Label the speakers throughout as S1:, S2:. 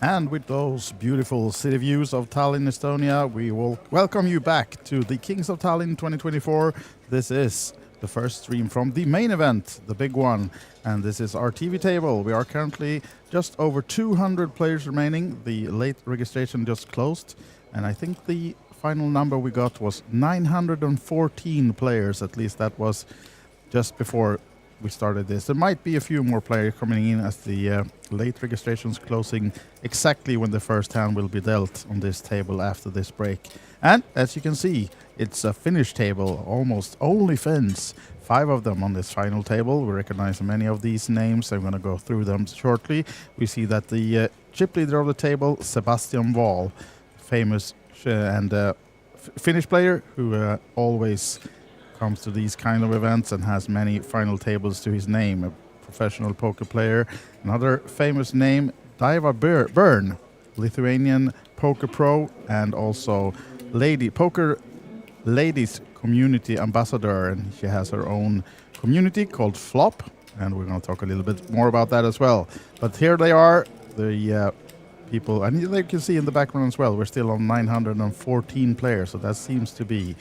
S1: And with those beautiful city views of Tallinn, Estonia, we will welcome you back to the Kings of Tallinn 2024. This is the first stream from the main event, the big one, and this is our TV table. We are currently just over 200 players remaining. The late registration just closed, and I think the final number we got was 914 players. At least that was just before we started this. There might be a few more players coming in as the late registration is closing exactly when the first hand will be dealt on this table after this break. And as you can see, it's a Finnish table, almost only Finns. 5 of them on this final table. We recognize many of these names. I'm going to go through them shortly. We see that the chip leader of the table, Sebastian Wall, famous and Finnish player who always comes to these kind of events and has many final tables to his name, a professional poker player. Another famous name, Daa Burn, Lithuanian poker pro and also poker ladies community ambassador, and she has her own community called Flop, and we're going to talk a little bit more about that as well. But here they are, the people, and you can see in the background as well, we're still on 914 players, so that seems to be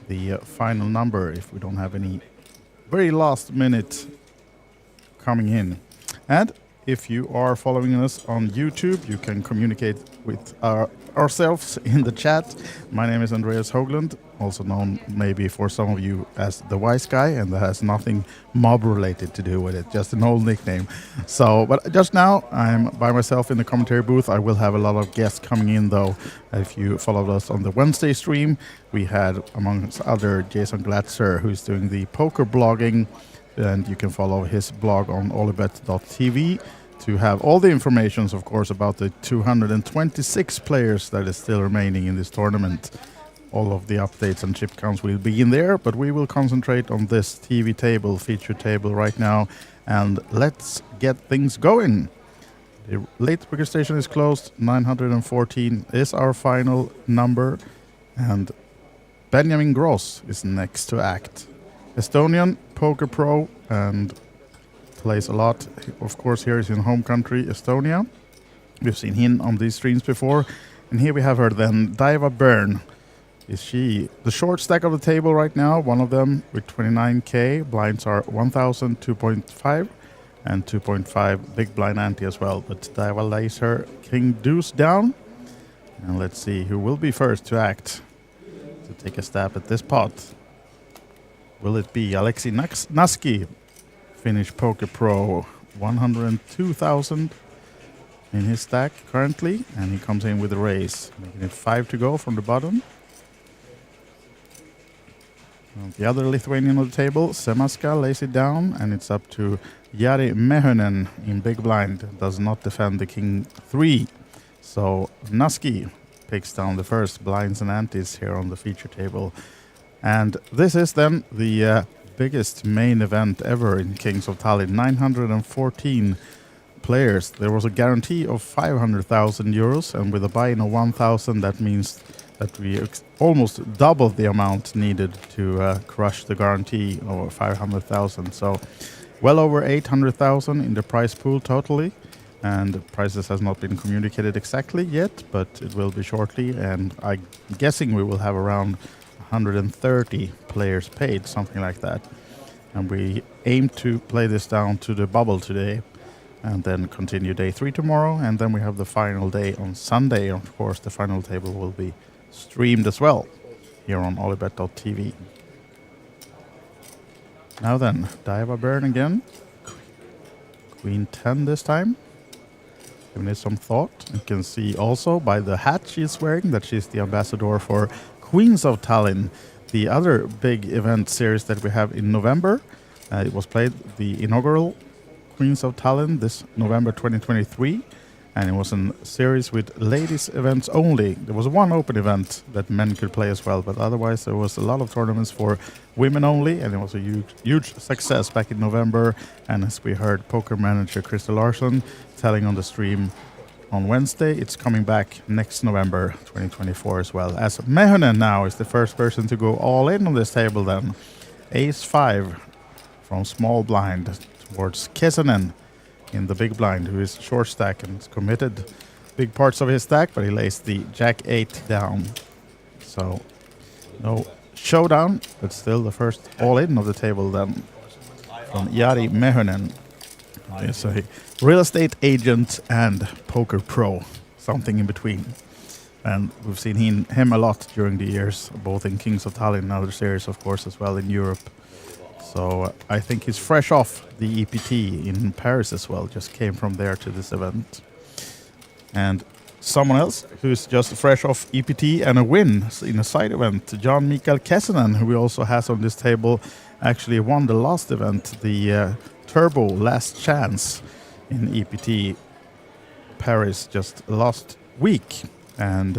S1: the final number if we don't have any very last minute coming in. And if you are following us on YouTube, you can communicate with ourselves in the chat. My name is Andreas Hoagland, also known maybe for some of you as the Wise Guy, and that has nothing mob related to do with it, just an old nickname. So, but just now I'm by myself in the commentary booth. I will have a lot of guests coming in though. If you followed us on the Wednesday stream, we had amongst other Jason Glatzer, who's doing the poker blogging, and you can follow his blog on olibet.tv to have all the informations, of course, about the 226 players that is still remaining in this tournament. All of the updates and chip counts will be in there, but we will concentrate on this TV table, feature table right now, and let's get things going. The late registration is closed. 914 is our final number, and Benjamin Gross is next to act. Estonian poker pro and plays a lot. Of course, here is in home country, Estonia. We've seen him on these streams before. And here we have her then, Daa Burn. Is she the short stack of the table right now? One of them with 29k. Blinds are 1,000, 2.5, and 2.5 big blind ante as well. But Daa lays her king deuce down. And let's see who will be first to act to take a stab at this pot. Will it be Alexei Naski, Finnish poker pro, 102,000 in his stack currently, and he comes in with a raise, making it 5 to go from the bottom. The other Lithuanian on the table, Semaska, lays it down, and it's up to Jari Mehonen in big blind. Does not defend the king 3. So Naski picks down the first blinds and antes here on the feature table. And this is then the biggest main event ever in Kings of Tallinn. 914 players. There was a guarantee of 500,000 euros, and with a buy-in of 1,000, that means that we almost doubled the amount needed to crush the guarantee of 500,000. So well over 800,000 in the prize pool totally, and the prices has not been communicated exactly yet, but it will be shortly, and I'm guessing we will have around 130 players paid, something like that. And we aim to play this down to the bubble today and then continue day 3 tomorrow, and then we have the final day on Sunday. Of course, the final table will be streamed as well here on olibet.tv. Now then, Daa Burn again. Queen 10 this time. Giving it some thought. You can see also by the hat she's wearing that she's the ambassador for Queens of Tallinn, the other big event series that we have in November. It was played the inaugural Queens of Tallinn this November 2023, and it was a series with ladies events only. There was one open event that men could play as well, but otherwise there was a lot of tournaments for women only, and it was a huge success back in November. And as we heard poker manager Krista Larsson telling on the stream on Wednesday, it's coming back next November 2024 as well. As Mehonen now is the first person to go all in on this table then. Ace 5 from small blind towards Kesanen in the big blind, who is short stack and is committed big parts of his stack, but he lays the Jack 8 down. So no showdown, but still the first all-in of the table then from Jari Mehonen. He's a real estate agent and poker pro, something in between. And we've seen him a lot during the years, both in Kings of Tallinn and other series, of course, as well in Europe. So I think he's fresh off the EPT in Paris as well, just came from there to this event. And someone else who's just fresh off EPT and a win in a side event, John Mikael Kessinen, who we also has on this table, actually won the last event, the Turbo Last Chance in EPT Paris just last week, and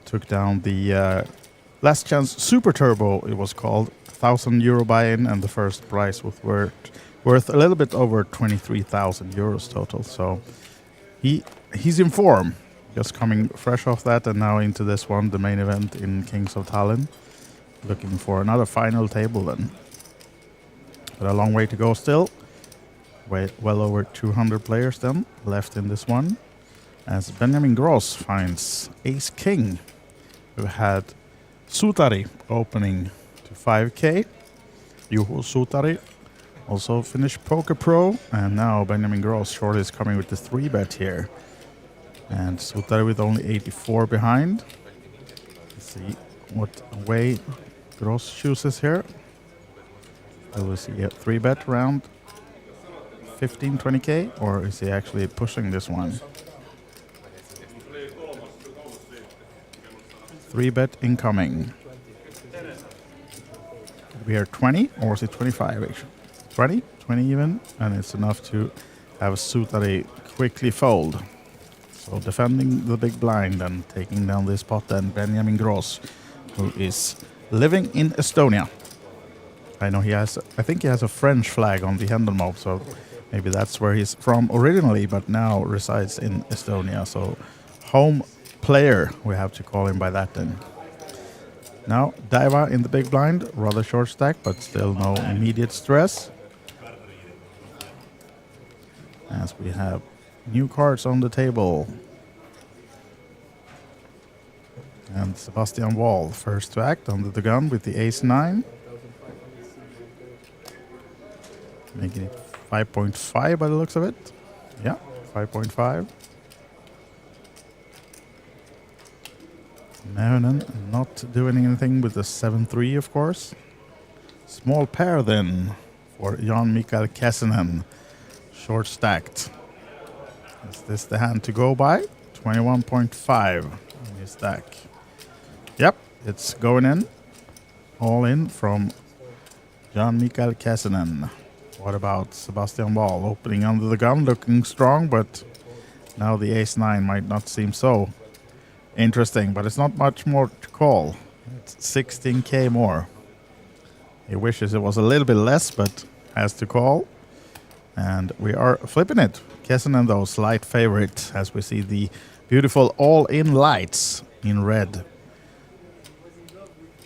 S1: took down the Last Chance Super Turbo, it was called, €1,000 buy-in, and the first prize was worth a little bit over 23,000 euros total. So he's in form, just coming fresh off that and now into this one, the main event in Kings of Tallinn. Looking for another final table then. But a long way to go still. Well over 200 players then left in this one. As Benjamin Gross finds Ace King, who had Sutari opening to 5k. Juho Sutari also finished Poker Pro, and now Benjamin Gross short is coming with the 3-bet here. And Sutari with only 84 behind. Let's see what way Gross chooses here. Will we see a 3-bet around 15, 20k, or is he actually pushing this one? 3-bet incoming. We are 20, or is it 25 actually? 20? 20 even, and it's enough to have Sutari quickly fold. So defending the big blind and taking down this pot then, Benjamin Gross, who is living in Estonia. I know I think he has a French flag on the Hendon mob, so maybe that's where he's from originally, but now resides in Estonia. So home player, we have to call him by that then. Now Daiva in the big blind, rather short stack, but still no immediate stress. As we have new cards on the table. And Sebastian Wall, first to act under the gun with the Ace-9. Making it 5.5 by the looks of it. Yeah, 5.5. Mehonen not doing anything with the 7-3, of course. Small pair then for Jan Mikael Kessinen. Short stacked. Is this the hand to go by? 21.5 in his stack. Yep, it's going in. All in from Jan Mikael Kessinen. What about Sebastian Wall opening under the gun, looking strong, but now the Ace-9 might not seem so interesting, but it's not much more to call. It's 16k more. He wishes it was a little bit less, but has to call. And we are flipping it. Kessinen, though, slight favorite, as we see the beautiful all-in lights in red.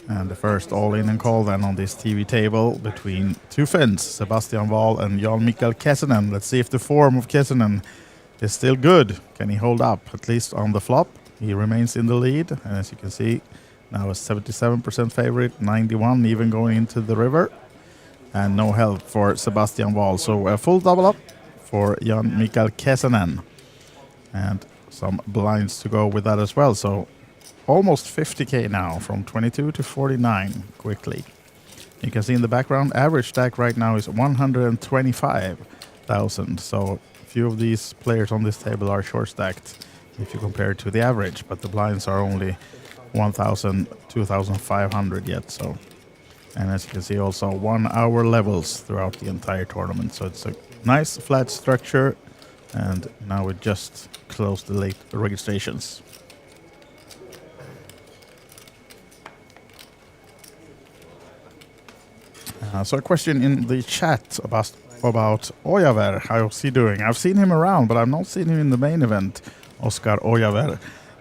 S1: And the first all-in and call then on this TV table between two Finns, Sebastian Wall and Jan Mikael Kessinen. Let's see if the form of Kessinen is still good. Can he hold up, at least on the flop? He remains in the lead, and as you can see, now a 77% favorite, 91 even going into the river. And no help for Sebastian Wall, so a full double up for Jan Mikael Kessinen. And some blinds to go with that as well, so almost 50k now, from 22 to 49 quickly. You can see in the background, average stack right now is 125,000. So a few of these players on this table are short stacked if you compare it to the average, but the blinds are only 1,000, 2,500 yet. So, and as you can see, also 1 hour levels throughout the entire tournament. So it's a nice flat structure, and now we just closed the late registrations. So a question in the chat about Ojaver. How's he doing? I've seen him around, but I've not seen him in the main event, Oscar Ojaver.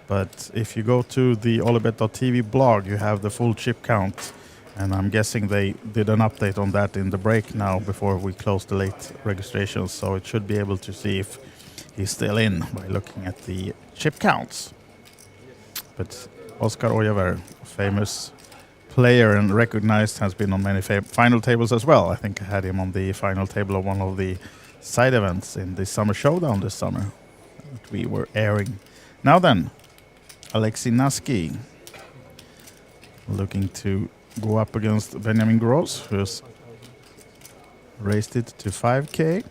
S1: But if you go to the olibet.tv blog, you have the full chip count. And I'm guessing they did an update on that in the break now before we close the late registrations. So it should be able to see if he's still in by looking at the chip counts. But Oscar Ojaver, famous player and recognized, has been on many final tables as well. I think I had him on the final table of one of the side events in the summer showdown this summer that we were airing. Now then, Alexei Naski looking to go up against Benjamin Gross, who's raised it to 5K.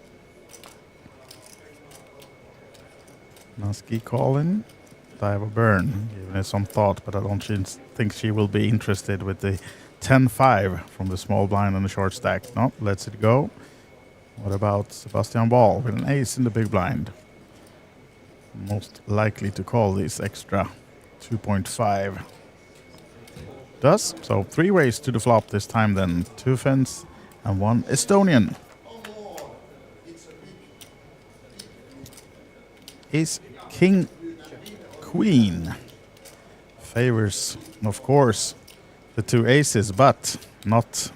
S1: Naski calling. Daa Burn, giving it some thought, but I don't think she will be interested with the 10-5 from the small blind and the short stack. No, lets it go. What about Sebastian Ball with an ace in the big blind? Most likely to call this extra 2.5. Does. So 3 ways to the flop this time then. 2 Finns and 1 Estonian. Ace, King, Queen. Favors, of course, the 2 aces, but not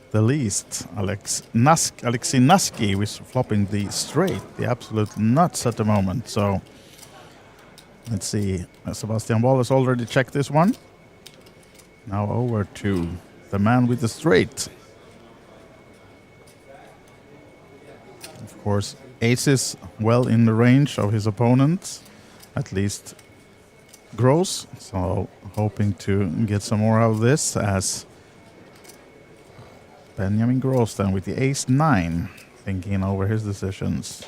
S1: the least. Alexei Naski was flopping the straight, the absolute nuts at the moment. So let's see. Sebastian Ball has already checked this one. Now over to the man with the straight. Of course, aces well in the range of his opponent, at least Gross. So hoping to get some more out of this as Benjamin Gross then with the ace-9, thinking over his decisions.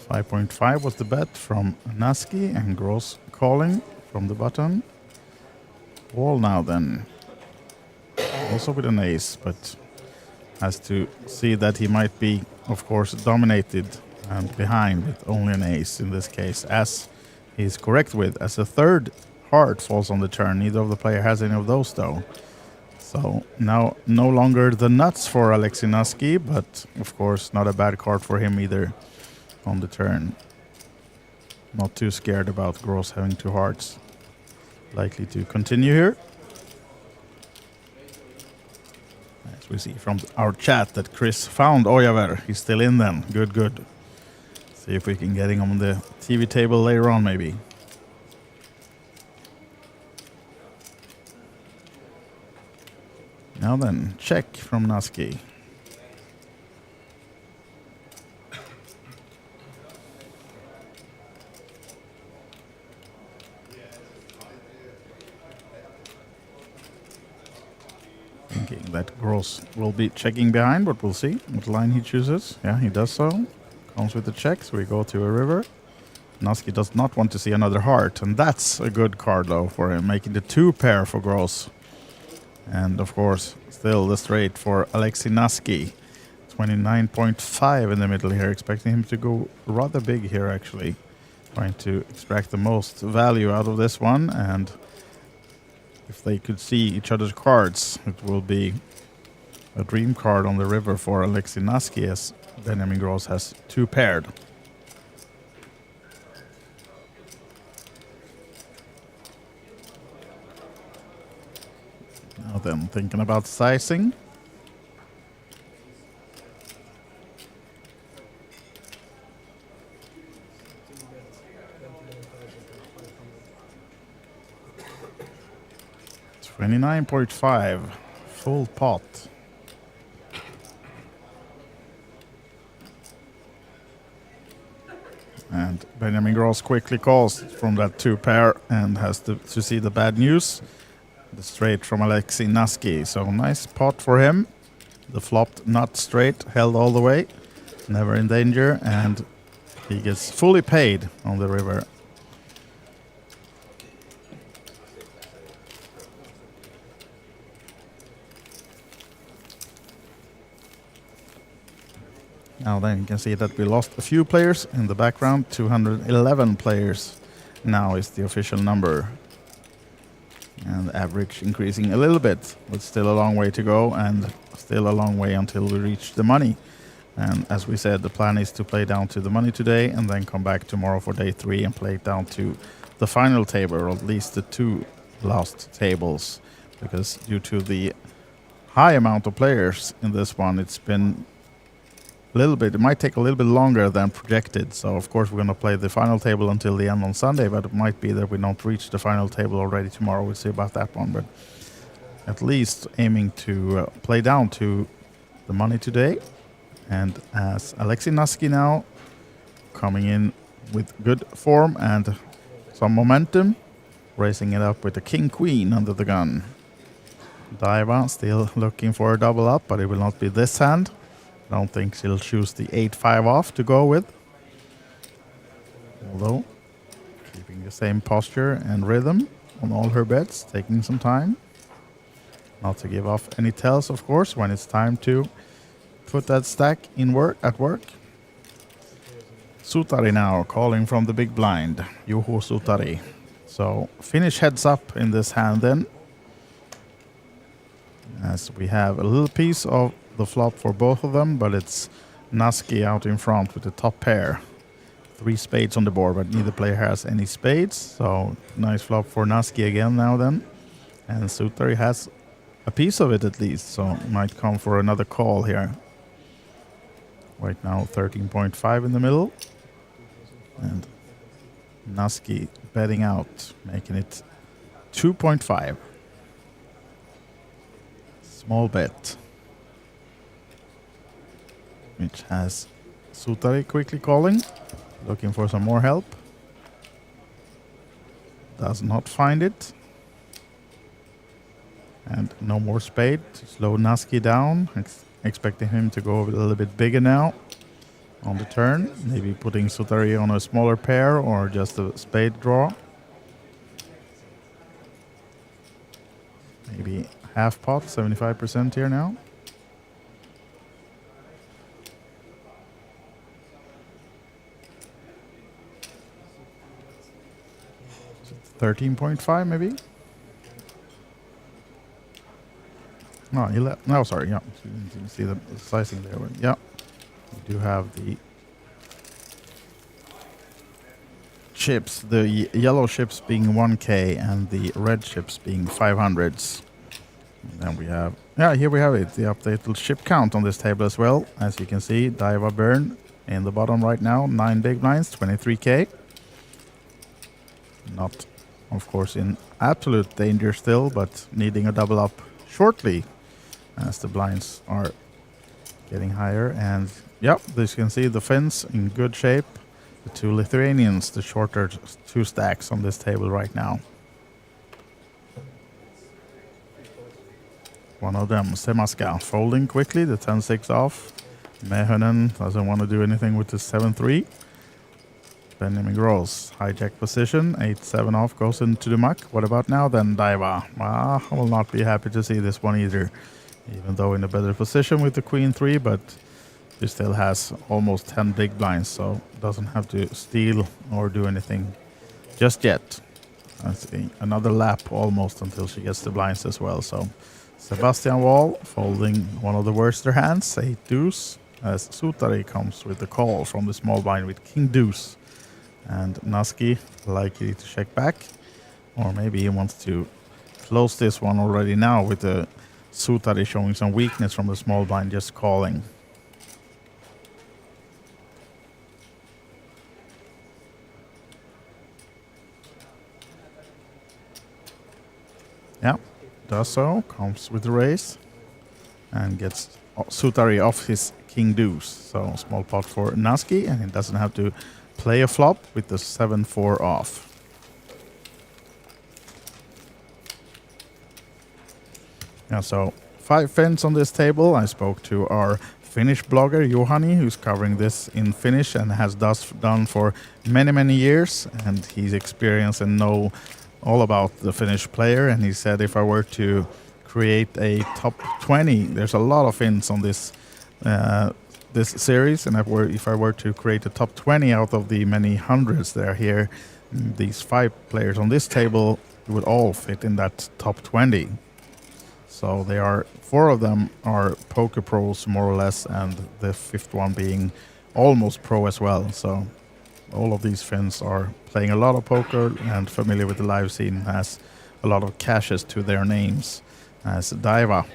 S1: $5.5 was the bet from Naski and Gross calling from the button. Wall now then. Also with an ace, but has to see that he might be, of course, dominated and behind with only an ace in this case, as he's correct with, as a third heart falls on the turn. Neither of the player has any of those though. So now no longer the nuts for Alexei Naski, but of course not a bad card for him either on the turn. Not too scared about Gross having 2 hearts. Likely to continue here. As we see from our chat that Chris found Ojaver. He's still in then. Good, good. See if we can get him on the TV table later on maybe. Now then, check from Naski. Thinking that Gross will be checking behind, but we'll see what line he chooses. Yeah, he does so. Comes with the check, so we go to a river. Naski does not want to see another heart, and that's a good card though for him, making the 2 pair for Gross. And of course, still the straight for Alexei Naski. 29.5 in the middle here, expecting him to go rather big here actually. Trying to extract the most value out of this one, and if they could see each other's cards, it will be a dream card on the river for Alexei Naski, as Benjamin Gross has 2 paired. Now then, thinking about sizing. $29.5, full pot. And Benjamin Gross quickly calls from that 2 pair and has to see the bad news. The straight from Alexei Naski. So nice pot for him. The flopped nut straight held all the way. Never in danger. And he gets fully paid on the river. Now then you can see that we lost a few players in the background. 211 players now is the official number. And average increasing a little bit, but still a long way to go, and still a long way until we reach the money. And as we said, the plan is to play down to the money today and then come back tomorrow for day 3 and play down to the final table, or at least the 2 last tables, because due to the high amount of players in this one. It's been a little bit, it might take a little bit longer than projected. So of course we're going to play the final table until the end on Sunday, but it might be that we don't reach the final table already tomorrow. We'll see about that one, but at least aiming to play down to the money today. And as Alexei Naski now coming in with good form and some momentum, raising it up with the King Queen under the gun. Daiva still looking for a double up, but it will not be this hand. I don't think she'll choose the 8-5 off to go with. Although keeping the same posture and rhythm on all her bets, taking some time. Not to give off any tells, of course, when it's time to put that stack in at work. Sutari now calling from the big blind. Juho Sutari. So finish heads up in this hand then. As we have a little piece of the flop for both of them, but it's Naski out in front with the top pair. 3 spades on the board, but neither player has any spades. So nice flop for Naski again now then. And Sutari has a piece of it at least, so might come for another call here. Right now 13.5 in the middle. And Naski betting out, making it 2.5. Small bet. Which has Sutari quickly calling, looking for some more help. Does not find it. And no more spade to slow Naski down. Expecting him to go a little bit bigger now on the turn. Maybe putting Sutari on a smaller pair or just a spade draw. Maybe half pot, 75% here now. 13.5 maybe. No, 11. No, sorry. Yeah, you see the slicing there. Yeah, we do have the chips. The yellow chips being 1K and the red chips being 500s. And then we have, yeah, here we have it. The updated chip count on this table as well. As you can see, Daa Burn in the bottom right now. 9 big blinds, 23K. Not, of course, in absolute danger still, but needing a double up shortly as the blinds are getting higher. And yep, as you can see, the fins in good shape. The 2 Lithuanians, the shorter 2 stacks on this table right now. One of them, Semaska, folding quickly, the 10-6 off. Mehonen doesn't want to do anything with the 7-3. Benjamin Gross, hijack position, 8-7 off, goes into the muck. What about now then, Daiva? Well, I will not be happy to see this one either. Even though in a better position with the Queen 3, but he still has almost 10 big blinds, so doesn't have to steal or do anything just yet. Let's see, another lap almost until she gets the blinds as well. So Sebastian Wall folding one of the worst their hands, 8 deuce, as Sutari comes with the call from the small blind with King deuce. And Naski likely to check back, or maybe he wants to close this one already now with the Sutari showing some weakness from the small blind, just calling. Yeah, does so, comes with the raise and gets Sutari off his King deuce. So small pot for Naski, and he doesn't have to play a flop with the 7-4 off. Yeah, so 5 fins on this table. I spoke to our Finnish blogger Juhani, who's covering this in Finnish and has done for many years, and he's experienced and know all about the Finnish player. And he said if I were to create a top 20, there's a lot of fins on this this series, and if I were to create a top 20 out of the many hundreds that are here, these 5 players on this table would all fit in that top 20. So they are 4 of them are poker pros more or less, and the 5th one being almost pro as well. So all of these Finns are playing a lot of poker and familiar with the live scene, has a lot of cashes to their names. As Daiva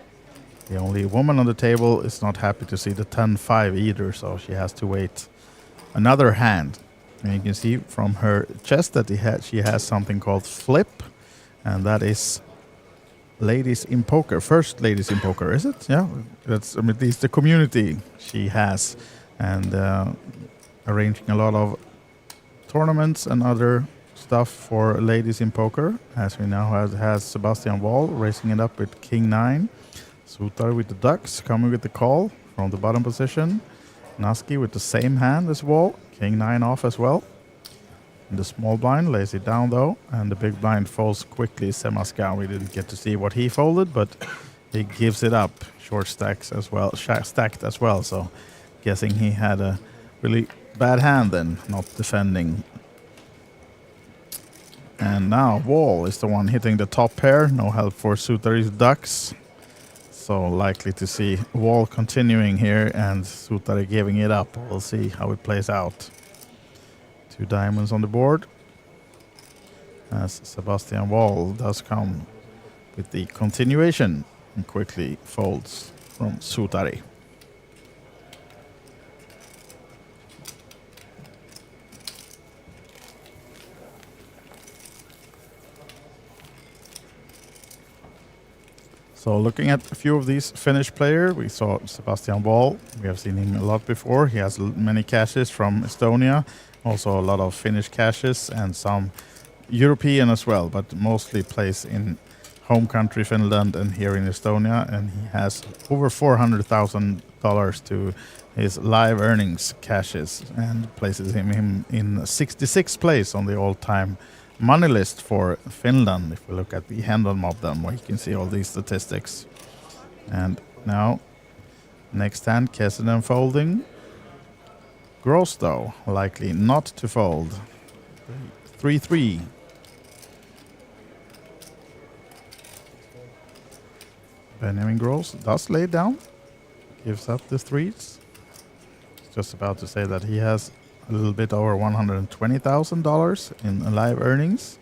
S1: The only woman on the table is not happy to see the 10-5 either, so she has to wait another hand. And you can see from her chest that she has something called flip, and that is ladies in poker. First ladies in poker, is it? Yeah, that's at least the community she has, and arranging a lot of tournaments and other stuff for ladies in poker. As we now has Sebastian Wall raising it up with King 9. Sutar with the ducks coming with the call from the bottom position. Naski with the same hand as Wall. King 9 off as well. And the small blind lays it down though, and the big blind folds quickly. Semaska, we didn't get to see what he folded, but he gives it up. Short stacks as well, stacked as well. So guessing he had a really bad hand then, not defending. And now Wall is the one hitting the top pair. No help for Sutari's ducks. So likely to see Wall continuing here and Sutari giving it up. We'll see how it plays out. 2 diamonds on the board. As Sebastian Wall does come with the continuation and quickly folds from Sutari. So looking at a few of these Finnish players, we saw Sebastian Wall. We have seen him a lot before. He has many caches from Estonia, also a lot of Finnish caches and some European as well, but mostly plays in home country Finland and here in Estonia. And he has over $400,000 to his live earnings caches and places him in 66th place on the all-time money list for Finland. If we look at the Handle Mob, then where you can see all these statistics. And now, next hand, Kesinen folding. Gross though, likely not to fold. 3-3. Benjamin Gross does lay down, gives up the threes. Just about to say that he has a little bit over $120,000 in live earnings.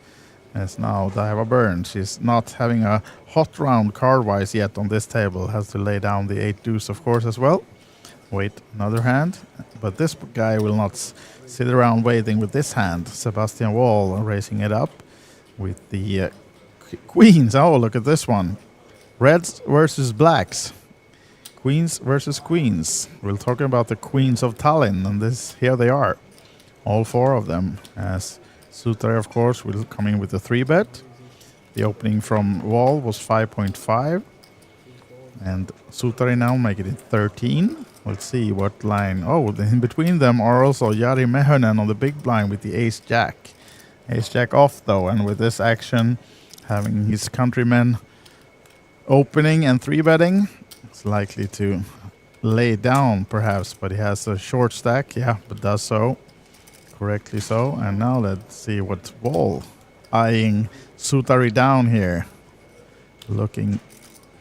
S1: As now Daa Burn, she's not having a hot round card-wise yet on this table. Has to lay down the 8 deuce, of course, as well. Wait another hand, but this guy will not sit around waiting with this hand. Sebastian Wall raising it up with the queens. Oh, look at this one. Reds versus blacks. Queens versus queens. We're talking about the queens of Tallinn, and here they are. All 4 of them. As Sutari, of course, will come in with a 3-bet. The opening from Wall was 5.5. And Sutari now make it in 13. Let's see what line. Oh, in between them are also Jari Mehonen on the big blind with the ace-jack. Ace-jack off, though, and with this action, having his countrymen opening and 3-betting, it's likely to lay down, perhaps, but he has a short stack, yeah, but does so. Correctly so. And now let's see what Wall eyeing Sutari down here. Looking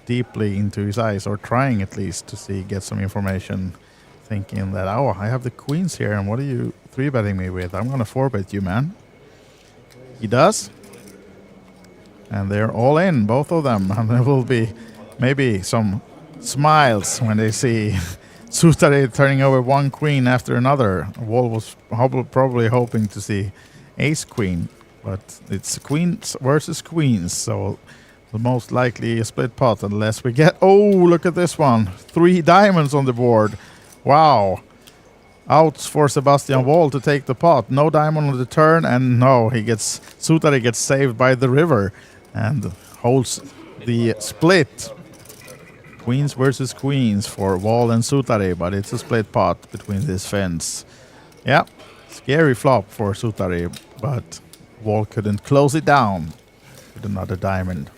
S1: deeply into his eyes, or trying at least to see, get some information. Thinking that, oh, I have the queens here, and what are you 3-betting me with? I'm going to 4-bet you, man. He does. And they're all in, both of them. And there will be maybe some smiles when they see Sutari turning over one queen after another. Wall was probably hoping to see ace-queen, but it's queens versus queens, so the most likely a split pot unless we get... Oh, look at this one. 3 diamonds on the board. Wow. Outs for Sebastian Wall to take the pot. No diamond on the turn, and no, Sutari gets saved by the river and holds the split. Queens versus queens for Wall and Sutari, but it's a split pot between these Finns. Yeah, scary flop for Sutari, but Wall couldn't close it down with another diamond.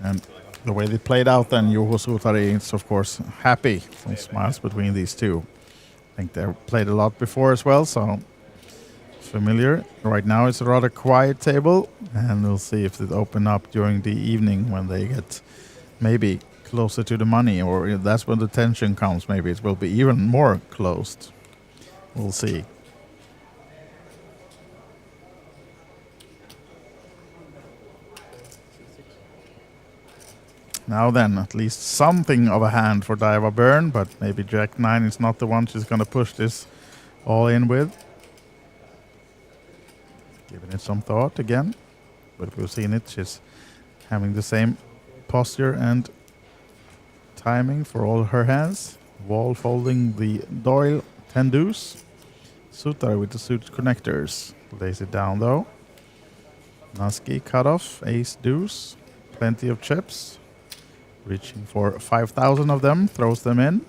S1: And the way they played out then, Juho Sutari is of course happy. Some smiles between these two. I think they played a lot before as well, so familiar. Right now it's a rather quiet table, and we'll see if it open up during the evening when they get maybe closer to the money, or if that's when the tension comes, maybe it will be even more closed. We'll see. Now then, at least something of a hand for Daa Burn, but maybe Jack 9 is not the one she's going to push this all in with. Giving it some thought again, but we've seen it. She's having the same posture and timing for all her hands. Wall folding the Doyle 10 deuce. Sutar with the suit connectors. Lays it down though. Naski cut off, ace deuce. Plenty of chips. Reaching for 5,000 of them, throws them in.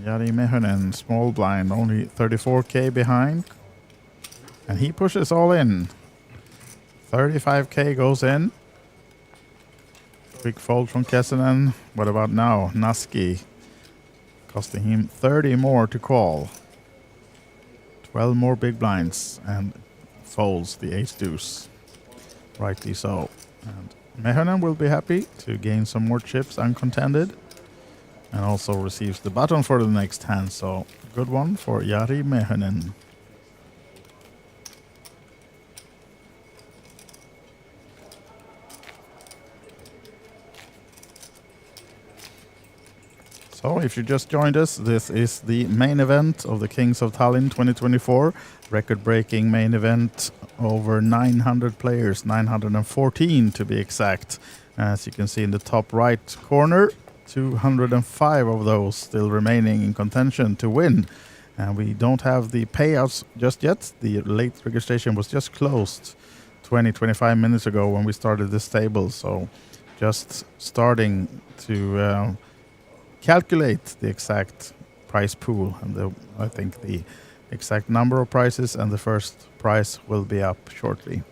S1: Jari Mehonen, small blind, only 34k behind. And he pushes all in. 35k goes in. Quick fold from Kessinen. What about now? Naski. Costing him 30 more to call. 12 more big blinds. And folds the ace deuce. Rightly so. And Mehonen will be happy to gain some more chips uncontended. And also receives the button for the next hand. So good one for Jari Mehonen. So if you just joined us, this is the main event of the Kings of Tallinn 2024. Record-breaking main event, over 900 players, 914 to be exact. As you can see in the top right corner, 205 of those still remaining in contention to win. And we don't have the payouts just yet. The late registration was just closed 20-25 minutes ago when we started this table. So just starting to calculate the exact prize pool, and I think the exact number of prizes and the first prize will be up shortly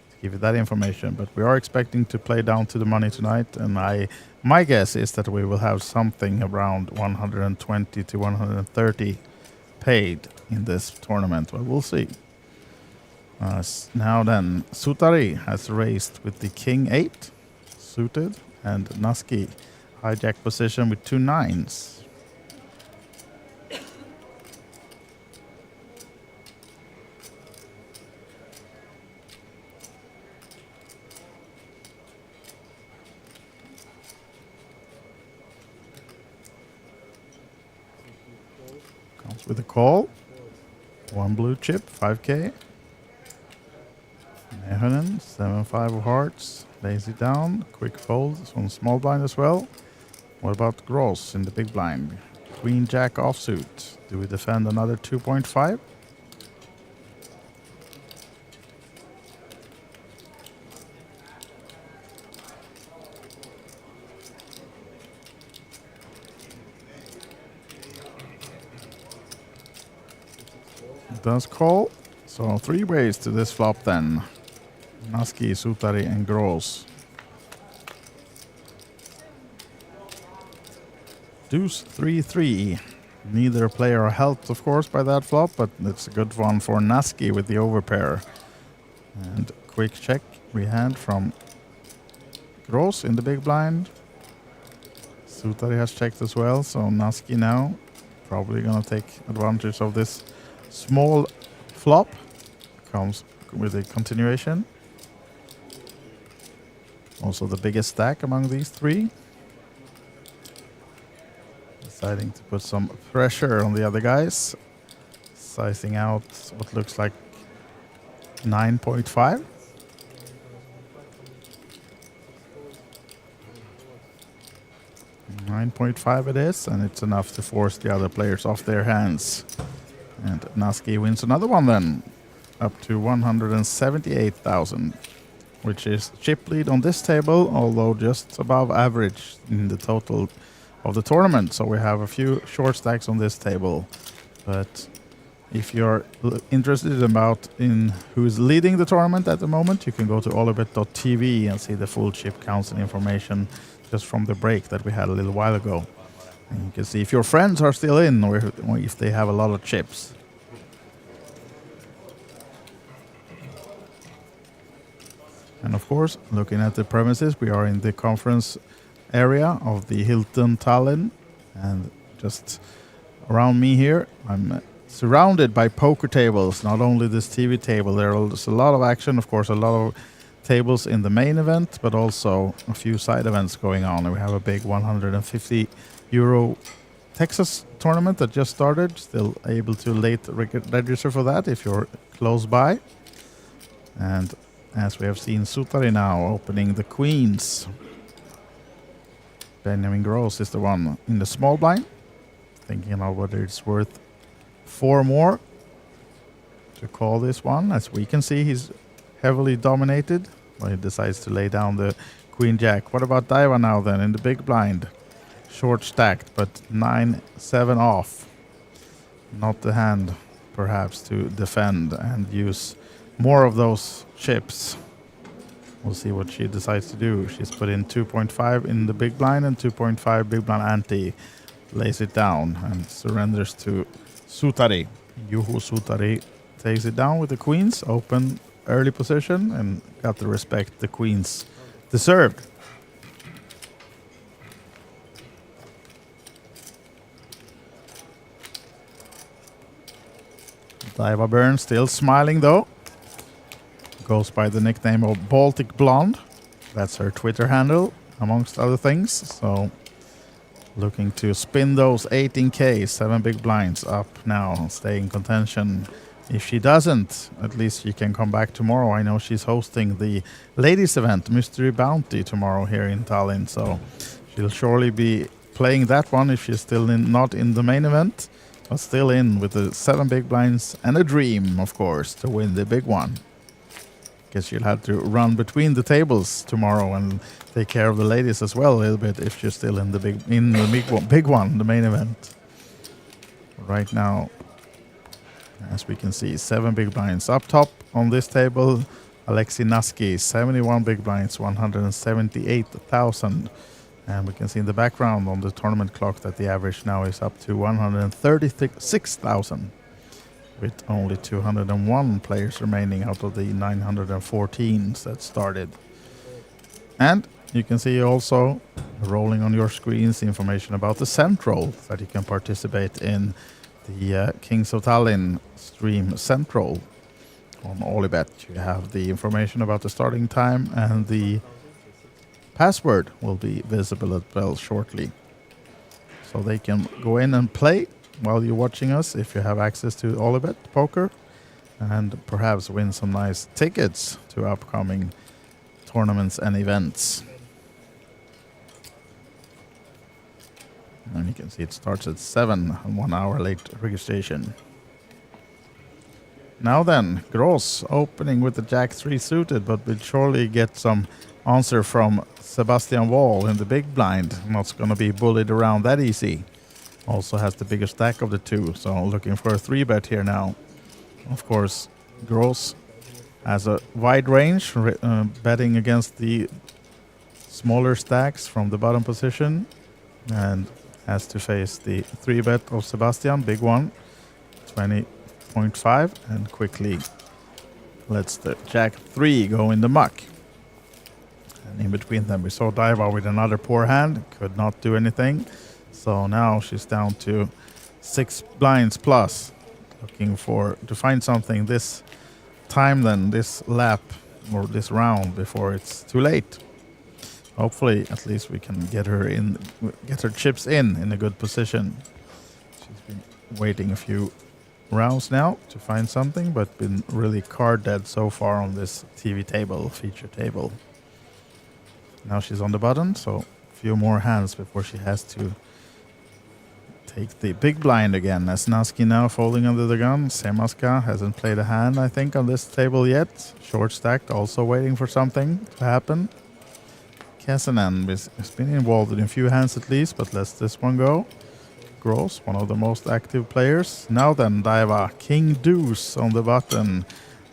S1: to give you that information. But we are expecting to play down to the money tonight, and my guess is that we will have something around 120 to 130 paid in this tournament, but we'll see. Now then, Sutari has raised with the King 8 suited, and Naski hijack position with 2 9s. Comes with a call. 1 blue chip, 5k. Mehonen, 7-5 of hearts. Lays it down. Quick fold from small blind as well. What about Gross in the big blind? Queen Jack offsuit. Do we defend another 2.5? It does call. So 3 ways to this flop then. Naski, Sutari and Gross. Deuce 3-3. Neither player helped, of course, by that flop, but it's a good one for Naski with the overpair. And quick check we had from Gross in the big blind. Sutari has checked as well, so Naski now probably gonna take advantage of this small flop. Comes with a continuation. Also the biggest stack among these 3. Deciding to put some pressure on the other guys. Sizing out what looks like 9.5. .5 it is, and it's enough to force the other players off their hands. And Naski wins another one then, up to 178,000, which is chip lead on this table, although just above average in the total of the tournament. So we have a few short stacks on this table. But if you're interested in who is leading the tournament at the moment, you can go to olibet.tv and see the full chip counts and information just from the break that we had a little while ago. And you can see if your friends are still in, or if they have a lot of chips. And of course, looking at the premises, we are in the conference area of the Hilton Tallinn. And just around me here, I'm surrounded by poker tables, not only this TV table. There's a lot of action, of course, a lot of tables in the main event, but also a few side events going on. And we have a big 150 euro Texas tournament that just started. Still able to late register for that if you're close by. And as we have seen, Sutari now opening the queens. Benjamin Gross is the one in the small blind, thinking about whether it's worth 4 more to call this one. As we can see, he's heavily dominated, but he decides to lay down the queen jack. What about Daiva now then in the big blind? Short stacked, but 9-7 off. Not the hand perhaps to defend and use more of those chips. We'll see what she decides to do. She's put in 2.5 in the big blind and 2.5 big blind ante. Lays it down and surrenders to Sutari. Juho Sutari takes it down with the queens. Open early position and got the respect the queens deserved. Daa Burn still smiling though. Goes by the nickname of Baltic Blonde. That's her Twitter handle, amongst other things. So looking to spin those 18K, 7 big blinds up now, stay in contention. If she doesn't, at least she can come back tomorrow. I know she's hosting the ladies event, Mystery Bounty, tomorrow here in Tallinn. So she'll surely be playing that one if she's still not in the main event, but still in with the 7 big blinds and a dream, of course, to win the big one. Guess she'll have to run between the tables tomorrow and take care of the ladies as well a little bit if she's still in the big one, the main event. Right now, as we can see, 7 big blinds up top on this table. Alexei Naski, 71 big blinds, 178,000. And we can see in the background on the tournament clock that the average now is up to 136,000. With only 201 players remaining out of the 914 that started. And you can see also rolling on your screens information about the Central that you can participate in the Kings of Tallinn stream Central on Olibet. You have the information about the starting time and the password will be visible as well shortly. So they can go in and play while you're watching us if you have access to Olibet Poker and perhaps win some nice tickets to upcoming tournaments and events. And you can see it starts at 7 and 1 hour late registration. Now then, Gross opening with the Jack 3 suited, but will surely get some answer from Sebastian Wall in the big blind. Not going to be bullied around that easy. Also has the bigger stack of the two, so looking for a 3-bet here now. Of course, Gross has a wide range, betting against the smaller stacks from the bottom position, and has to face the 3-bet of Sebastian, big one, 20.5, and quickly lets the Jack 3 go in the muck. And in between them, we saw Daiva with another poor hand, could not do anything. So now she's down to 6 blinds plus, looking to find something this time then, this lap or this round before it's too late. Hopefully at least we can get her chips in a good position. She's been waiting a few rounds now to find something, but been really card dead so far on this TV table, feature table. Now she's on the button, so a few more hands before she has to take the big blind again. As Naski now folding under the gun. Semaska hasn't played a hand, I think, on this table yet. Short stacked, also waiting for something to happen. Kesanen has been involved in a few hands at least, but lets this one go. Gross, one of the most active players. Now then, Daiva, King Deuce on the button.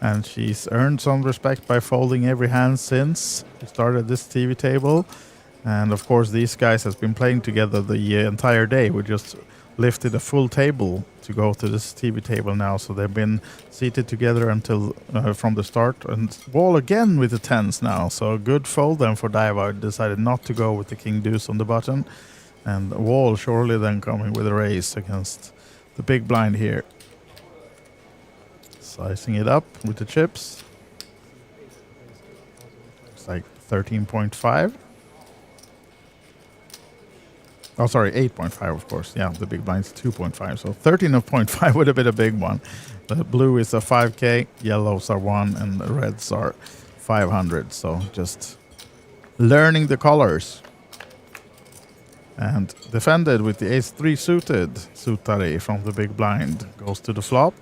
S1: And she's earned some respect by folding every hand since she started this TV table. And of course, these guys has been playing together the entire day. We just lifted a full table to go to this TV table now, so they've been seated together until from the start. And Wall again with the tens now, so a good fold then for Daiva. Decided not to go with the king deuce on the button, and Wall surely then coming with a raise against the big blind here. Sizing it up with the chips. It's like 13.5. Oh, sorry, 8.5, of course. Yeah, the big blind's 2.5. So 13.5 would have been a big one. The blue is a 5K, yellows are 1, and the reds are 500. So just learning the colors. And defended with the ace-3 suited. Suutari from the big blind goes to the flop.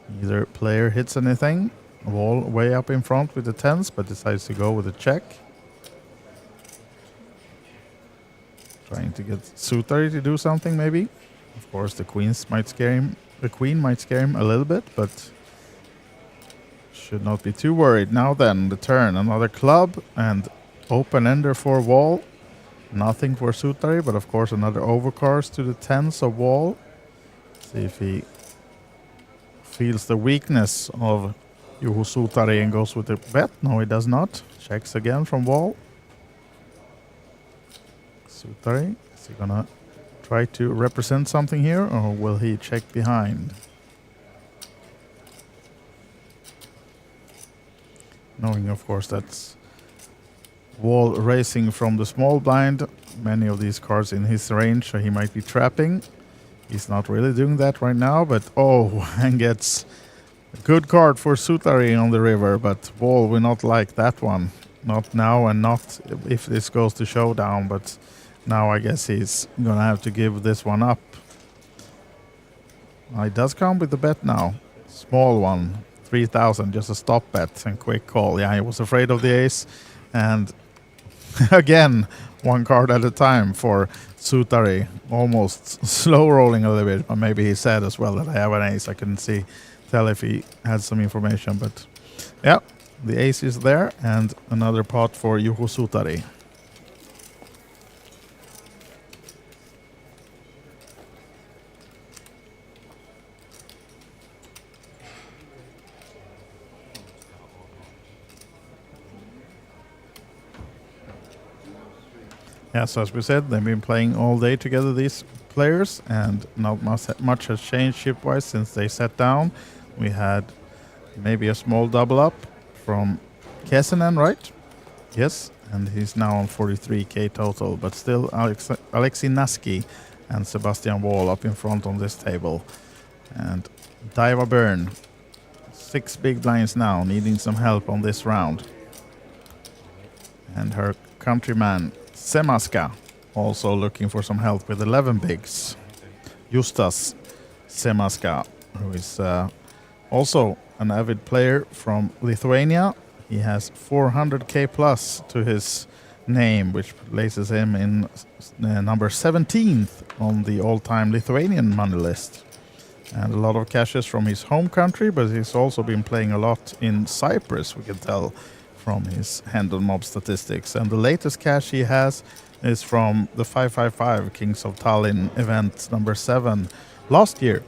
S1: Neither player hits anything. Wall way up in front with the tens, but decides to go with a check. Trying to get Suutari to do something, maybe. Of course, the queens might scare him. The queen might scare him a little bit, but should not be too worried. Now then, the turn. Another club and open-ender for Wall. Nothing for Suutari, but of course another overcards to the tens of Wall. See if he feels the weakness of Juho Suutari and goes with the bet. No, he does not. Checks again from Wall. Suutari, is he gonna try to represent something here, or will he check behind? Knowing, of course, that's Wall racing from the small blind. Many of these cards in his range, so he might be trapping. He's not really doing that right now, but oh, and gets a good card for Suutari on the river, but Wall will not like that one. Not now, and not if this goes to showdown, but now I guess he's gonna have to give this one up. He does come with the bet now. Small one, 3,000, just a stop bet and quick call. Yeah, he was afraid of the ace, and again, one card at a time for Suutari. Almost slow rolling a little bit, but maybe he said as well that I have an ace. I couldn't tell if he had some information, but yeah, the ace is there, and another pot for Juho Suutari. Yeah, so as we said, they've been playing all day together, these players, and not much has changed ship-wise since they sat down. We had maybe a small double up from Kesinen, right? Yes, and he's now on 43k total, but still Alexei Naski and Sebastian Wall up in front on this table. And Daa Burn, 6 big blinds now, needing some help on this round. And her countryman Semaska also looking for some help with 11 bigs. Justas Semaska, who is also an avid player from Lithuania. He has 400k plus to his name, which places him in number 17th on the all-time Lithuanian money list. And a lot of cashes from his home country, but he's also been playing a lot in Cyprus, we can tell from his Hand on Mob statistics. And the latest cash he has is from the 555 Kings of Tallinn event number 7 last year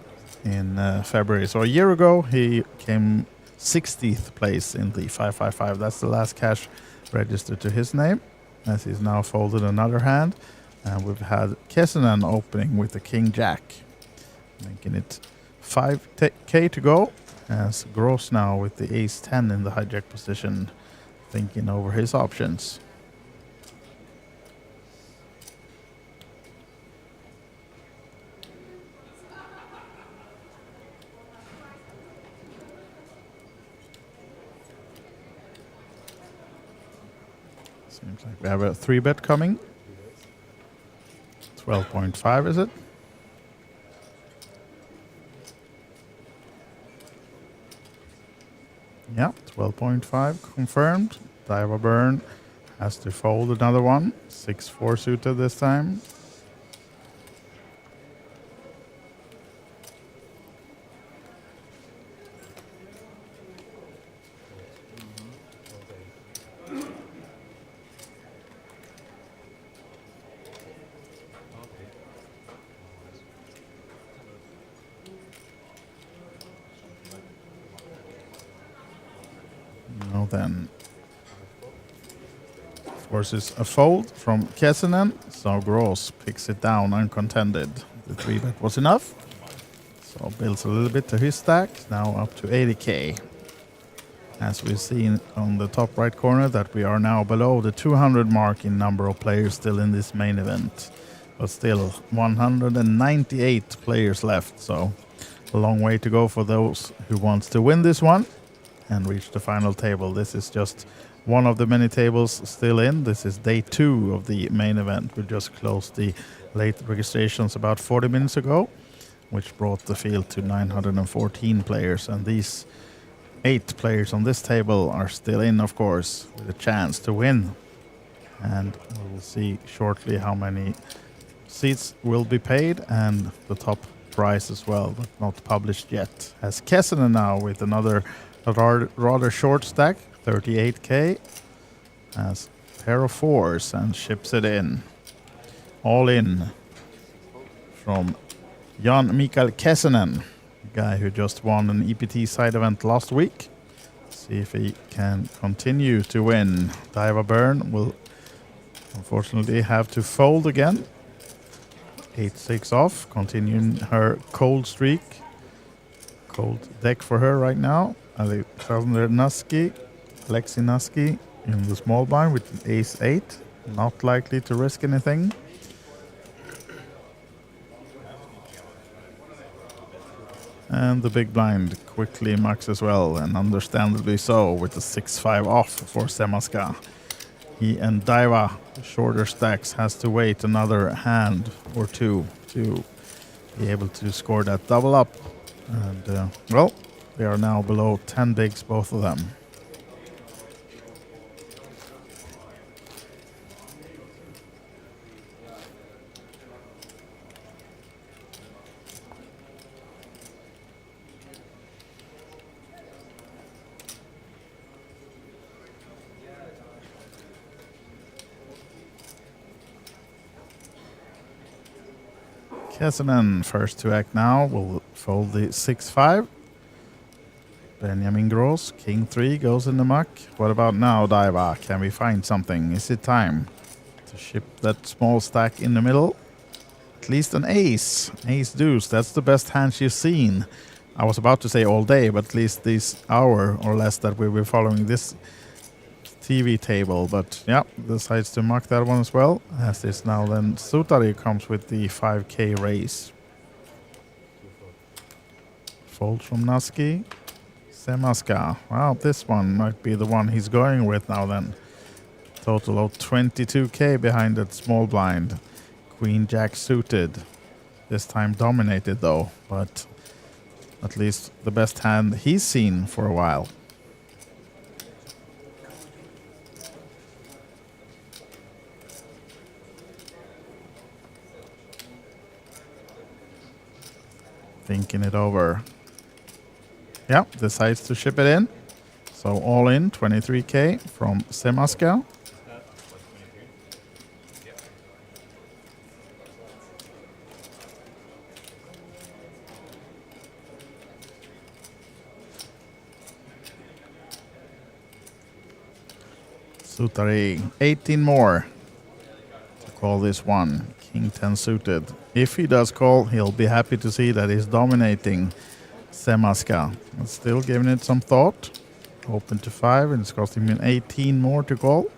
S1: in February. So a year ago he came 60th place in the 555. That's the last cash registered to his name, as he's now folded another hand. And we've had Kesinen opening with the King Jack, making it 5k to go, as Gross now with the Ace 10 in the hijack position, thinking over his options. Seems like we have a 3-bet coming. 12.5 is it? Yeah, 12.5 confirmed. Daa Burn has to fold another one. 6-4 suited this time. Now then, forces a fold from Kesinen, so Gross picks it down uncontended. The 3-bet was enough, so builds a little bit to his stack, now up to 80k. As we've seen on the top right corner that we are now below the 200 mark in number of players still in this main event. But still 198 players left, so a long way to go for those who wants to win this one and reach the final table. This is just one of the many tables still in. This is day 2 of the main event. We just closed the late registrations about 40 minutes ago, which brought the field to 914 players, and these 8 players on this table are still in, of course, with a chance to win. And we will see shortly how many seats will be paid and the top prize as well, but not published yet. As Kesinen now with another rather short stack, 38k, has a pair of 4s and ships it in. All in from Jan Mikael Kesinen, guy who just won an EPT side event last week. See if he can continue to win. Daa Burn will unfortunately have to fold again. 8-6 off, continuing her cold streak. Cold deck for her right now. Alexander Nuski, Alexi Nuski in the small blind with an ace-8. Not likely to risk anything. And the big blind quickly mucks as well, and understandably so, with the 6-5 off for Semaska. He and Daiva, shorter stacks, has to wait another hand or two to be able to score that double up. And, well, they are now below 10 bigs, both of them. Kesinen, first to act now, will fold the 6-5. Benjamin Gross, King 3 goes in the muck. What about now, Daiva? Can we find something? Is it time to ship that small stack in the middle? At least an ace. Ace deuce, that's the best hand she's seen. I was about to say all day, but at least this hour or less that we were following this TV table, but yeah, decides to mark that one as well. As this now then Sutari comes with the 5k raise. Fold from Naski. Semaska. Wow, this one might be the one he's going with now then. Total of 22k behind that small blind. Queen Jack suited. This time dominated though, but at least the best hand he's seen for a while. Thinking it over. Yeah, decides to ship it in. So all in 23k from Semaska. Sutari, 18 more to call this one. King 10 suited. If he does call, he'll be happy to see that he's dominating Semaska. But still giving it some thought. Open to 5, and it's costing him 18 more to call.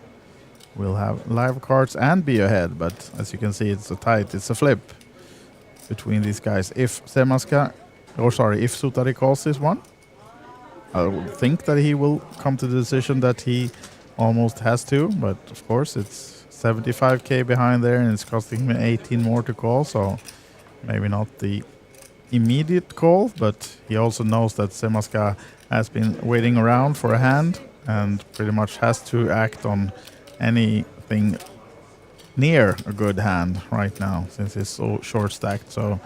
S1: We'll have live cards and be ahead, but as you can see, it's a tight, it's a flip between these guys. If Semaska, or sorry, if Sutari calls this one, I would think that he will come to the decision that he almost has to, but of course it's 75k behind there, and it's costing me 18 more to call, so maybe not the immediate call, but he also knows that Semaska has been waiting around for a hand and pretty much has to act on anything near a good hand right now since it's so short stacked. So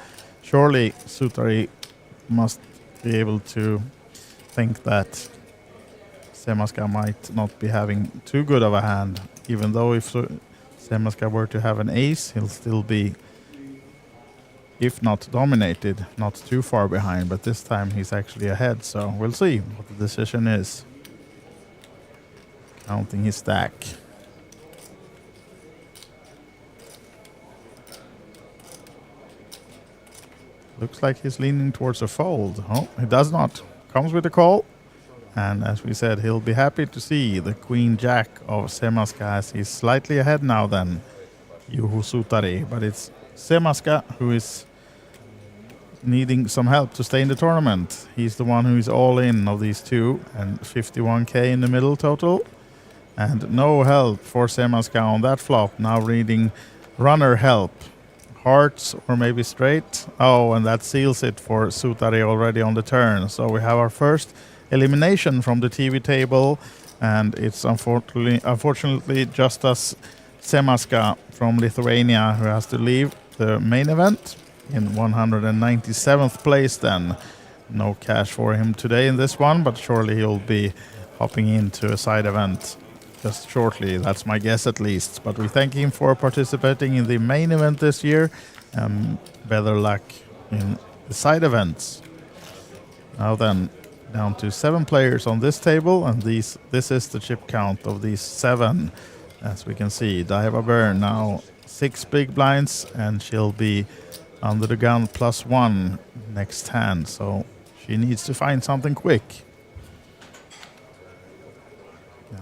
S1: surely Sutari must be able to think that Semaska might not be having too good of a hand, even though if Semaska were to have an ace, he'll still be, if not dominated, not too far behind, but this time he's actually ahead, so we'll see what the decision is. Counting his stack. Looks like he's leaning towards a fold. Oh, he does not. Comes with a call. And as we said, he'll be happy to see the Queen Jack of Semaska as he's slightly ahead now than Juho Sutari. But it's Semaska who is needing some help to stay in the tournament. He's the one who is all in of these two, and 51k in the middle total. And no help for Semaska on that flop. Now reading runner help. Hearts or maybe straight. Oh, and that seals it for Sutari already on the turn. So we have our first elimination from the TV table, and it's unfortunately just as Semaska from Lithuania who has to leave the main event in 197th place then. No cash for him today in this one, but surely he'll be hopping into a side event just shortly. That's my guess at least. But we thank him for participating in the main event this year, and better luck in the side events. Now then, down to 7 players on this table, and this is the chip count of these 7. As we can see, Daa Burn now 6 big blinds, and she'll be under the gun +1 next hand, so she needs to find something quick.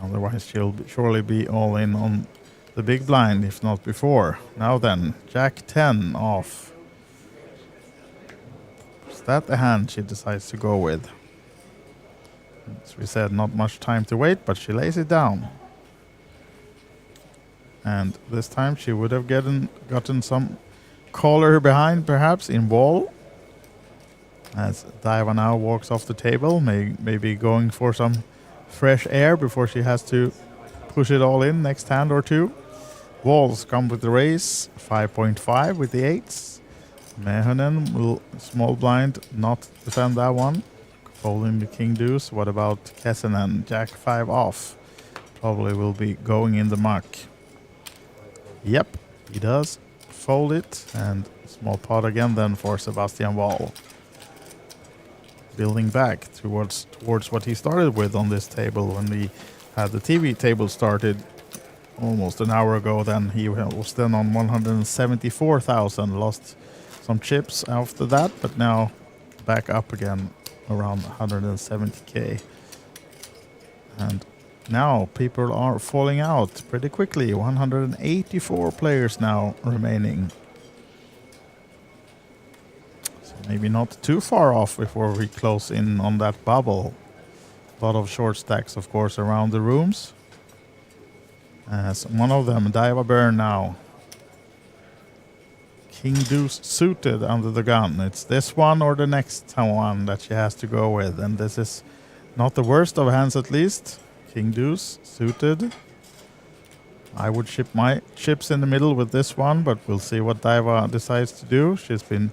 S1: Otherwise she'll surely be all in on the big blind, if not before. Now then, Jack 10 off. Is that the hand she decides to go with? As we said, not much time to wait, but she lays it down. And this time she would have gotten some caller behind, perhaps, in wall. As Daiva now walks off the table, maybe going for some fresh air before she has to push it all in next hand or two. Walls come with the raise, 5.5 with the 8s. Mehonen will small blind not defend that one. Folding the king deuce. What about Kessinen? Jack 5 off. Probably will be going in the muck. Yep, he does fold it, and small pot again then for Sebastian Wall. Building back towards what he started with on this table when we had the TV table started almost an hour ago. Then he was then on 174,000, lost some chips after that, but now back up again around 170k. And now people are falling out pretty quickly. 184 players now remaining. Maybe not too far off before we close in on that bubble. A lot of short stacks, of course, around the rooms. As one of them, Daa Burn now. King deuce suited under the gun. It's this one or the next one that she has to go with. And this is not the worst of hands, at least. King deuce suited. I would ship my chips in the middle with this one, but we'll see what Daiva decides to do. She's been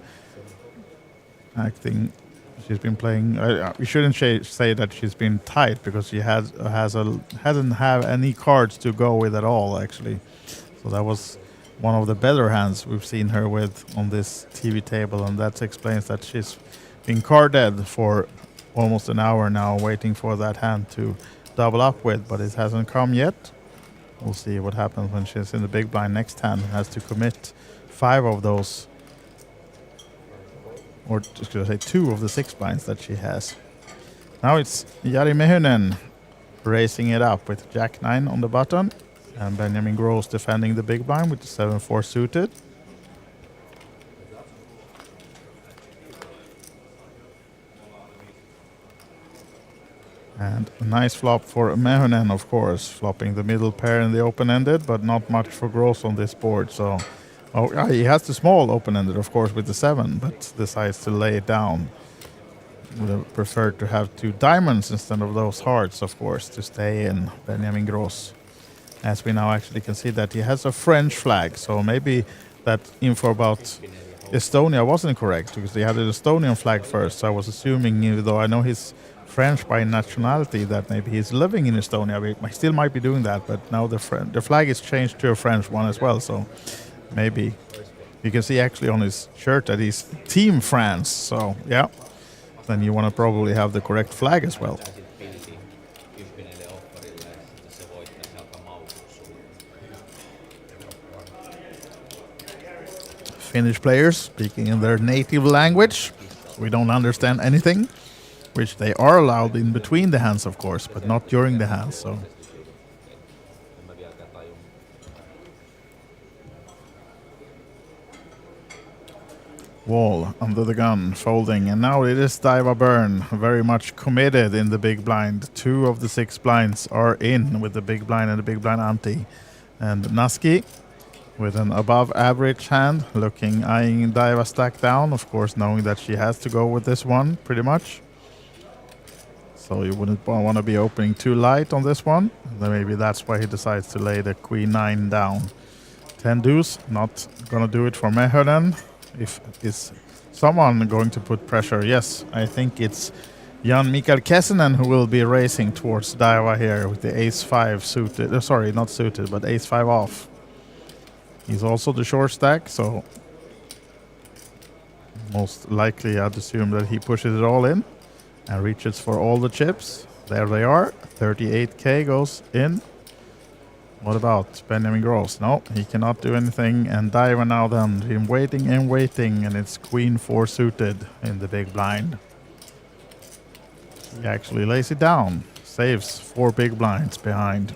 S1: playing. We shouldn't say that she's been tight, because she hasn't have any cards to go with at all, actually. So that was one of the better hands we've seen her with on this TV table, and that explains that she's been card dead for almost an hour now, waiting for that hand to double up with, but it hasn't come yet. We'll see what happens when she's in the big blind next hand and has to commit 5 of those, or just gonna say 2 of the 6 blinds that she has. Now it's Jari Mehonen raising it up with Jack 9 on the button, and Benjamin Gross defending the big blind with the 7-4 suited. And a nice flop for Mehonen, of course, flopping the middle pair in the open-ended, but not much for Gross on this board. So, he has the small open-ended, of course, with the 7, but decides to lay it down. Would have preferred to have 2 diamonds instead of those hearts, of course, to stay in, Benjamin Gross. As we now actually can see that he has a French flag, so maybe that info about Estonia wasn't correct, because he had an Estonian flag first. So I was assuming, even though I know he's French by nationality, that maybe he's living in Estonia. We still might be doing that, but now the flag is changed to a French one as well, so maybe you can see actually on his shirt that he's Team France. So yeah, then you want to probably have the correct flag as well. Finnish players speaking in their native language. We don't understand anything, which they are allowed in between the hands, of course, but not during the hands. So wall under the gun, folding, and now it is Daa Burn, very much committed in the big blind. 2 of the 6 blinds are in with the big blind and the big blind ante. And Naski with an above average hand, looking, eyeing Daa stack down, of course knowing that she has to go with this one, pretty much. So you wouldn't want to be opening too light on this one. Then maybe that's why he decides to lay the Queen 9 down. 10 deuce, not gonna do it for Mehonen. If is someone going to put pressure? Yes, I think it's Jan Mikael Kessinen who will be racing towards Daa here with the ace-5 suited. Sorry, not suited, but ace-5 off. He's also the short stack, so most likely I'd assume that he pushes it all in and reaches for all the chips. There they are. 38k goes in. What about Benjamin Gross? No, he cannot do anything. And Daa now then, him waiting and waiting, and it's Queen 4 suited in the big blind. He actually lays it down, saves 4 big blinds behind.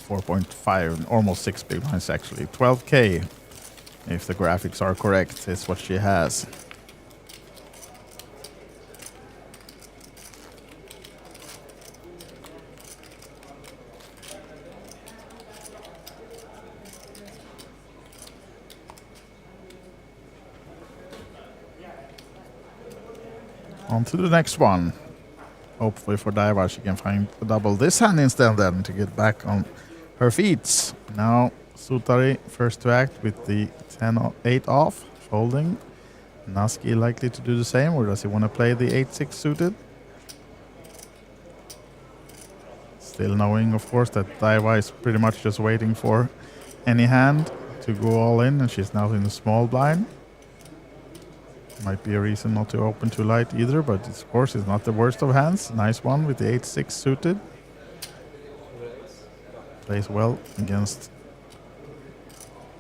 S1: 4.5, almost 6 big blinds actually. 12k, if the graphics are correct, is what she has. On to the next one. Hopefully for Daa, she can find a double this hand instead then to get back on her feet. Now Sutari first to act with the 10-8 off, folding. Naski likely to do the same, or does he want to play the 8-6 suited? Still knowing, of course, that Daa is pretty much just waiting for any hand to go all in, and she's now in the small blind. Might be a reason not to open too light either, but of course it's not the worst of hands. Nice one with the 8-6 suited. Plays well against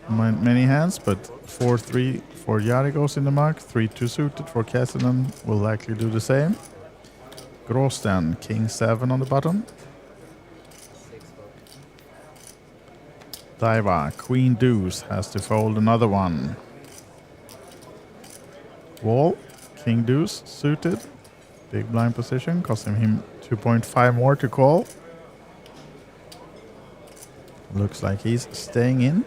S1: many hands, but 4-3 for Jari goes in the mark. 3-2 suited for Kessinen will likely do the same. Gross then, King 7 on the bottom. Daa, Queen deuce, has to fold another one. Wall, King deuce suited. Big blind position, costing him 2.5 more to call. Looks like he's staying in.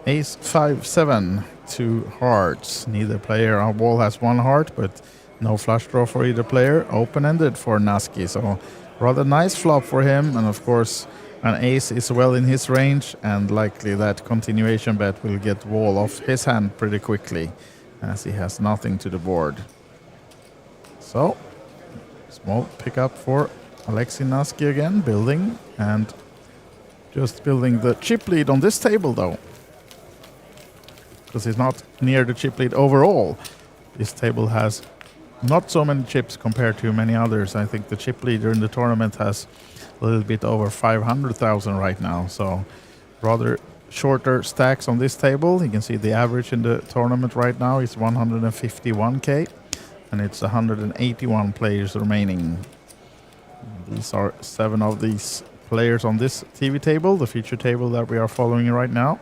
S1: Ace 5-7, 2 hearts. Neither player on wall has 1 heart, but no flush draw for either player. Open-ended for Naski, so rather nice flop for him. And of course, an ace is well in his range, and likely that continuation bet will get wall off his hand pretty quickly, as he has nothing to the board. So, small pickup for Alexei Naski again, building, and just building the chip lead on this table though, because he's not near the chip lead overall. This table has not so many chips compared to many others. I think the chip leader in the tournament has a little bit over 500,000 right now. So rather shorter stacks on this table. You can see the average in the tournament right now is 151k, and it's 181 players remaining. These are 7 of these players on this TV table, the feature table that we are following right now.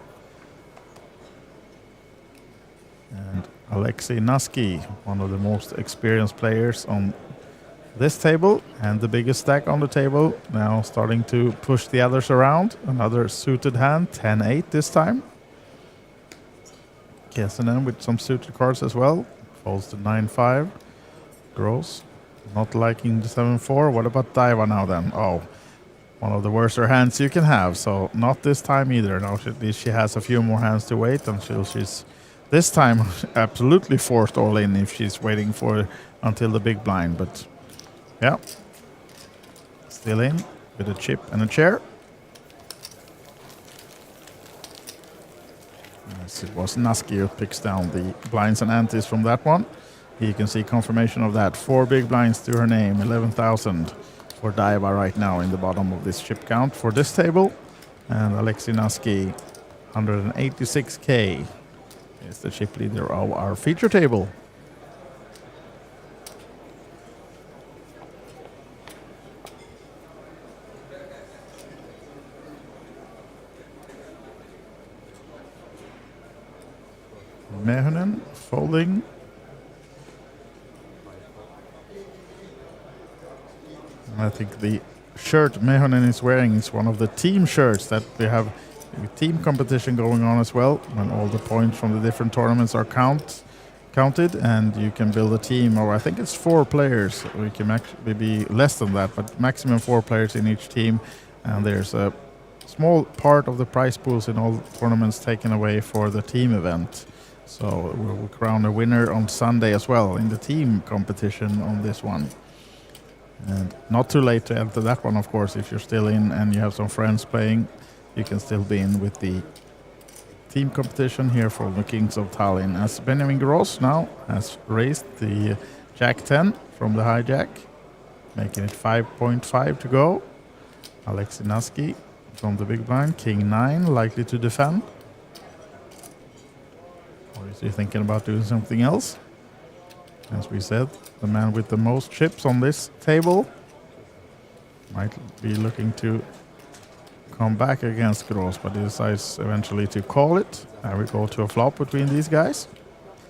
S1: And Alexei Naski, one of the most experienced players on this table and the biggest stack on the table, now starting to push the others around. Another suited hand, 10-8 this time. Kessinen with some suited cards as well. Folds to 9-5. Gross. Not liking the 7-4. What about Daa now then? Oh, one of the worser hands you can have. So not this time either. Now she has a few more hands to wait until she's this time absolutely forced all in if she's waiting for until the big blind. But yeah, still in with a chip and a chair. Yes, it was Naski who picks down the blinds and antes from that one. You can see confirmation of that. 4 big blinds to her name, 11,000 for Daiva right now in the bottom of this chip count for this table. And Alexei Naski, 186k, is the chip leader of our feature table. Mehonen folding. I think the shirt Mehonen is wearing is one of the team shirts that we have a team competition going on as well, when all the points from the different tournaments are counted, and you can build a team, or I think it's 4 players. We can actually be less than that, but maximum 4 players in each team, and there's a small part of the prize pools in all tournaments taken away for the team event. So we'll crown a winner on Sunday as well in the team competition on this one. And not too late to enter that one, of course. If you're still in and you have some friends playing, you can still be in with the team competition here for the Kings of Tallinn. As Benjamin Gross now has raised the Jack 10 from the hijack, making it 5.5 to go. Alexei Naski from the big blind, King 9, likely to defend. Or is he thinking about doing something else? As we said, the man with the most chips on this table might be looking to come back against Gross, but he decides eventually to call it. And we go to a flop between these guys.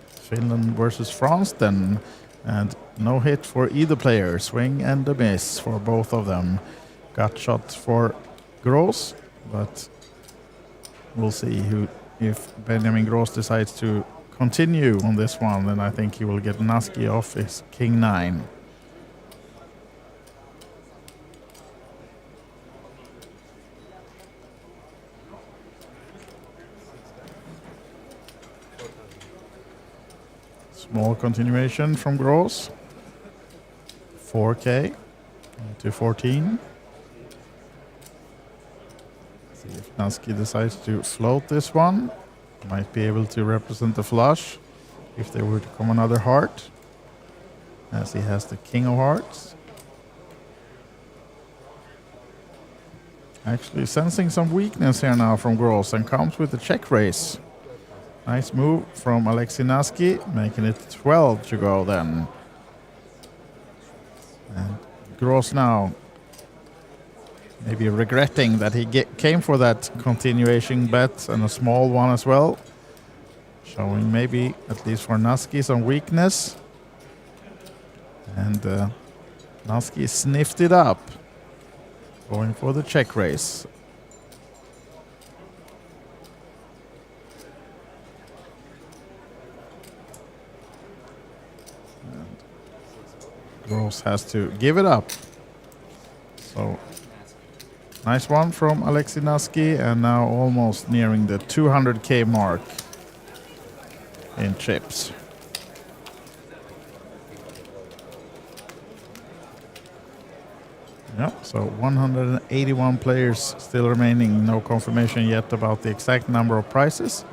S1: Finland versus France then, and no hit for either player. Swing and a miss for both of them. Gut shot for Gross, but we'll see if Benjamin Gross decides to continue on this one, then I think he will get Naski off his King 9. Small continuation from Gross. 4k to 14. See if Naski decides to float this one. Might be able to represent the flush if there were to come another heart, as he has the King of Hearts. Actually sensing some weakness here now from Gross, and comes with the check raise. Nice move from Alexei Naski, making it 12 to go then. And Gross now maybe regretting that he came for that continuation bet, and a small one as well. Showing maybe, at least for Naski, some weakness. And Naski sniffed it up, going for the check raise. And Gross has to give it up. So nice one from Alexei Naski, and now almost nearing the 200k mark in chips. Yeah, so 181 players still remaining. No confirmation yet about the exact number of prizes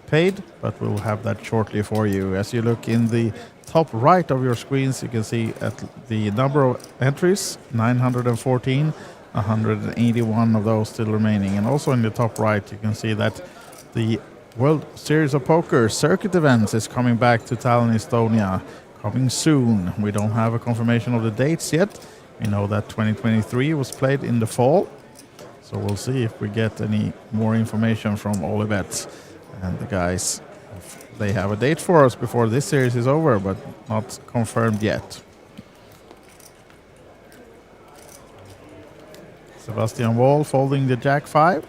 S1: paid, but we'll have that shortly for you. As you look in the top right of your screens, you can see at the number of entries, 914. 181 of those still remaining. And also in the top right, you can see that the World Series of Poker circuit events is coming back to Tallinn, Estonia, coming soon. We don't have a confirmation of the dates yet. We know that 2023 was played in the fall, so we'll see if we get any more information from Olibet and the guys. If they have a date for us before this series is over, but not confirmed yet. Sebastian Wall folding the Jack 5.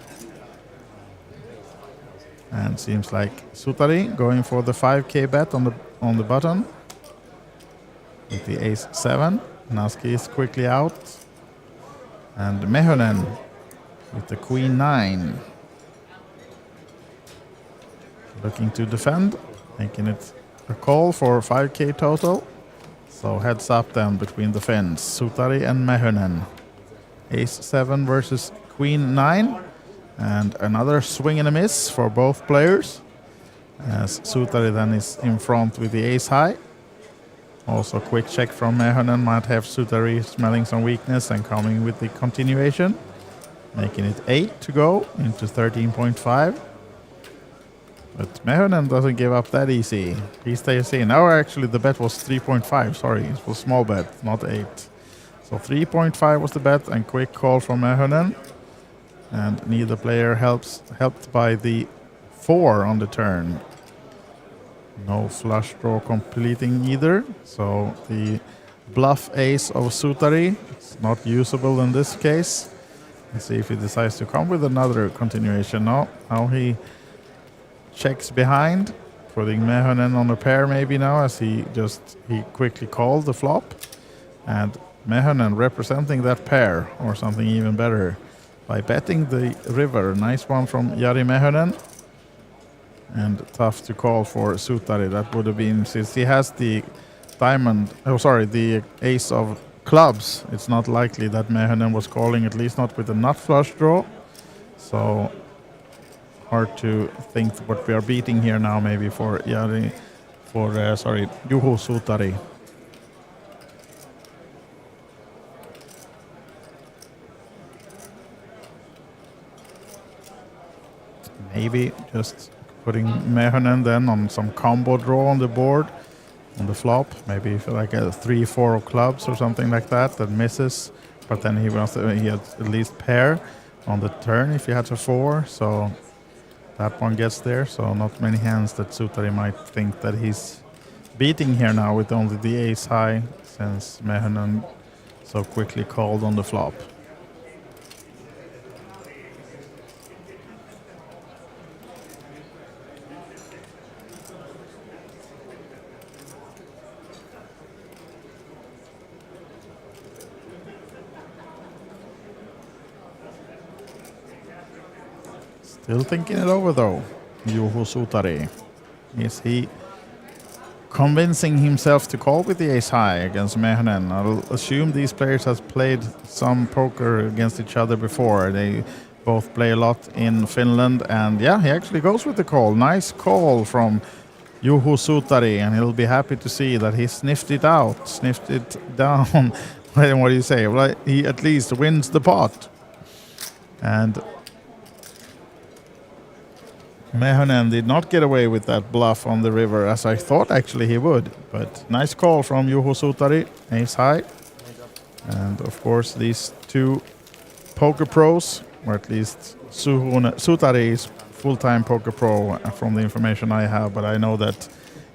S1: And seems like Sutari going for the 5k bet on the button. With the Ace 7. Naski is quickly out. And Mehonen with the Queen 9. Looking to defend. Making it a call for 5k total. So heads up then between the Finns. Sutari and Mehonen. Ace 7 versus Queen 9, and another swing and a miss for both players. as Sutari then is in front with the ace high. Also quick check from Mehonen might have Sutari smelling some weakness and coming with the continuation, making it 8 to go into 13.5. But Mehonen doesn't give up that easy. He stays in. Oh, actually the bet was 3.5, sorry, it was small bet, not 8. So 3.5 was the bet, and quick call from Mehonen. And neither player helped by the 4 on the turn. No flush draw completing either, so the bluff ace of Sutari is not usable in this case. Let's see if he decides to come with another continuation. No, now he checks behind, putting Mehonen on a pair maybe now, as he quickly called the flop. And Mehonen representing that pair, or something even better, by betting the river. Nice one from Jari Mehonen. And tough to call for Sutari. That would have been, since he has the the ace of clubs, it's not likely that Mehonen was calling, at least not with a nut flush draw. So hard to think what we are beating here now, maybe for Juho Sutari. Maybe just putting Mehonen then on some combo draw on the board, on the flop, maybe like a 3-4 of clubs or something like that misses, but then he had at least pair on the turn if he had a 4, so that one gets there. So not many hands that Sutari might think that he's beating here now with only the ace high, since Mehonen so quickly called on the flop. Still thinking it over though, Juho Sutari. Is he convincing himself to call with the ace high against Mehonen? I'll assume these players have played some poker against each other before. They both play a lot in Finland, and yeah, he actually goes with the call. Nice call from Juho Sutari, and he'll be happy to see that he sniffed it down. What do you say? Well, he at least wins the pot. And Mehonen did not get away with that bluff on the river, as I thought actually he would. But nice call from Juho Sutari, ace high. And of course these two poker pros, or at least Sutari is full-time poker pro from the information I have, but I know that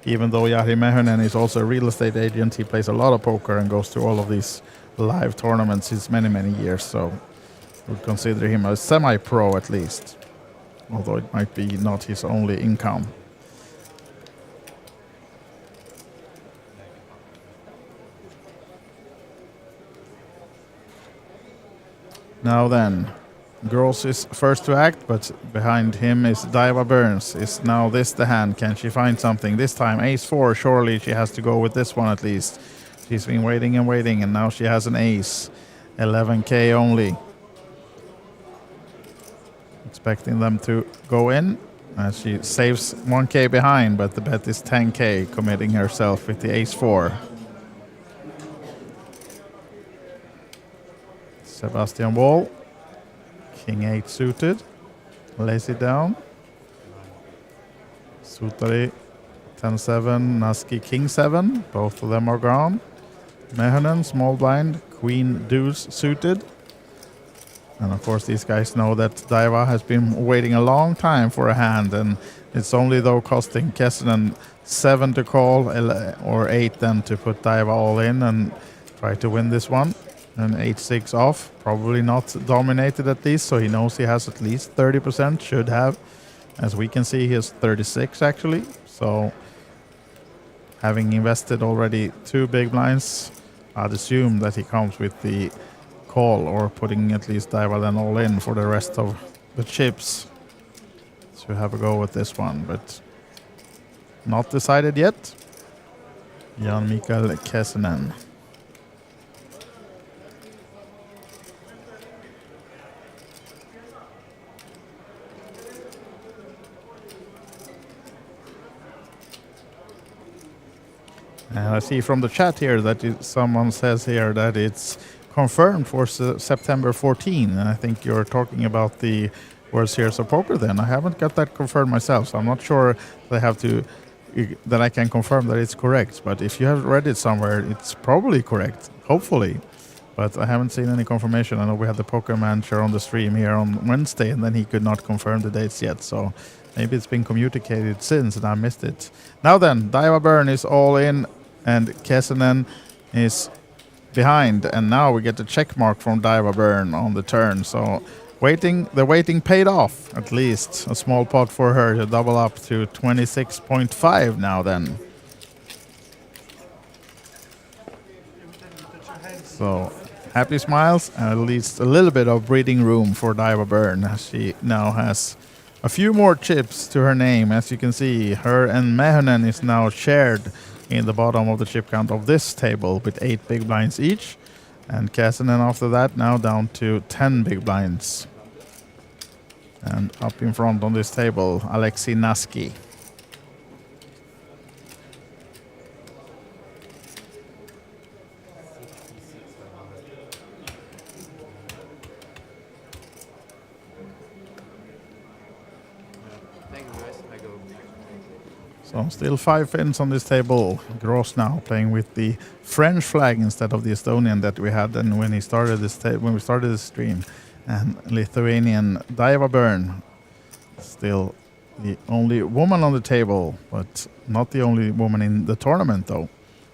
S1: even though Jari Mehonen is also a real estate agent, he plays a lot of poker and goes to all of these live tournaments since many, many years. So I would consider him a semi-pro at least, although it might be not his only income. Now then, Gross is first to act, but behind him is Daa Burn. Is now this the hand? Can she find something? This time ace 4, surely she has to go with this one at least. She's been waiting and waiting, and now she has an ace. 11k only. Expecting them to go in, as she saves 1k behind, but the bet is 10k, committing herself with the ace 4. Sebastian Wall, king 8 suited, lays it down. Sutari 10-7, Naski king 7, both of them are gone. Mehonen small blind, queen deuce suited. And of course these guys know that Daiva has been waiting a long time for a hand, and it's only though costing Kessinen 7 to call, or 8 then to put Daiva all in and try to win this one. And 8-6 off, probably not dominated at least, so he knows he has at least 30%, should have. As we can see, he has 36 actually, so having invested already 2 big blinds, I'd assume that he comes with the call, or putting at least Daiva then all in for the rest of the chips to have a go with this one, but not decided yet. Jan Mikael Kessinen. And I see from the chat here that someone says here that it's confirmed for September 14. And I think you're talking about the World Series of Poker then. I haven't got that confirmed myself, so I'm not sure that I can confirm that it's correct. But if you have read it somewhere, it's probably correct, hopefully. But I haven't seen any confirmation. I know we had the Poker Manager on the stream here on Wednesday, and then he could not confirm the dates yet. So maybe it's been communicated since, and I missed it. Now then, Daa Burn is all in, and Kesinen is behind. And now we get the check mark from Daa Burn on the turn. So the waiting paid off, at least. A small pot for her to double up to 26.5 now then. So happy smiles, and at least a little bit of breathing room for Daa Burn, as she now has a few more chips to her name. As you can see, her and Mehonen is now shared in the bottom of the chip count of this table with 8 big blinds each. And Kesinen after that now down to 10 big blinds. And up in front on this table, Alexei Naski. So still 5 fins on this table. Gross now playing with the French flag instead of the Estonian that we had and when we started this stream. And Lithuanian Daa Burn, still the only woman on the table, but not the only woman in the tournament though.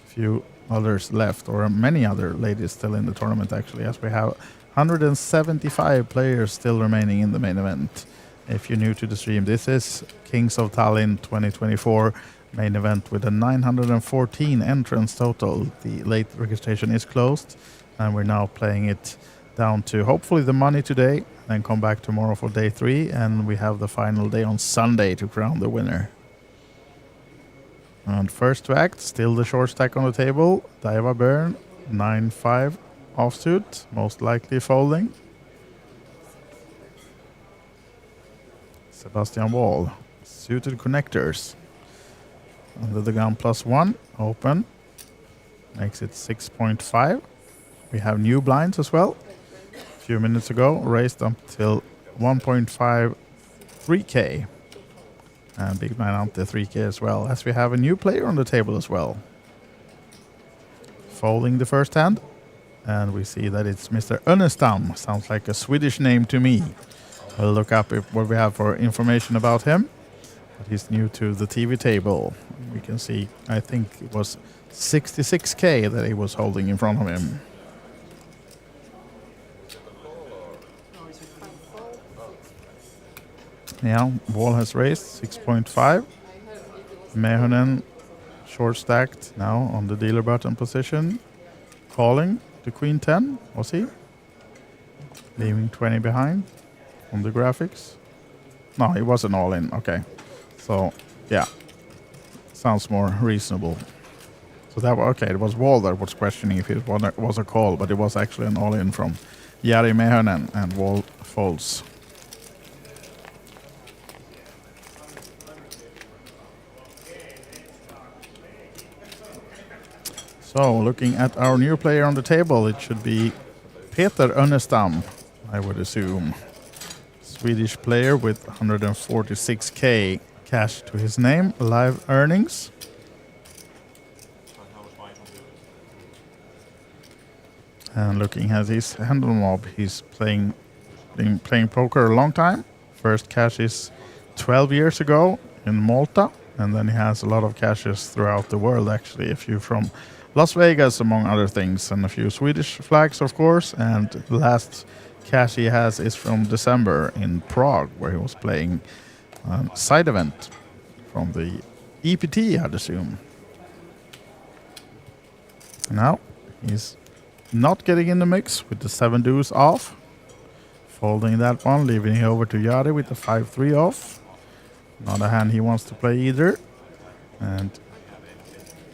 S1: A few others left, or many other ladies still in the tournament actually, as we have 175 players still remaining in the main event. If you're new to the stream, this is Kings of Tallinn 2024 main event with a 914 entrance total. The late registration is closed, and we're now playing it down to hopefully the money today, then come back tomorrow for day 3, and we have the final day on Sunday to crown the winner. And first to act, still the short stack on the table. Daa Burn, 9-5 offsuit, most likely folding. Sebastian Wall, suited connectors. Under the gun +1, open. Makes it 6.5. We have new blinds as well. A few minutes ago, raised up till 1.53k. And big blind up to 3k as well, as we have a new player on the table as well. Folding the first hand. And we see that it's Mr. Önnestam. Sounds like a Swedish name to me. We'll look up what we have for information about him. But he's new to the TV table. We can see, I think it was 66k that he was holding in front of him. Yeah, Wall has raised 6.5. Mehonen short stacked now on the dealer button position. Calling to Queen 10, was he? Leaving 20 behind on the graphics. No, he wasn't all in. Okay. So, yeah. Sounds more reasonable. So that was okay. It was Wall that was questioning if it was a call, but it was actually an all-in from Jari Mehonen, and Wall folds. So, looking at our new player on the table, it should be Peter Önnestam, I would assume. Swedish player with 146k cash to his name, live earnings. And looking at his handle mob, he's been playing poker a long time. First cash is 12 years ago in Malta, and then he has a lot of cashes throughout the world actually, a few from Las Vegas among other things, and a few Swedish flags of course, and the last cash he has is from December in Prague, where he was playing side event from the EPT, I'd assume. Now he's not getting in the mix with the 7 deuce off. Folding that one, leaving it over to Jari with the 5-3 off. Not a hand he wants to play either. And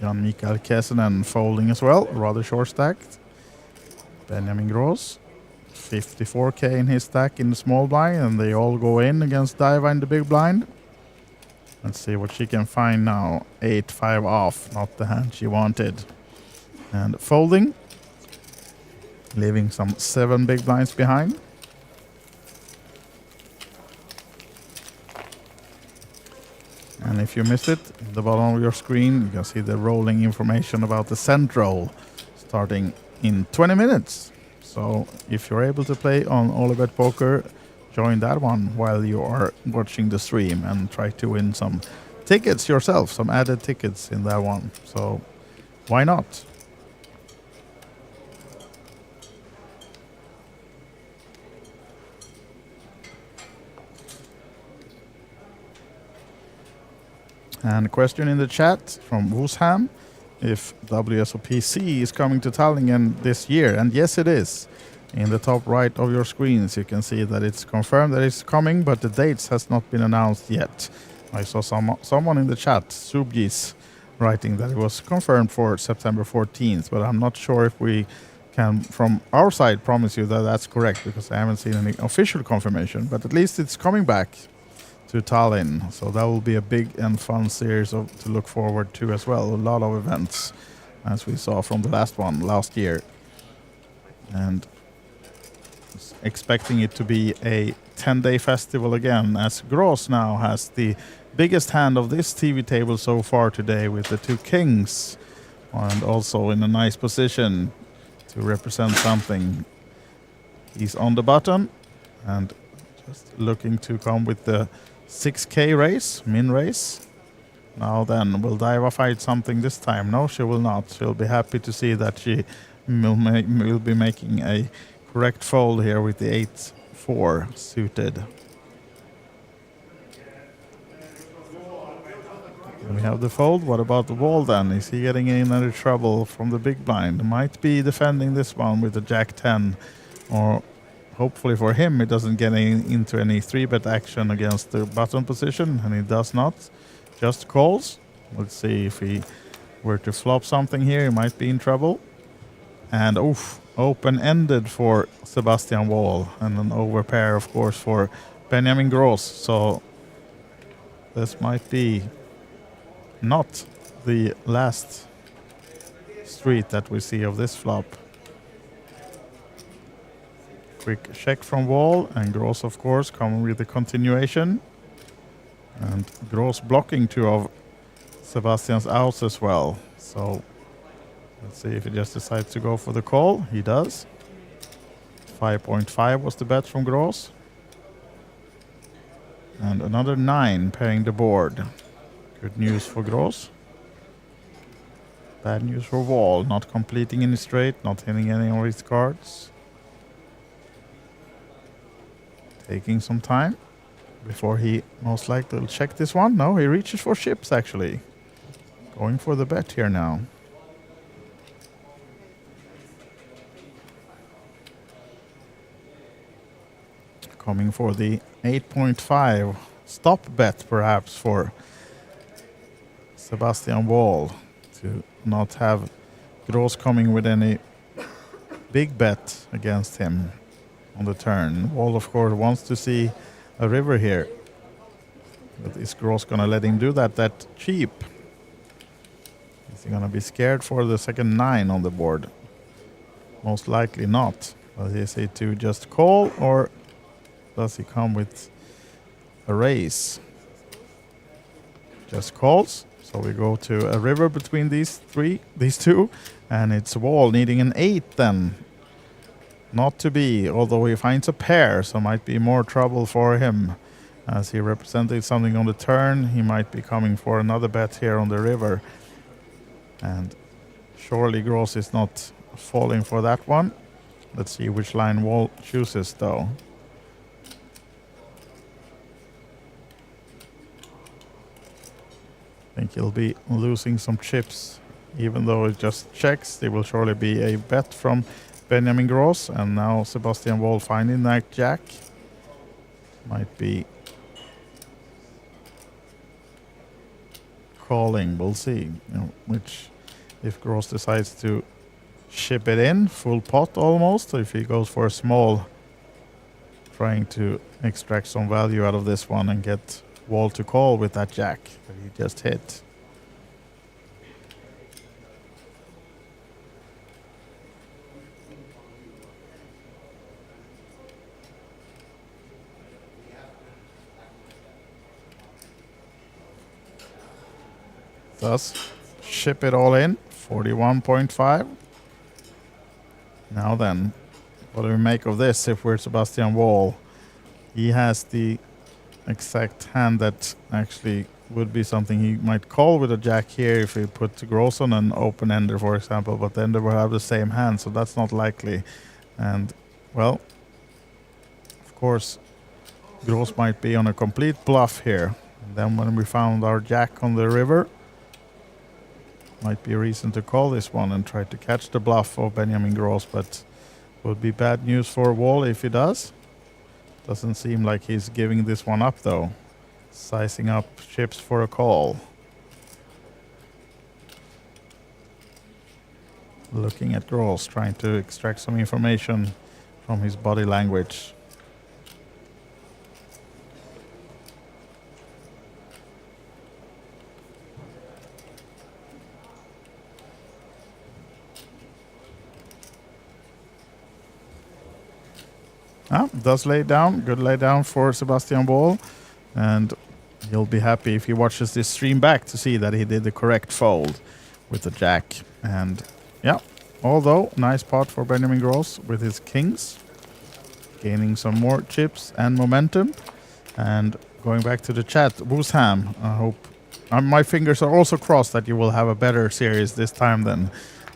S1: Jan Mikael Kesinen folding as well, rather short stacked. Benjamin Gross, 54k in his stack in the small blind, and they all go in against Daiva in the big blind. Let's see what she can find now. 8-5 off, not the hand she wanted. And folding, leaving some 7 big blinds behind. And if you missed it, at the bottom of your screen, you can see the rolling information about the cent roll starting in 20 minutes. So if you're able to play on Olibet Poker, join that one while you are watching the stream and try to win some tickets yourself, some added tickets in that one. So why not? And a question in the chat from Woosham, if WSOPC is coming to Tallinn this year. And yes, it is. In the top right of your screens, you can see that it's confirmed that it's coming, but the dates has not been announced yet. I saw someone in the chat, Subgis, writing that it was confirmed for September 14th, but I'm not sure if we can, from our side, promise you that that's correct, because I haven't seen any official confirmation, but at least it's coming back to Tallinn. So that will be a big and fun series to look forward to as well. A lot of events, as we saw from the last one last year. And expecting it to be a 10-day festival again, as Gross now has the biggest hand of this TV table so far today with the 2 kings, and also in a nice position to represent something. He's on the button and just looking to come with the 6K raise, min raise. Now then, will Daiva fight something this time? No, she will not. She'll be happy to see that she will be making a correct fold here with the 8-4 suited. And we have the fold. What about the wall then? Is he getting in any trouble from the big blind? Might be defending this one with the Jack 10, or hopefully for him it doesn't get into any 3-bet action against the button position, and he does not. Just calls. Let's see if he were to flop something here, he might be in trouble. And oof, open-ended for Sebastian Wall, and an overpair, of course, for Benjamin Gross. So this might be not the last street that we see of this flop. Quick check from Wall, and Gross, of course, coming with the continuation. And Gross blocking 2 of Sebastian's outs as well. So let's see if he just decides to go for the call. He does. 5.5 was the bet from Gross. And another 9 pairing the board. Good news for Gross. Bad news for Wall. Not completing any straight, not hitting any of his cards. Taking some time before he most likely will check this one. No, he reaches for chips actually. Going for the bet here now. Coming for the 8.5 stop bet perhaps for Sebastian Wall, to not have Gross coming with any big bet against him on the turn. Wall, of course, wants to see a river here. But is Gross going to let him do that cheap? Is he going to be scared for the second 9 on the board? Most likely not. Does he say to just call, or does he come with a raise? Just calls. So we go to a river between these 2, and it's Wall needing an 8 then. Not to be, although he finds a pair, so might be more trouble for him. As he represented something on the turn, he might be coming for another bet here on the river. And surely Gross is not falling for that one. Let's see which line Wall chooses though. I think he'll be losing some chips. Even though it just checks, there will surely be a bet from Benjamin Gross, and now Sebastian Wall finding that Jack. Might be calling, we'll see. Which, if Gross decides to chip it in, full pot almost, if he goes for a small, trying to extract some value out of this one and get Wall to call with that jack that he just hit. Thus, ship it all in, 41.5. Now then, what do we make of this if we're Sebastian Wall? He has the exact hand that actually would be something he might call with a jack here if he put Gross on an open ender, for example, but then they will have the same hand, so that's not likely. And, well, of course, Gross might be on a complete bluff here. And then when we found our jack on the river, might be a reason to call this one and try to catch the bluff of Benjamin Gross, but would be bad news for Wall if he does. Doesn't seem like he's giving this one up though. Sizing up chips for a call. Looking at Gross, trying to extract some information from his body language. Does lay down. Good lay down for Sebastian Wall. And he'll be happy if he watches this stream back to see that he did the correct fold with the jack. And yeah, although nice pot for Benjamin Gross with his kings. Gaining some more chips and momentum. And going back to the chat, Woosham, I hope my fingers are also crossed that you will have a better series this time than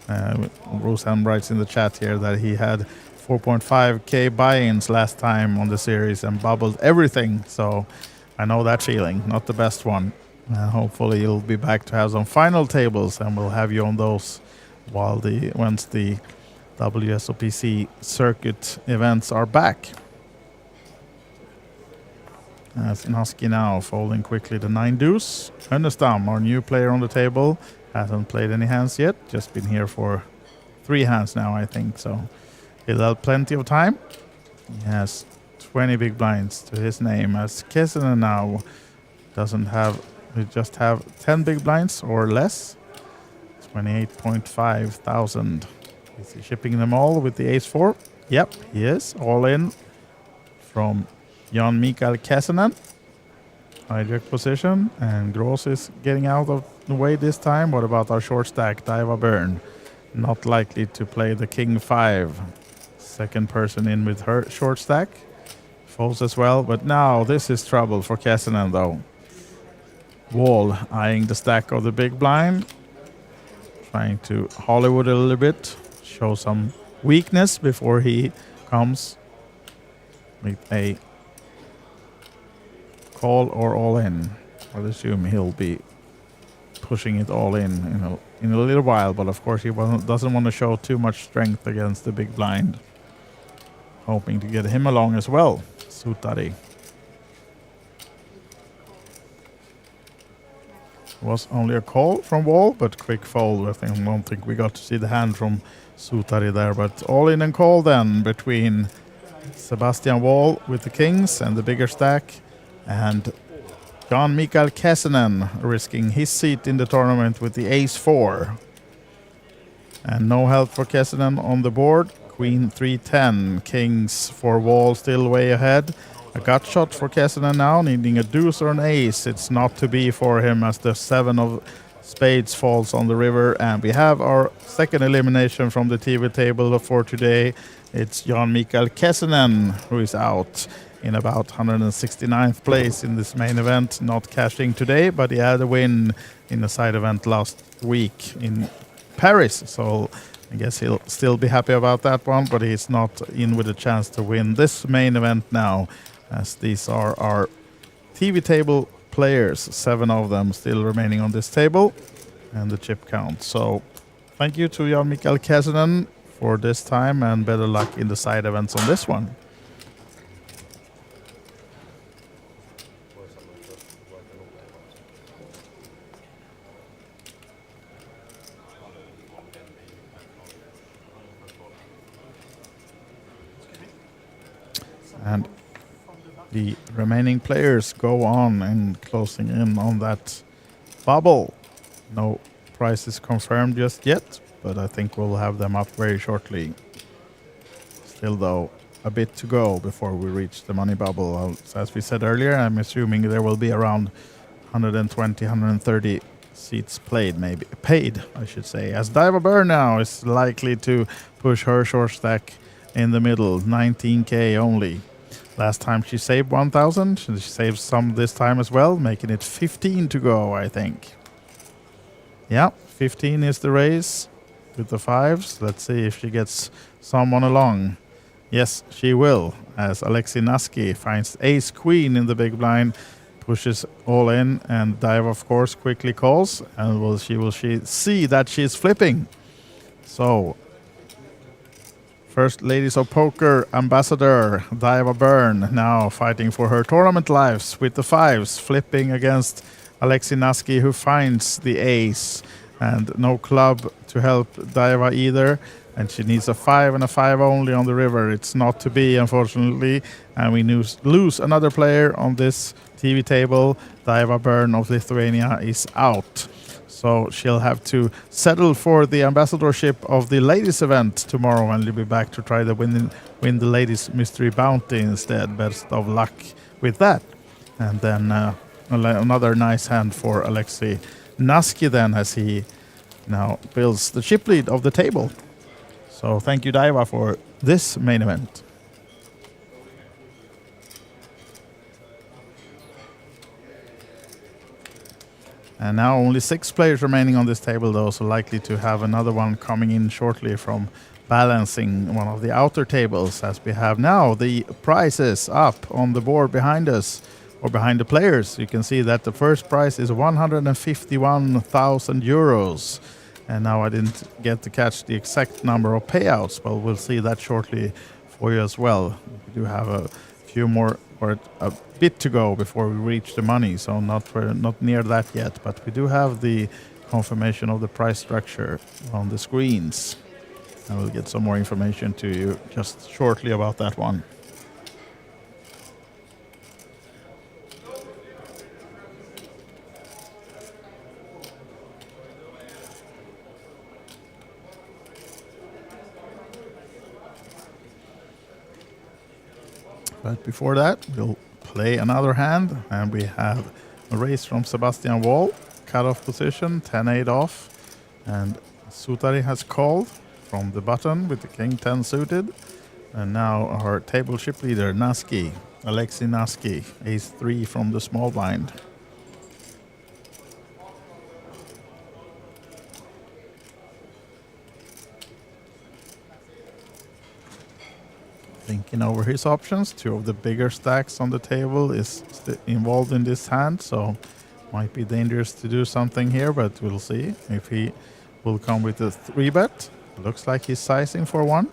S1: Woosham writes in the chat here that he had 4.5k buy-ins last time on the series and bubbled everything, so I know that feeling, not the best one. Hopefully you'll be back to have some final tables and we'll have you on those once the WSOPC circuit events are back. As Naski now folding quickly the 9 deuce. Önnestam, our new player on the table, hasn't played any hands yet, just been here for 3 hands now I think, so he'll have plenty of time. He has 20 big blinds to his name, as Kessinen now doesn't have, we just have 10 big blinds or less. 28.5 thousand. Is he shipping them all with the ace-4? Yep, he is. All in from Jan Mikael Kessinen. Hijack position, and Gross is getting out of the way this time. What about our short stack, Daa Burn? Not likely to play the king 5. Second person in with her short stack. Folds as well, but now this is trouble for Kessinen though. Wall eyeing the stack of the big blind. Trying to Hollywood a little bit. Show some weakness before he comes with a call or all in. I'll assume he'll be pushing it all in a little while, but of course he doesn't want to show too much strength against the big blind. Hoping to get him along as well, Sutari. Was only a call from Wall, but quick fold. I don't think we got to see the hand from Sutari there, but all in and call then between Sebastian Wall with the kings and the bigger stack, and Jan Mikael Kessinen risking his seat in the tournament with the ace-4. And no help for Kessinen on the board. Queen 3-10, kings for Wall still way ahead. A gut shot for Kessinen now, needing a deuce or an ace. It's not to be for him as the 7 of spades falls on the river. And we have our second elimination from the TV table for today. It's Jan Mikael Kessinen who is out in about 169th place in this main event. Not cashing today, but he had a win in a side event last week in Paris. So I guess he'll still be happy about that one, but he's not in with a chance to win this main event now, as these are our TV table players, 7 of them still remaining on this table, and the chip count. So thank you to Jan Mikael Kessinen for this time, and better luck in the side events on this one. And the remaining players go on and closing in on that bubble. No prices confirmed just yet, but I think we'll have them up very shortly. Still, though, a bit to go before we reach the money bubble. As we said earlier, I'm assuming there will be around 120, 130 seats paid, I should say. As Daa Burn now is likely to push her short stack in the middle, 19k only. Last time she saved 1,000, she saves some this time as well, making it 15 to go, I think. Yeah, 15 is the race with the fives. Let's see if she gets someone along. Yes, she will, as Alexei Naski finds ace queen in the big blind, pushes all in, and Daa, of course, quickly calls, and she will see that she's flipping. So, First Ladies of Poker ambassador Daa Burn now fighting for her tournament lives with the fives, flipping against Alexei Naski, who finds the ace, and no club to help Daa either. And she needs a 5 and a 5 only on the river. It's not to be, unfortunately. And we lose another player on this TV table. Daa Burn of Lithuania is out. So she'll have to settle for the ambassadorship of the ladies event tomorrow, and she'll be back to try to win the ladies mystery bounty instead. Best of luck with that. And then another nice hand for Alexei Naski then, as he now builds the chip lead of the table. So thank you, Daa, for this main event. And now only 6 players remaining on this table, though, so likely to have another one coming in shortly from balancing one of the outer tables, as we have now the prizes up on the board behind us, or behind the players. You can see that the first prize is 151,000 euros. And now I didn't get to catch the exact number of payouts, but we'll see that shortly for you as well. We do have a few more, or a bit to go before we reach the money, so not near that yet. But we do have the confirmation of the price structure on the screens. And we'll get some more information to you just shortly about that one. But before that, we'll play another hand, and we have a raise from Sebastian Wall, cut-off position, 10-8 off, and Sutari has called from the button with the king 10 suited, and now our table chip leader, Naski, Alexei Naski, ace 3 from the small blind. Thinking over his options. 2 of the bigger stacks on the table is involved in this hand, so might be dangerous to do something here, but we'll see if he will come with a 3-bet. Looks like he's sizing for one.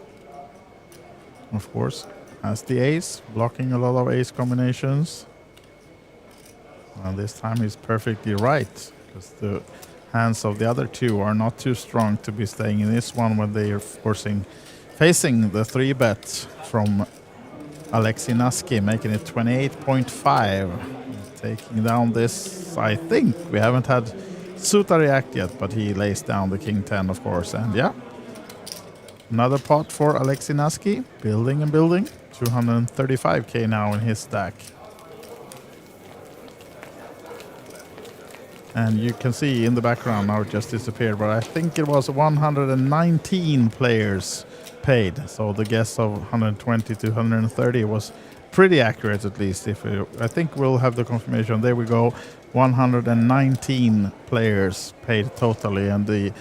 S1: Of course, has the ace, blocking a lot of ace combinations. And this time he's perfectly right, because the hands of the other 2 are not too strong to be staying in this one when they are facing the 3-bet from Alexei Naski, making it 28.5. Taking down this, I think we haven't had Sutari act yet, but he lays down the king 10, of course. And yeah, another pot for Alexei Naski, building and building. 235k now in his stack. And you can see in the background, now it just disappeared, but I think it was 119 players paid. So the guess of 120 to 130 was pretty accurate, at least. I think we'll have the confirmation. There we go. 119 players paid totally, and the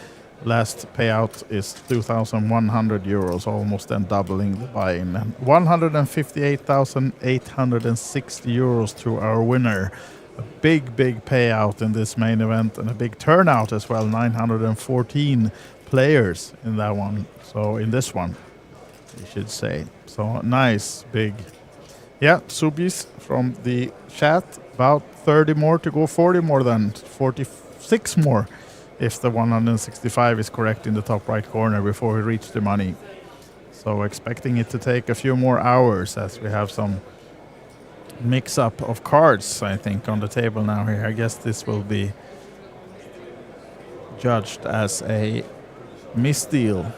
S1: last payout is 2,100 euros, almost then doubling the buy-in. 158,860 euros to our winner. A big payout in this main event, and a big turnout as well. 914 players in that one. So in this one, you should say. So nice, big. Yeah, Subis from the chat, about 30 more to go, 40 more than 46 more, if the 165 is correct in the top right corner before we reach the money. So expecting it to take a few more hours, as we have some mix-up of cards, I think, on the table now here. I guess this will be judged as a misdeal.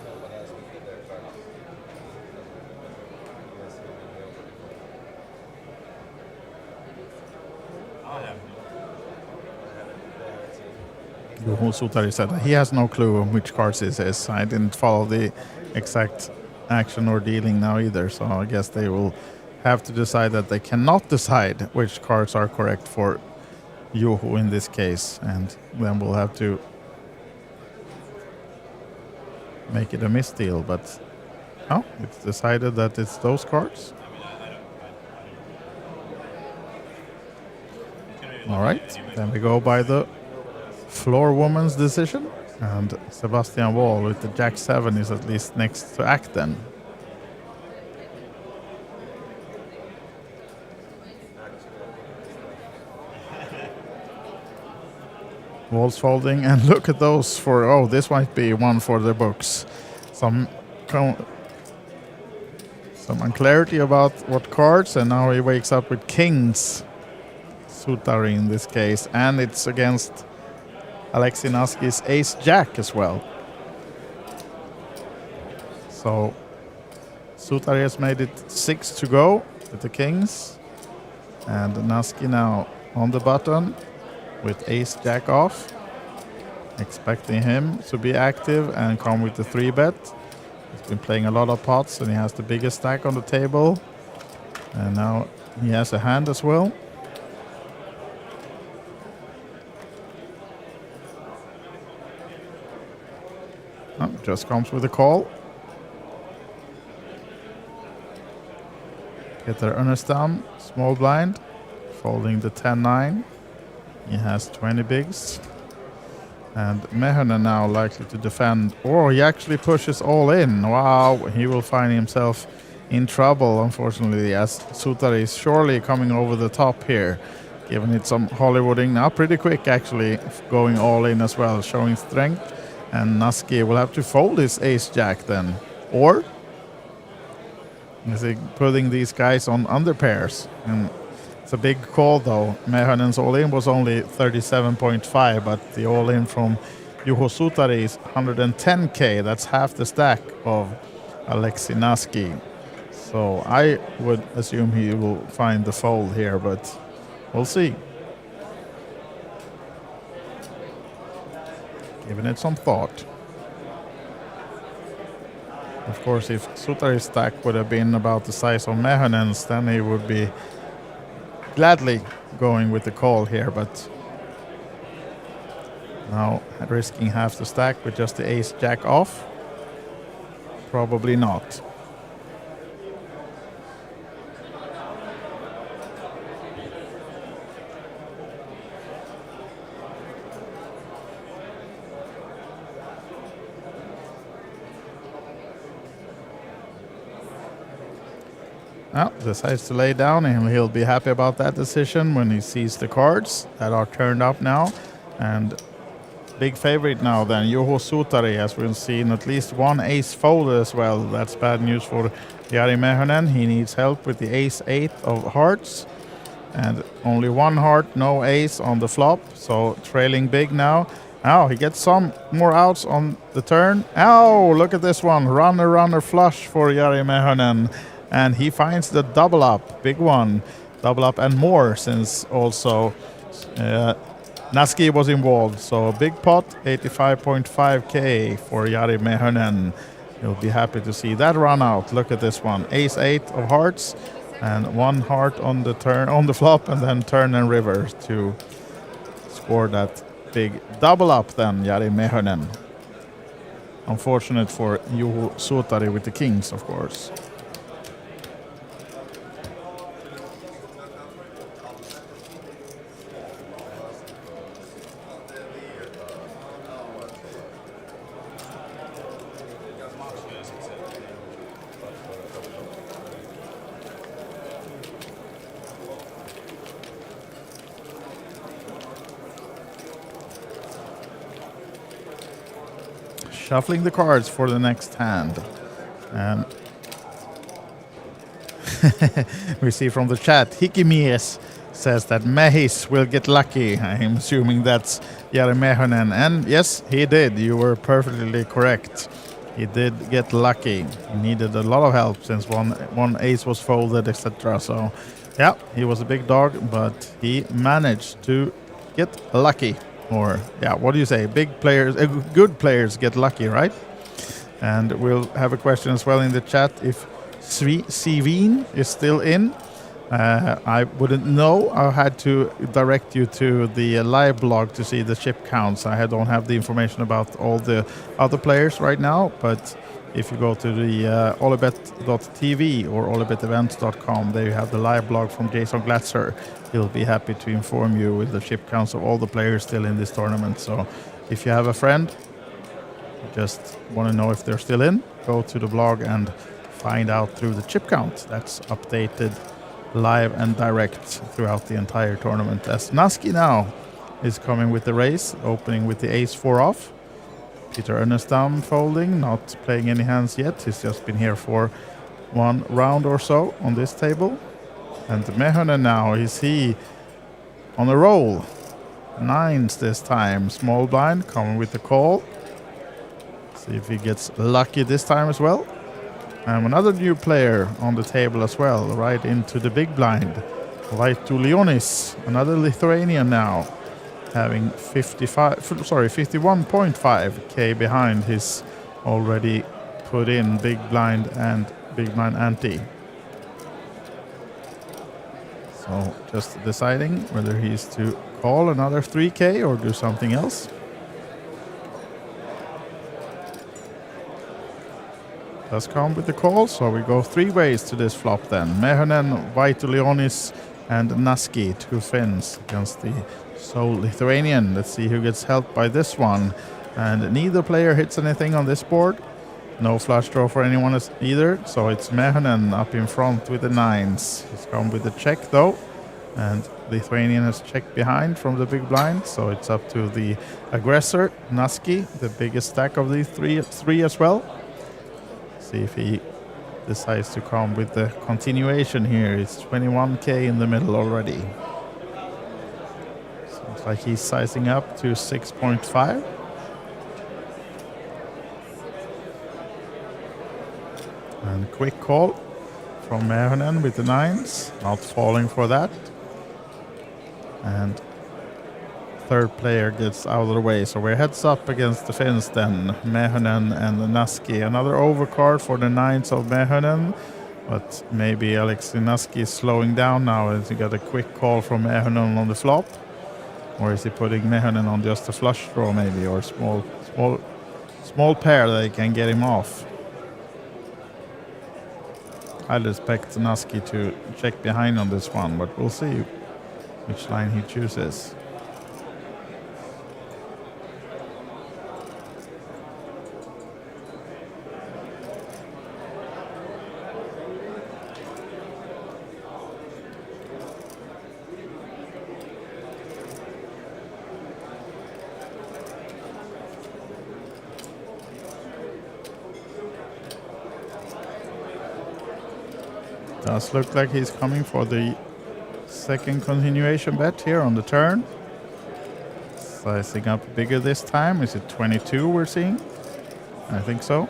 S1: Juho Sutari said that he has no clue on which cards this is. I didn't follow the exact action or dealing now either, so I guess they will have to decide that they cannot decide which cards are correct for Juho in this case, and then we'll have to make it a misdeal. But oh, it's decided that it's those cards. All right, then we go by the floor woman's decision, and Sebastian Wall with the Jack 7 is at least next to act then. Wall's folding, and look at those for, oh, this might be one for the books. Some unclarity about what cards, and now he wakes up with kings. Sutari in this case, and it's against Alexei Naski's ace-jack as well. So Sutari has made it 6 to go with the kings, and Naski now on the button with ace-jack off, expecting him to be active and come with the 3-bet. He's been playing a lot of pots, and he has the biggest stack on the table, and now he has a hand as well. Oh, just comes with a call. Peter Ernestam, small blind, folding the 10-9. He has 20 bigs. And Mehonen now likely to defend. Oh, he actually pushes all in. Wow, he will find himself in trouble, unfortunately, as Sutari is surely coming over the top here, giving it some Hollywooding. Now pretty quick, actually, going all in as well, showing strength. And Naski will have to fold his ace-jack then. Or is he putting these guys on underpairs? And it's a big call though. Mehonen's all-in was only 37.5, but the all-in from Juho Sutari is 110k. That's half the stack of Alexei Naski. So I would assume he will find the fold here, but we'll see. Giving it some thought. Of course, if Sutari's stack would have been about the size of Mehonen's, then he would be gladly going with the call here, but now risking half the stack with just the ace-jack off, probably not. Well, decides to lay down, and he'll be happy about that decision when he sees the cards that are turned up now. And big favorite now then, Juho Sutari, as we've seen at least one ace fold as well. That's bad news for Jari Mehonen. He needs help with the ace-8 of hearts. And only one heart, no ace on the flop, so trailing big now. Oh, he gets some more outs on the turn. Oh, look at this one. Runner, runner, flush for Jari Mehonen. And he finds the double up, big one, double up and more, since also Naski was involved. So a big pot, 85.5k for Jari Mehonen. He'll be happy to see that run out. Look at this one, ace-8 of hearts and one heart on the turn, on the flop, and then turn and river to score that big double up then, Jari Mehonen. Unfortunate for Juho Sutari with the kings, of course. Shuffling the cards for the next hand. And We see from the chat, Hikimies says that Mehis will get lucky. I'm assuming that's Jari Mehonen. And yes, he did. You were perfectly correct. He did get lucky. He needed a lot of help since one ace was folded, etc. So, yeah, he was a big dog, but he managed to get lucky. Or, yeah, what do you say? Big players, good players get lucky, right? And we'll have a question as well in the chat if Sivin is still in. I wouldn't know. I had to direct you to the live blog to see the chip counts. I don't have the information about all the other players right now, but if you go to the olibet.tv or olibetevents.com, there you have the live blog from Jason Glatzer. He'll be happy to inform you with the chip counts of all the players still in this tournament. So if you have a friend, just want to know if they're still in, go to the blog and find out through the chip count. That's updated live and direct throughout the entire tournament. As Naski now is coming with the raise, opening with the ace-4 off. Peter Ernestam folding, not playing any hands yet. He's just been here for one round or so on this table. And Mehonen now, is he on a roll? Nines this time. Small blind coming with the call. See if he gets lucky this time as well. And another new player on the table as well, right into the big blind. Vaitulionis, another Lithuanian now, having 51.5k behind his already put in big blind and big blind ante. So just deciding whether he's to call another 3k or do something else. Does come with the call, so we go three ways to this flop then. Mehonen, Vaitulionis and Naski, two Finns against the sole Lithuanian. Let's see who gets helped by this one. And neither player hits anything on this board. No flush draw for anyone either, so it's Mehonen up in front with the nines. He's come with the check though, and Lithuanian has checked behind from the big blind, so it's up to the aggressor, Naski, the biggest stack of the three as well. See if he decides to come with the continuation here. It's 21k in the middle already. Seems like he's sizing up to 6.5. And quick call from Mehonen with the nines, not falling for that. And third player gets out of the way, so we're heads up against the Finns then. Mehonen and Naski. Another overcard for the nines of Mehonen, but maybe Alexi Naski is slowing down now as he got a quick call from Mehonen on the flop. Or is he putting Mehonen on just a flush draw maybe, or small pair that can get him off? I'd expect Naski to check behind on this one, but we'll see which line he chooses. Does look like he's coming for the second continuation bet here on the turn. Sizing up bigger this time. Is it 22 we're seeing? I think so.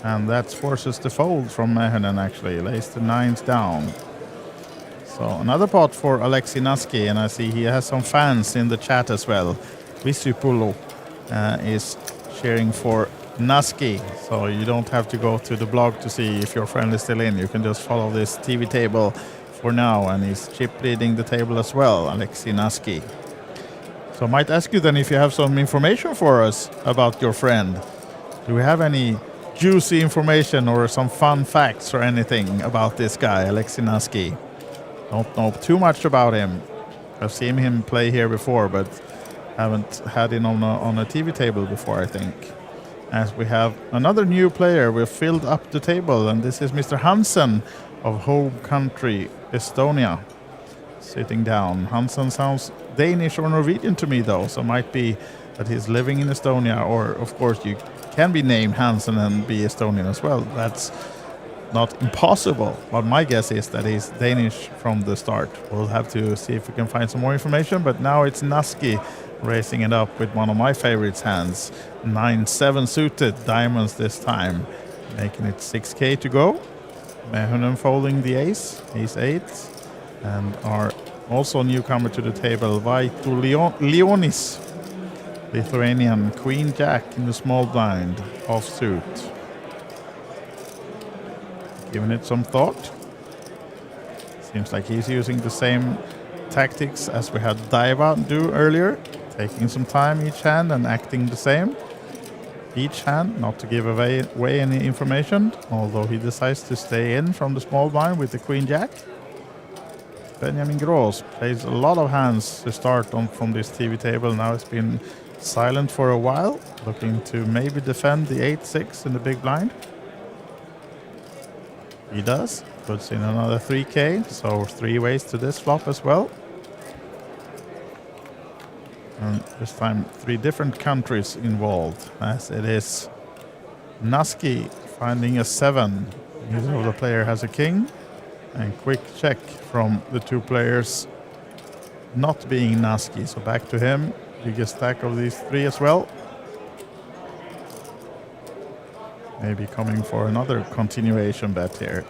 S1: And that forces the fold from Mehonen actually. Lays the nines down. So another pot for Alexi Naski, and I see he has some fans in the chat as well. Visupulu is cheering for Naski, so you don't have to go to the blog to see if your friend is still in. You can just follow this TV table for now, and he's chip leading the table as well, Alexi Naski. So I might ask you then if you have some information for us about your friend. Do we have any juicy information or some fun facts or anything about this guy, Alexi Naski? Don't know too much about him. I've seen him play here before, but haven't had him on a TV table before, I think. As we have another new player, we've filled up the table, and this is Mr. Hansen of home country Estonia, sitting down. Hansen sounds Danish or Norwegian to me though, so might be that he's living in Estonia, or of course you can be named Hansen and be Estonian as well. That's not impossible, but my guess is that he's Danish from the start. We'll have to see if we can find some more information, but now it's Naski raising it up with one of my favorites hands. 9-7 suited, diamonds this time, making it 6k to go. Mehunen folding the ace, ace-8, and our also newcomer to the table, Vaitu Leonis, Lithuanian, queen-jack in the small blind, offsuit. Giving it some thought. Seems like he's using the same tactics as we had Daiva do earlier, taking some time each hand and acting the same each hand, not to give away any information, although he decides to stay in from the small blind with the queen-jack. Benjamin Gross plays a lot of hands to start on from this TV table. Now it's been silent for a while, looking to maybe defend the 8-6 in the big blind. He does, puts in another 3k, so 3 ways to this flop as well. And this time 3 different countries involved, as it is Naski finding a 7. Neither of the player has a king. And quick check from the 2 players not being Naski. So back to him. Biggest stack of these 3 as well. Maybe coming for another continuation bet here.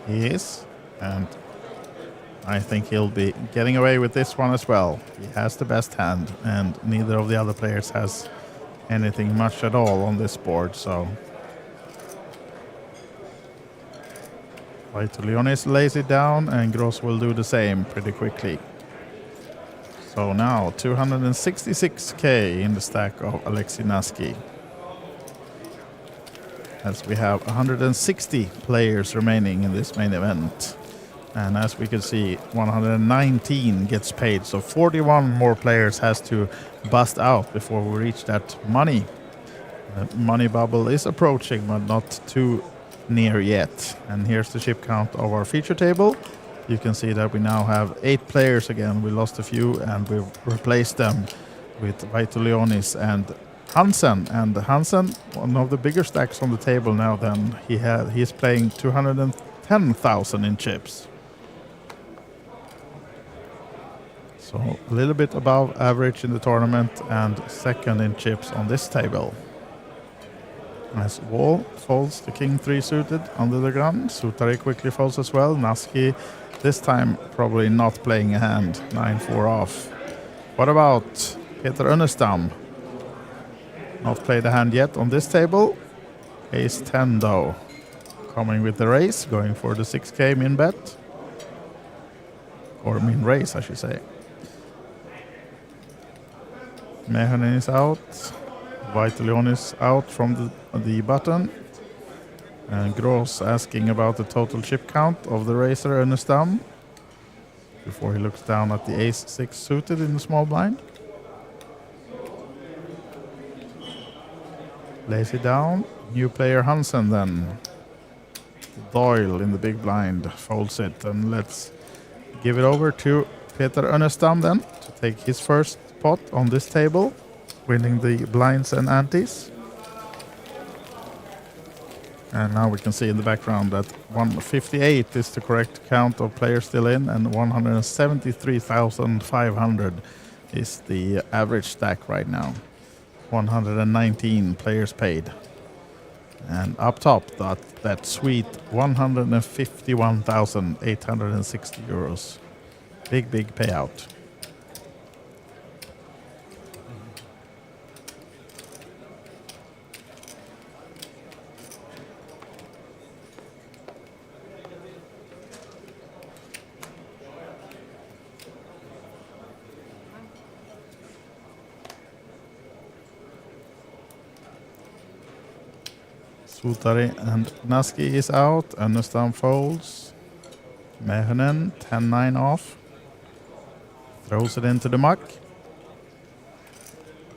S1: He is, and I think he'll be getting away with this one as well. He has the best hand, and neither of the other players has anything much at all on this board, so Leonis lays it down, and Gross will do the same pretty quickly. So now 266k in the stack of Alexei Naski, as we have 160 players remaining in this main event. And as we can see, 119 gets paid, so 41 more players has to bust out before we reach that money. The money bubble is approaching, but not too near yet. And here's the chip count of our feature table. You can see that we now have 8 players again. We lost a few, and we've replaced them with Vaitulionis and Hansen. And Hansen, one of the bigger stacks on the table now than he's playing 210,000 in chips. So a little bit above average in the tournament and second in chips on this table. As Wall folds the king 3 suited under the gun. Sutari quickly folds as well. Naski this time probably not playing a hand. 9-4 off. What about Peter Önnestam? Not played a hand yet on this table. Ace 10 though. Coming with the raise, going for the 6k min bet. Or min raise, I should say. Mehunen is out. Vaitulionis is out from the button. And Gross asking about the total chip count of the raiser Önnestam before he looks down at the ace 6 suited in the small blind. Lays it down. New player Hansen then. Doyle in the big blind folds it, and let's give it over to Peter Önnestam then to take his first pot on this table, winning the blinds and antes. And now we can see in the background that 158 is the correct count of players still in, and 173,500 is the average stack right now. 119 players paid. And up top, that sweet 151,860 euros. Big payout. Sutari and Naski is out. Önnestam folds. Mehunen 10-9 off. Throws it into the muck.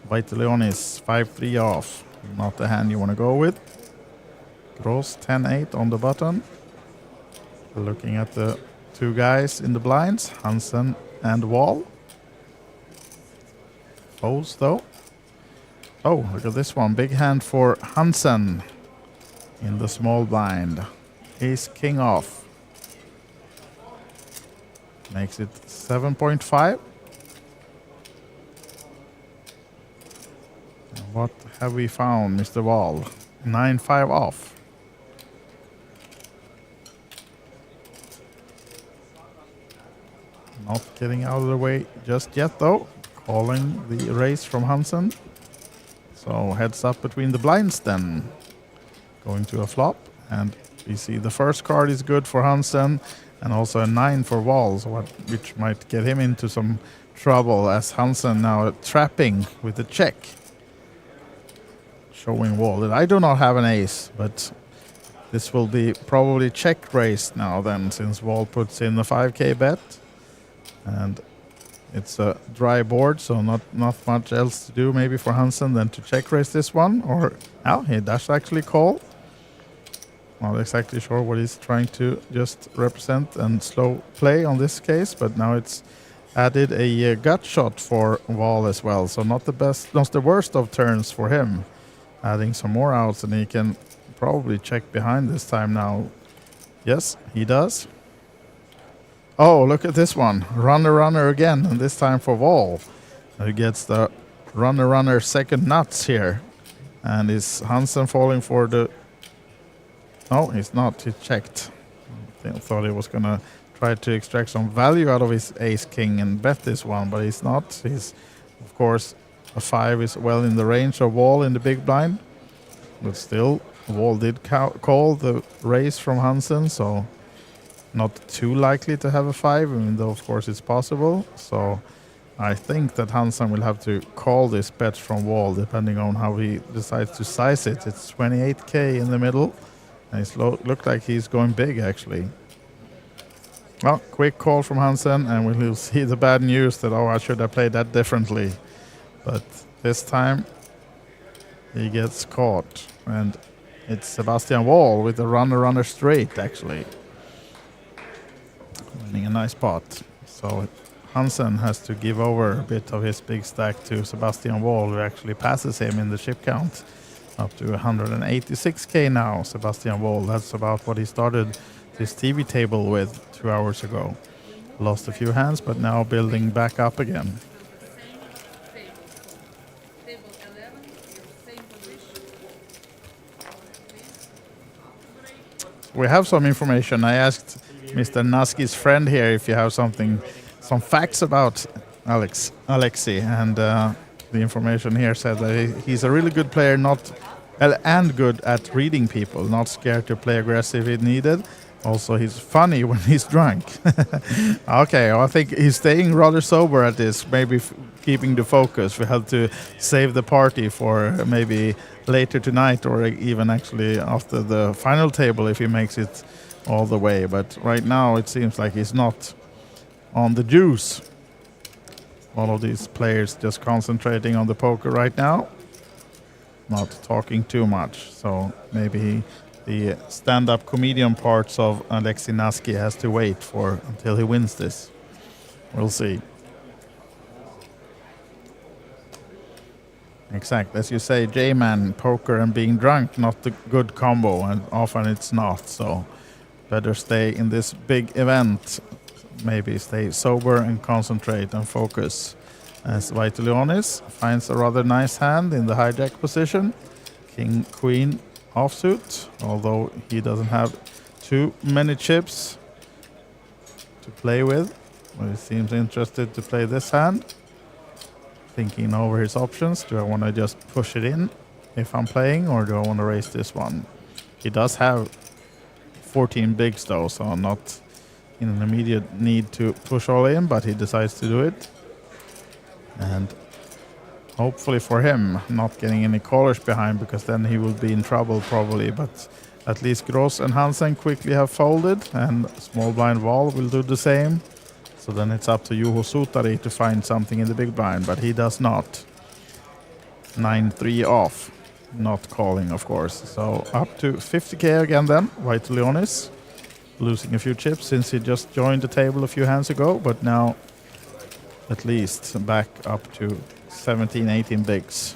S1: Vaitulionis 5-3 off. Not the hand you want to go with. Gross 10-8 on the button. Looking at the 2 guys in the blinds, Hansen and Wall. Folds though. Oh, look at this one. Big hand for Hansen in the small blind. Ace king off. Makes it 7.5. What have we found, Mr. Wall? 9-5 off. Not getting out of the way just yet though. Calling the raise from Hansen. So heads up between the blinds then. Going to a flop. And we see the first card is good for Hansen. And also a 9 for Wall, so which might get him into some trouble as Hansen now trapping with the check. Showing Wall that I do not have an ace, but this will be probably check raised now then, since Wall puts in the 5k bet. And it's a dry board, so not much else to do maybe for Hansen than to check raise this one. Or, oh, he does actually call. Not exactly sure what he's trying to just represent and slow play on this case, but now it's added a gut shot for Wall as well. So not the best, not the worst of turns for him. Adding some more outs, and he can probably check behind this time now. Yes, he does. Oh, look at this one. Runner again, and this time for Wall. He gets the runner second nuts here. And is Hansen falling for the... No, he's not. He checked. I thought he was going to try to extract some value out of his ace-king and bet this one, but he's not. He's, of course, a 5 is well in the range of Wall in the big blind. But still, Wall did call the raise from Hansen, so not too likely to have a 5, even though, of course, it's possible. So I think that Hansen will have to call this bet from Wall, depending on how he decides to size it. It's 28k in the middle. And it looked like he's going big, actually. Well, quick call from Hansen, and we'll see the bad news that, oh, I should have played that differently. But this time, he gets caught. And it's Sebastian Wall with the runner straight, actually. Winning a nice pot. So Hansen has to give over a bit of his big stack to Sebastian Wall, who actually passes him in the chip count. Up to 186k now, Sebastian Wall. That's about what he started this TV table with 2 hours ago. Lost a few hands, but now building back up again. We have some information. I asked Mr. Naski's friend here if you have some facts about Alexei, and the information here said that he's a really good player, and good at reading people, not scared to play aggressive if needed. Also, he's funny when he's drunk. Okay, well, I think he's staying rather sober at this, maybe keeping the focus. We have to save the party for maybe later tonight, or even actually after the final table if he makes it all the way. But right now it seems like he's not on the juice. All of these players just concentrating on the poker right now, not talking too much. So maybe the stand-up comedian parts of Alexei Naski has to wait for until he wins this. We'll see. Exact, as you say, J-Man, poker and being drunk, not a good combo, and often it's not. So better stay in this big event. Maybe stay sober and concentrate and focus. As Vaitulionis finds a rather nice hand in the hijack position. King, Queen offsuit, although he doesn't have too many chips to play with. But he seems interested to play this hand. Thinking over his options. Do I want to just push it in if I'm playing, or do I want to raise this one? He does have 14 bigs though, so not in an immediate need to push all in, but he decides to do it. And hopefully for him, not getting any callers behind, because then he will be in trouble probably. But at least Gross and Hansen quickly have folded, and small blind Wall will do the same. So then it's up to Juho Sutari to find something in the big blind, but he does not. 9-3 off, not calling, of course. So up to 50k again then, Vaitulionis. Losing a few chips since he just joined the table a few hands ago, but now at least back up to 17, 18 bigs.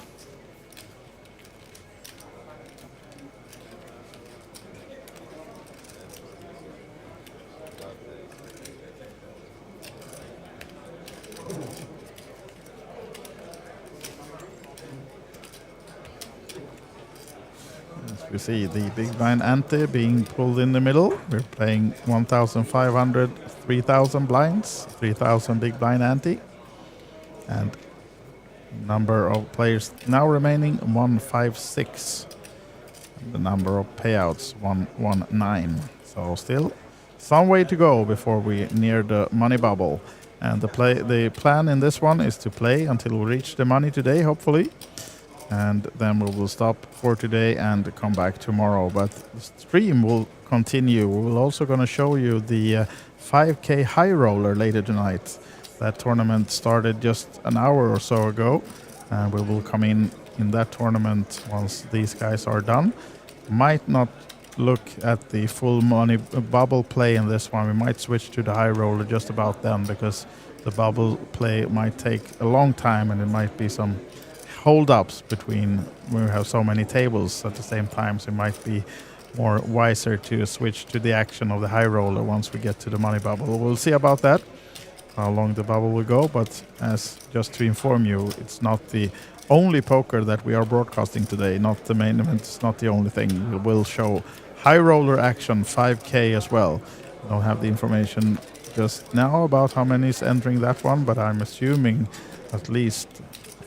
S1: You see the big blind ante being pulled in the middle. We're playing 1,500, 3,000 blinds, 3,000 big blind ante. And number of players now remaining 156. The number of payouts 119. So still some way to go before we near the money bubble. And the plan in this one is to play until we reach the money today, hopefully. And then we will stop for today and come back tomorrow. But the stream will continue. We're also going to show you the 5K high roller later tonight. That tournament started just an hour or so ago. And we will come in that tournament once these guys are done. Might not look at the full money bubble play in this one. We might switch to the high roller just about then, because the bubble play might take a long time and it might be some hold-ups between when we have so many tables at the same time, so it might be more wiser to switch to the action of the high roller once we get to the money bubble. We'll see about that, how long the bubble will go, but as just to inform you, it's not the only poker that we are broadcasting today, not the main event, it's not the only thing. We will show high roller action 5K as well. I don't have the information just now about how many is entering that one, but I'm assuming at least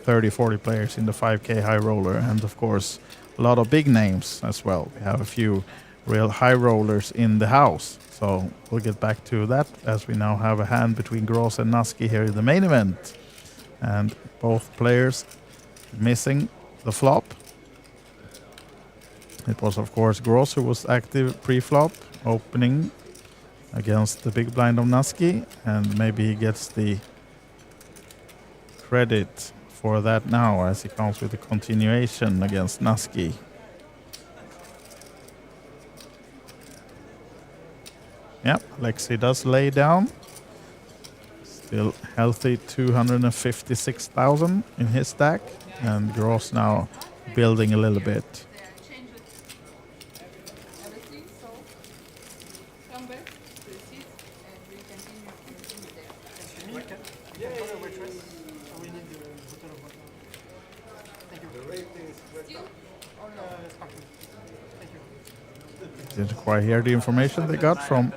S1: 30-40 players in the 5K high roller, and of course a lot of big names as well. We have a few real high rollers in the house, so we'll get back to that as we now have a hand between Gross and Naski here in the main event, and both players missing the flop. It was of course Gross who was active pre-flop, opening against the big blind of Naski, and maybe he gets the credit for that now as he comes with a continuation against Naski. Yeah, Lexi does lay down. Still healthy 256,000 in his stack, and Gross now building a little bit. Didn't quite hear the information they got from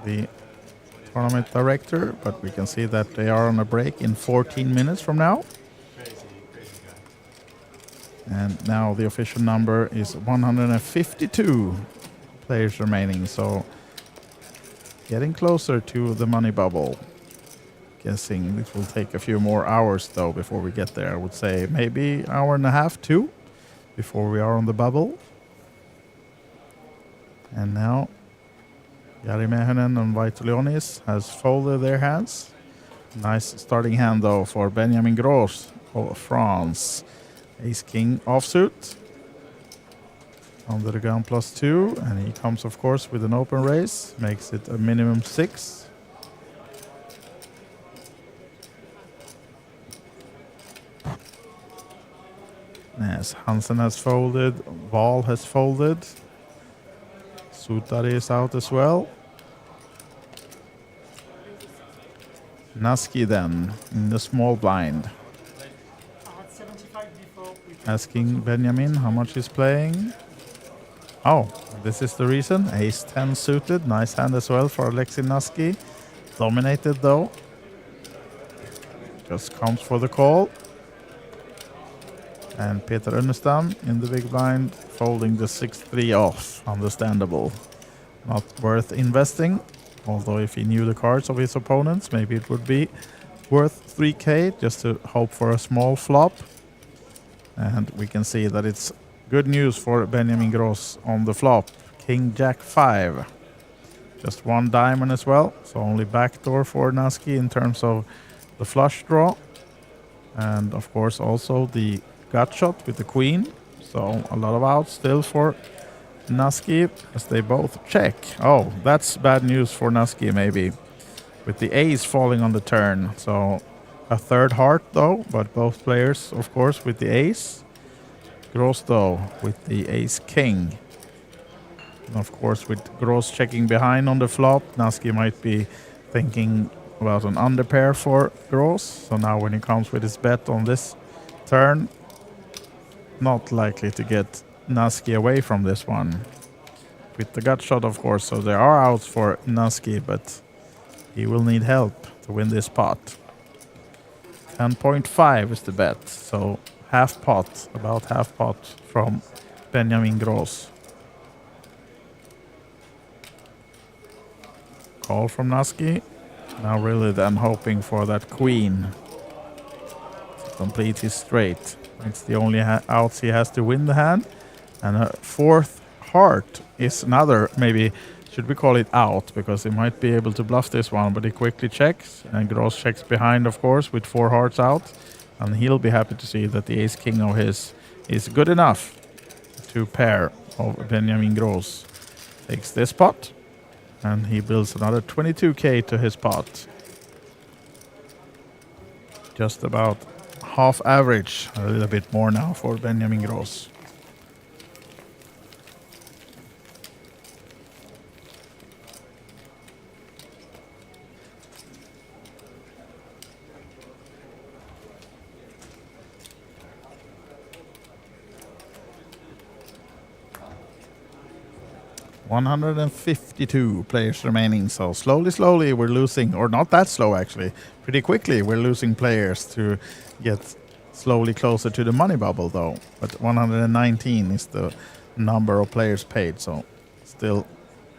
S1: the tournament director, but we can see that they are on a break in 14 minutes from now. And now the official number is 152 players remaining, so getting closer to the money bubble. Guessing it will take a few more hours though before we get there. I would say maybe hour and a half, 2, before we are on the bubble. And now Jari Mehonen and Vaitulionis has folded their hands. Nice starting hand though for Benjamin Gros of France. Ace King offsuit. Under the gun +2, and he comes of course with an open raise. Makes it a minimum 6. Yes, Hansen has folded. Wahl has folded. Sutari is out as well. Naski then in the small blind. Asking Benjamin how much he's playing. Oh, this is the reason. Ace 10 suited. Nice hand as well for Alexei Naski. Dominated though. Just comes for the call. And Peter Unnestam in the big blind, folding the 6-3 off. Understandable. Not worth investing. Although if he knew the cards of his opponents, maybe it would be worth 3K just to hope for a small flop. And we can see that it's good news for Benjamin Gross on the flop. King Jack 5. Just one diamond as well. So only backdoor for Naski in terms of the flush draw. And of course also the gut shot with the queen. So a lot of outs still for Naski as they both check. Oh, that's bad news for Naski maybe. With the ace falling on the turn. So a third heart though, but both players, of course, with the ace. Gross though with the ace king. And of course, with Gross checking behind on the flop, Naski might be thinking about an underpair for Gross. So now when he comes with his bet on this turn, not likely to get Naski away from this one. With the gut shot, of course, so there are outs for Naski, but he will need help to win this pot. 10.5 is the bet, so half pot, about half pot from Benjamin Gross. Call from Naski. Now really then hoping for that queen to complete his straight. It's the only outs he has to win the hand. And a fourth heart is another, maybe, should we call it out? Because he might be able to bluff this one, but he quickly checks. And Gross checks behind, of course, with 4 hearts out. And he'll be happy to see that the ace king of his is good enough to pair of Benjamin Gross. Takes this pot. And he builds another 22k to his pot. Just about half average, a little bit more now for Benjamin Gross. $152 players remaining, so slowly we're losing, or not that slow actually, pretty quickly we're losing players to get slowly closer to the money bubble though. But 119 is the number of players paid, so still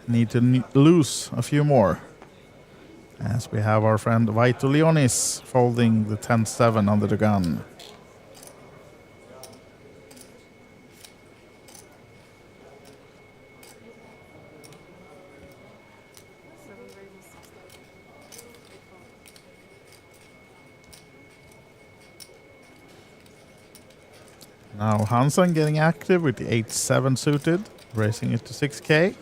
S1: need to lose a few more. As we have our friend Vaito Leonis folding the 10-7 under the gun. Now Hansen getting active with the 8-7 suited, raising it to 6k.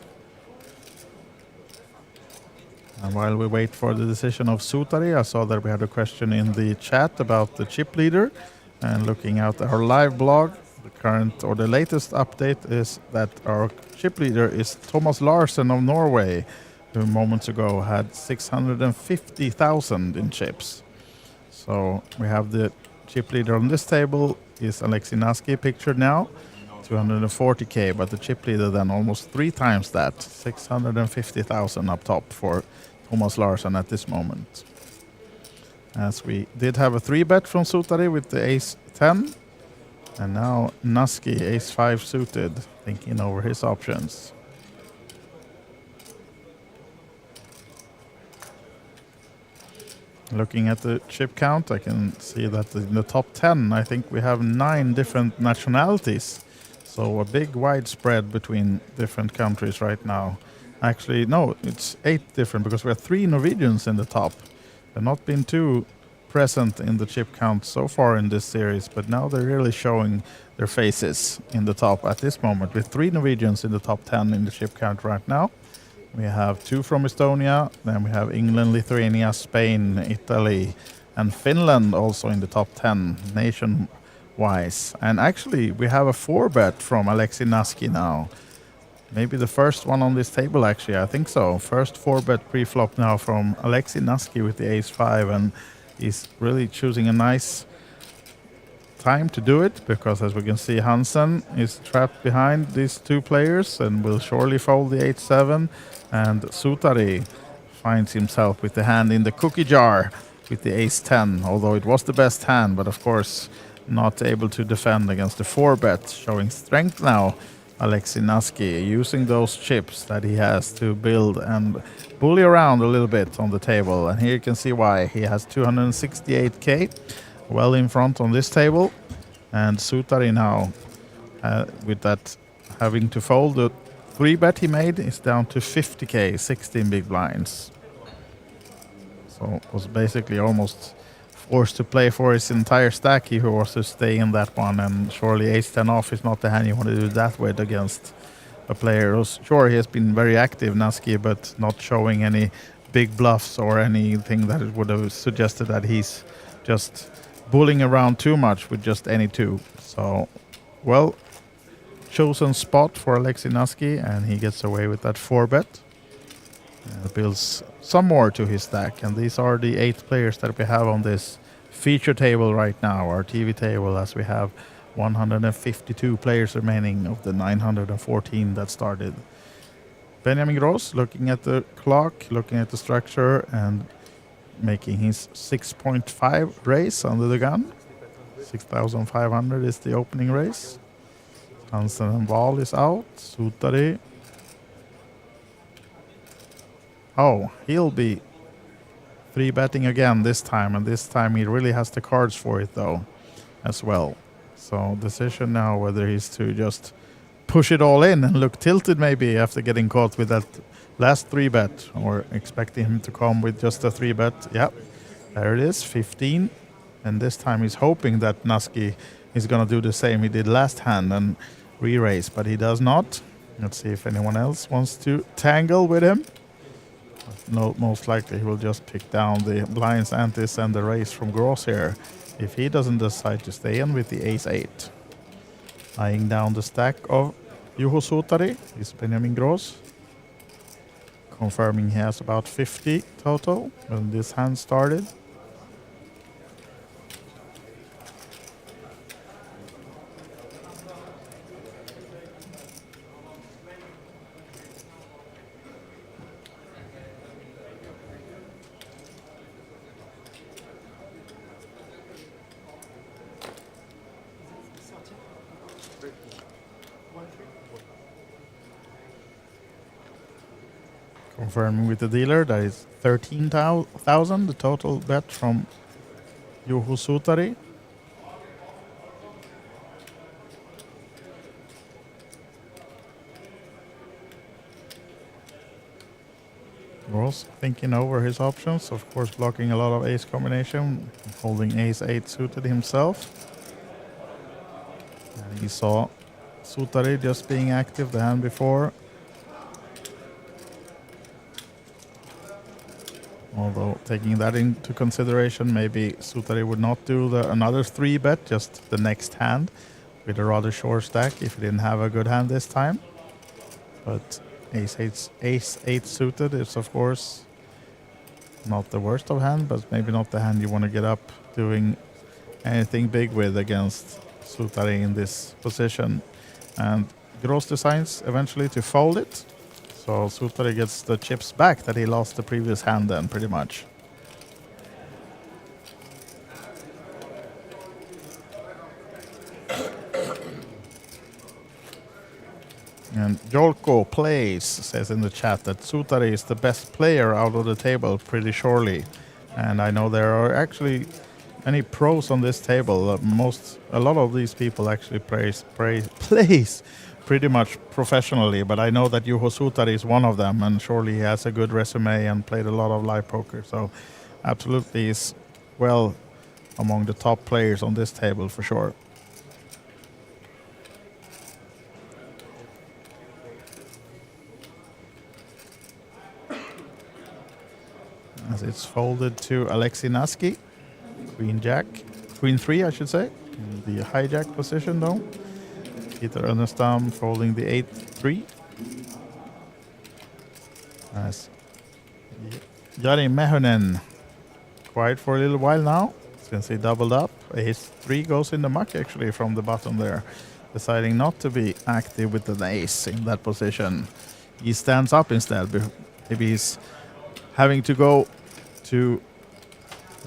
S1: And while we wait for the decision of Sutari, I saw that we had a question in the chat about the chip leader. And looking at our live blog, the current or the latest update is that our chip leader is Thomas Larsen of Norway, who moments ago had 650,000 in chips. So we have the chip leader on this table is Alexei Naski pictured now, 240k, but the chip leader then almost 3 times that, 650,000 up top for Thomas Larsen at this moment. As we did have a 3-bet from Sutari with the ace-10, and now Naski, ace-5 suited, thinking over his options. Looking at the chip count, I can see that in the top 10, I think we have 9 different nationalities. So a big widespread between different countries right now. Actually, no, it's 8 different because we have 3 Norwegians in the top. They've not been too present in the chip count so far in this series, but now they're really showing their faces in the top at this moment, with 3 Norwegians in the top 10 in the chip count right now. We have 2 from Estonia, then we have England, Lithuania, Spain, Italy, and Finland also in the top 10 nation-wise. And actually, we have a 4-bet from Alexei Naski now. Maybe the first one on this table, actually, I think so. First 4-bet pre-flop now from Alexei Naski with the ace-5, and he's really choosing a nice time to do it, because as we can see, Hansen is trapped behind these 2 players and will surely fold the 8-7. And Sutari finds himself with the hand in the cookie jar with the ace-10, although it was the best hand, but of course not able to defend against the 4-bet, showing strength now. Alexei Naski using those chips that he has to build and bully around a little bit on the table. And here you can see why. He has 268k, well in front on this table. And Sutari now, with that having to fold the 3-bet he made, is down to 50k, 16 big blinds. So was basically almost forced to play for his entire stack. He was to stay in that one, and surely ace-10 off is not the hand you want to do that with against a player who's, sure, he has been very active, Naski, but not showing any big bluffs or anything that would have suggested that he's just bullying around too much with just any two. So, well, chosen spot for Alexei Naski, and he gets away with that 4-bet. Builds some more to his stack, and these are the 8 players that we have on this feature table right now, our TV table, as we have 152 players remaining of the 914 that started. Benjamin Gross looking at the clock, looking at the structure, and making his 6.5 raise under the gun. 6,500 is the opening raise. Hansen and Wahl is out. Sutari. Oh, he'll be 3-betting again this time, and this time he really has the cards for it though as well. So decision now whether he's to just push it all in and look tilted maybe after getting caught with that last 3-bet, or expecting him to come with just a 3-bet. Yep, there it is, 15. And this time he's hoping that Naski is going to do the same he did last hand and re-raise, but he does not. Let's see if anyone else wants to tangle with him. No, most likely he will just pick down the blinds, antis, and the raise from Gross here, if he doesn't decide to stay in with the ace-8. Eyeing down the stack of Juho Sutari is Benjamin Gross, confirming he has about 50 total when this hand started. Confirming with the dealer, that is 13,000, the total bet from Juho Sutari. Gross thinking over his options, of course blocking a lot of ace combination, holding ace-8 suited himself. And he saw Sutari just being active the hand before. Although taking that into consideration, maybe Sutari would not do another 3-bet, just the next hand with a rather short stack if he didn't have a good hand this time. But ace-8 suited is of course not the worst of hand, but maybe not the hand you want to get up doing anything big with against Sutari in this position. And Gross decides eventually to fold it. So Sutari gets the chips back that he lost the previous hand then, pretty much. And Jolko Plays says in the chat that Sutari is the best player out of the table pretty surely. And I know there are actually many pros on this table. A lot of these people actually plays pretty much professionally, but I know that Juho Sutari is one of them, and surely he has a good resume and played a lot of live poker, so absolutely is well among the top players on this table for sure. As it's folded to Alexei Naski, Queen 3 I should say, in the hijack position though. Peter Önnestam folding the 8-3. As Jari Mehonen quiet for a little while now, since he doubled up. Ace-3 goes in the muck actually from the bottom there, deciding not to be active with the ace in that position. He stands up instead. Maybe he's having to go to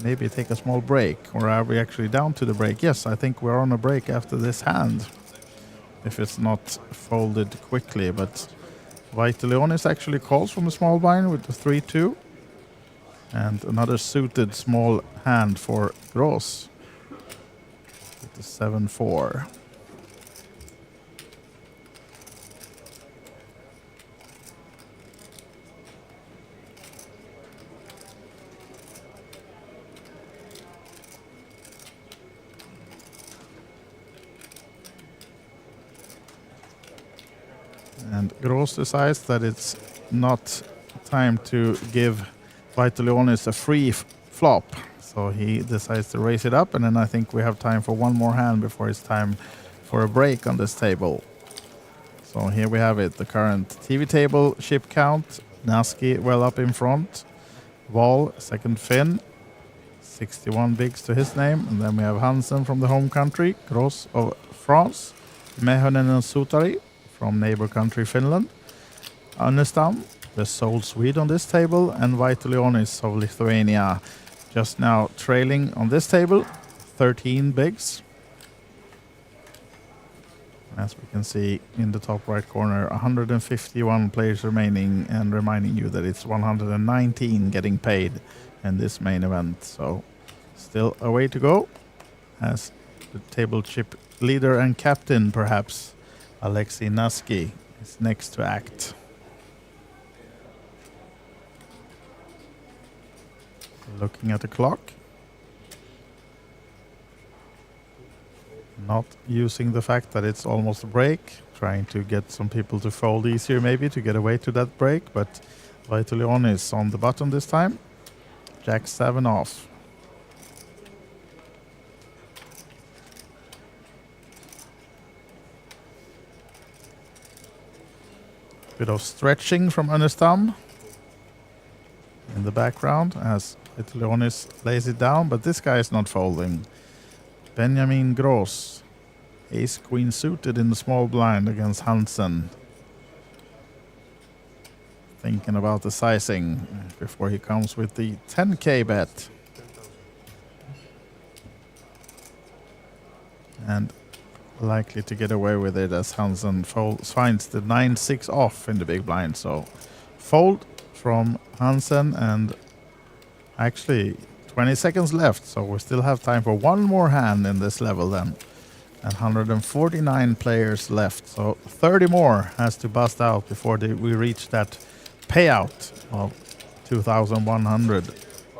S1: maybe take a small break, or are we actually down to the break? Yes, I think we're on a break after this hand, if it's not folded quickly. But Vaitulionis actually calls from a small blind with the 3-2. And another suited small hand for Gross with the 7-4. And Gross decides that it's not time to give Vaitulionis a free flop, So he decides to raise it up, and then I think we have time for one more hand before it's time for a break on this table. So here we have it, the current TV table ship count. Naski well up in front. Wall, second Finn. 61 bigs to his name. And then we have Hansen from the home country. Gross of France. Mehonen and Sutari from neighbor country Finland. Annestam, the sole Swede on this table. And Vaitulionis of Lithuania. Just now trailing on this table. 13 bigs. As we can see in the top right corner, 151 players remaining, and reminding you that it's 119 getting paid in this main event. So still a way to go, as the table chip leader and captain, perhaps, Alexei Naski, is next to act. Looking at the clock. Not using the fact that it's almost a break, trying to get some people to fold easier maybe to get away to that break, but Vaitulionis is on the button this time. Jack 7 off. Bit of stretching from Annestam in the background as Vaitulionis lays it down, but this guy is not folding. Benjamin Gross, ace queen suited in the small blind against Hansen. Thinking about the sizing before he comes with the 10k bet. And likely to get away with it as Hansen finds the 9-6 off in the big blind. So fold from Hansen, and actually 20 seconds left, so we still have time for one more hand in this level then. And 149 players left, so 30 more has to bust out before we reach that payout of 2,100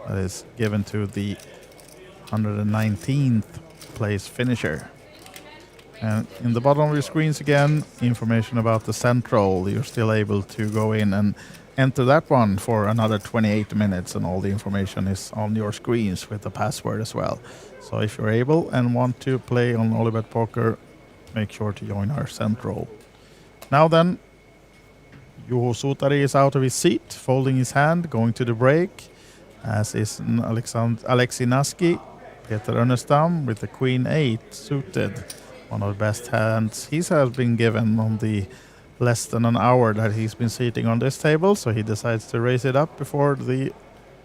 S1: that is given to the 119th place finisher. And in the bottom of your screens again, information about the central. You're still able to go in and enter that one for another 28 minutes, and all the information is on your screens with the password as well. So if you're able and want to play on Olibet Poker, make sure to join our central. Now then, Juho Sutari is out of his seat, folding his hand, going to the break, as is Alexei Naski. Peter Annestam with the Queen 8 suited. One of the best hands he has been given on the less than an hour that he's been sitting on this table, so he decides to raise it up before the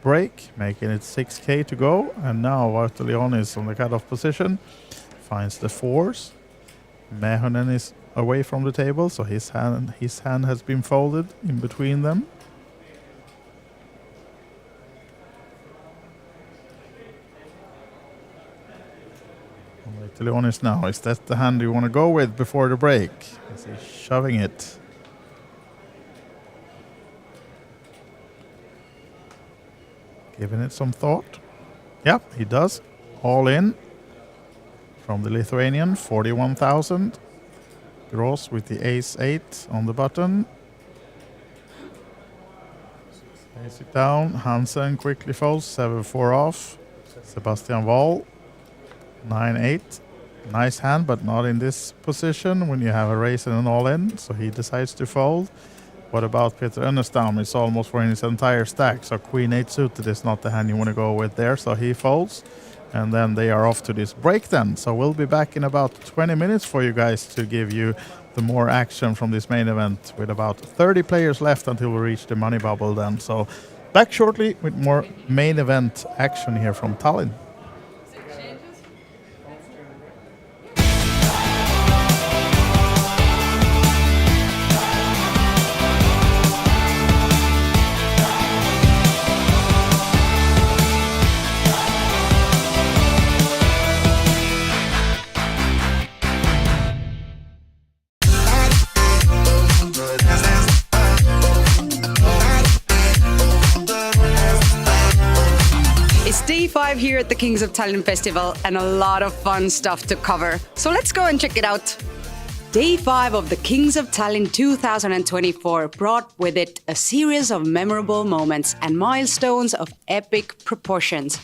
S1: break, making it 6k to go. And now Vaitulionis is on the cutoff position, finds the 4s. Mehonen is away from the table, so his hand has been folded in between them. Vaitulionis now, is that the hand you want to go with before the break? Is he shoving it? Giving it some thought. Yeah, he does. All in from the Lithuanian, 41,000. Gross with the ace 8 on the button. Lays it down. Hansen quickly folds, 7-4 off. Sebastian Wall, 9-8. Nice hand, but not in this position when you have a raise and an all-in, so he decides to fold. What about Peter Annestam? It's almost for his entire stack, so Queen 8 suited is not the hand you want to go with there, so he folds. And then they are off to this break then. So we'll be back in about 20 minutes for you guys to give you the more action from this main event, with about 30 players left until we reach the money bubble then. So back shortly with more main event action here from Tallinn.
S2: Day 5 here at the Kings of Tallinn Festival, and a lot of fun stuff to cover. So let's go and check it out. Day 5 of the Kings of Tallinn 2024 brought with it a series of memorable moments and milestones of epic proportions.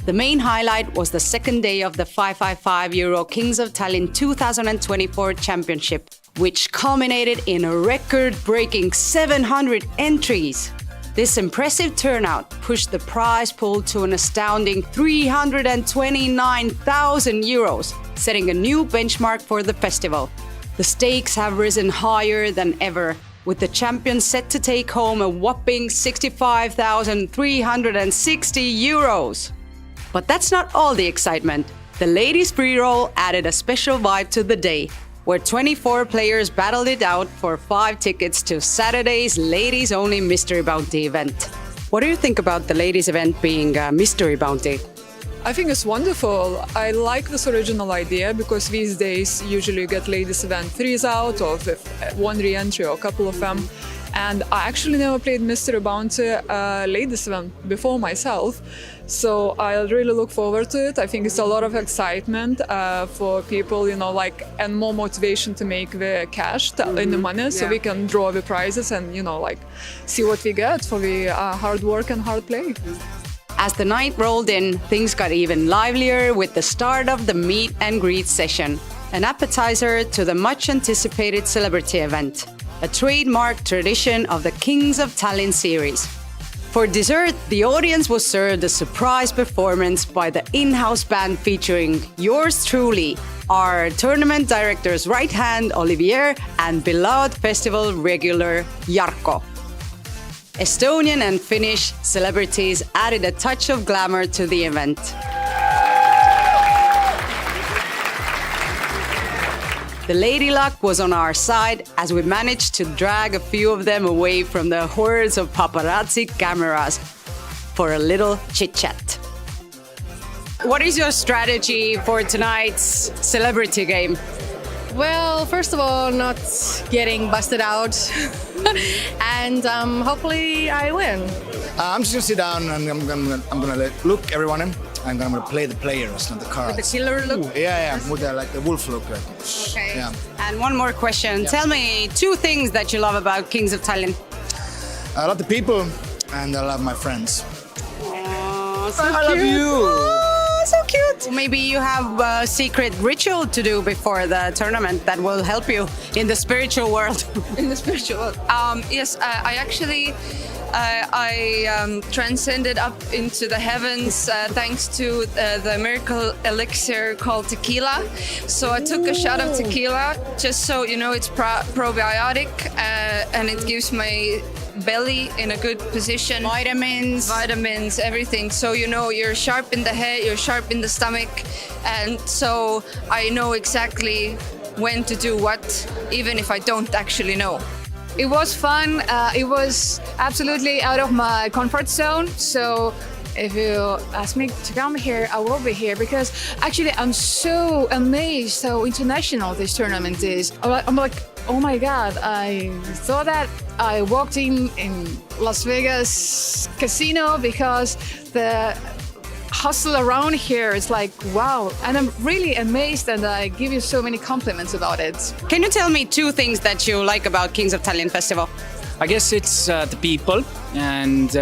S2: The main highlight was the second day of the 555 Euro Kings of Tallinn 2024 Championship, which culminated in a record-breaking 700 entries. This impressive turnout pushed the prize pool to an astounding 329,000 euros, setting a new benchmark for the festival. The stakes have risen higher than ever, with the champions set to take home a whopping 65,360 euros. But that's not all the excitement. The ladies' free roll added a special vibe to the day, where 24 players battled it out for 5 tickets to Saturday's ladies-only Mystery Bounty event. What do you think about the ladies' event being a Mystery Bounty?
S3: I think it's wonderful. I like this original idea because these days usually you get ladies event 3s out or with one re-entry or a couple of them. And I actually never played Mystery Bounty ladies event before myself. So I really look forward to it. I think it's a lot of excitement for people, and more motivation to make the cash in the money so we can draw the prizes and, see what we get for the hard work and hard play.
S2: As the night rolled in, things got even livelier with the start of the meet and greet session, an appetizer to the much-anticipated celebrity event, a trademark tradition of the Kings of Tallinn series. For dessert, the audience was served a surprise performance by the in-house band featuring yours truly, our tournament director's right hand, Olivier, and beloved festival regular, Jarkko. Estonian and Finnish celebrities added a touch of glamour to the event. The lady luck was on our side as we managed to drag a few of them away from the hordes of paparazzi cameras for a little chit-chat. What is your strategy for tonight's celebrity game?
S4: Well, first of all, not getting busted out, and hopefully I win.
S5: I'm just gonna sit down and I'm gonna look everyone in. And I'm gonna play the players, not the cards.
S2: With the killer look?
S5: Yeah, with the wolf look.
S2: Okay.
S5: Yeah.
S2: And one more question. Tell me 2 things that you love about Kings of Tallinn.
S5: I love the people and I love my friends.
S2: Aww, so
S5: I love you.
S2: Oh, so cute. Maybe you have a secret ritual to do before the tournament that will help you in the spiritual world.
S6: In the spiritual world. Yes, I actually transcended up into the heavens thanks to the miracle elixir called tequila. So I took a shot of tequila just so you know it's probiotic and it gives my belly in a good position. Vitamins, everything. So you know you're sharp in the head, you're sharp in the stomach, and so I know exactly when to do what, even if I don't actually know.
S7: It was fun. It was absolutely out of my comfort zone. So if you ask me to come here, I will be here because actually I'm so amazed how international this tournament is. I'm like, oh my God, I thought that I walked in Las Vegas casino because the hustle around here is like, wow. And I'm really amazed and I give you so many compliments about it.
S2: Can you tell me 2 things that you like about Kings of Tallinn Festival?
S8: I guess it's the people and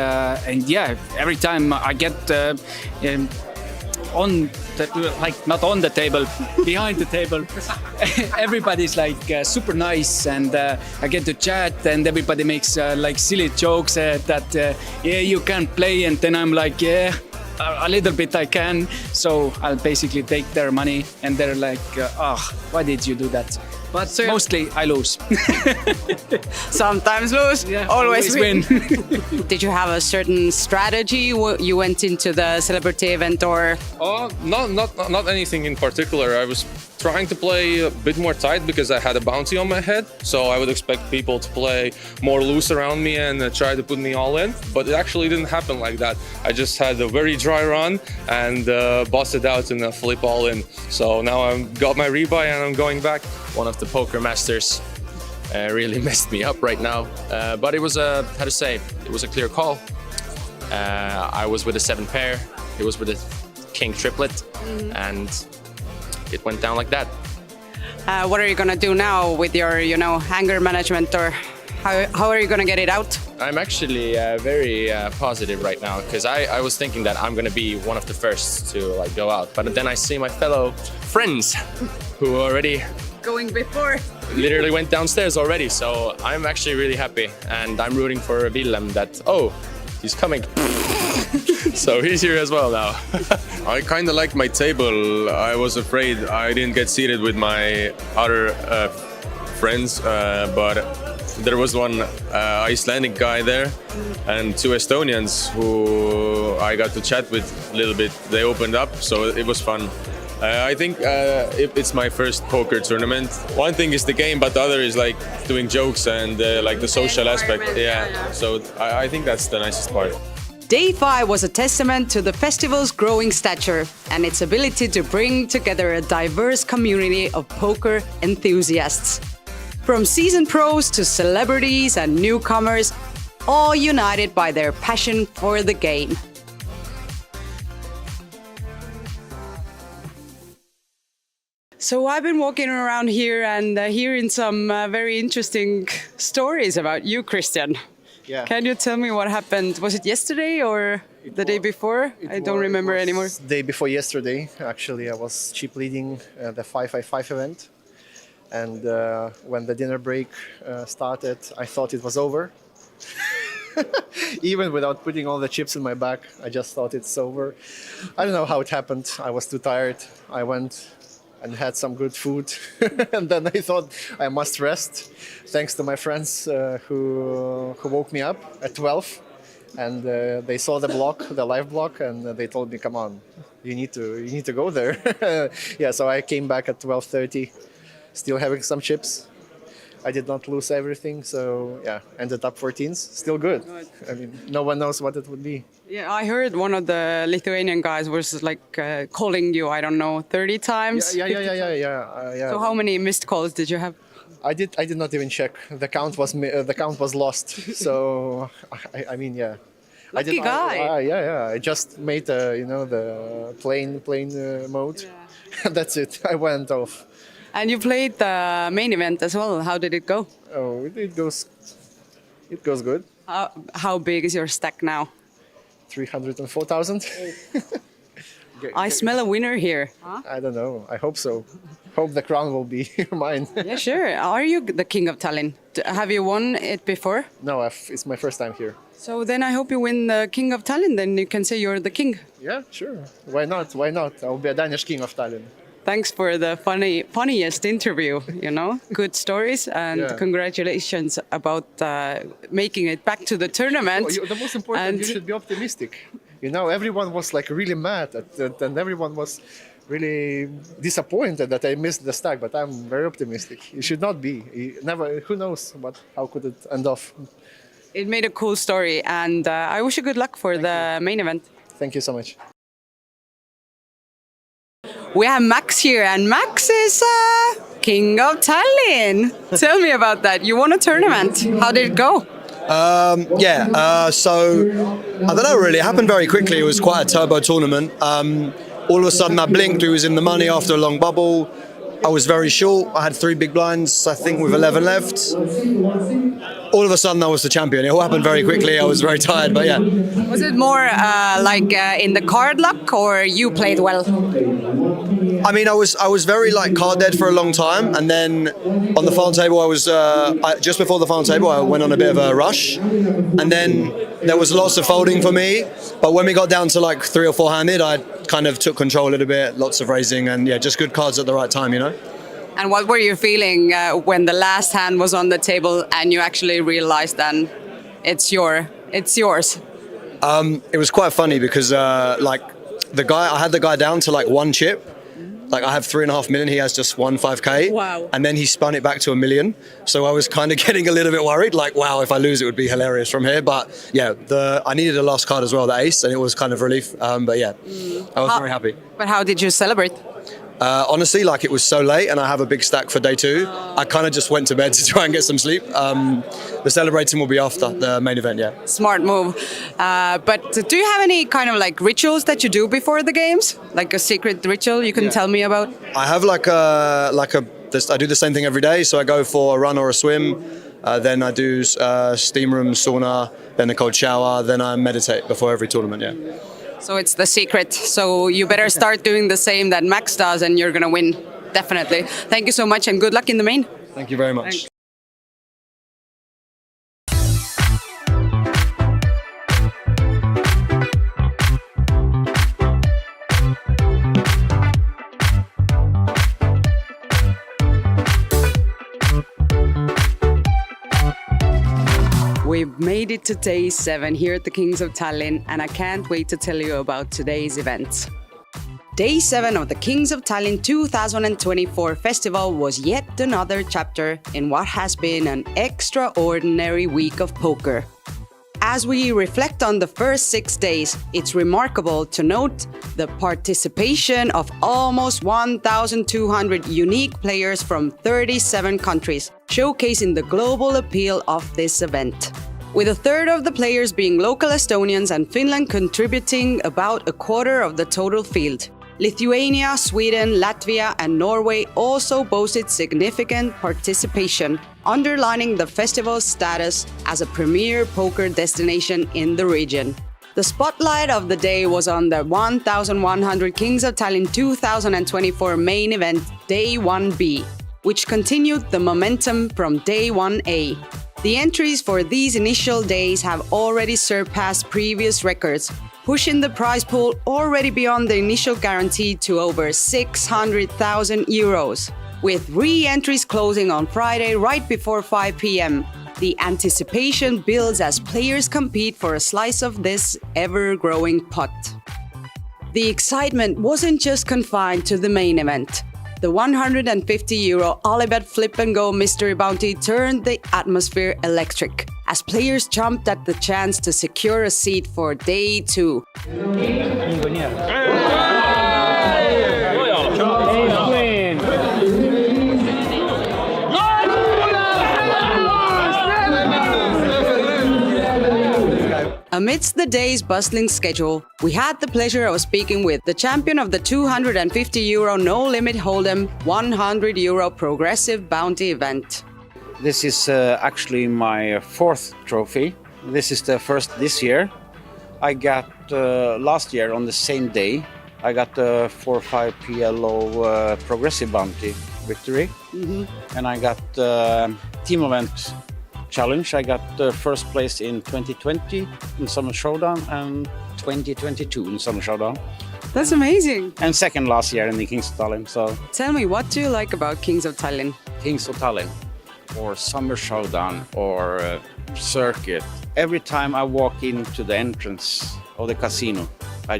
S8: yeah, every time I get on the, like not on the table, behind the table, everybody's like super nice and I get to chat and everybody makes like silly jokes that yeah, you can't play, and then I'm like, yeah, a little bit I can, so I'll basically take their money and they're like, why did you do that? But mostly I lose.
S2: Sometimes lose,
S8: yeah,
S2: always win.
S8: win.
S2: Did you have a certain strategy you went into the celebrity event, or?
S9: Not anything in particular. I was trying to play a bit more tight because I had a bounty on my head, so I would expect people to play more loose around me and try to put me all in, but it actually didn't happen like that. I just had a very dry run and busted out in a flip all in. So now I've got my rebuy and I'm going back.
S10: One of the poker masters really messed me up right now, but it was a, how to say, it was a clear call. I was with a 7 pair, he was with a king triplet, and it went down like that.
S2: What are you gonna do now with your, anger management, or How are you going to get it out?
S10: I'm actually very positive right now because I was thinking that I'm gonna be one of the first to like go out, but then I see my fellow friends who already
S2: Going before.
S10: literally went downstairs already. So I'm actually really happy, and I'm rooting for Willem that he's coming. So he's here as well now.
S9: I kind of liked my table. I was afraid I didn't get seated with my other friends, but there was one Icelandic guy there and two Estonians who I got to chat with a little bit. They opened up, so it was fun. I think it's my first poker tournament. One thing is the game, but the other is like doing jokes and like the social aspect. Yeah, so I think that's the nicest part.
S2: Day 5 was a testament to the festival's growing stature and its ability to bring together a diverse community of poker enthusiasts. From seasoned pros to celebrities and newcomers, all united by their passion for the game. So I've been walking around here and hearing some very interesting stories about you, Christian.
S11: Yeah.
S2: Can you tell me what happened? Was it yesterday or the day before? I don't remember anymore.
S11: Day before yesterday, actually, I was chip leading the 555 event. And when the dinner break started, I thought it was over. Even without putting all the chips in my bag, I just thought it's over. I don't know how it happened. I was too tired. I went and had some good food. And then I thought I must rest. Thanks to my friends who woke me up at 12. And they saw the block, the live block, and they told me, come on, you need to go there. Yeah, so I came back at 12:30, still having some chips. I did not lose everything, so yeah, ended up 14th. Still good. I mean, no one knows what it would be.
S2: Yeah, I heard one of the Lithuanian guys was like calling you, I don't know, 30 times.
S11: Yeah.
S2: So how many missed calls did you have?
S11: I did not even check. The count was lost. So I mean, yeah.
S2: Lucky guy.
S11: Yeah. I just made the plane mode. Yeah. That's it. I went off.
S2: And you played the main event as well. How did it go?
S11: Oh, it goes good.
S2: How big is your stack now?
S11: 304,000.
S2: I smell a winner here. Huh?
S11: I don't know. I hope so. Hope the crown will be mine.
S2: Yeah, sure. Are you the king of Tallinn? Have you won it before?
S11: No, it's my first time here.
S2: So then I hope you win the king of Tallinn. Then you can say you're the king.
S11: Yeah, sure. Why not? I'll be a Danish king of Tallinn.
S2: Thanks for the funniest interview, Good stories, and Congratulations about making it back to the tournament.
S11: The most important, you should be optimistic. Everyone was like really mad and everyone was really disappointed that I missed the stack, but I'm very optimistic. You should not be. Who knows how could it end off?
S2: It made a cool story, and I wish you good luck for the main event.
S11: Thank you so much.
S2: We have Max here, and Max is King of Tallinn. Tell me about that. You won a tournament. How did it go?
S12: So I don't know really. It happened very quickly. It was quite a turbo tournament. All of a sudden I blinked. We was in the money after a long bubble. I was very short. I had 3 big blinds, I think, with 11 left. All of a sudden I was the champion. It all happened very quickly. I was very tired, but yeah.
S2: Was it more in the card luck, or you played well?
S12: I mean, I was very card dead for a long time, and then on the final table, I was just before the final table, I went on a bit of a rush, and then there was lots of folding for me. But when we got down to 3 or 4 handed, I kind of took control a little bit, lots of raising, and yeah, just good cards at the right time,
S2: And what were you feeling when the last hand was on the table and you actually realized then it's yours?
S12: It was quite funny because I had the guy down to 1 chip. I have 3.5 million, he has just 1.5k.
S2: Wow.
S12: And then he spun it back to 1 million. So I was kind of getting a little bit worried, wow, if I lose, it would be hilarious from here. But yeah, I needed the last card as well, the ace, and it was kind of relief. But yeah, I was very happy.
S2: But how did you celebrate?
S12: Honestly, it was so late and I have a big stack for day 2. I kind of just went to bed to try and get some sleep. The celebrating will be after the main event, yeah.
S2: Smart move. But do you have any kind of rituals that you do before the games? Like a secret ritual you can tell me about?
S12: I have I do the same thing every day. So I go for a run or a swim. Then I do steam room, sauna, then a cold shower, then I meditate before every tournament, yeah.
S2: So it's the secret. So you better start doing the same that Max does and you're going to win. Definitely. Thank you so much and good luck in the main.
S12: Thank you very much.
S2: Thanks. We've made it to day 7 here at the Kings of Tallinn, and I can't wait to tell you about today's event. Day 7 of the Kings of Tallinn 2024 festival was yet another chapter in what has been an extraordinary week of poker. As we reflect on the first 6 days, it's remarkable to note the participation of almost 1,200 unique players from 37 countries, showcasing the global appeal of this event. With a third of the players being local Estonians and Finland contributing about a quarter of the total field. Lithuania, Sweden, Latvia and Norway also boasted significant participation, underlining the festival's status as a premier poker destination in the region. The spotlight of the day was on the 1,100 Kings of Tallinn 2024 main event, Day 1B, which continued the momentum from Day 1A. The entries for these initial days have already surpassed previous records, pushing the prize pool already beyond the initial guarantee to over 600,000 euros. With re-entries closing on Friday right before 5 p.m., the anticipation builds as players compete for a slice of this ever-growing pot. The excitement wasn't just confined to the main event. The 150 euro Alibet Flip and Go Mystery Bounty turned the atmosphere electric as players jumped at the chance to secure a seat for Day 2. Amidst the day's bustling schedule, we had the pleasure of speaking with the champion of the 250 euro no-limit hold'em 100 euro progressive bounty event.
S13: This is actually my 4th trophy. This is the first this year. I got last year on the same day, I got the 4-5 PLO progressive bounty victory. And I got team event challenge. I got first place in 2020 in Summer Showdown and 2022 in Summer Showdown.
S2: That's amazing.
S13: And second last year in the Kings of Tallinn. So
S2: tell me, what do you like about Kings of Tallinn?
S13: Kings of Tallinn or Summer Showdown or circuit. Every time I walk into the entrance of the casino, I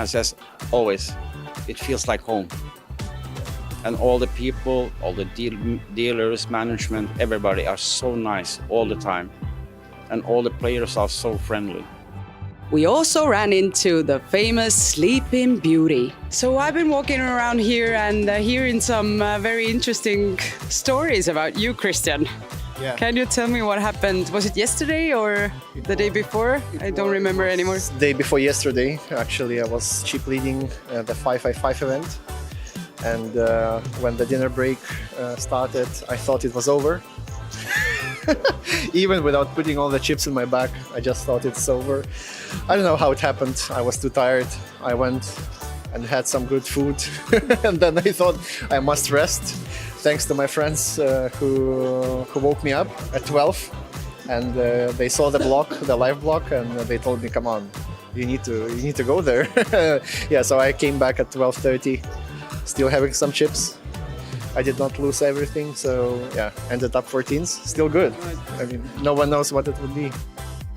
S13: says always, it feels like home. And all the people, all the dealers, management, everybody are so nice all the time. And all the players are so friendly.
S2: We also ran into the famous Sleeping Beauty. So I've been walking around here and hearing some very interesting stories about you, Christian.
S11: Yeah.
S2: Can you tell me what happened? Was it yesterday or the day before? I don't remember anymore.
S11: Day before yesterday, actually, I was chip leading the 555 event. And when the dinner break started, I thought it was over. Even without putting all the chips in my bag, I just thought it's over. I don't know how it happened. I was too tired. I went and had some good food. And then I thought I must rest. Thanks to my friends who woke me up at 12. And they saw the block, the live block, and they told me, come on, you need to go there. Yeah, so I came back at 12:30. Still having some chips. I did not lose everything, so yeah, ended up 14th. Still good. I mean, no one knows what it would be.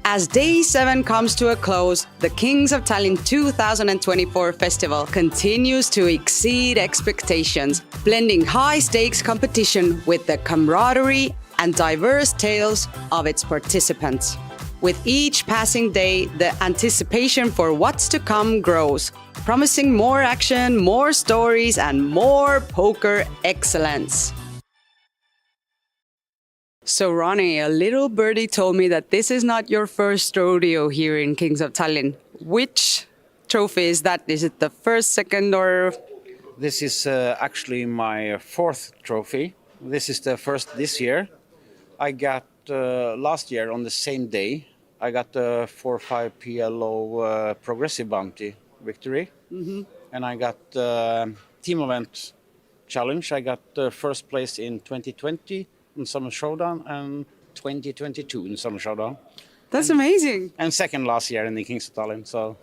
S2: As Day 7 comes to a close, the Kings of Tallinn 2024 festival continues to exceed expectations, blending high-stakes competition with the camaraderie and diverse tales of its participants. With each passing day, the anticipation for what's to come grows, promising more action, more stories, and more poker excellence. So Ronnie, a little birdie told me that this is not your first rodeo here in Kings of Tallinn. Which trophy is that? Is it the first, second, or...?
S13: This is actually my 4th trophy. This is the first this year. I got last year on the same day, I got the 4-5 PLO progressive bounty victory. And I got team event challenge. I got first place in 2020 in Summer Showdown and 2022 in Summer Showdown.
S2: That's amazing.
S13: And second last year in the Kings of Tallinn. So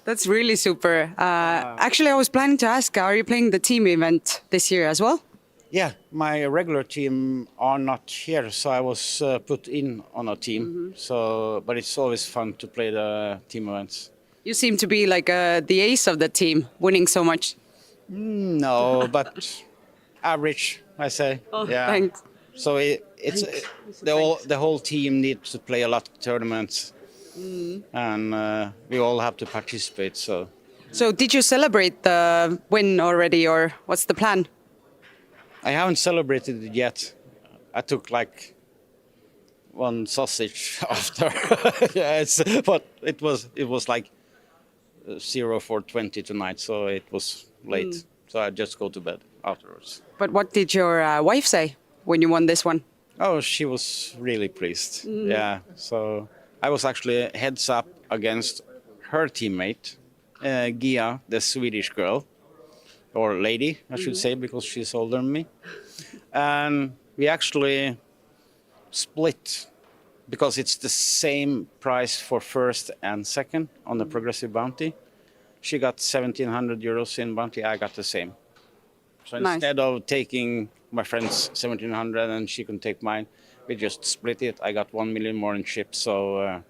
S2: That's really super. Actually, I was planning to ask, are you playing the team event this year as well?
S13: yeah, my regular team are not here, so I was put in on a team. So, but it's always fun to play the team events.
S2: You seem to be like the ace of the team, winning so much.
S13: No, but average, I say.
S2: Oh, thanks.
S13: So the whole team needs to play a lot of tournaments, and we all have to participate.
S2: So did you celebrate the win already, or what's the plan?
S13: I haven't celebrated it yet. I took like one sausage after. But it was like 0 for 20 tonight, so it was late. So I just go to bed afterwards.
S2: But what did your wife say when you won this one?
S13: Oh, she was really pleased. Yeah. So I was actually heads up against her teammate, Gia, the Swedish girl, or lady, I should say, because she's older than me. And we actually split because it's the same price for first and second on the progressive bounty. She got 1,700 euros in bounty, I got the same. So
S2: Nice.
S13: instead of taking my friend's 1,700 and she can take mine, we just split it. I got 1 million more in chips, so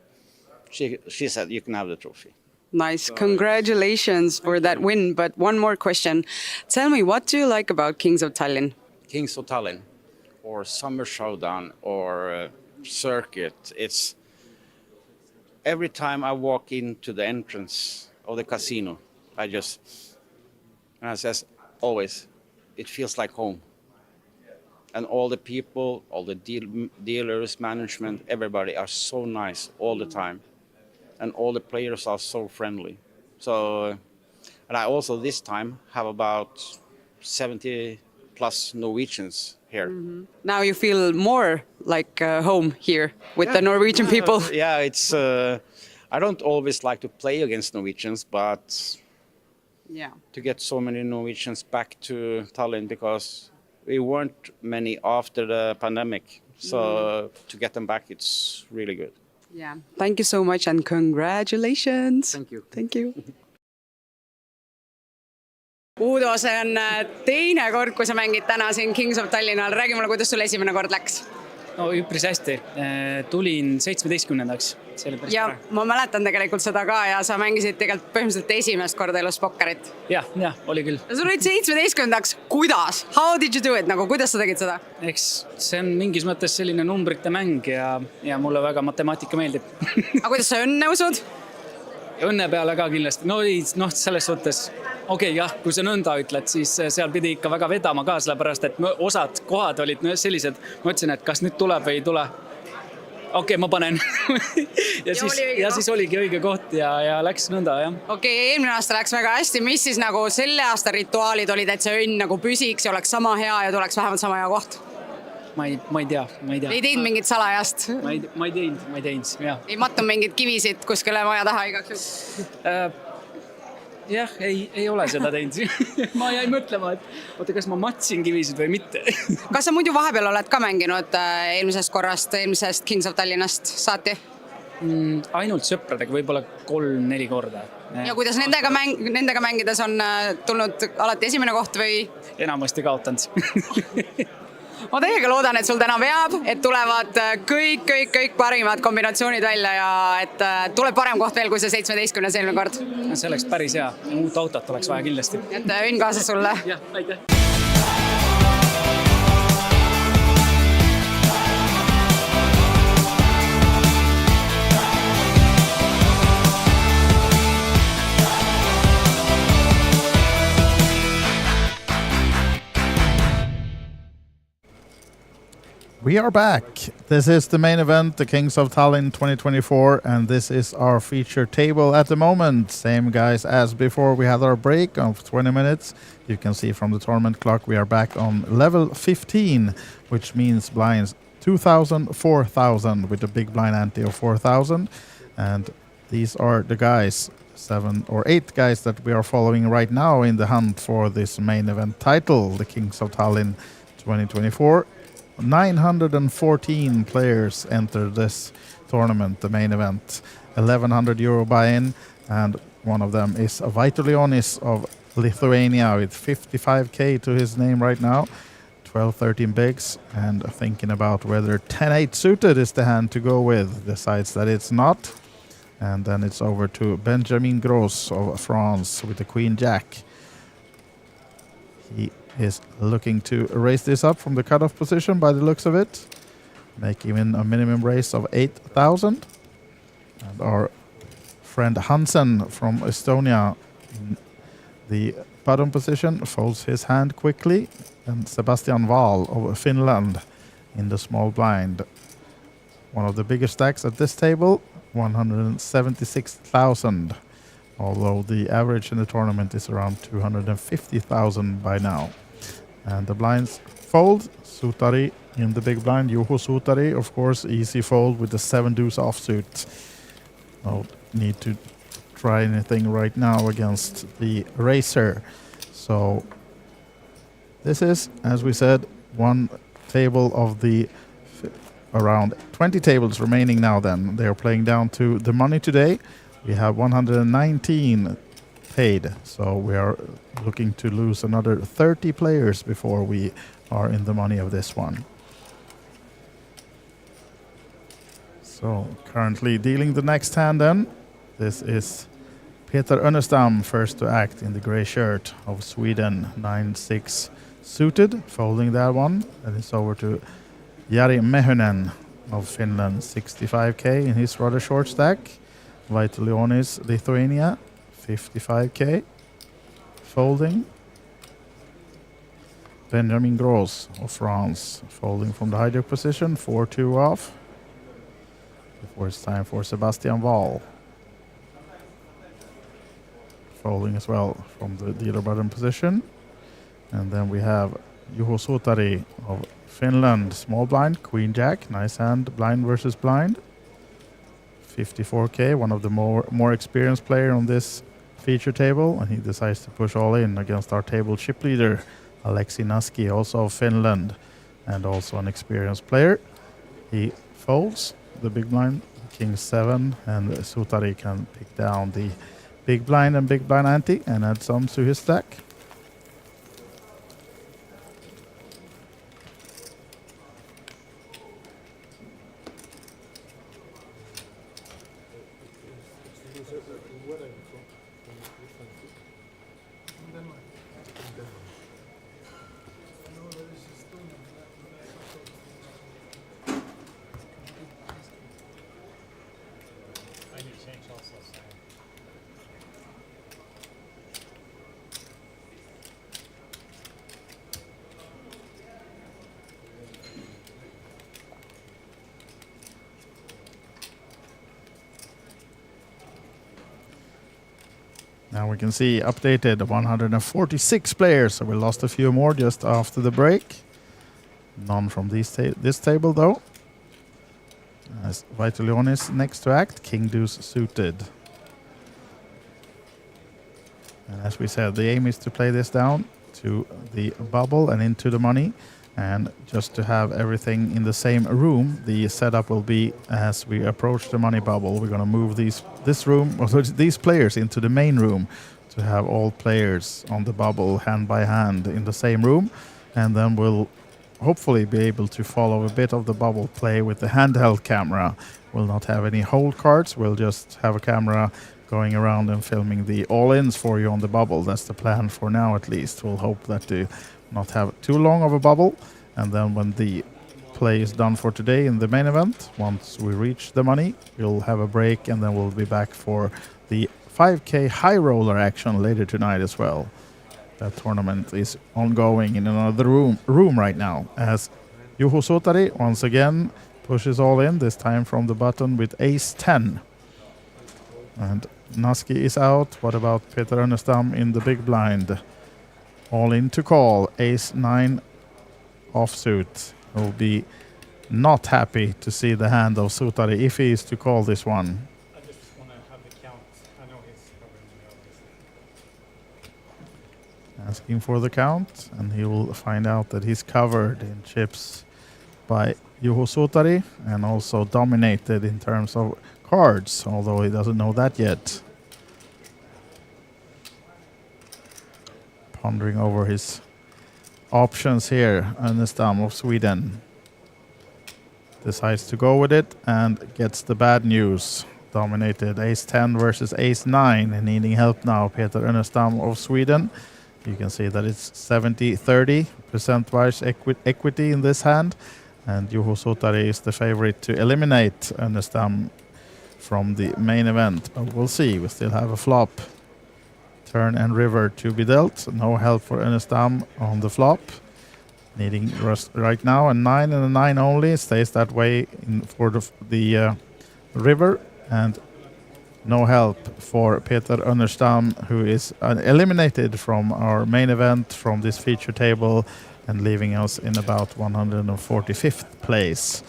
S13: she said, you can have the trophy.
S2: Nice. Congratulations for that win. But one more question. Tell me, what do you like about Kings of Tallinn?
S13: Kings of Tallinn, or Summer Showdown, or Circuit. It's every time I walk into the entrance of the casino, I says always, it feels like home. And all the people, all the dealers, management, everybody are so nice all the time. And all the players are so friendly. So, and I also this time have about 70 plus Norwegians here.
S2: Now you feel more like home here with the Norwegian people.
S13: Yeah, it's. I don't always like to play against Norwegians, but
S2: Yeah.
S13: to get so many Norwegians back to Tallinn, because we weren't many after the pandemic. So to get them back, it's really good.
S2: Yeah. Thank you so much and congratulations.
S13: Thank you.
S2: Thank you. Uudo, see on teine kord, kui sa mängid täna siin Kings of Tallinnal. Räägi mulle, kuidas sul esimene kord läks?
S8: No üpris hästi. Tulin 17-ndaks.
S2: Ja ma mäletan tegelikult seda ka ja sa mängisid tegelikult põhimõtteliselt esimest korda elus pokkerit.
S8: Ja, oli küll.
S2: Ja sul olid 17-ndaks. Kuidas? How did you do it? Nagu, kuidas sa tegid seda?
S8: Eks see on mingis mõttes selline numbrite mäng ja mulle väga matemaatika meeldib.
S2: Aga kuidas sa õnne usud?
S8: Õnne peale ka kindlasti. No selles suhtes, jah, kui sa nõnda ütled, siis seal pidi ikka väga vedama ka, sellepärast, et osad kohad olid sellised, ma ütlesin, et kas nüüd tuleb või ei tule. Ma panen. ja siis oligi õige koht ja läks nõnda, jah.
S2: Eelmine aasta läks väga hästi. Mis siis nagu selle aasta rituaalid olid, et see õnn nagu püsiks ja oleks sama hea ja tuleks vähemalt sama hea koht?
S8: Ma ei tea.
S2: Ei teinud mingit salajast?
S8: Ma ei teinud, jah.
S2: Ei mattu mingid kivisid kuskile maja taha igaks juhuks?
S8: Jah, ei ole seda teinud. Ma jäin mõtlema, et kas ma matsin kivisid või mitte.
S2: Kas sa muidu vahepeal oled ka mänginud eelmisest Kings of Tallinnast saati?
S8: Ainult sõpradega, võib-olla 3-4 korda.
S2: Ja kuidas nendega mängides on tulnud alati esimene koht või?
S8: Enamasti kaotanud.
S2: Ma täiega loodan, et sul täna veab, et tulevad kõik parimad kombinatsioonid välja ja et tuleb parem koht veel kui see 17 eelmine kord.
S8: See oleks päris hea. Uut autot oleks vaja kindlasti.
S2: Et õnn kaasa sulle.
S8: Jah, aitäh.
S1: We are back. This is the main event, the Kings of Tallinn 2024, and this is our feature table at the moment. Same guys as before. We had our break of 20 minutes. You can see from the tournament clock we are back on level 15, which means blinds 2,000, 4,000 with the big blind ante of 4,000. And these are the guys, 7 or 8 guys that we are following right now in the hunt for this main event title, the Kings of Tallinn 2024. 914 players enter this tournament, the main event. 1,100 euro buy-in, and one of them is Vaitulionis of Lithuania with 55k to his name right now. 12-13 bigs, and thinking about whether 10-8 suited is the hand to go with. Decides that it's not, and then it's over to Benjamin Gros of France with the Queen Jack. He is looking to raise this up from the cutoff position by the looks of it, make even a minimum raise of 8,000. And our friend Hansen from Estonia in the bottom position folds his hand quickly, and Sebastian Wahl of Finland in the small blind. One of the biggest stacks at this table, 176,000, although the average in the tournament is around 250,000 by now. And the blinds fold. Sutari in the big blind. Juho Sutari, of course, easy fold with the 7 deuce offsuit. No need to try anything right now against the racer. So this is, as we said, one table of the around 20 tables remaining now then. They are playing down to the money today. We have 119 paid, so we are looking to lose another 30 players before we are in the money of this one. So currently dealing the next hand then. This is Peter Önnestam, first to act in the grey shirt of Sweden, 9-6 suited, folding that one. And it's over to Jari Mehynen of Finland, 65k in his rather short stack. Vaitulionis, Lithuania, 55k, folding. Benjamin Gros of France, folding from the hijack position, 4-2 off. Before it's time for Sebastian Wahl, folding as well from the dealer button position. And then we have Juho Sutari of Finland, small blind, Queen Jack, nice hand, blind versus blind. 54k, one of the more experienced player on this feature table, and he decides to push all in against our table chip leader, Aleksi Naski, also of Finland, and also an experienced player. He folds the big blind, King 7, and Sutari can pick down the big blind and big blind ante and add some to his stack. Now we can see updated 146 players, so we lost a few more just after the break. None from this table though. As Vaitulionis next to act, King Deuce suited. And as we said, the aim is to play this down to the bubble and into the money. And just to have everything in the same room, the setup will be as we approach the money bubble. We're going to move these players into the main room to have all players on the bubble hand by hand in the same room. And then we'll hopefully be able to follow a bit of the bubble play with the handheld camera. We'll not have any hold cards. We'll just have a camera going around and filming the all-ins for you on the bubble. That's the plan for now, at least. We'll hope that to not have too long of a bubble, and then when the play is done for today in the main event, once we reach the money, we'll have a break, and then we'll be back for the 5k high roller action later tonight as well. That tournament is ongoing in another room right now, as Juho Sutari once again pushes all in, this time from the button with ace 10. And Naski is out. What about Peter Önnestam in the big blind? All in to call, ace 9 offsuit. Will be not happy to see the hand of Sutari if he is to call this one.
S14: I just want to have the count. I know he's covering the others.
S1: Asking for the count, and he will find out that he's covered in chips by Juho Sutari and also dominated in terms of cards, although he doesn't know that yet. Pondering over his options here, Ernestam of Sweden decides to go with it and gets the bad news. Dominated ace-10 versus ace-9 and needing help now, Peter Ernestam of Sweden. You can see that it's 70-30 percent-wise equity in this hand, and Juho Sutari is the favorite to eliminate Ernestam from the main event. But we'll see, we still have a flop. Turn and river to be dealt. No help for Ernestam on the flop. Needing right now a 9 and a 9 only. Stays that way for the river. And no help for Peter Ernestam, who is eliminated from our main event from this feature table and leaving us in about 145th place.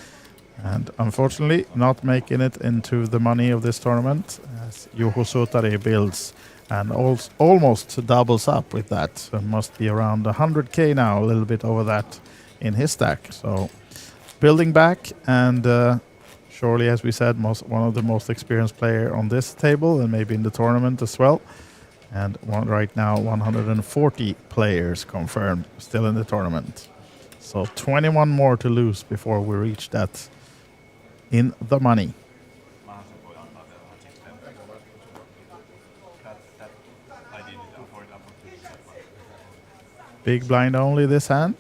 S1: And unfortunately not making it into the money of this tournament as Juho Sutari builds and almost doubles up with that. So must be around 100k now, a little bit over that in his stack. So building back, and surely, as we said, one of the most experienced player on this table and maybe in the tournament as well. And right now 140 players confirmed still in the tournament. So 21 more to lose before we reach that in the money. Big blind only this hand.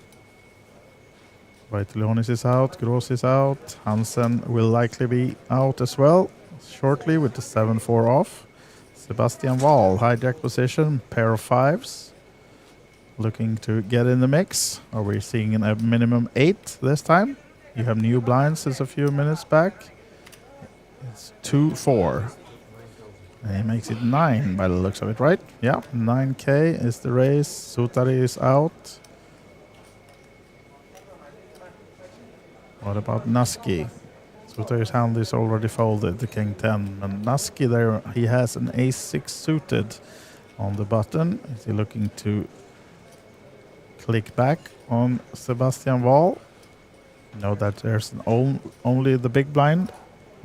S1: Vaitulionis is out, Gross is out, Hansen will likely be out as well shortly with the 7-4 off. Sebastian Wall, hijack position, pair of 5s. Looking to get in the mix. Are we seeing a minimum 8 this time? You have new blinds since a few minutes back. It's 2-4. And he makes it 9 by the looks of it, right? Yeah, 9k is the race. Sutari is out. What about Naski? Sutari's hand is already folded, the king 10. And Naski there, he has an ace-6 suited on the button. Is he looking to click back on Sebastian Wall? Know that there's only the big blind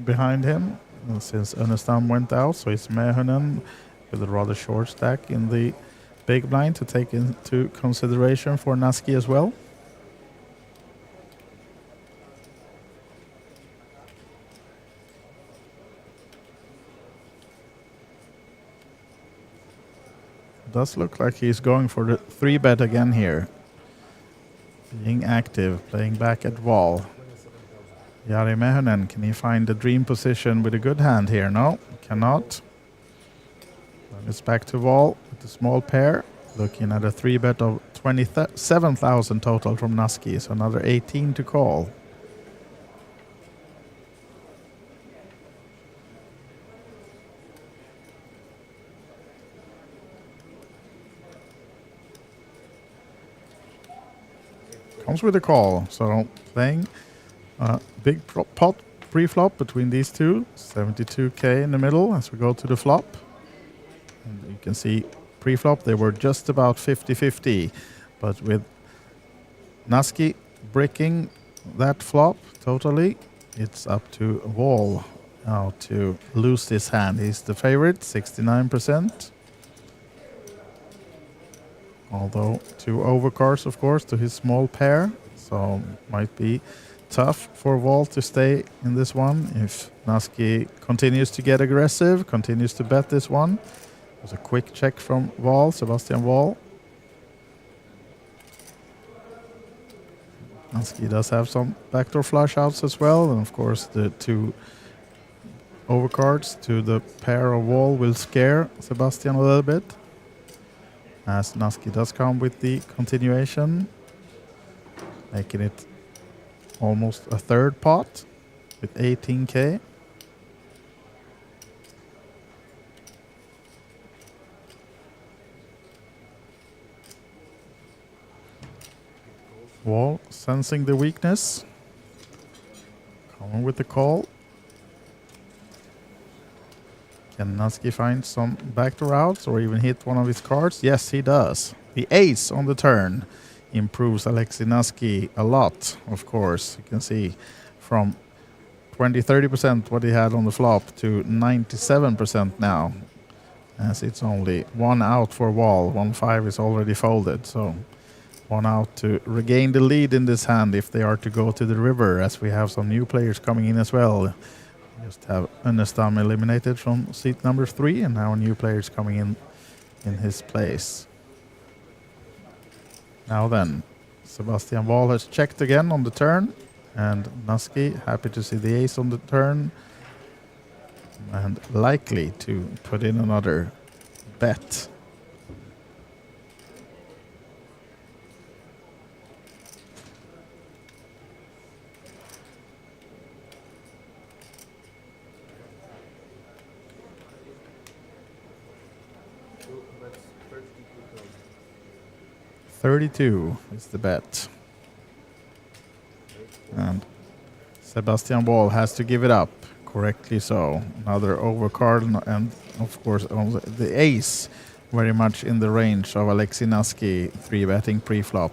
S1: behind him. And since Ernestam went out, so it's Mehonen with a rather short stack in the big blind to take into consideration for Naski as well. Does look like he's going for the 3-bet again here. Being active, playing back at wall. Jari Mehonen, can he find the dream position with a good hand here? No, cannot. It's back to wall with the small pair. Looking at a 3-bet of 27,000 total from Naski, so another 18 to call. Comes with a call, so playing big pot pre-flop between these two. 72k in the middle as we go to the flop. And you can see pre-flop they were just about 50-50, but with Naski bricking that flop totally, it's up to Wall now to lose this hand. He's the favorite, 69%. Although 2 overcards, of course, to his small pair, so might be tough for Wall to stay in this one if Naski continues to get aggressive, continues to bet this one. There's a quick check from Wall, Sebastian Wall. Naski does have some backdoor flush outs as well, and of course the 2 overcards to the pair of Wall will scare Sebastian a little bit, as Naski does come with the continuation, making it almost a third pot with 18k. Wall sensing the weakness. Going with the call. Can Naski find some backdoor outs or even hit one of his cards? Yes, he does. The ace on the turn improves Alexei Naski a lot, of course. You can see from 20-30% what he had on the flop to 97% now, as it's only one out for Wall. 1-5 is already folded, so one out to regain the lead in this hand if they are to go to the river, as we have some new players coming in as well. Just have Unestam eliminated from seat number 3, and now new players coming in his place. Now then, Sebastian Wall has checked again on the turn, and Naski happy to see the ace on the turn and likely to put in another bet. $32 is the bet. And Sebastian Wall has to give it up. Correctly so. Another overcard, and of course the ace very much in the range of Alexei Naski 3-betting pre-flop.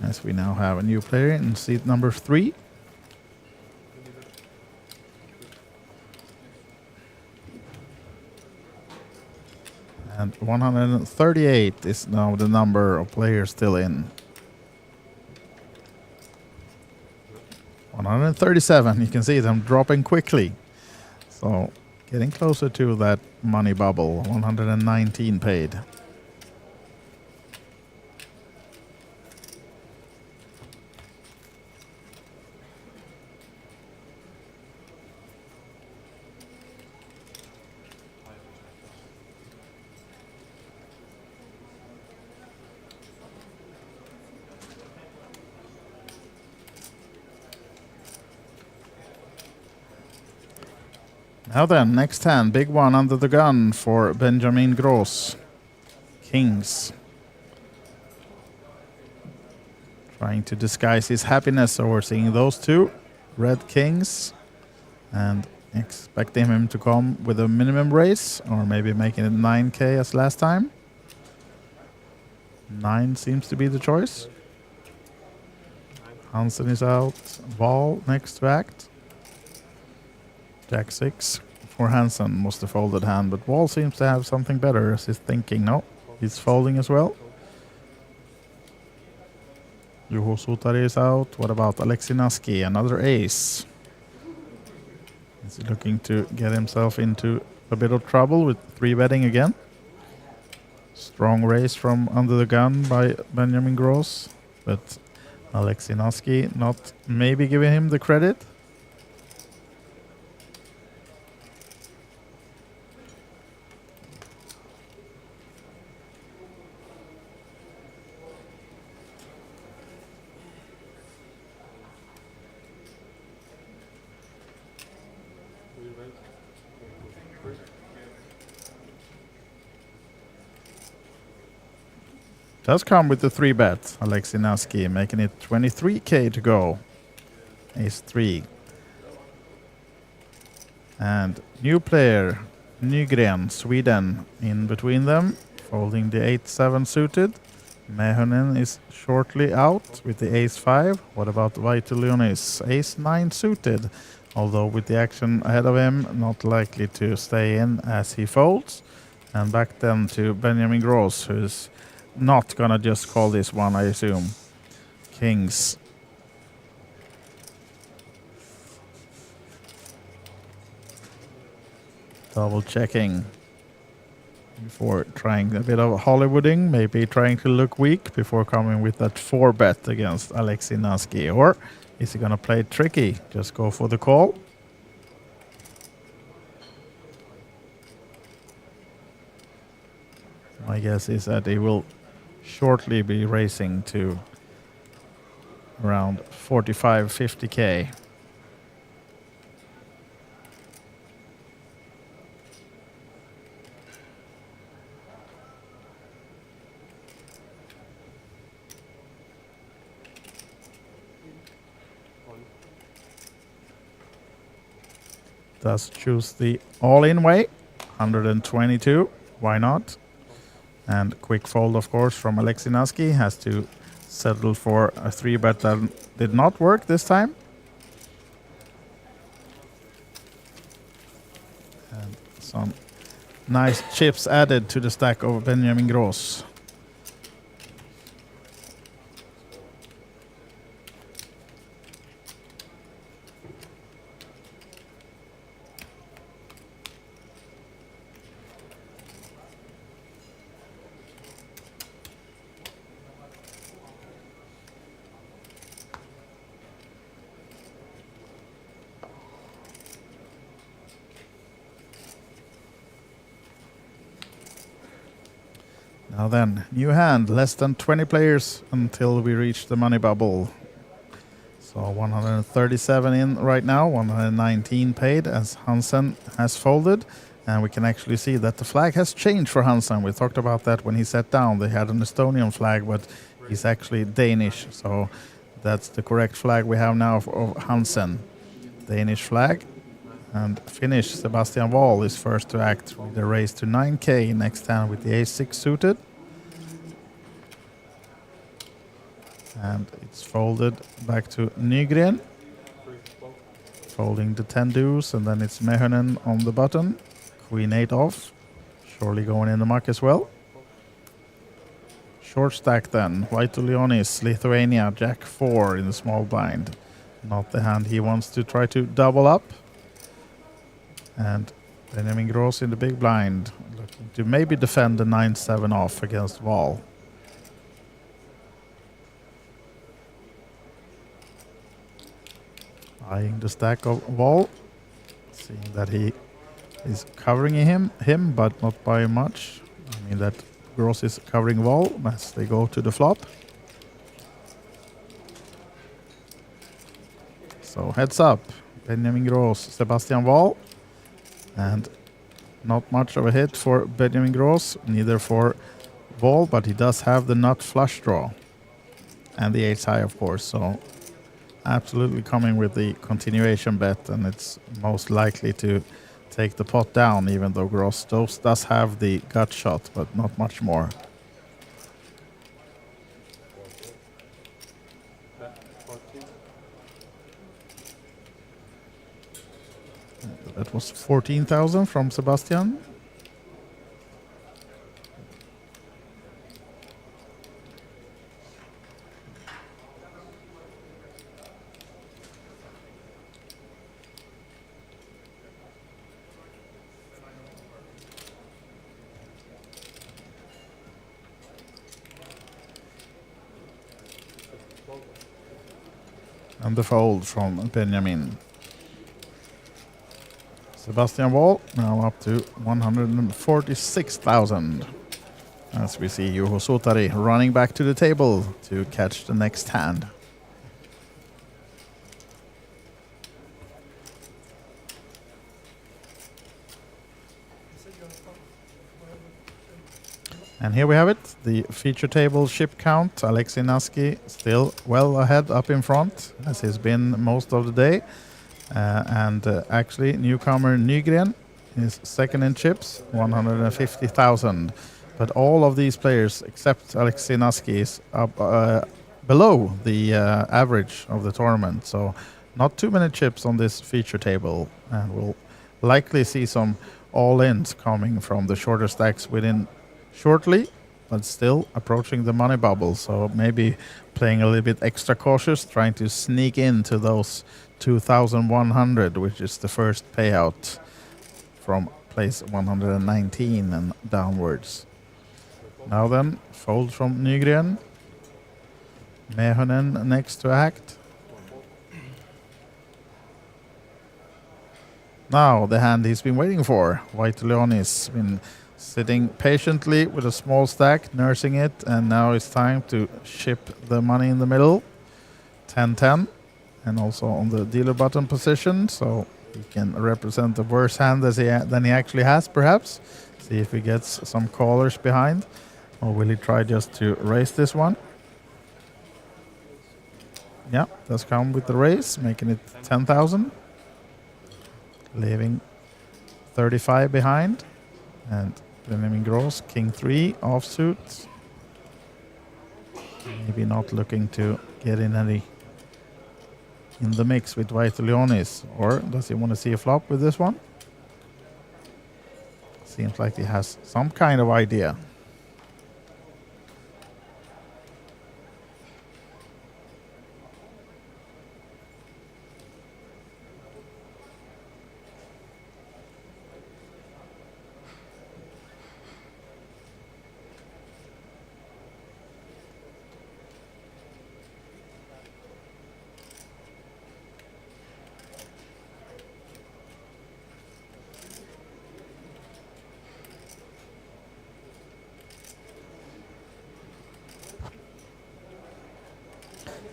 S1: As we now have a new player in seat number 3. And 138 is now the number of players still in. 137, you can see them dropping quickly. So getting closer to that money bubble. 119 paid. Now then, next hand, big one under the gun for Benjamin Gross. Kings. Trying to disguise his happiness over seeing those two red kings and expecting him to come with a minimum raise or maybe making it 9k as last time. 9 seems to be the choice. Hansen is out. Wall next to act. Jack 6 for Hansen was the folded hand, but Wall seems to have something better as he's thinking. No, he's folding as well. Juho Sutari is out. What about Alexei Naski? Another ace. Is he looking to get himself into a bit of trouble with 3-betting again? Strong raise from under the gun by Benjamin Gross, but Alexei Naski not maybe giving him the credit. Does come with the 3-bet, Alexei Naski, making it 23k to go. Ace 3. And new player, Nygren, Sweden, in between them, folding the 8-7 suited. Mehonen is shortly out with the Ace 5. What about Vaitulionis? Ace 9 suited, although with the action ahead of him, not likely to stay in as he folds. And back then to Benjamin Gross, who's not gonna just call this one, I assume. Kings. Double checking before trying a bit of Hollywooding, maybe trying to look weak before coming with that 4-bet against Alexei Naski. Or is he gonna play it tricky? Just go for the call. My guess is that he will shortly be racing to around 45-50k. does choose the all-in way, 122. Why not? And quick fold, of course, from Alexinaski. Has to settle for a 3-bet that did not work this time. And some nice chips added to the stack of Benjamin Gross. Now then, new hand, less than 20 players until we reach the money bubble. So 137 in right now, 119 paid as Hansen has folded. And we can actually see that the flag has changed for Hansen. We talked about that when he sat down. They had an Estonian flag, but he's actually Danish. So that's the correct flag we have now of Hansen. Danish flag. And finish, Sebastian Wall is first to act with the raise to 9k next hand with the ace-6 suited. And it's folded back to Nygren. Folding the 10 deuce, and then it's Mehonen on the button. Queen 8 off. Surely going in the muck as well. Short stack then. White to Leonis, Lithuania, Jack 4 in the small blind. Not the hand he wants to try to double up. And Benjamin Gross in the big blind, looking to maybe defend the 9-7 off against Wall. Eyeing the stack of Wall, seeing that he is covering him, but not by much. I mean that Gross is covering Wall as they go to the flop. So heads up, Benjamin Gross, Sebastian Wall. And not much of a hit for Benjamin Gross, neither for Wall, but he does have the nut flush draw. And the ace high, of course, so absolutely coming with the continuation bet, and it's most likely to take the pot down, even though Gross does have the gut shot, but not much more. That was 14,000 from Sebastian. And the fold from Benjamin. Sebastian Wall now up to 146,000. As we see Juho Sutari running back to the table to catch the next hand. And here we have it, the feature table ship count. Alexei Naski still well ahead up in front, as he's been most of the day. Actually, newcomer Nygren is second in chips, 150,000. But all of these players, except Alexei Naski, is up below the average of the tournament. So not too many chips on this feature table. And we'll likely see some all-ins coming from the shorter stacks within shortly, but still approaching the money bubble. So maybe playing a little bit extra cautious, trying to sneak into those 2,100, which is the first payout from place 119 and downwards. Now then, fold from Nygren. Mehonen next to act. Now the hand he's been waiting for. White Leonis been sitting patiently with a small stack, nursing it, and now it's time to ship the money in the middle. 10-10, and also on the dealer button position, so he can represent a worse hand than he actually has, perhaps. See if he gets some callers behind, or will he try just to raise this one? Yeah, does come with the raise, making it 10,000. leaving 35 behind. And Benjamin Gross, King 3, offsuit. Maybe not looking to get in any in the mix with Vaitulionis. Or does he want to see a flop with this one? Seems like he has some kind of idea.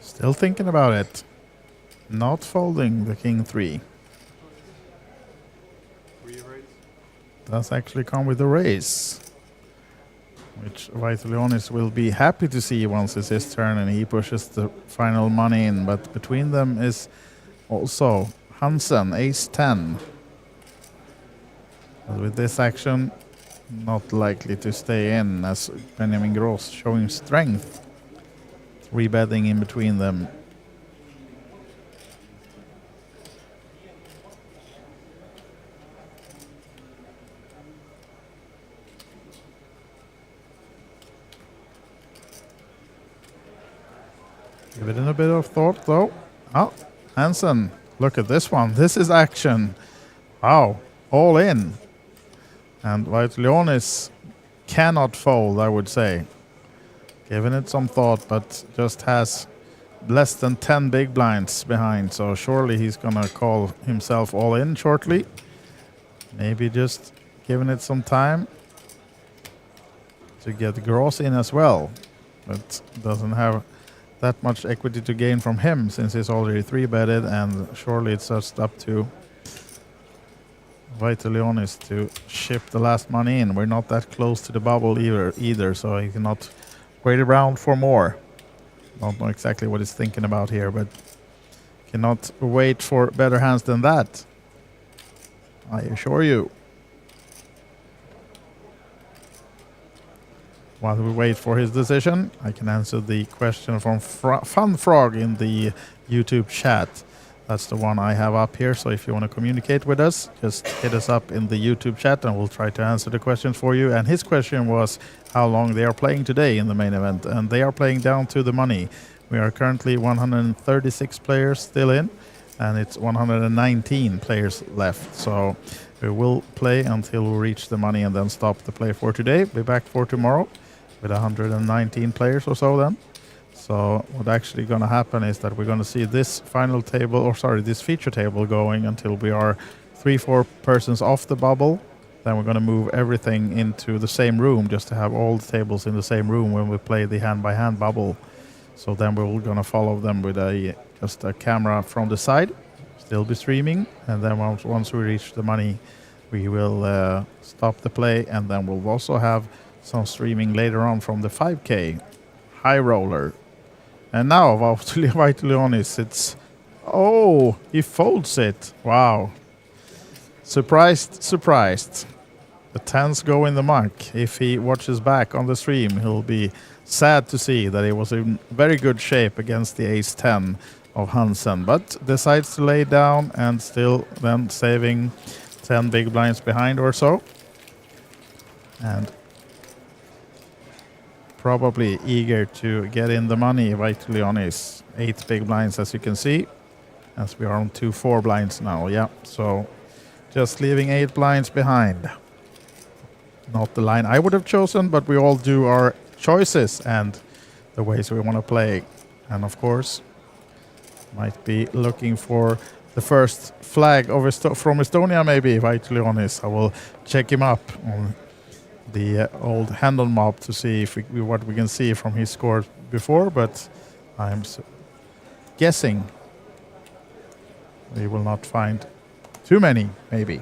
S1: Still thinking about it. Not folding the King 3. Does actually come with a raise, which Vaitulionis will be happy to see once it's his turn and he pushes the final money in. But between them is also Hansen, ace 10. But with this action, not likely to stay in, as Benjamin Gross showing strength. Rebetting in between them. Give it in a bit of thought though. Oh, Hansen, look at this one. This is action. Wow, all in. And Vaitulionis cannot fold, I would say. Giving it some thought, but just has less than 10 big blinds behind, so surely he's gonna call himself all in shortly. Maybe just giving it some time to get Gross in as well, but doesn't have that much equity to gain from him since he's already 3-betted, and surely it's just up to Vaitulionis to ship the last money in. We're not that close to the bubble either, so he cannot wait around for more. Don't know exactly what he's thinking about here, but cannot wait for better hands than that, I assure you. While we wait for his decision, I can answer the question from Fun Frog in the YouTube chat. That's the one I have up here, so if you want to communicate with us, just hit us up in the YouTube chat and we'll try to answer the questions for you. And his question was how long they are playing today in the main event, and they are playing down to the money. We are currently 136 players still in, and it's 119 players left. So we will play until we reach the money and then stop the play for today. Be back for tomorrow with 119 players or so then. So what's actually going to happen is that we're going to see this final table, or sorry, this feature table going until we are 3-4 persons off the bubble. Then we're going to move everything into the same room just to have all the tables in the same room when we play the hand-by-hand bubble. So then we're going to follow them with just a camera from the side, still be streaming, and then once we reach the money, we will stop the play, and then we'll also have some streaming later on from the 5K high roller. And now Vaitulionis, it's... Oh, he folds it. Wow. Surprised, surprised. The 10s go in the muck. If he watches back on the stream, he'll be sad to see that he was in very good shape against the ace-10 of Hansen, but decides to lay down and still then saving 10 big blinds behind or so. And probably eager to get in the money. Vaitulionis, 8 big blinds as you can see, as we are on 2-4 blinds now. Yeah, so just leaving 8 blinds behind. Not the line I would have chosen, but we all do our choices and the ways we want to play. And of course, might be looking for the first flag of from Estonia maybe, Vaitulionis. I will check him up on the old handle mob to see if what we can see from his score before, but I'm guessing we will not find too many, maybe.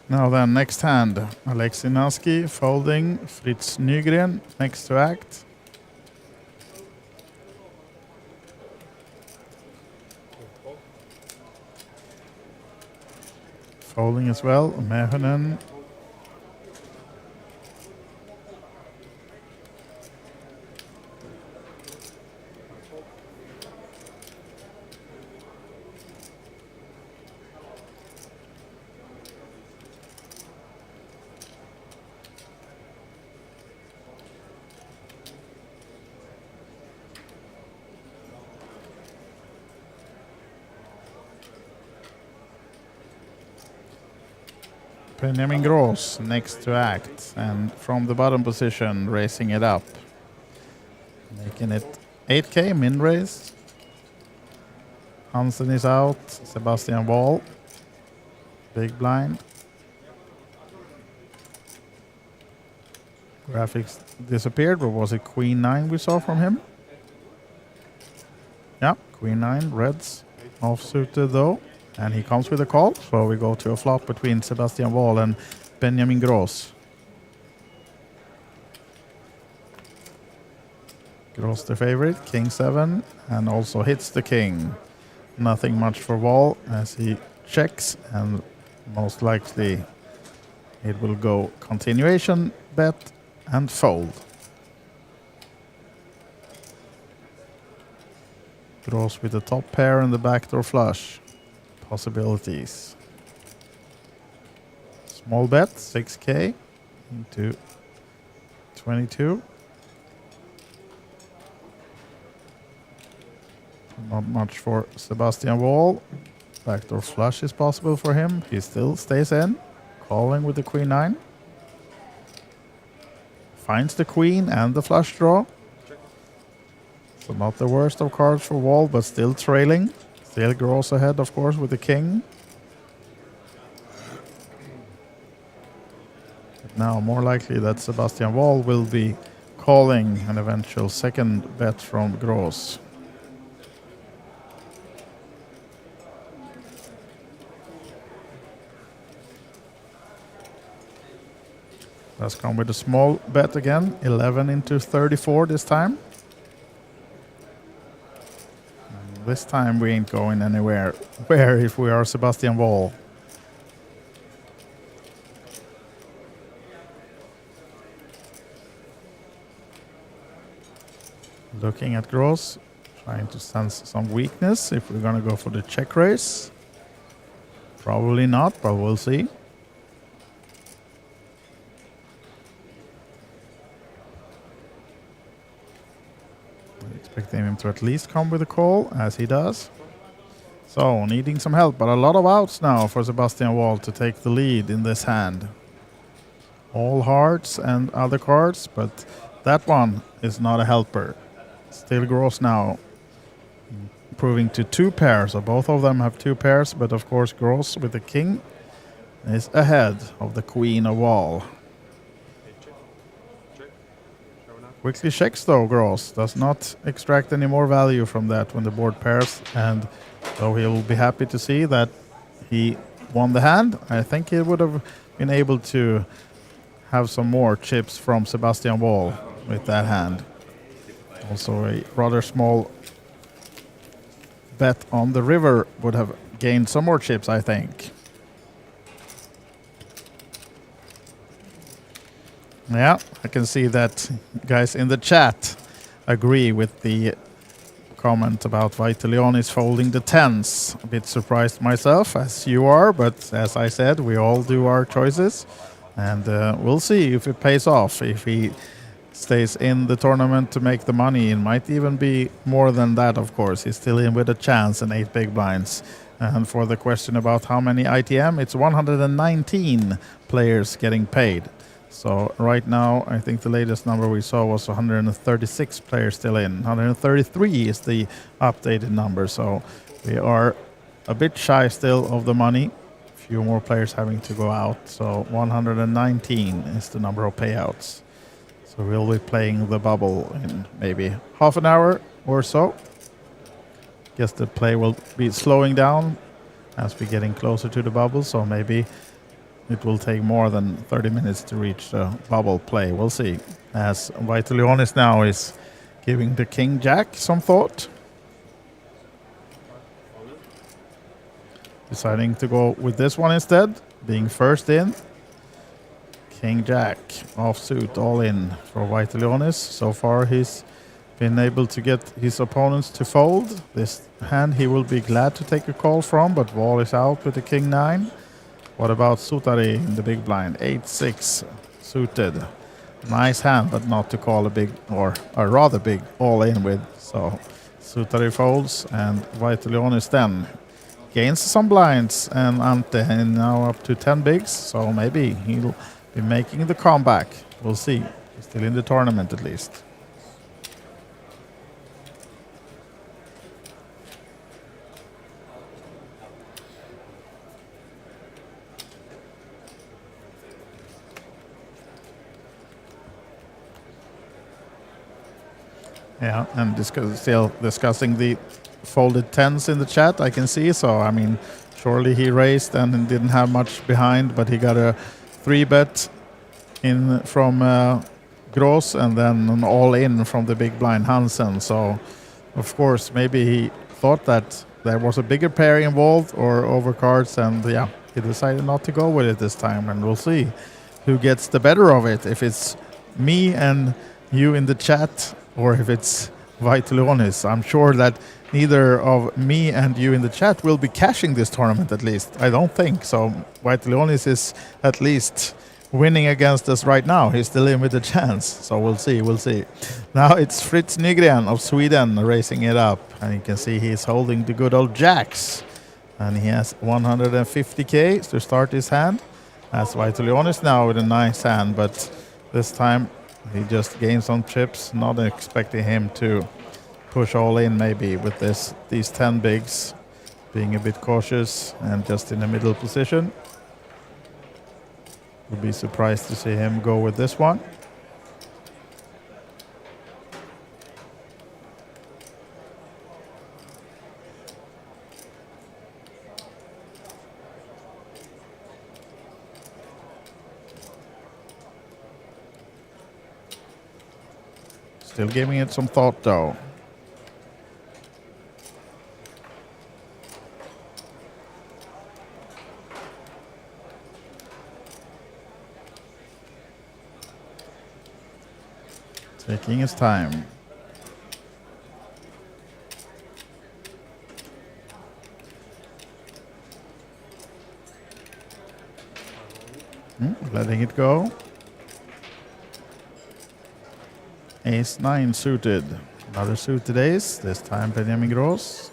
S1: Now then, next hand. Alexei Naski folding. Fritz Nygren next to act. Folding as well. Mehonen. Benjamin Gross next to act, and from the bottom position raising it up, making it 8k min raise. Hansen is out, Sebastian Wall, big blind. Graphics disappeared, but was it Queen 9 we saw from him? Yeah, Queen 9, reds, off-suited though. And he comes with a call, so we go to a flop between Sebastian Wall and Benjamin Gross. Gross the favorite, king 7, and also hits the king. Nothing much for Wall as he checks, and most likely it will go continuation, bet, and fold. Gross with the top pair and the backdoor flush. Possibilities. Small bet, 6k into 22. Not much for Sebastian Wall. Backdoor flush is possible for him. He still stays in, calling with the queen 9. Finds the queen and the flush draw. So not the worst of cards for Wall, but still trailing. Still Gross ahead, of course, with the king. But now more likely that Sebastian Wall will be calling an eventual second bet from Gross. Let's come with a small bet again, 11 into 34 this time. This time we ain't going anywhere. Where if we are Sebastian Wall? Looking at Gross, trying to sense some weakness if we're gonna go for the check raise. Probably not, but we'll see. Expecting him to at least come with a call, as he does. So, needing some help, but a lot of outs now for Sebastian Wall to take the lead in this hand. All hearts and other cards, but that one is not a helper. Still Gross now, improving to 2 pairs, so both of them have 2 pairs, but of course Gross with the king is ahead of the queen of Wall. Quickly checks though, Gross. Does not extract any more value from that when the board pairs, and though he'll be happy to see that he won the hand, I think he would have been able to have some more chips from Sebastian Wall with that hand. Also a rather small bet on the river would have gained some more chips, I think. Yeah, I can see that guys in the chat agree with the comment about Vaitalioni's folding the 10s. A bit surprised myself, as you are, but as I said, we all do our choices. And we'll see if it pays off, if he stays in the tournament to make the money. It might even be more than that, of course. He's still in with a chance and 8 big blinds. And for the question about how many ITM, it's 119 players getting paid. So right now, I think the latest number we saw was 136 players still in. 133 is the updated number. So we are a bit shy still of the money. Few more players having to go out. So 119 is the number of payouts. So we'll be playing the bubble in maybe half an hour or so. Guess the play will be slowing down as we're getting closer to the bubble. So maybe it will take more than 30 minutes to reach the bubble play. We'll see. As Vaitulionis now is giving the king jack some thought. Deciding to go with this one instead, being first in. King jack, offsuit, all in for Vaitulionis. So far he's been able to get his opponents to fold. This hand he will be glad to take a call from, but Wall is out with the king 9. What about Sutari in the big blind? 8-6 suited. Nice hand, but not to call a big or a rather big all in with. So Sutari folds and Vaitulionis then gains some blinds, and Ante now up to 10 bigs. So maybe he'll be making the comeback. We'll see. He's still in the tournament at least. Yeah, and still discussing the folded 10s in the chat, I can see. So, I mean, surely he raised and didn't have much behind, but he got a 3-bet in from Gross and then an all-in from the big blind Hansen. So, of course, maybe he thought that there was a bigger pair involved or overcards, and yeah, he decided not to go with it this time. And we'll see who gets the better of it, if it's me and you in the chat, or if it's Vaitulionis. I'm sure that neither of me and you in the chat will be cashing this tournament, at least. I don't think so. Vaitulionis is at least winning against us right now. He's still in with a chance. So we'll see, we'll see. Now it's Fritz Nygren of Sweden raising it up. And you can see he's holding the good old jacks. And he has 150k to start his hand. As Vaitulionis now with a nice hand, but this time he just gained some chips, not expecting him to push all in maybe with these 10 bigs, being a bit cautious and just in the middle position. Would be surprised to see him go with this one. Still giving it some thought though. Taking his time. Letting it go. Ace 9 suited. Another suited ace, this time Benjamin Gross.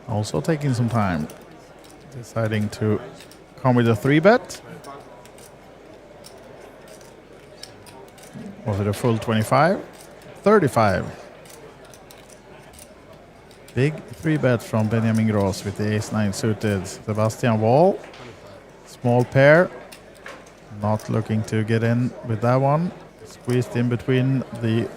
S1: Also taking some time. Deciding to come with a 3-bet. Was it a full 25? 35. Big 3-bet from Benjamin Gross with the ace-9 suited. Sebastian Wall. Small pair. Not looking to get in with that one. Squeezed in between the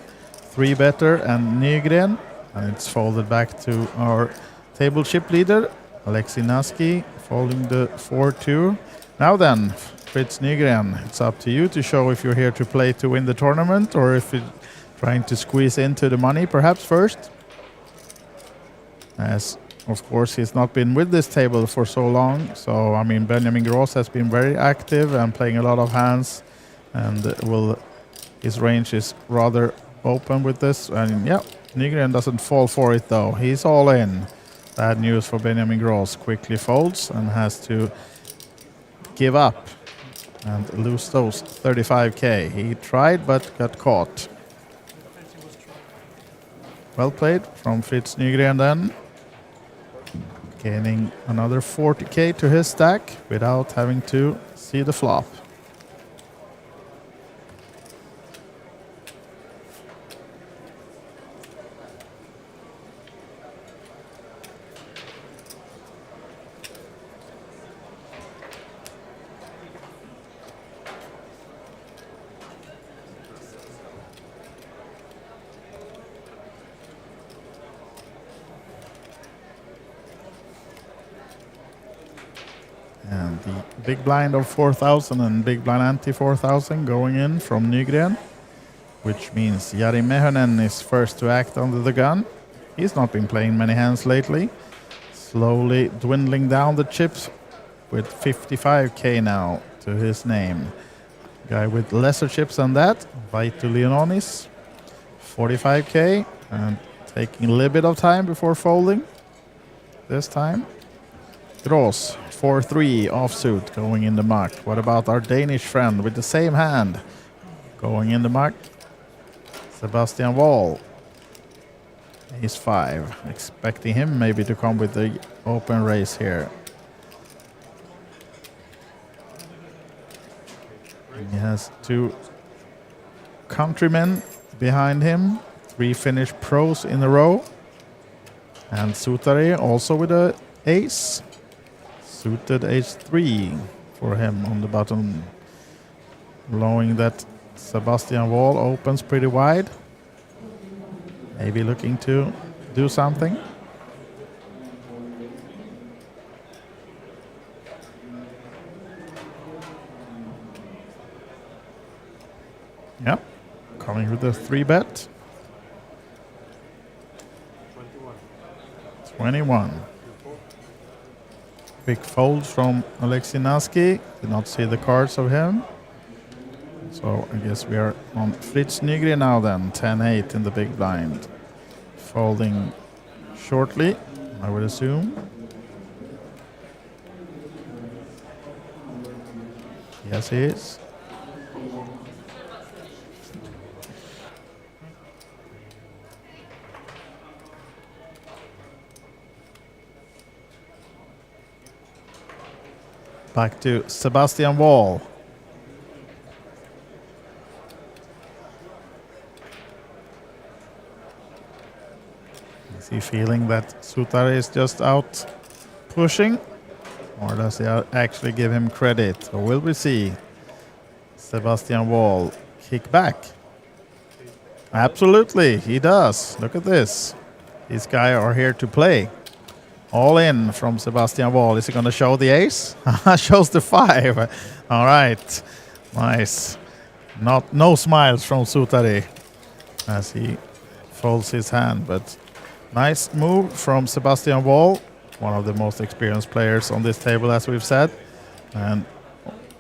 S1: 3-better and Nygren. And it's folded back to our table chip leader, Alexei Naski, folding the 4-2. Now then, Fritz Nygren, it's up to you to show if you're here to play to win the tournament or if you're trying to squeeze into the money perhaps first. As, of course, he's not been with this table for so long. So, I mean, Benjamin Gross has been very active and playing a lot of hands. And his range is rather open with this. And, yeah, Nygren doesn't fall for it, though. He's all in. Bad news for Benjamin Gross. Quickly folds and has to give up and lose those 35k. He tried, but got caught. Well played from Fritz Nygren then. Gaining another 40k to his stack without having to see the flop. the big blind of 4,000 and big blind ante 4,000 going in from Nygren, which means Jari Mehonen is first to act under the gun. He's not been playing many hands lately. Slowly dwindling down the chips with 55k now to his name. Guy with lesser chips than that, Vaitu Leononis, 45k, and taking a little bit of time before folding this time. Gross, 4-3 offsuit going in the muck. What about our Danish friend with the same hand going in the muck? Sebastian Wall. Ace 5. Expecting him maybe to come with the open race here. He has 2 countrymen behind him. 3 Finnish pros in a row. And Sutari also with a ace. Suited ace 3 for him on the button. Blowing that Sebastian Wall opens pretty wide. Maybe looking to do something. Yep, coming with a 3-bet. 21. Big fold from Alexei Naski. Did not see the cards of him. So I guess we are on Fritz Nygren now then. 10-8 in the big blind. Folding shortly, I would assume. Yes, he is. Back to Sebastian Wall. Is he feeling that Sutari is just out pushing? Or does he actually give him credit? Or will we see Sebastian Wall kick back? Absolutely, he does. Look at this. These guys are here to play. All in from Sebastian Wall. Is he going to show the ace? Shows the 5. All right. Nice. No smiles from Sutari as he folds his hand. But nice move from Sebastian Wall. One of the most experienced players on this table, as we've said. And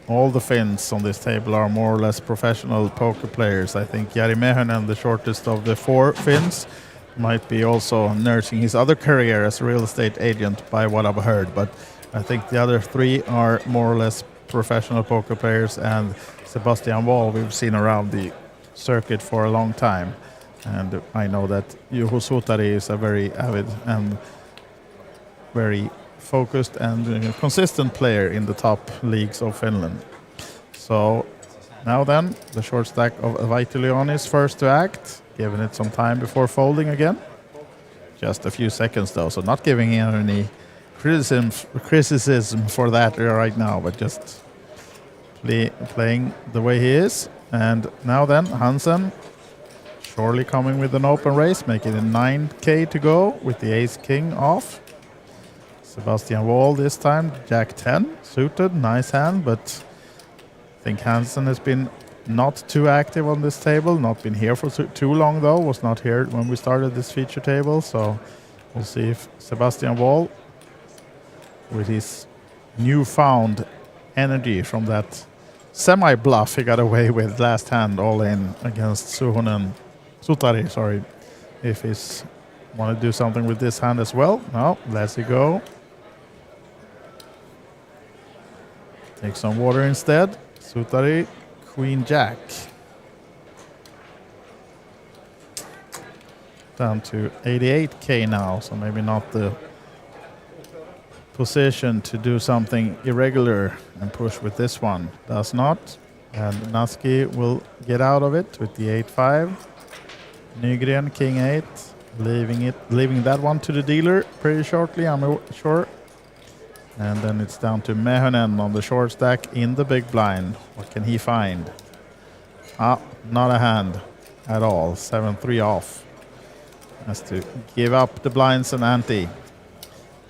S1: all the Finns on this table are more or less professional poker players. I think Jari Mehonen, the shortest of the 4 Finns, might be also nursing his other career as a real estate agent by what I've heard. But I think the other 3 are more or less professional poker players, and Sebastian Wall we've seen around the circuit for a long time. And I know that Juho Sutari is a very avid and very focused and consistent player in the top leagues of Finland. So now then, the short stack of Vaitilion is first to act. Giving it some time before folding again. Just a few seconds though, so not giving him any criticism for that right now, but just playing the way he is. And now then, Hansen surely coming with an open race, making it 9k to go with the ace-king off. Sebastian Wall this time, jack 10, suited, nice hand, but I think Hansen has been not too active on this table, not been here for too long though, was not here when we started this feature table, so we'll see if Sebastian Wall, with his newfound energy from that semi-bluff he got away with last hand all in against Sutari, sorry, if he's want to do something with this hand as well. No, lets it go. Take some water instead. Sutari, Queen Jack. Down to 88k now, so maybe not the position to do something irregular and push with this one. Does not. And Naski will get out of it with the 8-5. Nygren, King 8, leaving that one to the dealer pretty shortly, I'm sure. And then it's down to Mehonen on the short stack in the big blind. What can he find? Not a hand at all. 7-3 off. Has to give up the blinds and ante.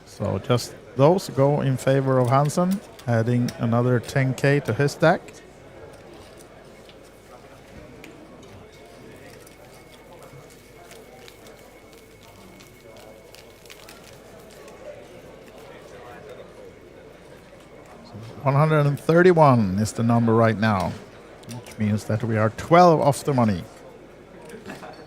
S1: So just those go in favor of Hansen. adding another 10k to his stack. So 131 is the number right now, which means that we are 12 off the money.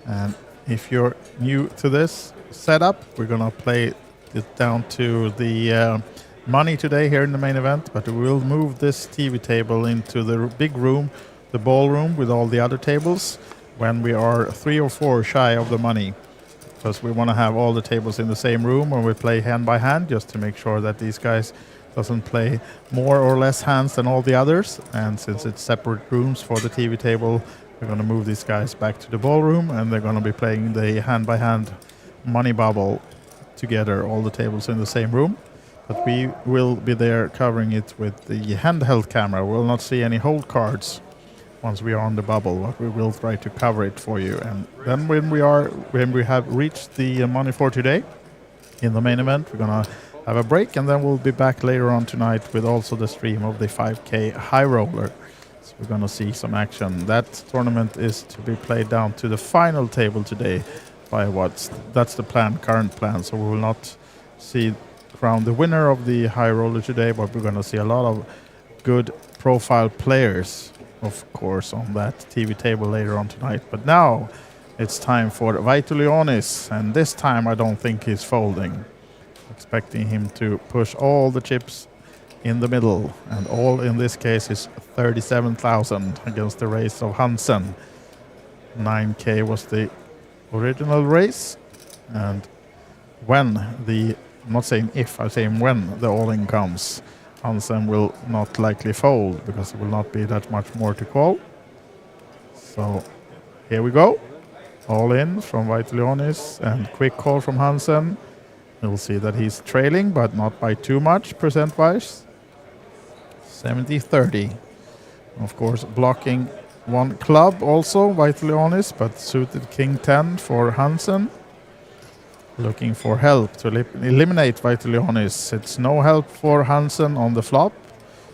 S1: And if you're new to this setup, we're gonna play it down to the money today here in the main event, but we will move this TV table into the big room, the ballroom with all the other tables, when we are 3 or 4 shy of the money, because we want to have all the tables in the same room when we play hand by hand, just to make sure that these guys doesn't play more or less hands than all the others. And since it's separate rooms for the TV table, we're going to move these guys back to the ballroom, and they're going to be playing the hand by hand money bubble together, all the tables in the same room. But we will be there covering it with the handheld camera. We'll not see any hold cards once we are on the bubble, but we will try to cover it for you. And then when we have reached the money for today in the main event, we're gonna have a break, and then we'll be back later on tonight with also the stream of the 5k high roller. So we're gonna see some action. That tournament is to be played down to the final table today by that's the current plan. So we will not see crown the winner of the high roller today, but we're going to see a lot of good profile players, of course, on that TV table later on tonight. But now it's time for Vaitulionis, and this time I don't think he's folding. Expecting him to push all the chips in the middle, and all in this case is 37,000 against the race of Hansen. 9k was the original race, and I'm not saying if, I'm saying when the all-in comes, Hansen will not likely fold, because it will not be that much more to call. So here we go. All in from Vaitulionis, and quick call from Hansen. You'll see that he's trailing, but not by too much percent-wise. 70-30. Of course, blocking one club also, Vaitulionis, but suited King 10 for Hansen. Looking for help to eliminate Vaitulionis. It's no help for Hansen on the flop.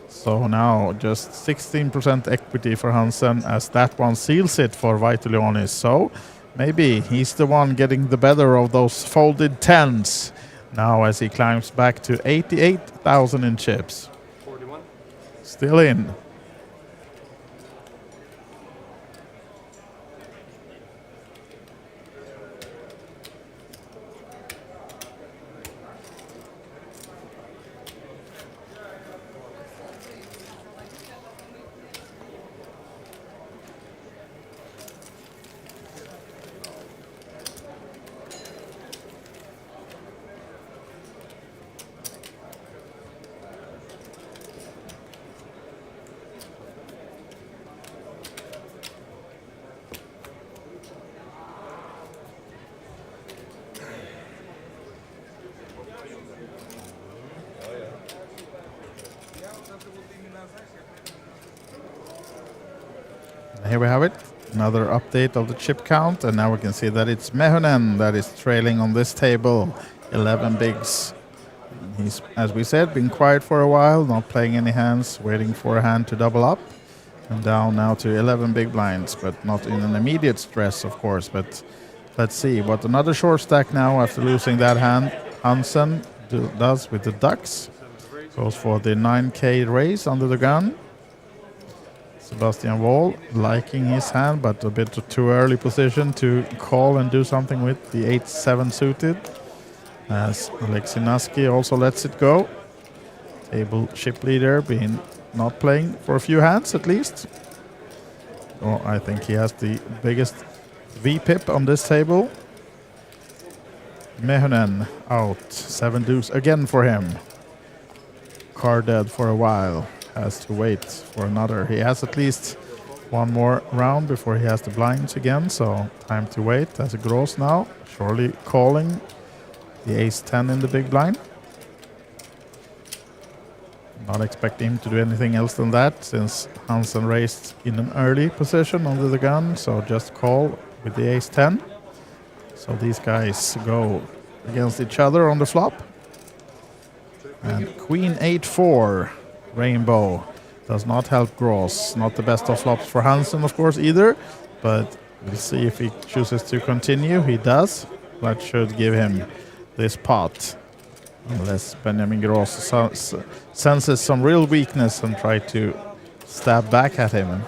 S1: So now just 16% equity for Hansen, as that one seals it for Vaitulionis. So maybe he's the one getting the better of those folded 10s now, as he climbs back to 88,000 in chips.
S9: 41.
S1: Still in. Here we have it, another update of the chip count, and now we can see that it's Mehunen that is trailing on this table, 11 bigs. He's, as we said, been quiet for a while, not playing any hands, waiting for a hand to double up, and down now to 11 big blinds, but not in an immediate stress, of course. But let's see what another short stack now after losing that hand Hansen does with the ducks. Goes for the 9k raise under the gun. Sebastian Wall liking his hand, but a bit too early position to call and do something with the 8-7 suited. As Alexei Naski also lets it go. Table chip leader being not playing for a few hands at least. Oh, I think he has the biggest V-pip on this table. Mehunen out, 7 deuce again for him. Card dead for a while. Has to wait for another. He has at least one more round before he has the blinds again, so time to wait. As a gross now, surely calling the ace-10 in the big blind. Not expecting him to do anything else than that, since Hansen raised in an early position under the gun, so just call with the ace-10. So these guys go against each other on the flop. And queen 8-4. rainbow. Does not help Gross. Not the best of flops for Hansen, of course, either. But we'll see if he chooses to continue. He does. That should give him this pot. Unless Benjamin Gross senses some real weakness and try to stab back at him.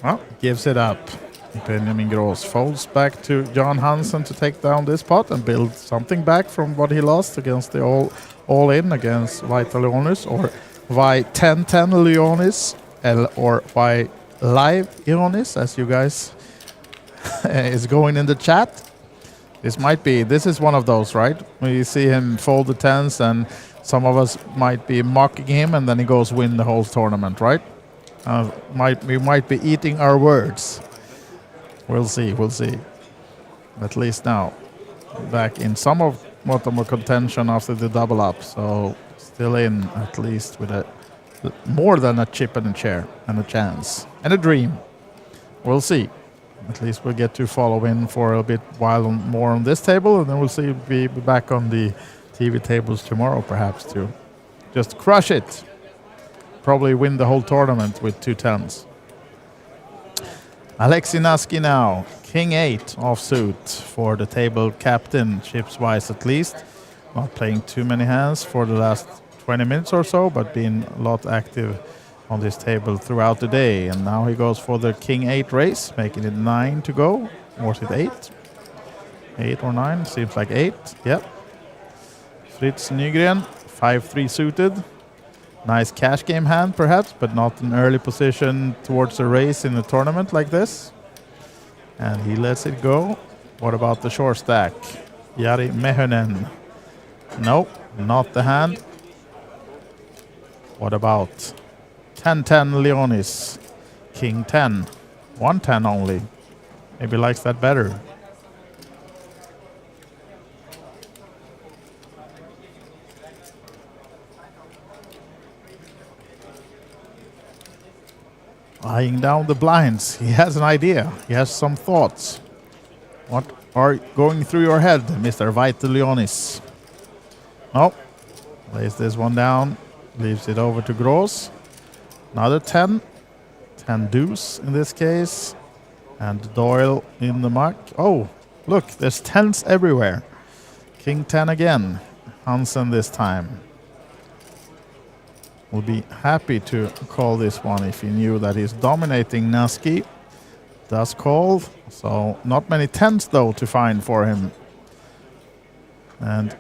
S1: Well, gives it up. Benjamin Gross folds back to John Hansen to take down this pot and build something back from what he lost against the all-in against Vita Leonis, or Y1010 Leonis, or Y Live Leonis, as you guys is going in the chat. This is one of those, right? When you see him fold the tens and some of us might be mocking him and then he goes win the whole tournament, right? We might be eating our words. We'll see. At least now, back in some of more contention after the double up, so still in at least with a more than a chip and a chair and a chance and a dream. We'll see. At least we'll get to follow in for a bit while more on this table, and then we'll see be back on the TV tables tomorrow, perhaps to just crush it. Probably win the whole tournament with 2 tens. Alexei Naski now, King 8 offsuit for the table captain, chips-wise at least. Not playing too many hands for the last 20 minutes or so, but being a lot active on this table throughout the day. And now he goes for the King 8 race, making it 9 to go. Or is it 8? 8 or 9? Seems like 8. Yep. Fritz Nygren, 5-3 suited. Nice cash game hand, perhaps, but not an early position towards a race in a tournament like this. And he lets it go. What about the short stack? Jari Mehonen. No, not the hand. What about 10-10 Leonis? King 10. 1-10 only. Maybe likes that better. Eyeing down the blinds. He has an idea. He has some thoughts. What are going through your head, Mr. Vita Leonis? No. Lays this one down. Leaves it over to Gross. Another 10. 10 deuce in this case. And Doyle in the muck. Oh, look, there's 10s everywhere. King 10 again. Hansen this time. Will be happy to call this one if he knew that he's dominating Naski. Does call, so not many 10s though to find for him. And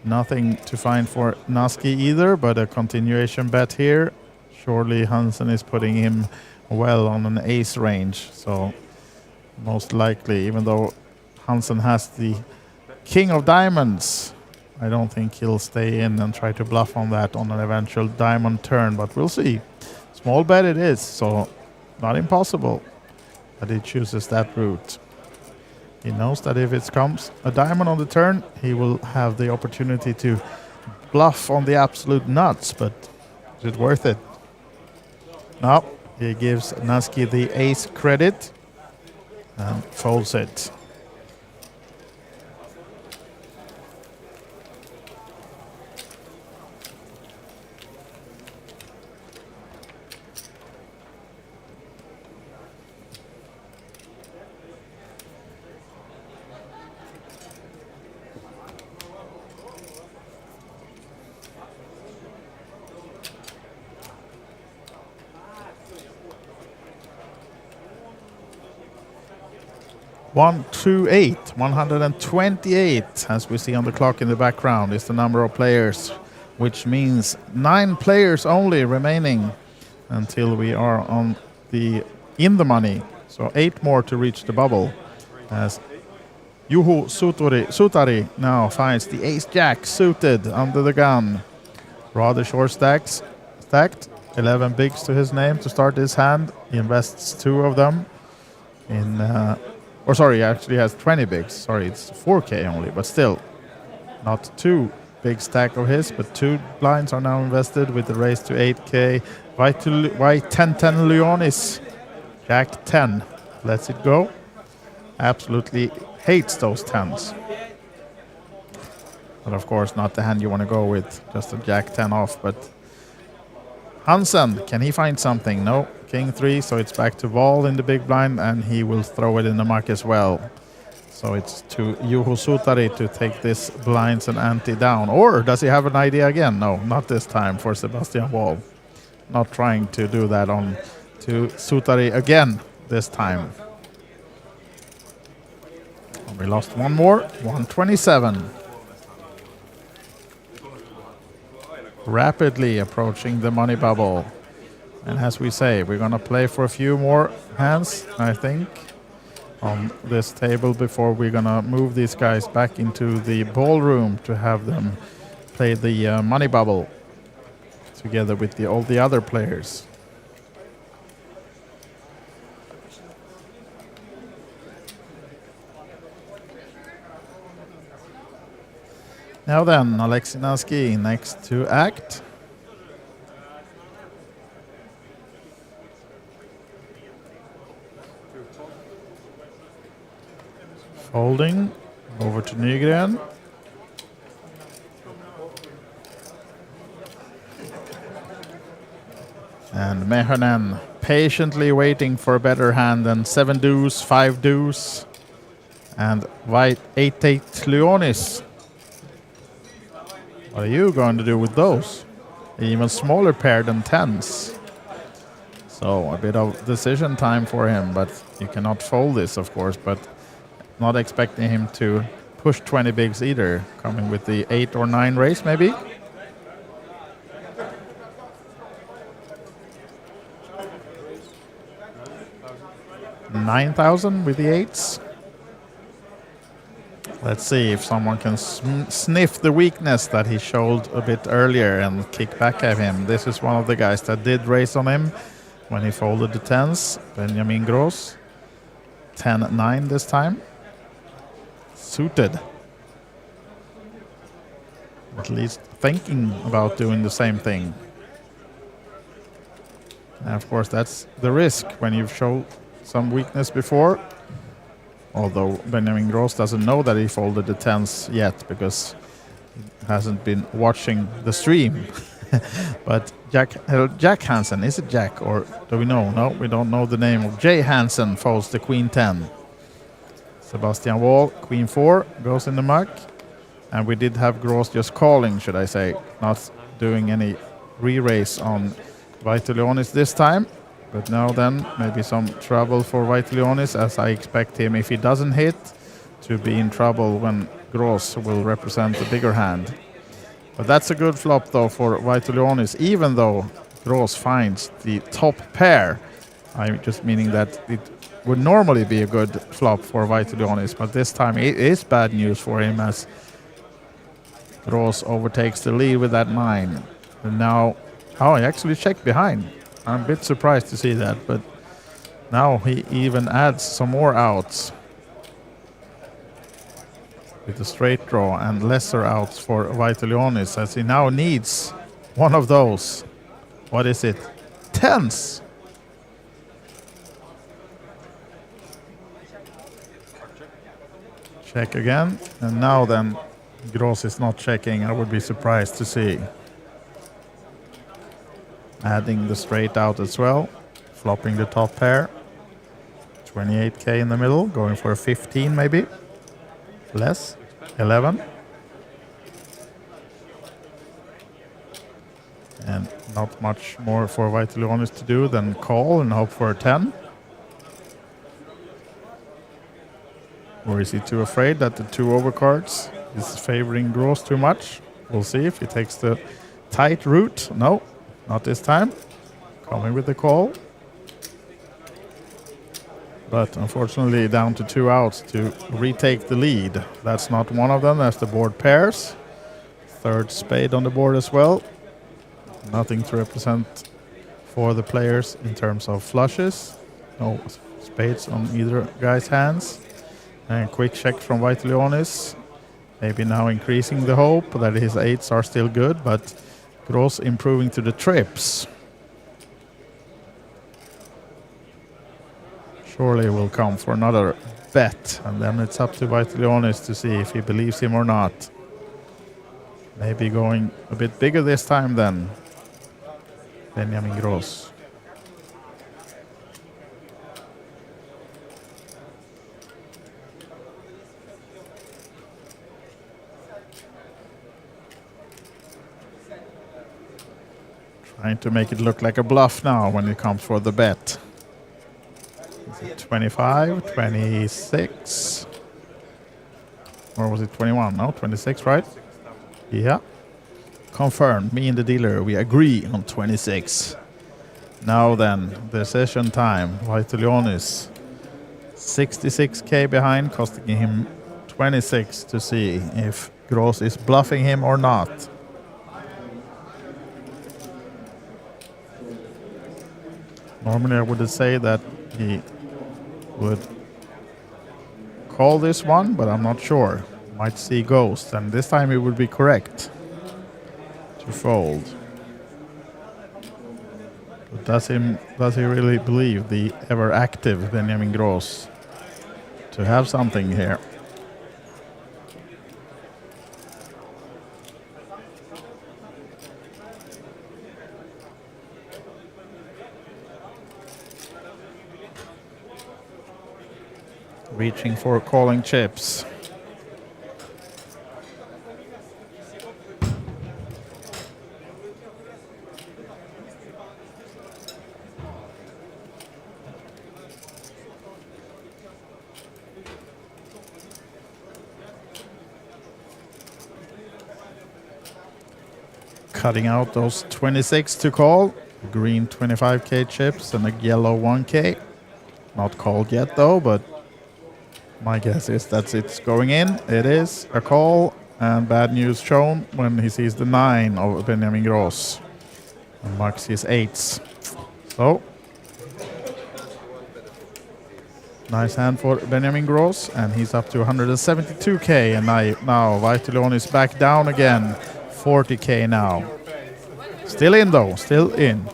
S1: nothing to find for Naski either, but a continuation bet here. Surely Hansen is putting him well on an ace range, so most likely, even though Hansen has the King of Diamonds, I don't think he'll stay in and try to bluff on that on an eventual diamond turn, but we'll see. Small bet it is, so not impossible that he chooses that route. He knows that if it comes a diamond on the turn, he will have the opportunity to bluff on the absolute nuts, but is it worth it? No, he gives Naski the ace credit and folds it. One, 2, 8, 128, as we see on the clock in the background, is the number of players, which means 9 players only remaining until we are on in the money. So 8 more to reach the bubble, as Juho Sutari now finds the ace-jack suited under the gun. Rather short stacked, 11 bigs to his name to start his hand. He invests 2 of them in Or sorry, he actually has 20 bigs. Sorry, it's 4K only, but still. Not too big stack of his, but 2 blinds are now invested with the raise to 8K. White 10-10 Leonis. Jack 10. Lets it go. Absolutely hates those 10s. But of course, not the hand you want to go with. Just a Jack 10 off, but Hansen, can he find something? No, King 3, so it's back to Val in the big blind, and he will throw it in the muck as well. So it's to Juho Sutari to take this blinds and ante down. Or does he have an idea again? No, not this time for Sebastian Val. Not trying to do that on to Sutari again this time. And we lost one more, 127. Rapidly approaching the money bubble. And as we say, we're going to play for a few more hands, I think, on this table before we're going to move these guys back into the ballroom to have them play the money bubble together with all the other players. Now then, Alexei Naski next to act. Folding over to Nygren. And Mehonen patiently waiting for a better hand than 7 deuce, 5 deuce. And white 8-8 Leonis. What are you going to do with those? Even smaller pair than 10s. So a bit of decision time for him, but you cannot fold this, of course, but not expecting him to push 20 bigs either. Coming with the 8 or 9 race, maybe. $9,000 with the 8s. Let's see if someone can sniff the weakness that he showed a bit earlier and kick back at him. This is one of the guys that did race on him when he folded the 10s. Benjamin Gross. 10-9 this time. Suited. At least thinking about doing the same thing. And of course, that's the risk when you've shown some weakness before. Although Benjamin Gross doesn't know that he folded the 10s yet because he hasn't been watching the stream. But Jack Hansen, is it Jack or do we know? No, we don't know the name of Jay Hansen folds the Queen 10. Sebastian Wall, Queen 4, goes in the muck. And we did have Gross just calling, should I say, not doing any re-race on Vaitulionis this time. But now then, maybe some trouble for Vaitulionis, as I expect him, if he doesn't hit, to be in trouble when Gross will represent a bigger hand. But that's a good flop, though, for Vaitulionis, even though Gross finds the top pair. I'm just meaning that it would normally be a good flop for Vaitulionis, but this time it is bad news for him as Gross overtakes the lead with that 9. And now, oh, he actually checked behind. I'm a bit surprised to see that, but now he even adds some more outs with a straight draw and lesser outs for Vaitulionis, as he now needs one of those. What is it? 10s! Check again, and now then Gross is not checking. I would be surprised to see. Adding the straight out as well, flopping the top pair. 28K in the middle, going for a 15 maybe. Less, 11. And not much more for Vaitulionis to do than call and hope for a 10. Or is he too afraid that the 2 overcards is favoring Gross too much? We'll see if he takes the tight route. No. Not this time. Coming with the call. But unfortunately down to 2 outs to retake the lead. That's not one of them as the board pairs. 3rd spade on the board as well. Nothing to represent for the players in terms of flushes. No spades on either guy's hands. And quick check from Vaitulionis. Maybe now increasing the hope that his 8s are still good, but Gross improving to the trips. Surely will come for another bet, and then it's up to Vaitulionis to see if he believes him or not. Maybe going a bit bigger this time then. Benjamin Gross. Trying to make it look like a bluff now when it comes for the bet. Is it 25, 26? Or was it 21? No, 26, right? Yeah. Confirmed. Me and the dealer, we agree on 26. Now then, decision time. Vaitulionis. 66k behind, costing him 26 to see if Gross is bluffing him or not. Normally I would say that he would call this one, but I'm not sure. Might see ghost, and this time it would be correct to fold. But does he really believe the ever active Benjamin Gross to have something here? Reaching for calling chips. Cutting out those 26 to call. Green 25k chips and a yellow 1k. Not called yet though, but my guess is that it's going in. It is a call, and bad news shown when he sees the 9 of Benjamin Gross and marks his 8s. So, nice hand for Benjamin Gross, and he's up to 172k, and now Vaitulionis is back down again, 40k now. Still in though, still in.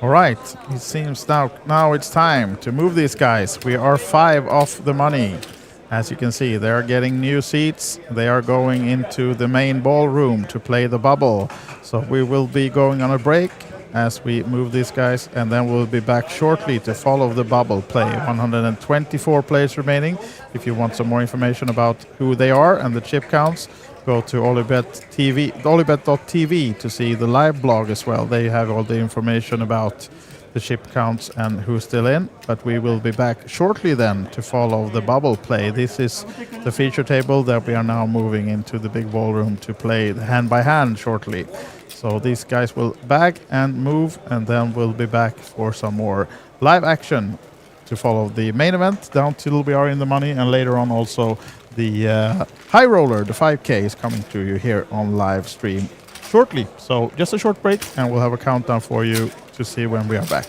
S1: All right, it seems now it's time to move these guys. We are 5 off the money. As you can see, they are getting new seats. They are going into the main ballroom to play the bubble. So we will be going on a break as we move these guys, and then we'll be back shortly to follow the bubble play. 124 players remaining. If you want some more information about who they are and the chip counts, go to olibet.tv to see the live blog as well. They have all the information about the chip counts and who's still in. But we will be back shortly then to follow the bubble play. This is the feature table that we are now moving into the big ballroom to play hand by hand shortly. So these guys will bag and move, and then we'll be back for some more live action to follow the main event down till we are in the money, and later on also the high roller, the 5K, is coming to you here on live stream shortly. So just a short break, and we'll have a countdown for you to see when we are back.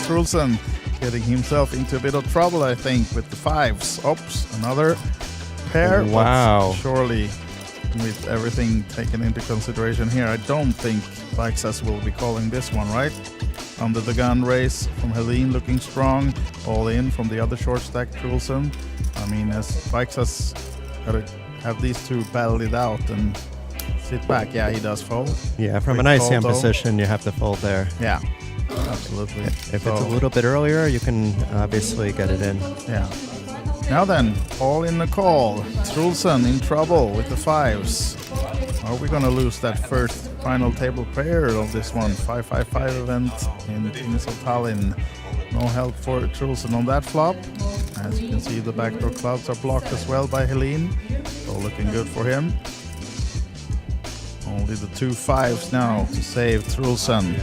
S1: Truelson getting himself into a bit of trouble, I think, with the 5s. Oops, another pair.
S15: Wow.
S1: But surely, with everything taken into consideration here, I don't think Vaixas will be calling this one, right? Under the gun race from Helene looking strong. All in from the other short stack, Truelson. I mean, as Vaixas gotta have these two battle it out and sit back. Yeah, he does fold.
S15: Yeah, from an
S1: Quick
S15: ICM
S1: fold, though.
S15: position, you have to fold there.
S1: Yeah. Absolutely.
S15: If it's a little bit earlier, you can obviously get it in.
S1: Yeah. Now then, all in the call. Truelson in trouble with the 5s. Are we gonna lose that first final table pair of this one? 5-5-5 event in the Kings of Tallinn. No help for Trulsen on that flop. As you can see, the backdoor clubs are blocked as well by Helene. So looking good for him. Only the 2 5s now to save Trulsen.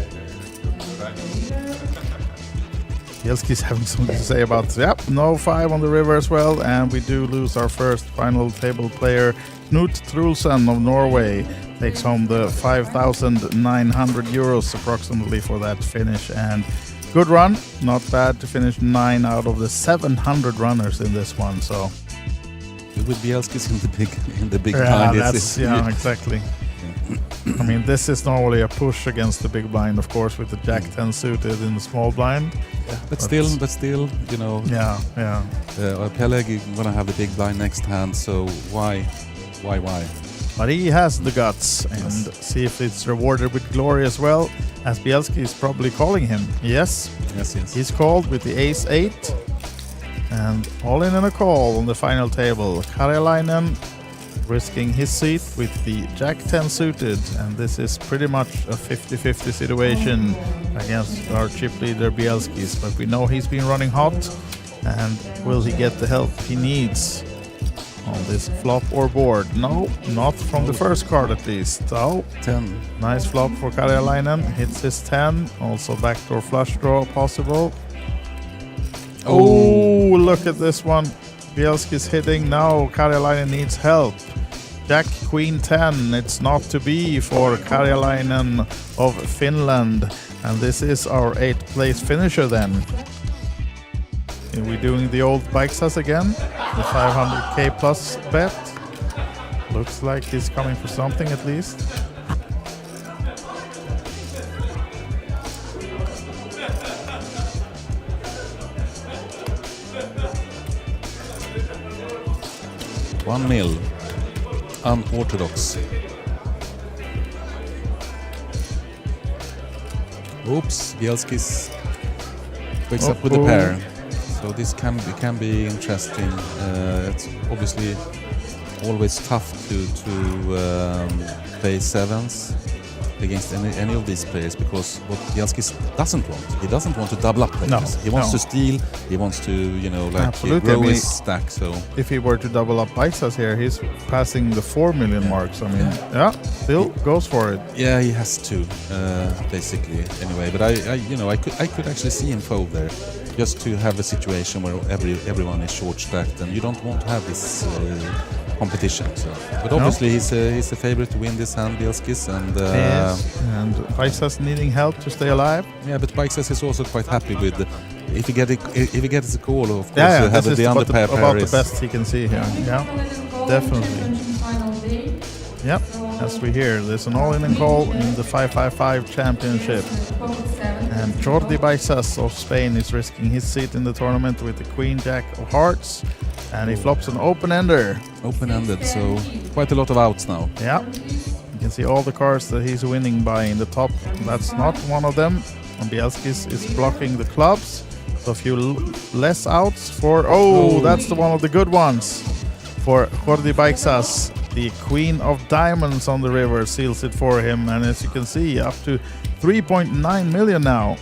S1: Bielski's having something to say about, no 5 on the river as well, and we do lose our first final table player. Knut Trulsen of Norway takes home the 5,900 euros approximately for that finish, and good run, not bad to finish 9 out of the 700 runners in this one. So
S16: with Bielski's in the big
S1: yeah,
S16: blind,
S1: exactly. I mean, this is normally a push against the big blind, of course, with the Jack 10 suited in the small blind.
S16: Yeah, but still, you know.
S1: Yeah.
S16: Peleg gonna have the big blind next hand, so why?
S1: But he has the guts, and see if it's rewarded with glory as well, as Bielski is probably calling him. Yes. He's called with the ace 8, and all in a call on the final table. Karjalainen risking his seat with the Jack 10 suited, and this is pretty much a 50-50 situation against our chip leader Bielski's, but we know he's been running hot, and will he get the help he needs on this flop or board? No, not from the first card at least. So
S16: 10.
S1: Nice flop for Karjalainen, hits his 10, also backdoor flush draw possible. Oh, look at this one. Bielski's hitting now. Karjalainen needs help. Jack Queen 10. It's not to be for Karjalainen of Finland. And this is our 8th place finisher then. Are we doing the old Bikesas again? The 500k plus bet. Looks like he's coming for something at least.
S16: $1 mil. Unorthodox. Oops, Bielski's wakes up with a pair. So this can be interesting. It's obviously always tough to play 7s against any of these players, because what Bielski doesn't want, he doesn't want to double up players.
S1: No,
S16: he wants to steal, he wants to, grow his stack. So
S1: if he were to double up Bikesas here, he's passing the 4 million marks. I mean, still goes for it.
S16: Yeah, he has to, basically. Anyway, but I could actually see him fold there, just to have a situation where everyone is short stacked, and you don't want to have this competition. So, but obviously he's a favorite to win this hand, Bielski's, and
S1: Bikesas needing help to stay alive.
S16: Yeah, but Bikesas is also quite happy with if he gets a call, of course, to have the underpair pair
S1: about
S16: is
S1: the best he can see here. Yeah, definitely. Yep, as we hear, there's an all-in call in the 5-5-5 championship. And Jordi Bikesas of Spain is risking his seat in the tournament with the Queen Jack of Hearts. And he flops an open-ender.
S16: Open-ended, so quite a lot of outs now.
S1: Yeah, you can see all the cards that he's winning by in the top. That's not one of them. And Bielski's is blocking the clubs. So a few less outs for... Oh, that's the one of the good ones for Jordi Bikesas. The Queen of Diamonds on the river seals it for him. And as you can see, up to 3.9 million now.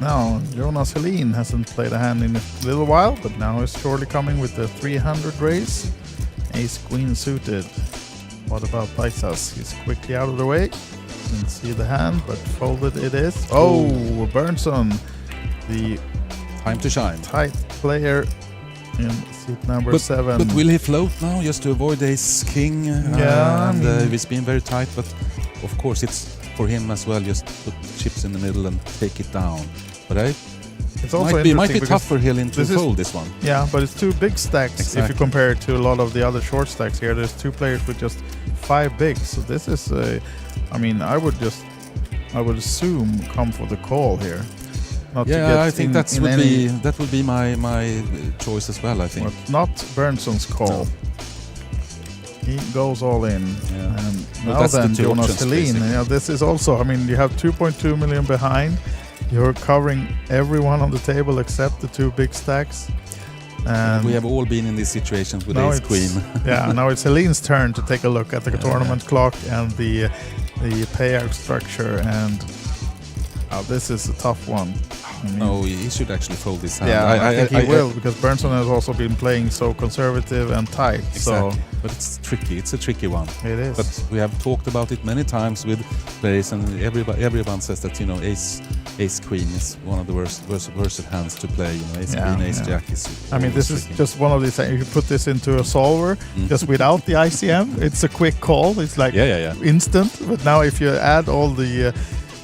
S1: Now, Jonas Helin hasn't played a hand in a little while, but now is surely coming with the 300 raise. Ace Queen suited. What about Bikesas? He's quickly out of the way. Didn't see the hand, but folded it is. Oh, Bernson, the
S16: time to shine.
S1: Tight player in seat number 7.
S16: But will he float now just to avoid ace king?
S1: Yeah,
S16: it's been very tight, but of course it's for him as well. Just put chips in the middle and take it down. But
S1: it's also
S16: might be tough for Hilton to fold this one.
S1: Yeah, but it's 2 big stacks.
S16: Exactly.
S1: If you compare it to a lot of the other short stacks here. There's 2 players with just 5 bigs. So this is I would assume come for the call here. Not
S16: I think that would be my choice as well. I think
S1: not Bernson's call. No. He goes all in.
S16: Yeah.
S1: And now then, Jonas Helin. Yeah, this is also. You have 2.2 million behind. You're covering everyone on the table except the 2 big stacks. And
S16: we have all been in this situation with
S1: now
S16: Ace
S1: it's-
S16: Queen.
S1: Yeah, now it's Helene's turn to take a look at the tournament clock and the payout structure, and this is a tough one. I mean,
S16: No, he should actually fold this hand.
S1: yeah, I think he will, because Bernson has also been playing so conservative and tight.
S16: Exactly.
S1: So
S16: But it's tricky. It's a tricky one.
S1: it is.
S16: But we have talked about it many times with players, and everyone says that Ace Queen is one of the worst hands to play. Ace Queen, Ace Jack is.
S1: I mean, this is just one of these things. If you put this into a solver, just without the ICM, it's a quick call. It's like instant. But now, if you add all the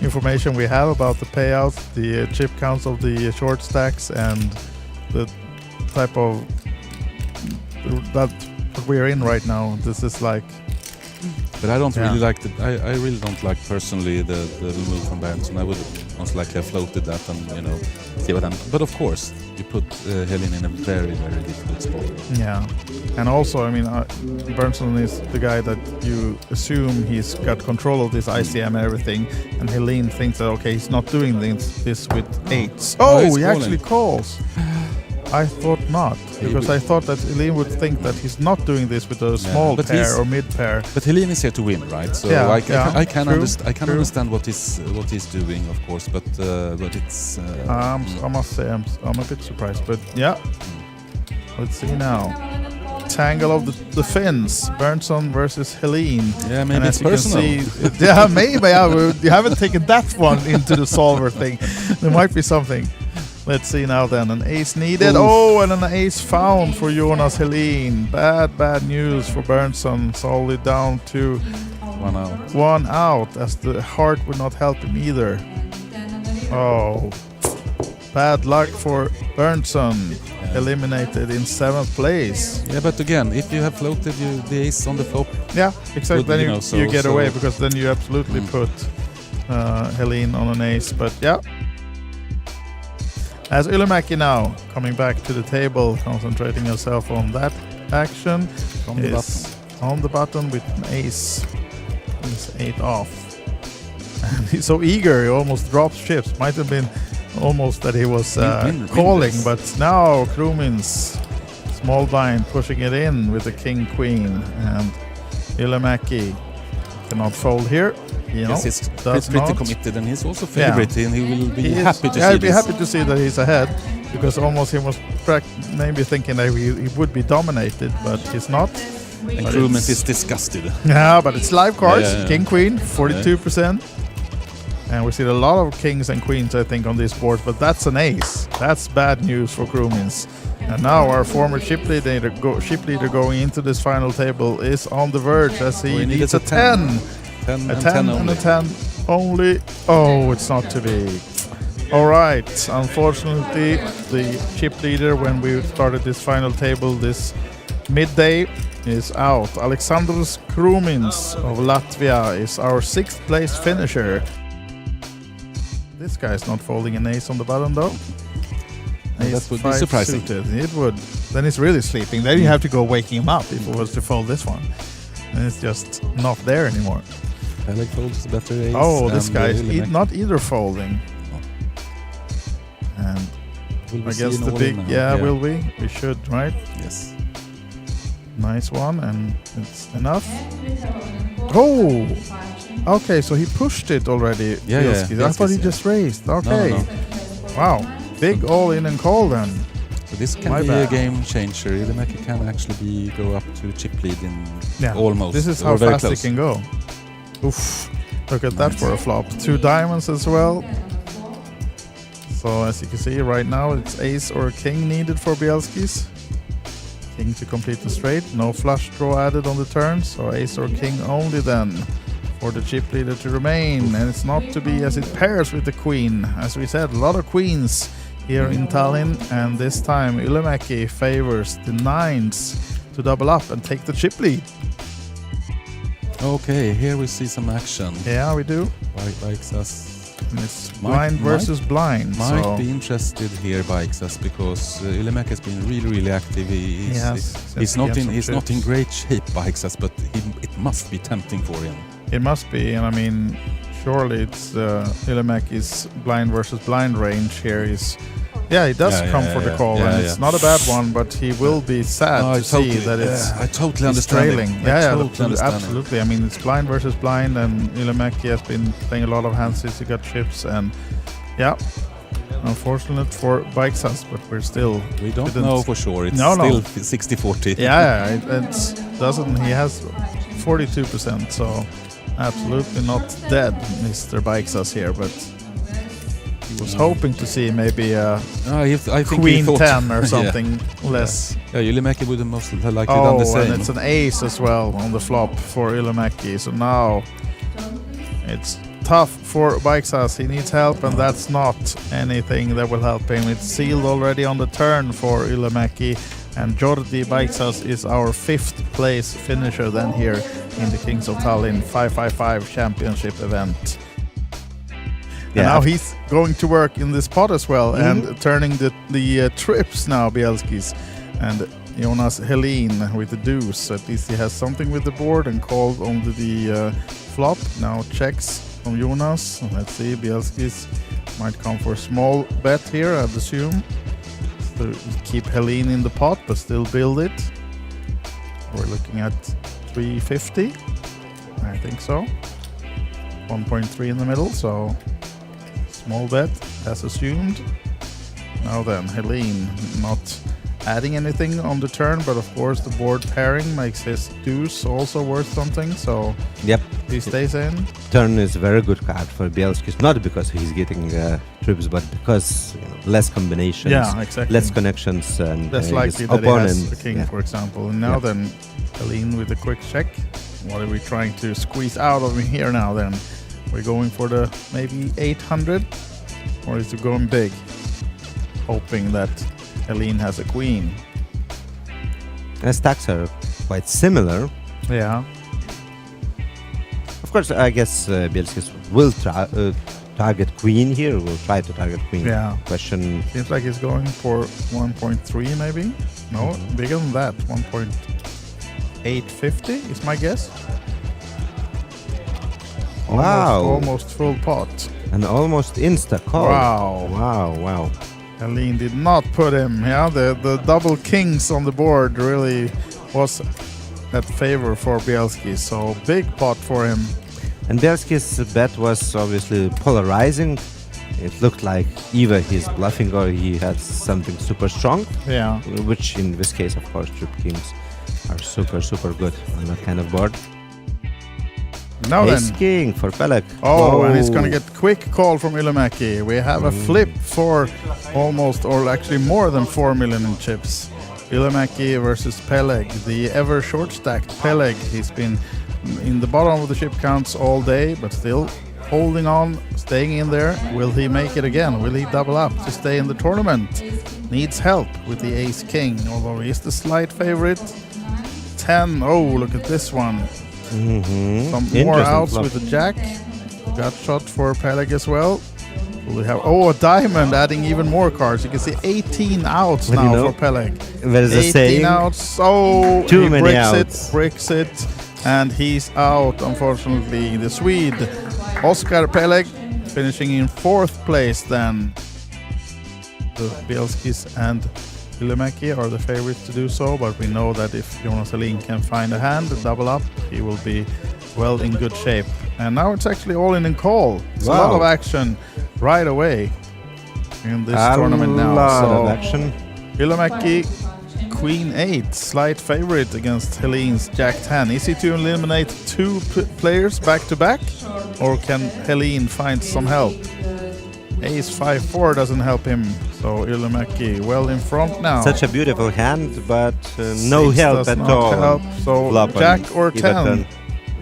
S1: information we have about the payout, the chip counts of the short stacks, and the type of that we're in right now, this is like.
S16: But I don't really like I really don't like personally the move from Bernson. I would most likely have floated that and see what happens. But of course, you put Helene in a very, very difficult spot.
S1: Yeah, and also, I mean, Bernson is the guy that you assume he's got control of this ICM and everything, and Helene thinks that, okay, he's not doing this with eights. Oh, he actually calls. I thought not, because I thought that Helene would think that he's not doing this with a small pair or mid pair.
S16: But Helene is here to win, right? So I can understand what he's doing, of course. But it's.
S1: I must say I'm a bit surprised, but yeah. Let's see now. Tangle of the Finns, Bernson versus Helene.
S16: Yeah, maybe it's personal.
S1: Yeah, maybe. You haven't taken that one into the solver thing. There might be something. Let's see now then. An ace needed. Oof. Oh, and an ace found for Jonas Helene. Bad news for Bernson. It's only down to
S16: 1 out.
S1: 1 out, as the heart would not help him either. Oh, bad luck for Bernson. Eliminated in 7th place.
S16: Yeah, but again, if you have floated the ace on the flop.
S1: Yeah, exactly. Then you get away, because then you absolutely put Helene on an ace. But yeah. As Ylimäki now coming back to the table, concentrating herself on that action, is on the button with an ace. He's 8 off. And he's so eager, he almost drops chips. Might have been almost that he was calling, but now Krumins, small blind, pushing it in with the king-queen. And Ylimäki cannot fold here.
S16: Yes, he's pretty committed, and he's also favorite, and he will be happy to see
S1: I'd be happy to see that he's ahead, because almost he was maybe thinking that he would be dominated, but he's not.
S16: And Krumins is disgusted.
S1: Yeah, but it's live cards. King, queen, 42%. And we see a lot of kings and queens, I think, on this board, but that's an ace. That's bad news for Krumins. And now our former ship leader going into this final table is on the verge, as he needs a 10. A 10 and a 10 only. Oh, it's not to be. All right. Unfortunately, the chip leader, when we started this final table this midday, is out. Aleksandrs Krumins of Latvia is our 6th place finisher. This guy's not folding an ace on the bottom, though.
S16: That would be surprising.
S1: Suited. It would. Then he's really sleeping. Then you have to go waking him up if it was to fold this one. And it's just not there anymore.
S16: I like folds better ace.
S1: Oh, this guy is not either folding. And I guess the big... Yeah, will we? We should, right?
S16: Yes.
S1: Nice one, and it's enough. Oh! Okay, so he pushed it already.
S16: Yeah.
S1: I thought he just raised. Okay. No. Wow. Big all-in and call then.
S16: So this can be a game changer. Ylimäki can actually go up to chip lead in almost.
S1: This is how fast it can go. Oof. Look at that for a flop. 2 diamonds as well. So as you can see right now, it's ace or king needed for Bielskis. King to complete the straight. No flush draw added on the turn. So ace or king only then for the chip leader to remain. And it's not to be as it pairs with the queen. As we said, a lot of queens here in Tallinn. And this time Ylimäki favors the 9s to double up and take the chip lead.
S16: Okay, here we see some action.
S1: Yeah, we do.
S16: Bikesas.
S1: It's blind versus blind.
S16: Might be interested here, Bikesas, because Ylimäki has been really active. He's not in great shape, Bikesas, but it must be tempting for him.
S1: It must be, and I mean, surely it's Ylimäki's blind versus blind range here is Yeah, he does come for the call, and it's not a bad one, but he will be sad to see that it's
S16: I totally
S1: it's
S16: understand
S1: trailing.
S16: it.
S1: Yeah,
S16: Totally understand it.
S1: absolutely. I mean, it's blind versus blind, and Ilomäki has been playing a lot of hands since he got chips, and yeah, unfortunate for Bikesas, but we're still...
S16: We don't know for sure. It's
S1: no.
S16: still 60-40.
S1: Yeah, it doesn't... He has 42%, so absolutely not dead, Mr. Bikesas here, but... He was hoping to see maybe a
S16: I think
S1: Queen
S16: he thought,
S1: 10 or something less.
S16: Yeah, Ilomäki would have most likely done the same.
S1: And it's an ace as well on the flop for Ilomäki. So now it's tough for Bikesas. He needs help, and that's not anything that will help him. It's sealed already on the turn for Ilomäki, and Jordi Bikesas is our 5th place finisher then here in the Kings of Tallinn 555 championship event. And now he's going to work in this pot as well, and turning the trips now, Bielskis. And Jonas Helin with the deuce. At least he has something with the board and called on the flop. Now checks from Jonas. Let's see, Bielskis might come for a small bet here, I'd assume. So keep Helin in the pot, but still build it. We're looking at 350. I think so. 1.3 in the middle, so... Small bet, as assumed. Now then, Helene not adding anything on the turn, but of course the board pairing makes his deuce also worth something, so he stays in.
S17: Turn is a very good card for Bielskis, not because he's getting trips, but because less combinations, less connections, and
S1: less likely that he has the king, for example. And now then, Helene with a quick check. What are we trying to squeeze out of him here now then? We're going for the maybe 800, or is it going big? Hoping that Helene has a queen.
S17: And stacks are quite similar.
S1: Yeah.
S17: Of course, I guess Bielskis will target queen here. Will try to target queen.
S1: Yeah.
S17: Question.
S1: Seems like he's going for 1.3 maybe. No, bigger than that. 1.850 is my guess.
S17: Wow.
S1: Almost full pot.
S17: And almost insta call.
S1: Wow. Helene did not put him. Yeah, the double kings on the board really was at favor for Bielski. So big pot for him.
S17: And Bielski's bet was obviously polarizing. It looked like either he's bluffing or he had something super strong.
S1: Yeah.
S17: Which in this case, of course, trip kings are super good on that kind of board.
S1: Now
S17: Ace
S1: then,
S17: king for Peleg.
S1: Oh, and he's going to get quick call from Ilomäki. We have a flip for almost, or actually more than 4 million in chips. Ilomäki versus Peleg, the ever short-stacked Peleg. He's been in the bottom of the chip counts all day, but still holding on, staying in there. Will he make it again? Will he double up to stay in the tournament? Needs help with the ace-king, although he's the slight favorite. 10. Oh, look at this one. Some more outs with the jack. Got shot for Peleg as well. We have a diamond, adding even more cards. You can see 18 outs now for Peleg.
S17: There's
S1: 18
S17: a saying.
S1: outs. Oh,
S17: too
S1: he
S17: many outs.
S1: Bricks it, and he's out. Unfortunately, the Swede Oskar Peleg finishing in 4th place. Then the Bielskis and Ilomäki are the favorites to do so, but we know that if Jonas Helin can find a hand and double up, he will be well in good shape. And now it's actually all in call. It's a lot of action right away in this tournament now.
S17: A lot of action.
S1: Ilomäki, Queen 8, slight favorite against Helin's Jack 10. Is he to eliminate 2 players back to back, or can Helin find some help? Ace 5-4 doesn't help him, so Ilomäki well in front now.
S17: Such a beautiful hand, but no help at all.
S1: So
S17: Flop
S1: Jack
S17: on
S1: or
S17: either
S1: 10?
S17: turn.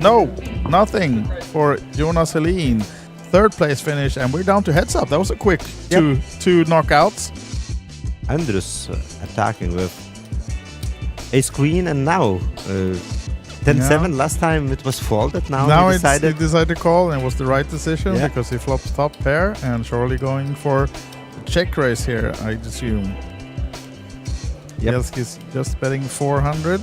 S1: No, nothing for Jonas Helin. 3rd place finish, and we're down to heads up. That was a quick two knockouts.
S17: Andrus attacking with ace queen, and now 10-7. Last time it was folded. Now he decided
S1: to call, and it was the right decision because he flops top pair and surely going for the check raise here, I'd assume. Bielski's just betting 400.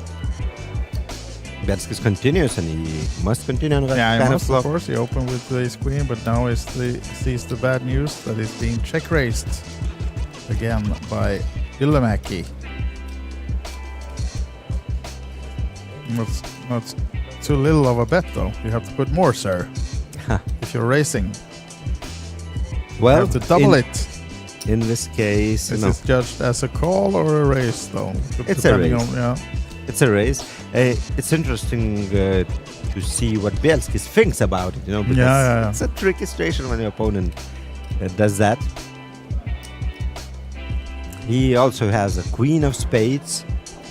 S17: Bielskis continues, and he must continue on that kind of flop.
S1: Of course, he opened with the ace queen, but now sees the bad news that he's being check raised. again by Ylimäki. Not too little of a bet though. You have to put more, sir. If you're racing.
S17: Well,
S1: you have to double it.
S17: In this case,
S1: Is this judged as a call or a race though?
S17: It's a race.
S1: Yeah.
S17: It's a race. It's interesting to see what Bielskis thinks about it, because
S1: Yeah.
S17: it's a tricky situation when your opponent does that. He also has a queen of spades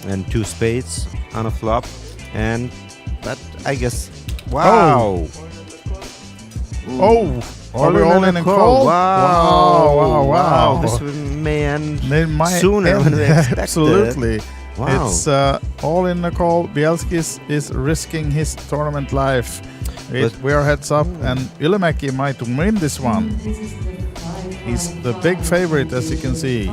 S17: and 2 spades on a flop, but I guess, wow.
S1: Oh, are we all in a call? Wow.
S17: This may end
S1: It might
S17: sooner
S1: end,
S17: than we expected.
S1: Absolutely.
S17: Wow.
S1: It's all in the call. Bielskis is risking his tournament life. We are heads up, and Ylimäki might win this one. He's the big favorite, as you can see.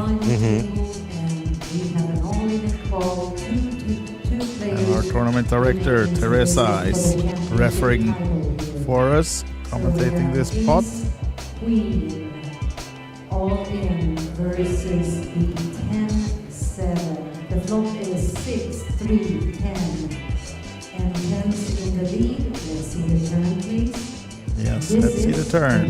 S1: And our tournament director, Teresa, is refereeing for us, commentating this pot.
S18: Queen, all in versus the 10-7. The flop is 6-3-10. And 10's in the lead. Let's see the turn, please.
S1: Yes, let's see the turn.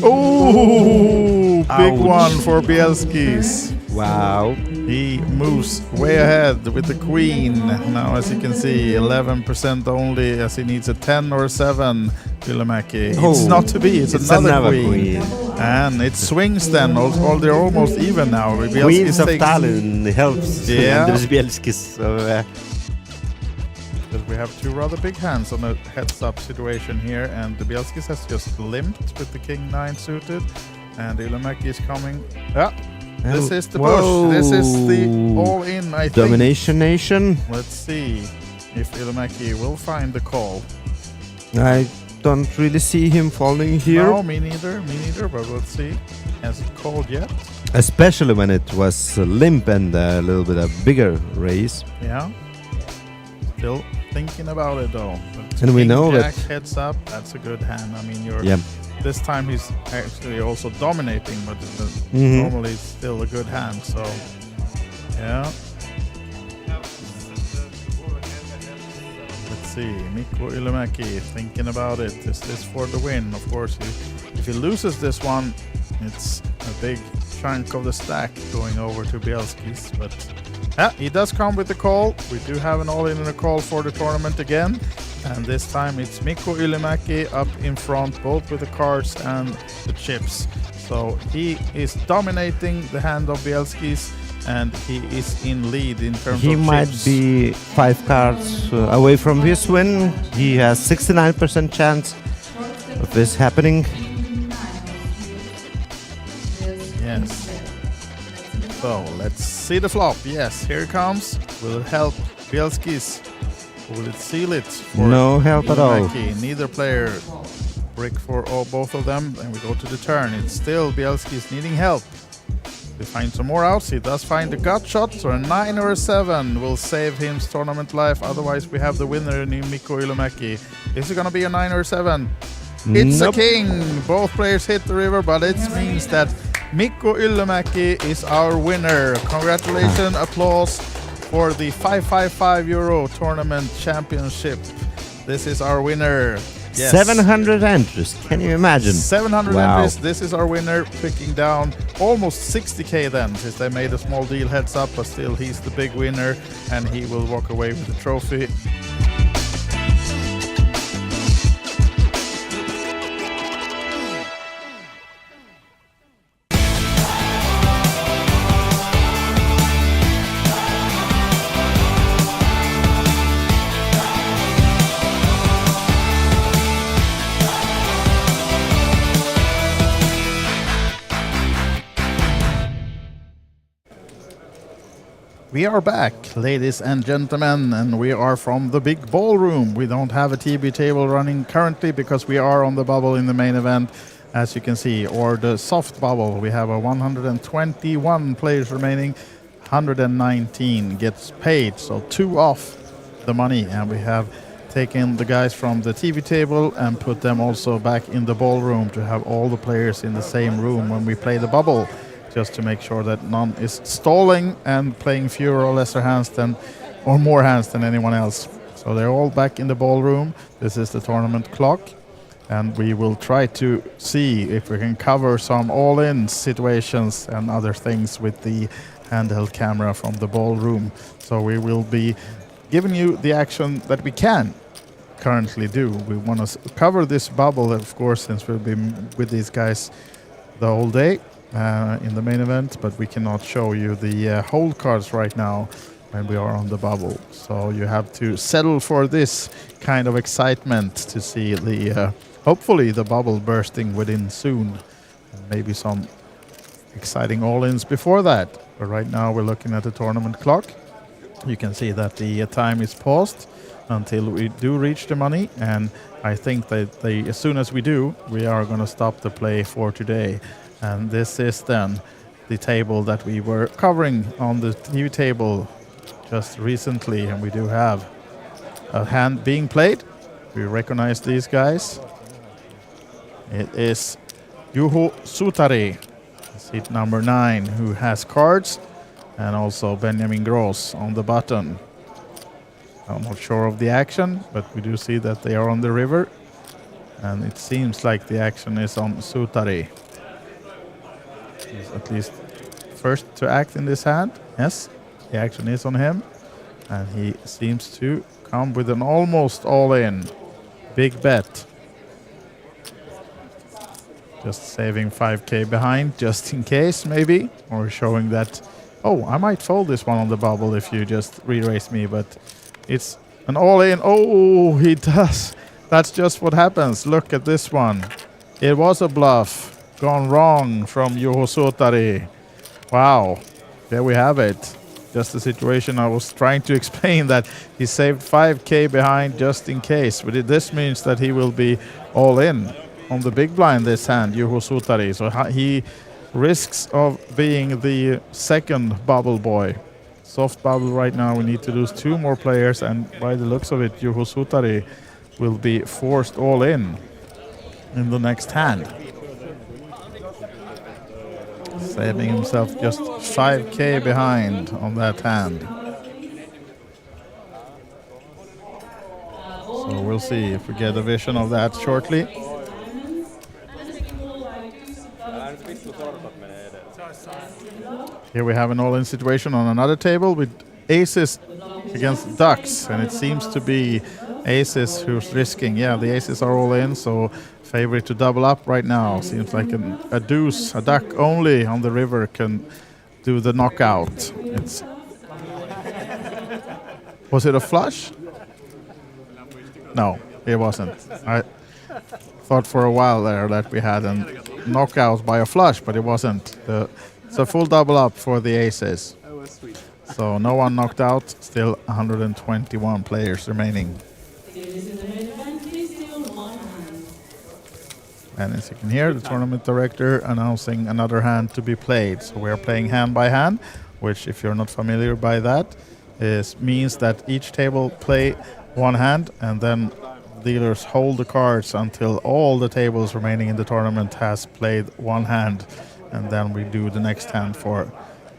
S1: Oh, big one for Bielskis.
S17: Wow.
S1: He moves way ahead with the queen. Now, as you can see, 11% only, as he needs a 10 or a 7, Ylimäki.
S17: Oh,
S1: it's not to be, it's another queen.
S17: queen.
S1: And it swings then, or they're almost even now.
S17: Queens of Tallinn helps Andres Bielskis. So,
S1: because we have 2 rather big hands on a heads-up situation here, and the Bielskis has just limped with the king-9 suited, and Ylimäki is coming. This is the push. This is the all-in, I think.
S17: Domination Nation.
S1: Let's see if Ylimäki will find the call.
S17: I don't really see him falling here.
S1: No, me neither, but let's see. Hasn't called yet.
S17: Especially when it was limp and a little bit a bigger race.
S1: Yeah. Still thinking about it though. But
S17: And we
S1: King
S17: know
S1: Jack
S17: that-
S1: heads up. That's a good hand. I mean,
S17: Yeah.
S1: this time he's actually also dominating, but normally it's still a good hand. So, yeah. Let's see. Mikko Ylimäki thinking about it. Is this for the win? Of course, if he loses this one, it's a big chunk of the stack going over to Bielskis. But he does come with the call. We do have an all-in and a call for the tournament again. And this time it's Mikko Ylimäki up in front, both with the cards and the chips. So he is dominating the hand of Bielskis, and he is in lead in terms
S17: He
S1: of
S17: might
S1: chips.
S17: be 5 cards away from his win. He has 69% chance of this happening.
S1: Yes. So let's see the flop. Yes, here it comes. Will it help Bielskis? Will it seal it for
S17: No help at all.
S1: Ylimäki? Neither player brick for both of them, and we go to the turn. It's still Bielskis needing help. To find some more outs. He does find a gut shot, so a 9 or a 7 will save him tournament life. Otherwise, we have the winner in Mikko Ylimäki. Is it gonna be a 9 or a 7? It's
S17: Nope.
S1: a king. Both players hit the river, but it means that Mikko Ylimäki is our winner. Congratulations, applause for the 555 euro tournament championship. This is our winner. Yes.
S17: 700 entries. Can you imagine?
S1: 700
S17: Wow.
S1: entries. This is our winner, picking down almost 60k then, since they made a small deal heads up, but still he's the big winner, and he will walk away with the trophy. We are back, ladies and gentlemen, and we are from the big ballroom. We don't have a TV table running currently because we are on the bubble in the main event, as you can see, or the soft bubble. We have a 121 players remaining, 119 gets paid, so 2 off the money, and we have taken the guys from the TV table and put them also back in the ballroom to have all the players in the same room when we play the bubble. just to make sure that none is stalling and playing fewer or lesser hands than, or more hands than anyone else. So they're all back in the ballroom. This is the tournament clock, and we will try to see if we can cover some all-in situations and other things with the handheld camera from the ballroom. So we will be giving you the action that we can currently do. We want to cover this bubble, of course, since we've been with these guys the whole day in the main event, but we cannot show you the hold cards right now when we are on the bubble. So you have to settle for this kind of excitement to see the hopefully the bubble bursting within soon, and maybe some exciting all-ins before that. But right now we're looking at the tournament clock. You can see that the time is paused until we do reach the money, and I think that as soon as we do, we are going to stop the play for today. And this is then the table that we were covering on the new table just recently, and we do have a hand being played. We recognize these guys. It is Juho Sutari, seat number 9, who has cards, and also Benjamin Gross on the button. I'm not sure of the action, but we do see that they are on the river, and it seems like the action is on Sutari. He's at least first to act in this hand. Yes, the action is on him, and he seems to come with an almost all-in big bet. Just saving 5k behind just in case, maybe, or showing that, oh, I might fold this one on the bubble if you just re-raise me, but it's an all-in. Oh, he does. That's just what happens. Look at this one. It was a bluff gone wrong from Juho Sutari. Wow, there we have it. Just the situation I was trying to explain, that he saved 5k behind just in case. But this means that he will be all in on the big blind this hand, Juho Sutari. So he risks of being the second bubble boy. Soft bubble right now. We need to lose 2 more players, and by the looks of it, Juho Sutari will be forced all in the next hand. Saving himself just 5k behind on that hand. So we'll see if we get a vision of that shortly. Here we have an all-in situation on another table with aces against ducks, and it seems to be aces who's risking. Yeah, the aces are all in, so favorite to double up right now. Seems like a deuce, a duck only on the river can do the knockout. Was it a flush? No, it wasn't. I thought for a while there that we had a knockout by a flush, but it wasn't. It's a full double up for the aces. So no one knocked out, still 121 players remaining. And as you can hear, the tournament director announcing another hand to be played. So we're playing hand by hand, which, if you're not familiar by that, means that each table play one hand, and then dealers hold the cards until all the tables remaining in the tournament has played one hand, and then we do the next hand for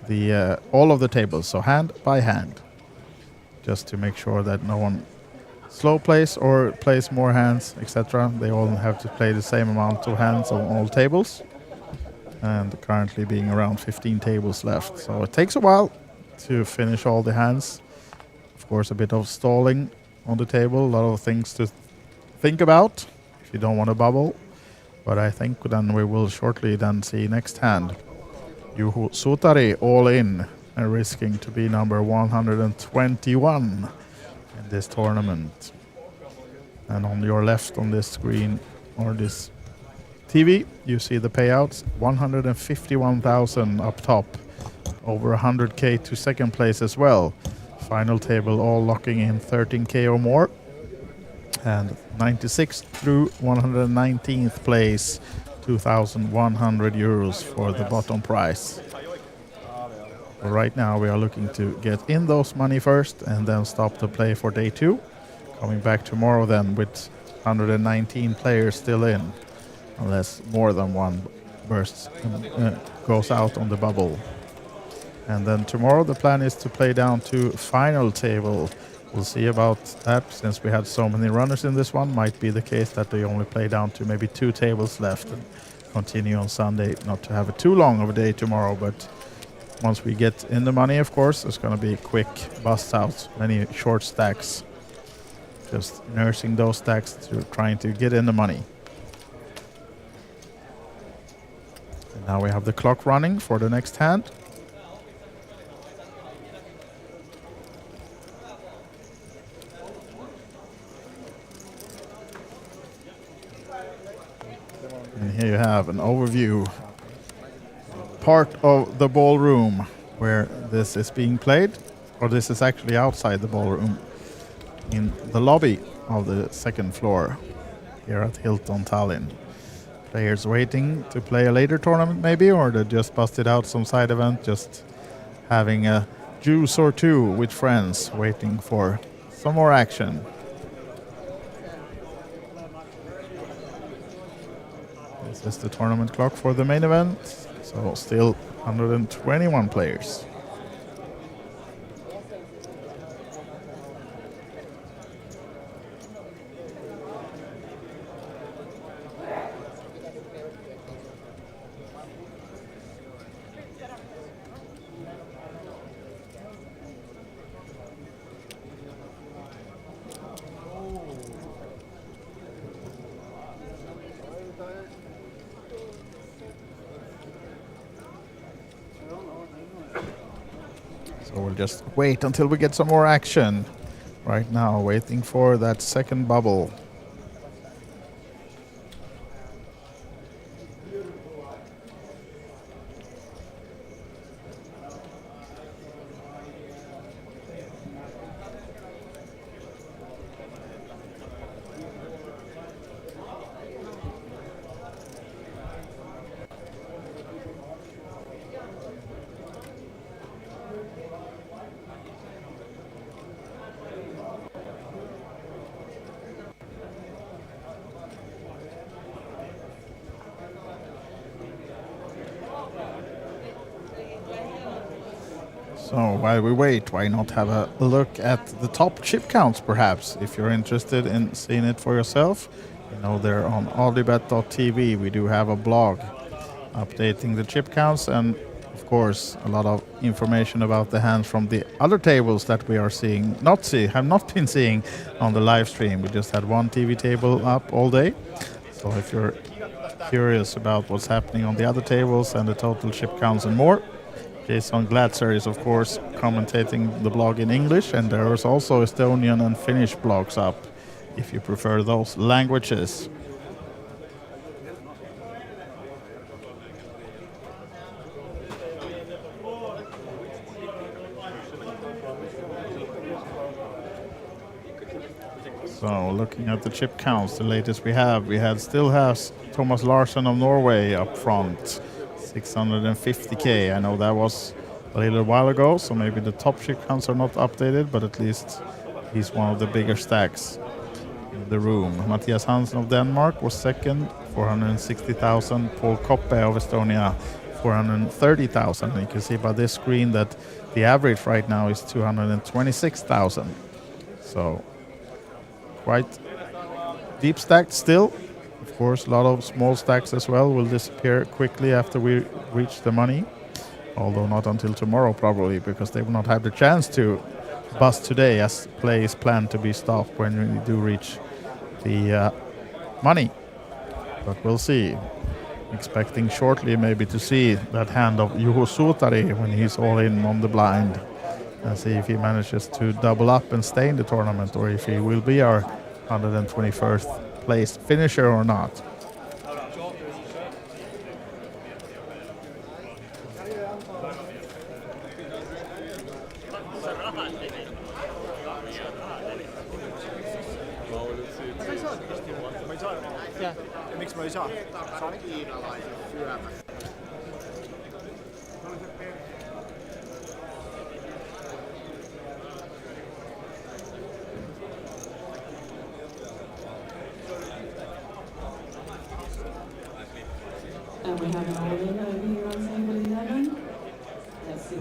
S1: the all of the tables. So hand by hand, just to make sure that no one slow plays or plays more hands, etc. They all have to play the same amount of hands on all tables, and currently being around 15 tables left. So it takes a while to finish all the hands. Of course, a bit of stalling on the table, a lot of things to think about if you don't want to bubble. But I think then we will shortly then see next hand. Juho Sutari all in, and risking to be number 121 in this tournament. And on your left on this screen or this TV, you see the payouts. 151,000 up top, over 100k to second place as well. Final table all locking in 13k or more, and 96th through 119th place, 2,100 euros for the bottom prize. But right now we are looking to get in those money first and then stop the play for day 2. Coming back tomorrow then with 119 players still in, unless more than one bursts goes out on the bubble. And then tomorrow the plan is to play down to final table. We'll see about that, since we had so many runners in this one. Might be the case that they only play down to maybe 2 tables left and continue on Sunday. Not to have a too long of a day tomorrow, but once we get in the money, of course, it's going to be quick bust out, many short stacks. Just nursing those stacks to trying to get in the money. And now we have the clock running for the next hand. And here you have an overview part of the ballroom where this is being played, or this is actually outside the ballroom in the lobby of the second floor here at Hilton Tallinn. Players waiting to play a later tournament maybe, or they just busted out some side event, just having a juice or two with friends, waiting for some more action. This is the tournament clock for the main event, so still 121 players. So we'll just wait until we get some more action. Right now, waiting for that second bubble. So while we wait, why not have a look at the top chip counts, perhaps, if you're interested in seeing it for yourself. You know, they're on oddybet.tv. We do have a blog updating the chip counts, and of course a lot of information about the hands from the other tables that we are have not been seeing on the live stream. We just had one TV table up all day. So if you're curious about what's happening on the other tables and the total chip counts and more, Jason Glatzer is, of course, commentating the blog in English, and there is also Estonian and Finnish blogs up, if you prefer those languages. So, looking at the chip counts, the latest we still has Thomas Larsen of Norway up front. 650k. I know that was a little while ago, so maybe the top chip counts are not updated, but at least he's one of the bigger stacks in the room. Mathias Hansen of Denmark was second, 460,000. Paul Koppe of Estonia, 430,000. You can see by this screen that the average right now is 226,000. So quite deep stacked still. Of course, a lot of small stacks as well will disappear quickly after we reach the money, although not until tomorrow probably, because they will not have the chance to bust today, as play is planned to be stopped when we do reach the money. But we'll see. Expecting shortly maybe to see that hand of Juho Suutari when he's all in on the blind, and see if he manages to double up and stay in the tournament, or if he will be our 121st place finisher or not.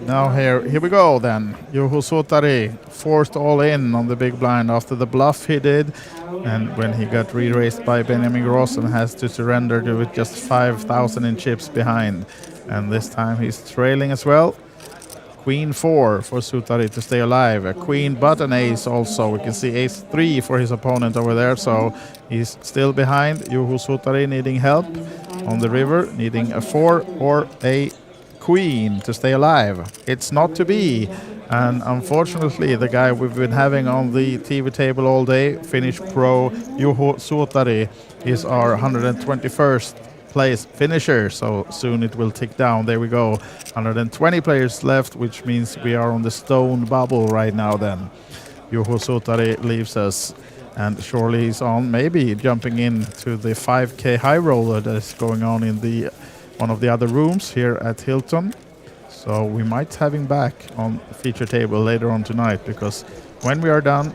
S1: Now here we go then. Juho Suutari forced all in on the big blind after the bluff he did, and when he got re-raised by Benjamin Gross and has to surrender to with just 5,000 in chips behind. And this time he's trailing as well. Queen 4 for Suutari to stay alive. A queen but an ace also. We can see ace 3 for his opponent over there, so he's still behind. Juho Suutari needing help on the river, needing a 4 or a queen to stay alive. It's not to be, and unfortunately the guy we've been having on the TV table all day, Finnish pro Juho Suutari, is our 121st place finisher, so soon it will tick down. There we go, 120 players left, which means we are on the stone bubble right now then. Juho Suutari leaves us, and surely he's on, maybe jumping into the 5k high roller that is going on in the one of the other rooms here at Hilton. So we might have him back on the feature table later on tonight, because when we are done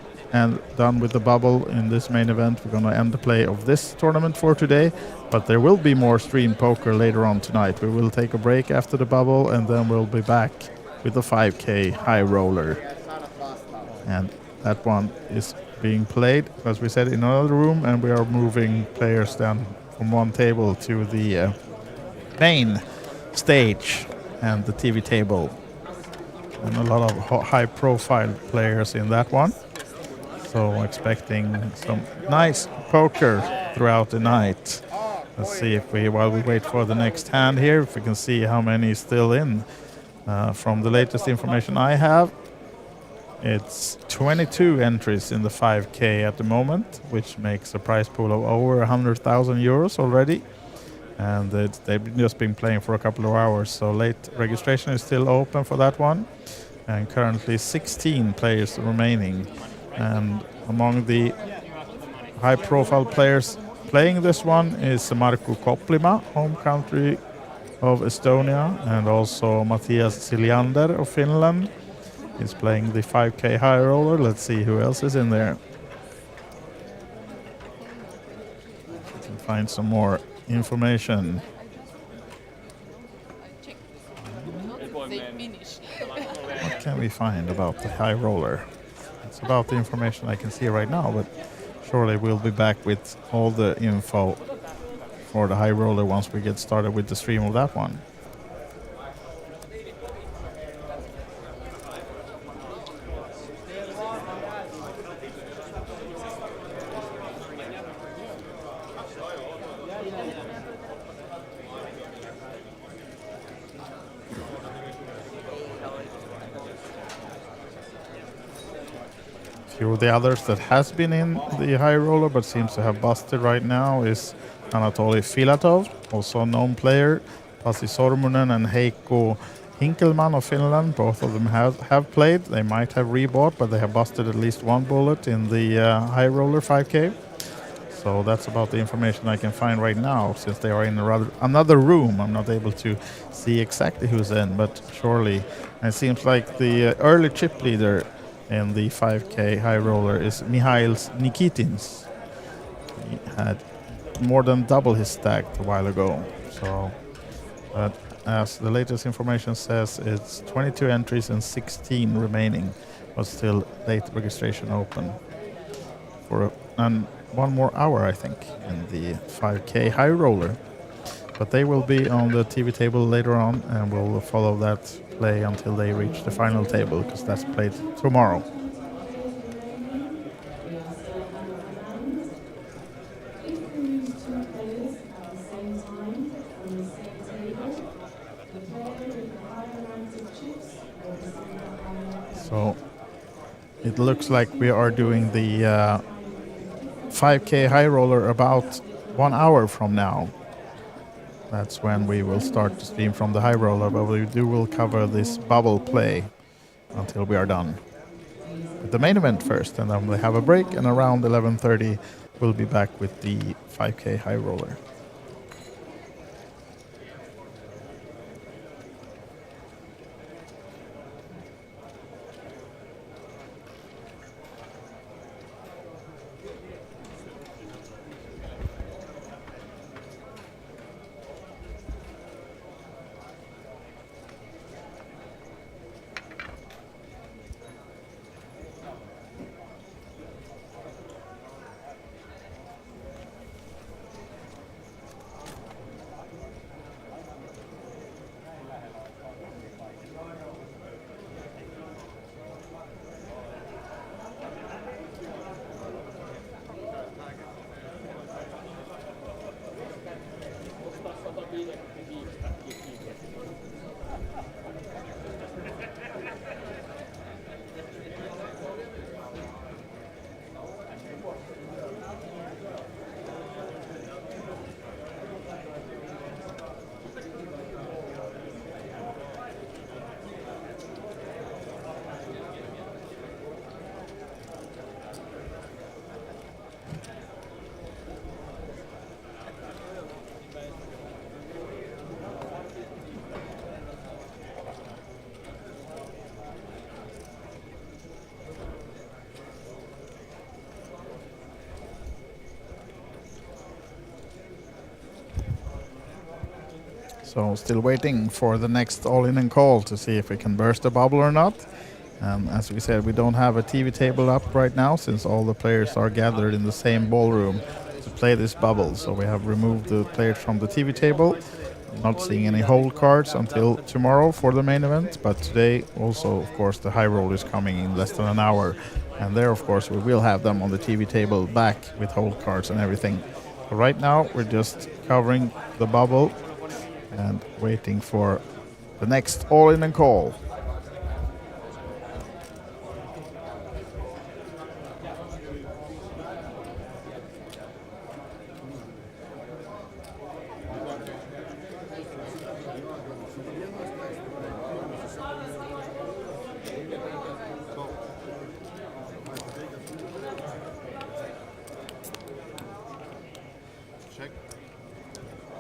S1: with the bubble in this main event, we're going to end the play of this tournament for today. But there will be more stream poker later on tonight. We will take a break after the bubble, and then we'll be back with the 5k high roller. And that one is being played, as we said, in another room, and we are moving players down from one table to the main stage and the TV table, and a lot of high-profile players in that one. So expecting some nice poker throughout the night. Let's see if while we wait for the next hand here, if we can see how many is still in. From the latest information I have, it's 22 entries in the 5k at the moment, which makes a prize pool of over 100,000 euros already. And they've just been playing for a couple of hours, so late registration is still open for that one. And currently 16 players remaining. And among the high-profile players playing this one is Markku Koplima, home country of Estonia, and also Matthias Siljander of Finland. He's playing the 5k high roller. Let's see who else is in there. We can find some more information. What can we find about the high roller? It's about the information I can see right now, but surely we'll be back with all the info for the high roller once we get started with the stream of that one. Few of the others that has been in the high roller but seems to have busted right now is Anatoly Filatov, also a known player, Pasi Sormunen and Heikko Hinkelman of Finland. Both of them have played. They might have rebought, but they have busted at least one bullet in the high roller 5k. So that's about the information I can find right now, since they are in another room. I'm not able to see exactly who's in, but surely it seems like the early chip leader in the 5k high roller is Mihail Nikitins. He had more than double his stack a while ago. So, but as the latest information says, it's 22 entries and 16 remaining, but still late registration open for one more hour, I think, in the 5k high roller. But they will be on the TV table later on, and we'll follow that play until they reach the final table, because that's played tomorrow. So it looks like we are doing the 5k high roller about 1 hour from now. That's when we will start to stream from the high roller, but we will cover this bubble play until we are done with the main event first, and then we'll have a break, and around 11:30 we'll be back with the 5k high roller. So still waiting for the next all-in and call to see if we can burst the bubble or not. And as we said, we don't have a TV table up right now since all the players are gathered in the same ballroom to play this bubble. So we have removed the players from the TV table. Not seeing any hold cards until tomorrow for the main event, but today also, of course, the high roll is coming in less than an hour. And there, of course, we will have them on the TV table back with hold cards and everything. But right now, we're just covering the bubble and waiting for the next all-in and call.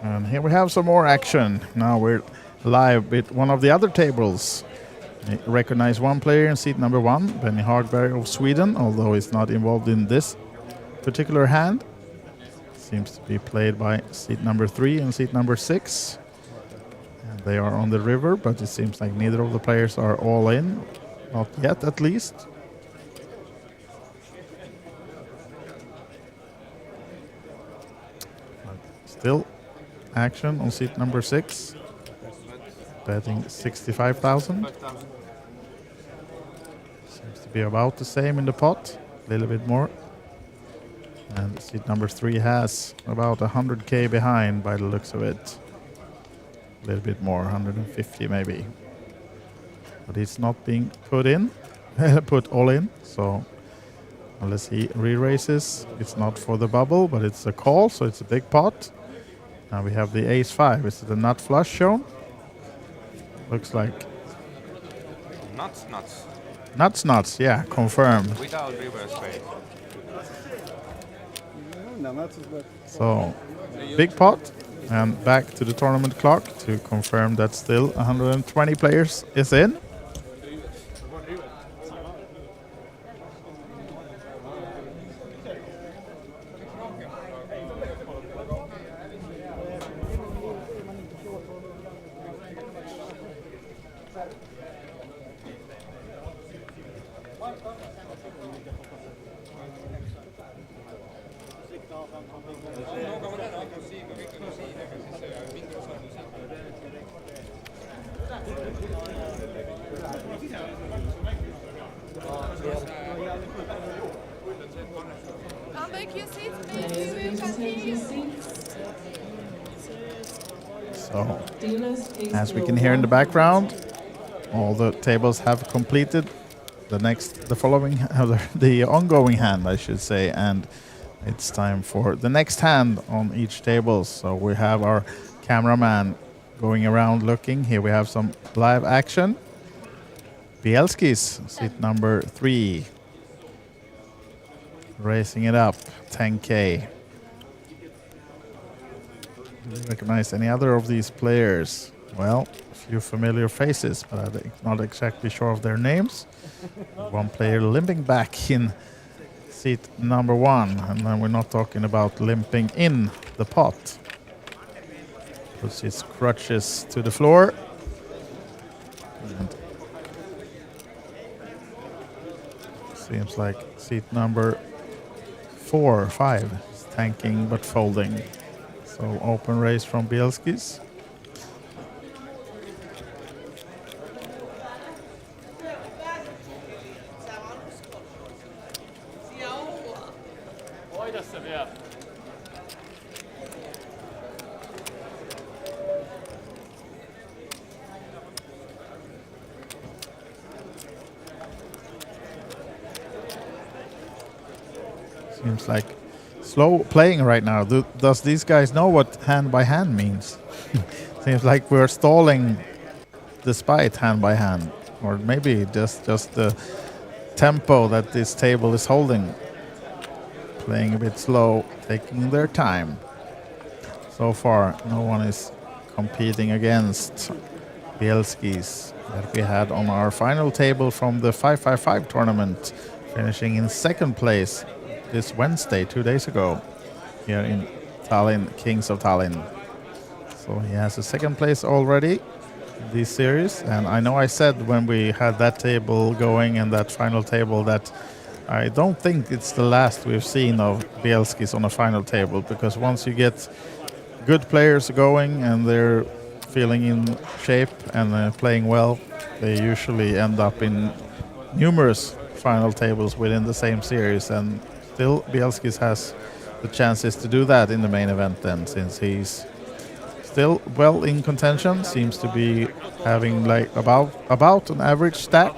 S1: And here we have some more action. Now we're live with one of the other tables. I recognize one player in seat number 1, Benny Hagberg of Sweden, although he's not involved in this particular hand. Seems to be played by seat number 3 and seat number 6. And they are on the river, but it seems like neither of the players are all in. Not yet, at least. But still action on seat number 6. Betting 65,000. Seems to be about the same in the pot, a little bit more. And seat number 3 has about 100k behind by the looks of it. A little bit more, 150 maybe. But it's not being put in, put all in. So unless he re-raises, it's not for the bubble, but it's a call, so it's a big pot. Now we have the ace-5. Is it a nut flush shown? Looks like. Nuts, yeah, confirmed.
S19: Without reverse spade.
S1: So, big pot, and back to the tournament clock to confirm that still 120 players is in. So, as we can hear in the background, all the tables have completed the ongoing hand, I should say, and it's time for the next hand on each table. So we have our cameraman going around looking. Here we have some live action. Bielski's seat number 3, raising it up 10k. Do you recognize any other of these players? Well, a few familiar faces, but I'm not exactly sure of their names. One player limping back in seat number 1, and then we're not talking about limping in the pot. Puts his crutches to the floor. And seems like seat number 4 or 5 is tanking but folding. So open raise from Bielski's. Seems like slow playing right now. Does these guys know what hand by hand means? Seems like we're stalling despite hand by hand, or maybe just the tempo that this table is holding. Playing a bit slow, taking their time. So far, no one is competing against Bielski's that we had on our final table from the 555 tournament, finishing in second place this Wednesday, 2 days ago, here in Tallinn, Kings of Tallinn. So he has a second place already in this series. And I know I said when we had that table going and that final table that I don't think it's the last we've seen of Bielskis on a final table, because once you get good players going and they're feeling in shape and playing well, they usually end up in numerous final tables within the same series, and still Bielskis has the chances to do that in the main event then, since he's still well in contention, seems to be having like about an average stack.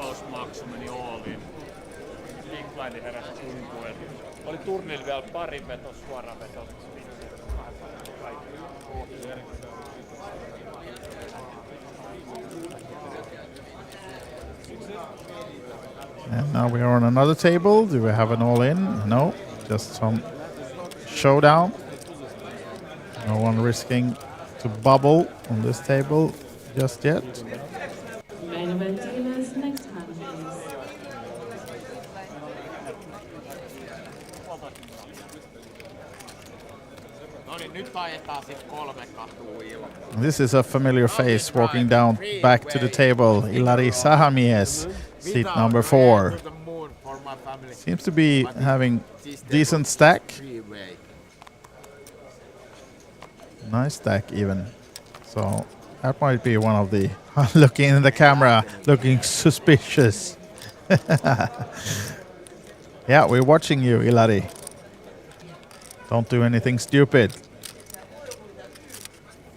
S1: And now we are on another table. Do we have an all-in? No, just some showdown. No one risking to bubble on this table just yet.
S18: Main event dealers, next hand, please.
S1: This is a familiar face walking down back to the table. Ilari Sahamies, seat number 4. Seems to be having decent stack. Nice stack even. So that might be one of the looking in the camera, looking suspicious. Yeah, we're watching you, Ilari. Don't do anything stupid.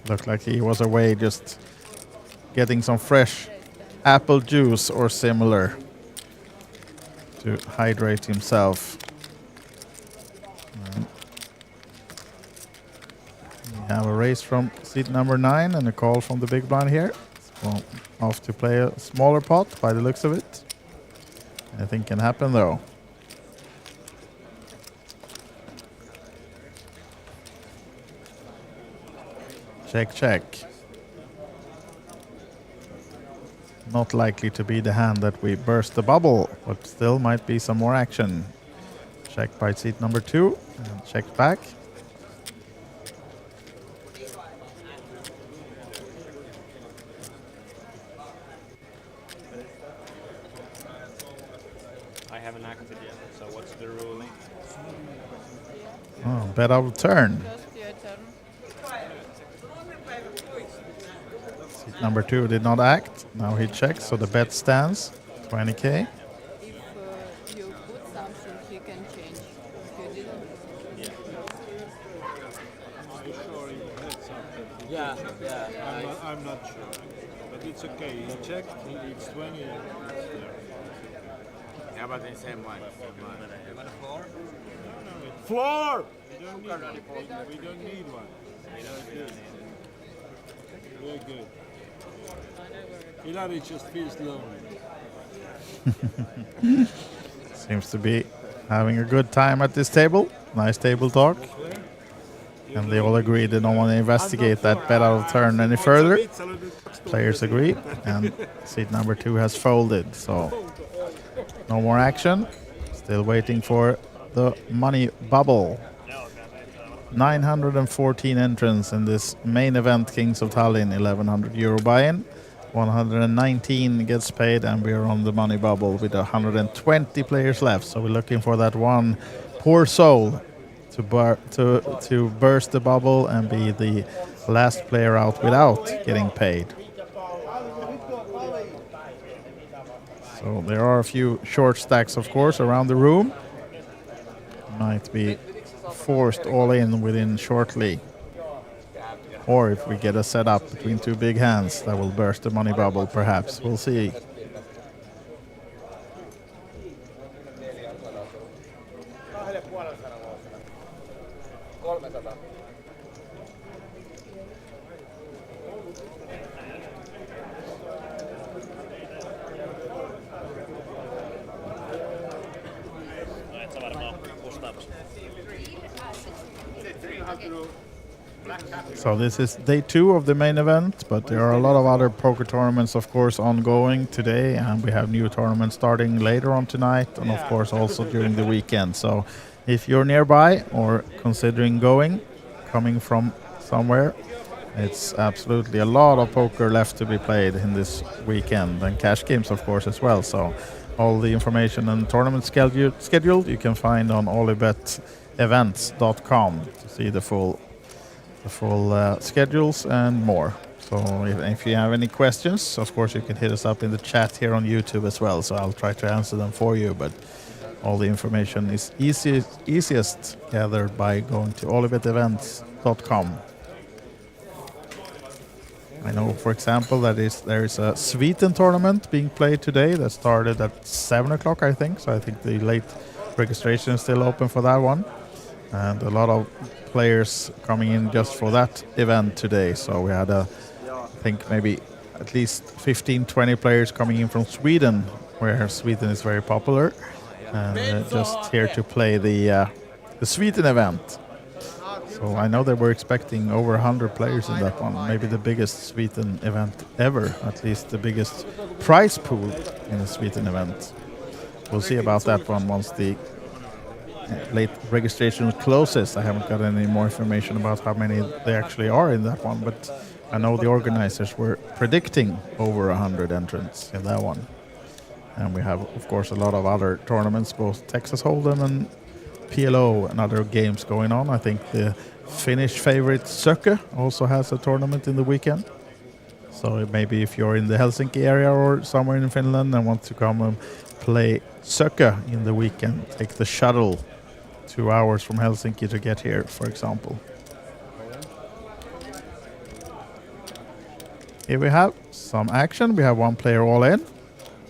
S1: Looked like he was away just getting some fresh apple juice or similar to hydrate himself. We have a race from seat number 9 and a call from the big blind here. So off to play a smaller pot by the looks of it. Anything can happen though. Check, check. Not likely to be the hand that we burst the bubble, but still might be some more action. Check by seat number 2 and check back.
S14: I haven't acted yet, so what's the ruling?
S1: Oh, bet out of turn. Seat number 2 did not act. Now he checks, so the bet stands 20k.
S19: If you put something, he can change. If you didn't.
S14: Yeah, I'm not sure, but it's okay. He checked. It's 20.
S20: How about the same one?
S14: Floor. We don't need one. Very good. Hilary just feels lonely.
S1: Seems to be having a good time at this table. Nice table talk. And they all agree they don't want to investigate that bet out of turn any further. Players agree. And seat number 2 has folded. So no more action. Still waiting for the money bubble. 914 entrants in this main event, Kings of Tallinn, 1100 euro buy-in. 119 gets paid, and we are on the money bubble with 120 players left. So we're looking for that one poor soul to burst the bubble and be the last player out without getting paid. So there are a few short stacks, of course, around the room. Might be forced all in within shortly. Or if we get a setup between 2 big hands, that will burst the money bubble, perhaps. We'll see. So this is day 2 of the main event, but there are a lot of other poker tournaments, of course, ongoing today, and we have new tournaments starting later on tonight, and of course also during the weekend. So if you're nearby or considering going, coming from somewhere, It's absolutely a lot of poker left to be played in this weekend, and cash games, of course, as well. So all the information and tournament schedule you can find on olibetevents.com to see the full schedules and more. So if you have any questions, of course, you can hit us up in the chat here on YouTube as well. So I'll try to answer them for you. But all the information is easiest gathered by going to olibetevents.com. I know, for example, there is a Sweden tournament being played today that started at 7 o'clock, I think. So I think the late registration is still open for that one. And a lot of players coming in just for that event today. So we had, I think, maybe at least 15, 20 players coming in from Sweden, where Sweden is very popular. And just here to play the Sweden event. So I know they were expecting over 100 players in that one, maybe the biggest Sweden event ever, at least the biggest prize pool in a Sweden event. We'll see about that one once the late registration closes. I haven't got any more information about how many they actually are in that one, but I know the organizers were predicting over 100 entrants in that one. And we have, of course, a lot of other tournaments, both Texas Hold'em and PLO and other games going on. I think the Finnish favorite Söke also has a tournament in the weekend. So maybe if you're in the Helsinki area or somewhere in Finland and want to come and play Söke in the weekend, take the shuttle 2 hours from Helsinki to get here, for example. Here we have some action. We have one player all in.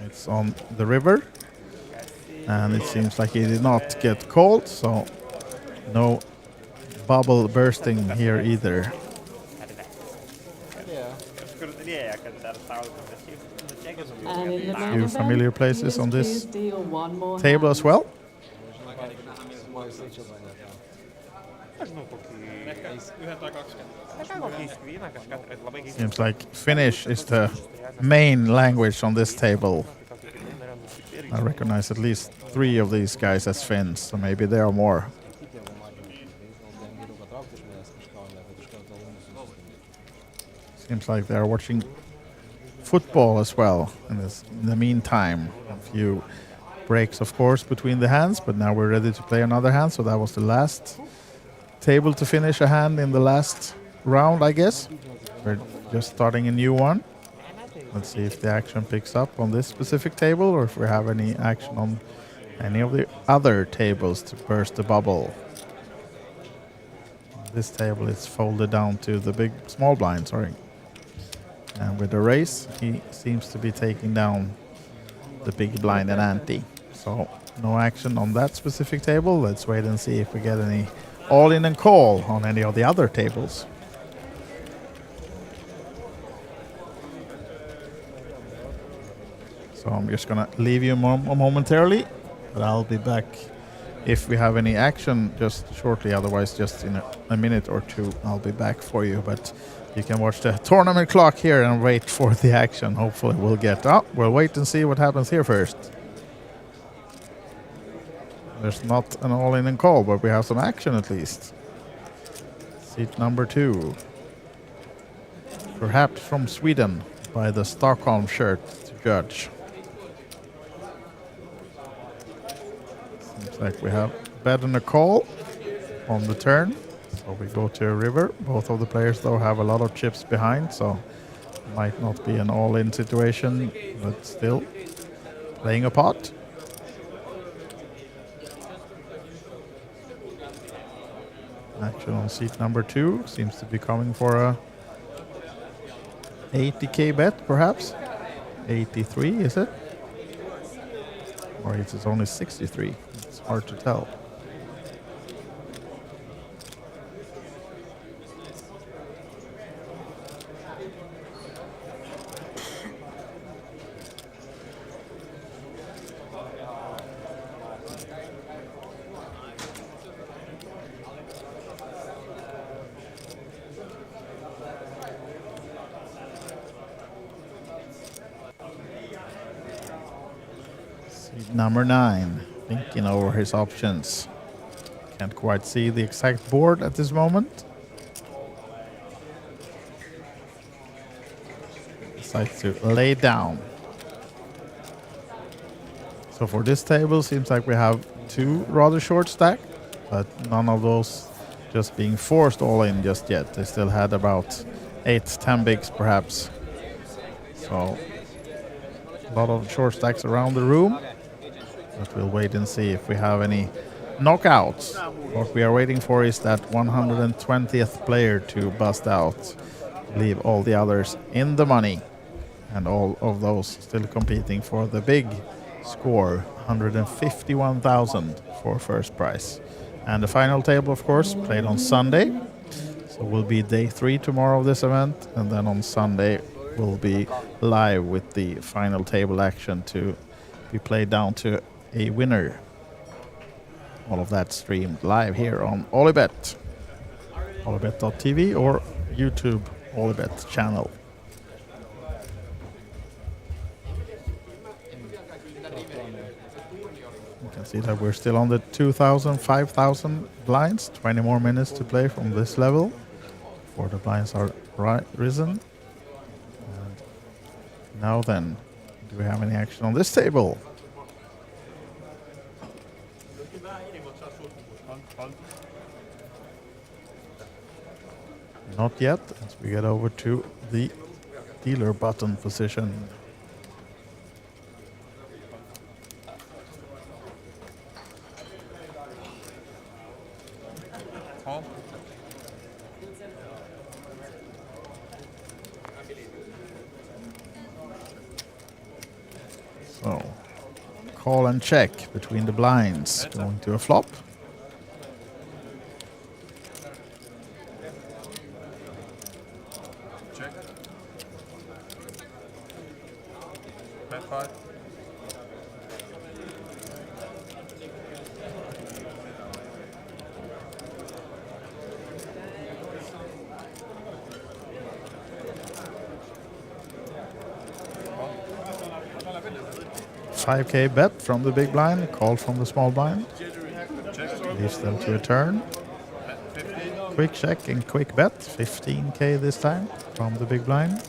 S1: It's on the river. And it seems like he did not get called, so no bubble bursting here either. A few familiar places on this table as well. Seems like Finnish is the main language on this table. I recognize at least 3 of these guys as Finns, so maybe there are more. Seems like they're watching football as well in the meantime. A few breaks, of course, between the hands, but now we're ready to play another hand. So that was the last table to finish a hand in the last round, I guess. We're just starting a new one. Let's see if the action picks up on this specific table or if we have any action on any of the other tables to burst the bubble. This table is folded down to the small blind, sorry. And with the race, he seems to be taking down the big blind and ante. So no action on that specific table. Let's wait and see if we get any all-in and call on any of the other tables. So I'm just going to leave you momentarily, but I'll be back if we have any action just shortly. Otherwise, just in a minute or two, I'll be back for you. But you can watch the tournament clock here and wait for the action. Hopefully we'll get up. We'll wait and see what happens here first. There's not an all-in and call, but we have some action at least. Seat number 2. Perhaps from Sweden by the Stockholm shirt to judge. Seems like we have bet and a call on the turn. So we go to a river. Both of the players, though, have a lot of chips behind, so might not be an all-in situation, but still playing a pot. Action on seat number 2 seems to be coming for a 80k bet, perhaps. 83, is it? Or it is only 63. It's hard to tell. Number 9, thinking over his options. Can't quite see the exact board at this moment. decides to lay down. So for this table, seems like we have two rather short stack, but none of those just being forced all in just yet. They still had about 8-10 bigs perhaps. So a lot of short stacks around the room, but we'll wait and see if we have any knockouts. What we are waiting for is that 120th player to bust out, leave all the others in the money, and all of those still competing for the big score, 151,000 for first prize. And the final table, of course, played on Sunday. So will be day 3 tomorrow of this event, and then on Sunday we'll be live with the final table action to be played down to a winner. All of that streamed live here on Olibet, olibet.tv or YouTube Olibet channel. You can see that we're still on the 2,000, 5,000 blinds. 20 more minutes to play from this level before the blinds are risen. And now then, do we have any action on this table? Not yet, as we get over to the dealer button position. So, call and check between the blinds, going to a flop.
S9: Check. Bet 5.
S1: 5k bet from the big blind, call from the small blind. Leaves them to a turn. Quick check and quick bet, 15k this time from the big blind.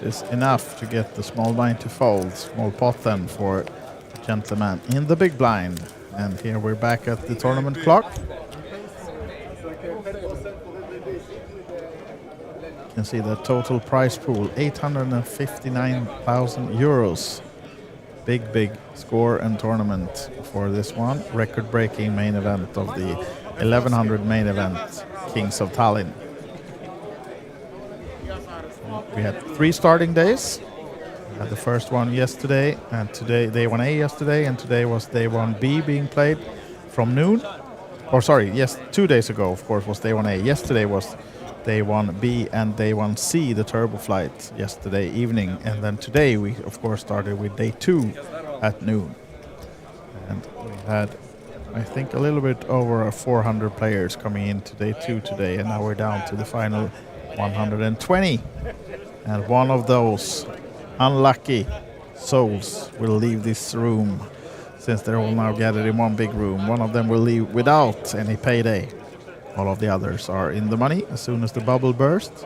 S1: Is enough to get the small blind to fold. Small pot then for the gentleman in the big blind. And here we're back at the tournament clock. You can see the total prize pool, 859,000 euros. Big score and tournament for this one. Record-breaking main event of the 1100 main event, Kings of Tallinn. We had 3 starting days. We had the first one yesterday, and today day 1A yesterday, and today was day 1B being played from noon. Or sorry, yes, 2 days ago, of course, was day 1A. Yesterday was day 1B and day 1C, the turbo flight, yesterday evening. And then today we, of course, started with day 2 at noon. And we had, I think, a little bit over 400 players coming in to day 2 today, and now we're down to the final 120. And one of those unlucky souls will leave this room, since they're all now gathered in one big room. One of them will leave without any payday. All of the others are in the money as soon as the bubble bursts,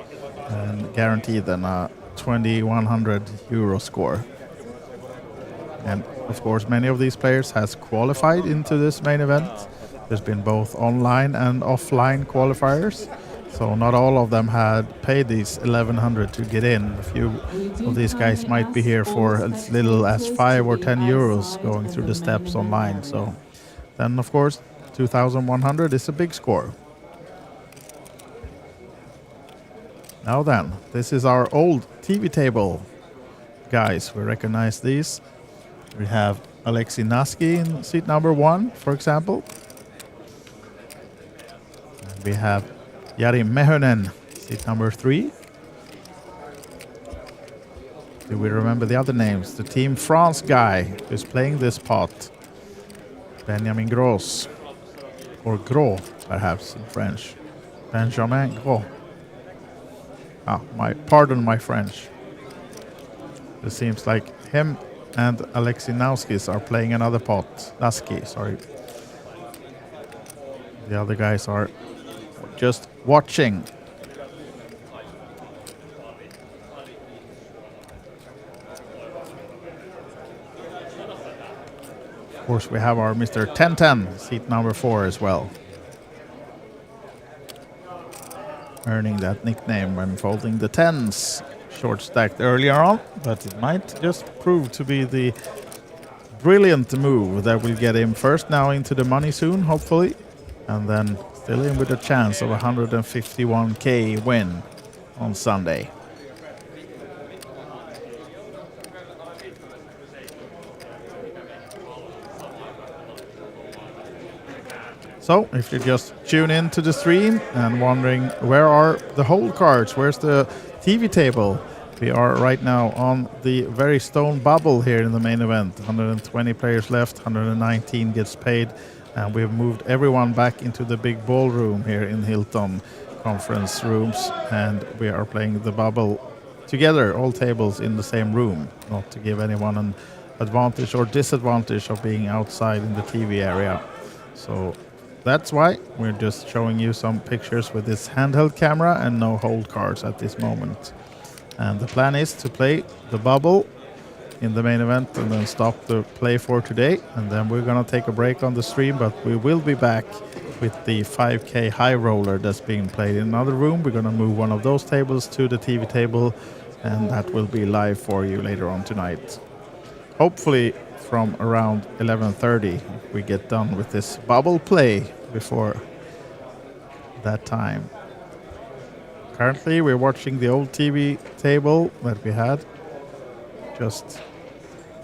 S1: and guaranteed then a 2,100 euro score. And of course, many of these players has qualified into this main event. There's been both online and offline qualifiers. So not all of them had paid these 1,100 to get in. A few of these guys might be here for as little as 5 or 10 euros going through the steps online. So then, of course, 2,100 is a big score. Now then, this is our old TV table. Guys, we recognize these. We have Alexei Naski in seat number 1, for example. And we have Jari Mehonen, seat number 3. Do we remember the other names? The Team France guy who's playing this pot. Benjamin Gros. Or Gros, perhaps, in French. Benjamin Gros. Pardon my French. It seems like him and Alexei Nauskis are playing another pot. Naski, sorry. The other guys are just watching. Of course, we have our Mr. 1010, seat number 4 as well. Earning that nickname when folding the 10s. Short stacked earlier on, but it might just prove to be the brilliant move that will get him first now into the money soon, hopefully, and then still in with a chance of 151k win on Sunday. So, if you just tune in to the stream and wondering where are the hold cards, where's the TV table? We are right now on the very stone bubble here in the main event. 120 players left, 119 gets paid, and we've moved everyone back into the big ballroom here in Hilton conference rooms, and we are playing the bubble together, all tables in the same room, not to give anyone an advantage or disadvantage of being outside in the TV area. So that's why we're just showing you some pictures with this handheld camera and no hold cards at this moment. And the plan is to play the bubble in the main event and then stop the play for today. And then we're going to take a break on the stream, but we will be back with the 5K high roller that's being played in another room. We're going to move one of those tables to the TV table, and that will be live for you later on tonight. Hopefully from around 11:30 we get done with this bubble play before that time. Currently we're watching the old TV table that we had just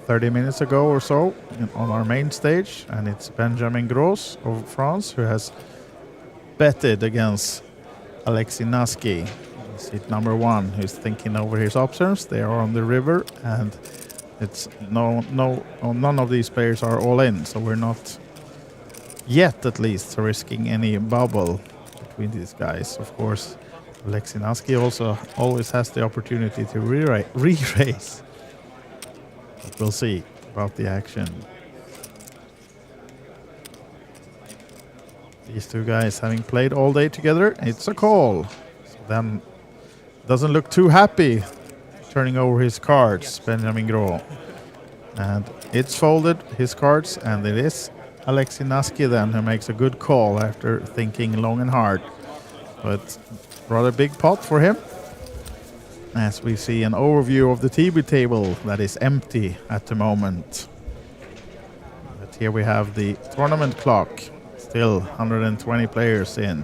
S1: 30 minutes ago or so on our main stage, and it's Benjamin Gros of France who has betted against Alexei Naski, seat number 1, who's thinking over his options. They are on the river, and it's none of these players are all in, so we're not yet, at least, risking any bubble between these guys. Of course, Alexei Naski also always has the opportunity to re-raise. But we'll see about the action. These two guys having played all day together, it's a call. So then doesn't look too happy turning over his cards, Benjamin Gros. And it's folded, his cards, and it is Alexei Naski then who makes a good call after thinking long and hard. But rather big pot for him, as we see an overview of the TV table that is empty at the moment. But here we have the tournament clock, still 120 players in.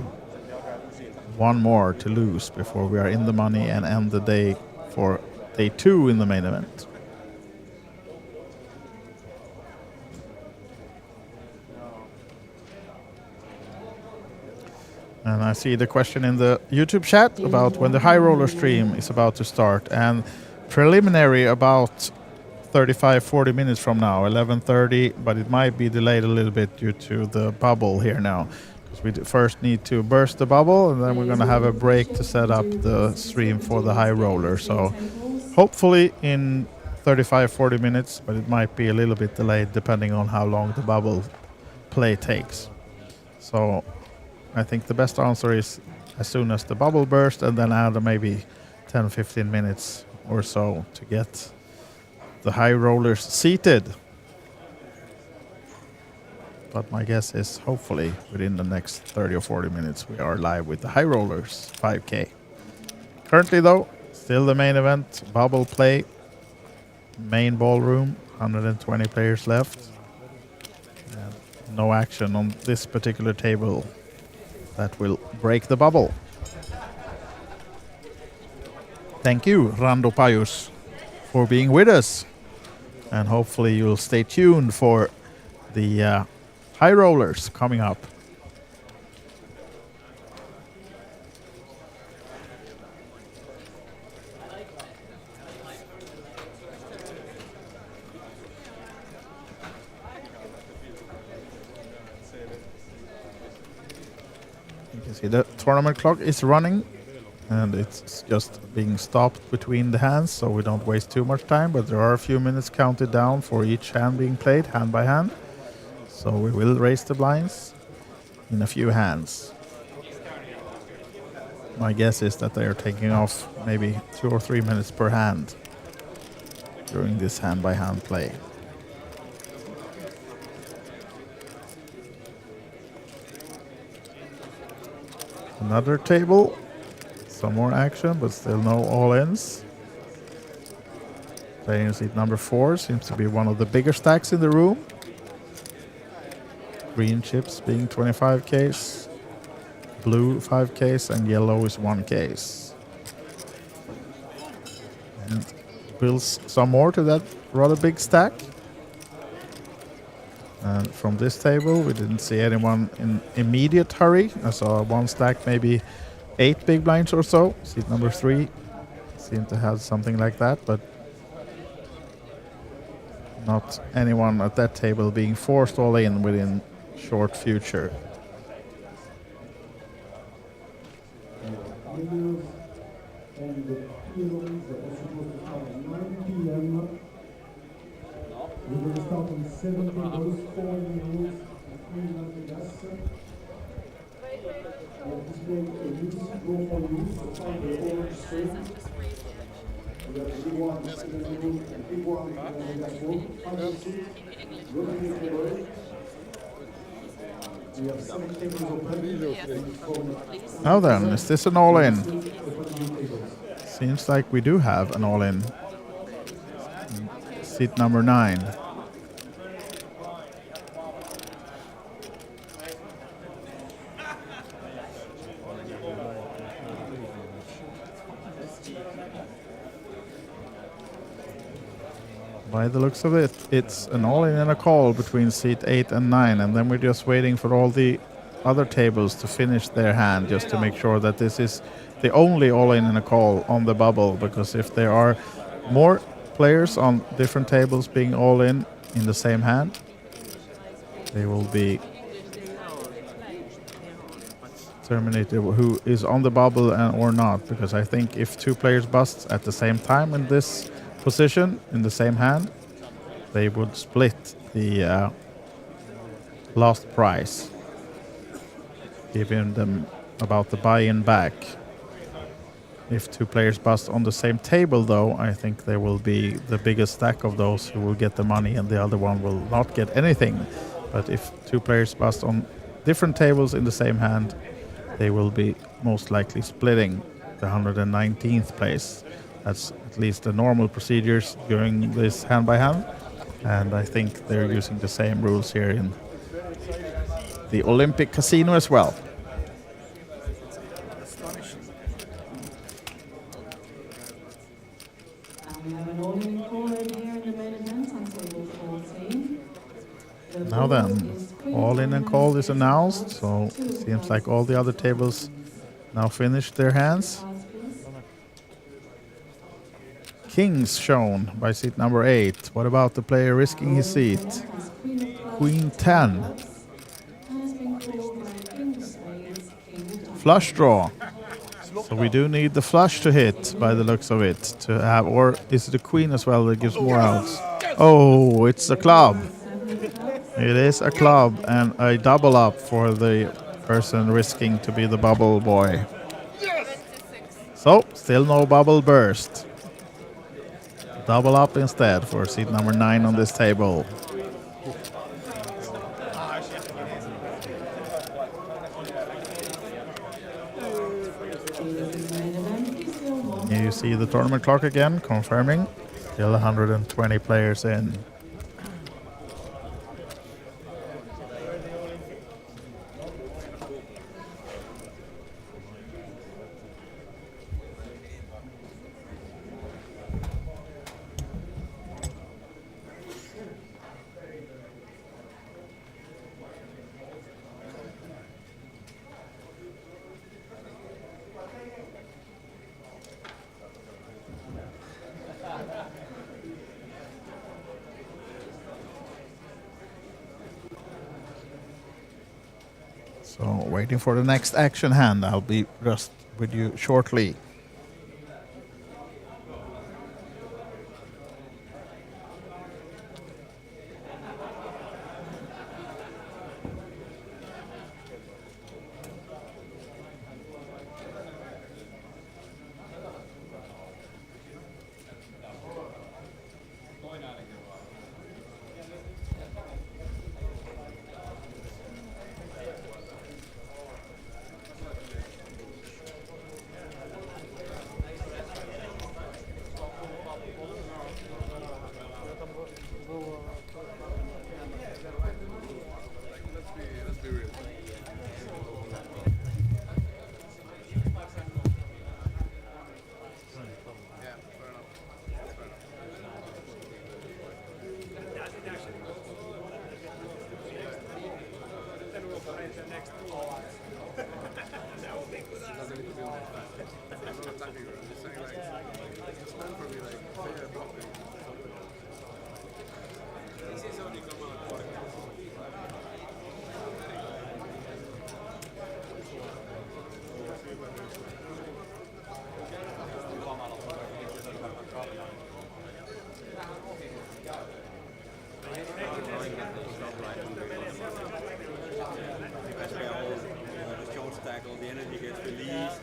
S1: One more to lose before we are in the money and end the day for day 2 in the main event. And I see the question in the YouTube chat about when the high roller stream is about to start, and preliminary about 35-40 minutes from now, 11:30, but it might be delayed a little bit due to the bubble here now, because we first need to burst the bubble, and then we're going to have a break to set up the stream for the high roller. So hopefully in 35-40 minutes, but it might be a little bit delayed depending on how long the bubble play takes. So I think the best answer is as soon as the bubble bursts, and then add maybe 10-15 minutes or so to get the high rollers seated. But my guess is hopefully within the next 30 or 40 minutes we are live with the high rollers 5K. Currently though, still the main event, bubble play, main ballroom, 120 players left. And no action on this particular table that will break the bubble. Thank you, Rando Payus, for being with us. And hopefully you'll stay tuned for the high rollers coming up. You can see the tournament clock is running, and it's just being stopped between the hands, so we don't waste too much time. But there are a few minutes counted down for each hand being played, hand by hand. So we will raise the blinds in a few hands. My guess is that they are taking off maybe 2 or 3 minutes per hand during this hand by hand play. Another table, some more action, but still no all-ins. Playing seat number 4 seems to be one of the bigger stacks in the room. Green chips being 25 case, blue 5 case, and yellow is 1 case. And builds some more to that rather big stack. And from this table, we didn't see anyone in immediate hurry. I saw one stack, maybe 8 big blinds or so. Seat number 3 seemed to have something like that, but not anyone at that table being forced all in within short future.
S20: We will start on 7 tables, 4 in the rules, and 3 in the gas. We have displayed a music room for you, so find the orange screen. We have the big one in the room, and big one in the gas room. Find your seat, rotate the table. We have 7 tables open.
S1: Now then, is this an all-in? Seems like we do have an all-in. Seat number 9. By the looks of it, it's an all-in and a call between seat 8 and 9, and then we're just waiting for all the other tables to finish their hand, just to make sure that this is the only all-in and a call on the bubble, because if there are more players on different tables being all in the same hand, they will be terminated who is on the bubble or not, because I think if 2 players bust at the same time in this position in the same hand, they would split the last prize, giving them about the buy-in back. If 2 players bust on the same table, though, I think there will be the biggest stack of those who will get the money and the other one will not get anything. But if 2 players bust on different tables in the same hand, they will be most likely splitting the 119th place. That's at least the normal procedures during this hand by hand. And I think they're using the same rules here in the Olympic Casino as well. Now then, all in and call is announced, so it seems like all the other tables now finished their hands. Kings shown by seat number 8. What about the player risking his seat? Queen 10. Flush draw. So we do need the flush to hit by the looks of it to have, or is it the queen as well that gives more outs? Oh, it's a club. It is a club and a double up for the person risking to be the bubble boy. So, still no bubble burst. Double up instead for seat number 9 on this table. Here you see the tournament clock again, confirming. Still 120 players in. So waiting for the next action hand. I'll be just with you shortly.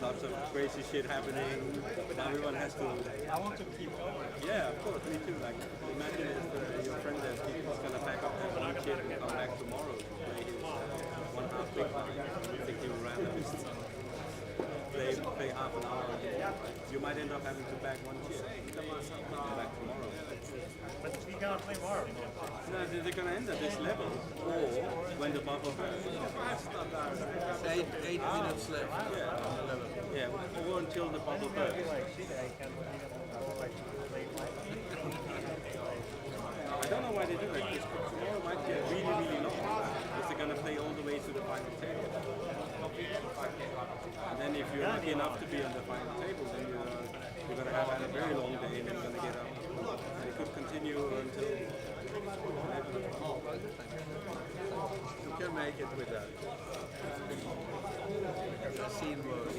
S21: Lots of crazy shit happening. Everyone has to. I want to keep going. Yeah, of course, me too. Like, imagine if your friend that he's gonna pack up his own shit and come back tomorrow to play his 1/2 big time. You think he will randomly play half an hour? You might end up having to pack one shit. Come back tomorrow.
S14: But we cannot play more.
S21: No, they're gonna end at this level, or when the bubble bursts.
S14: 8 minutes left.
S21: Yeah, or until the bubble bursts. I don't know why they do it. This tomorrow might get really, really long. Because they're gonna play all the way to the final table. And then if you're lucky enough to be on the final table, then you're gonna have had a very long day, and then you're gonna get up. And it could continue until 11 o'clock.
S14: You can make it with that. Because I've seen worse.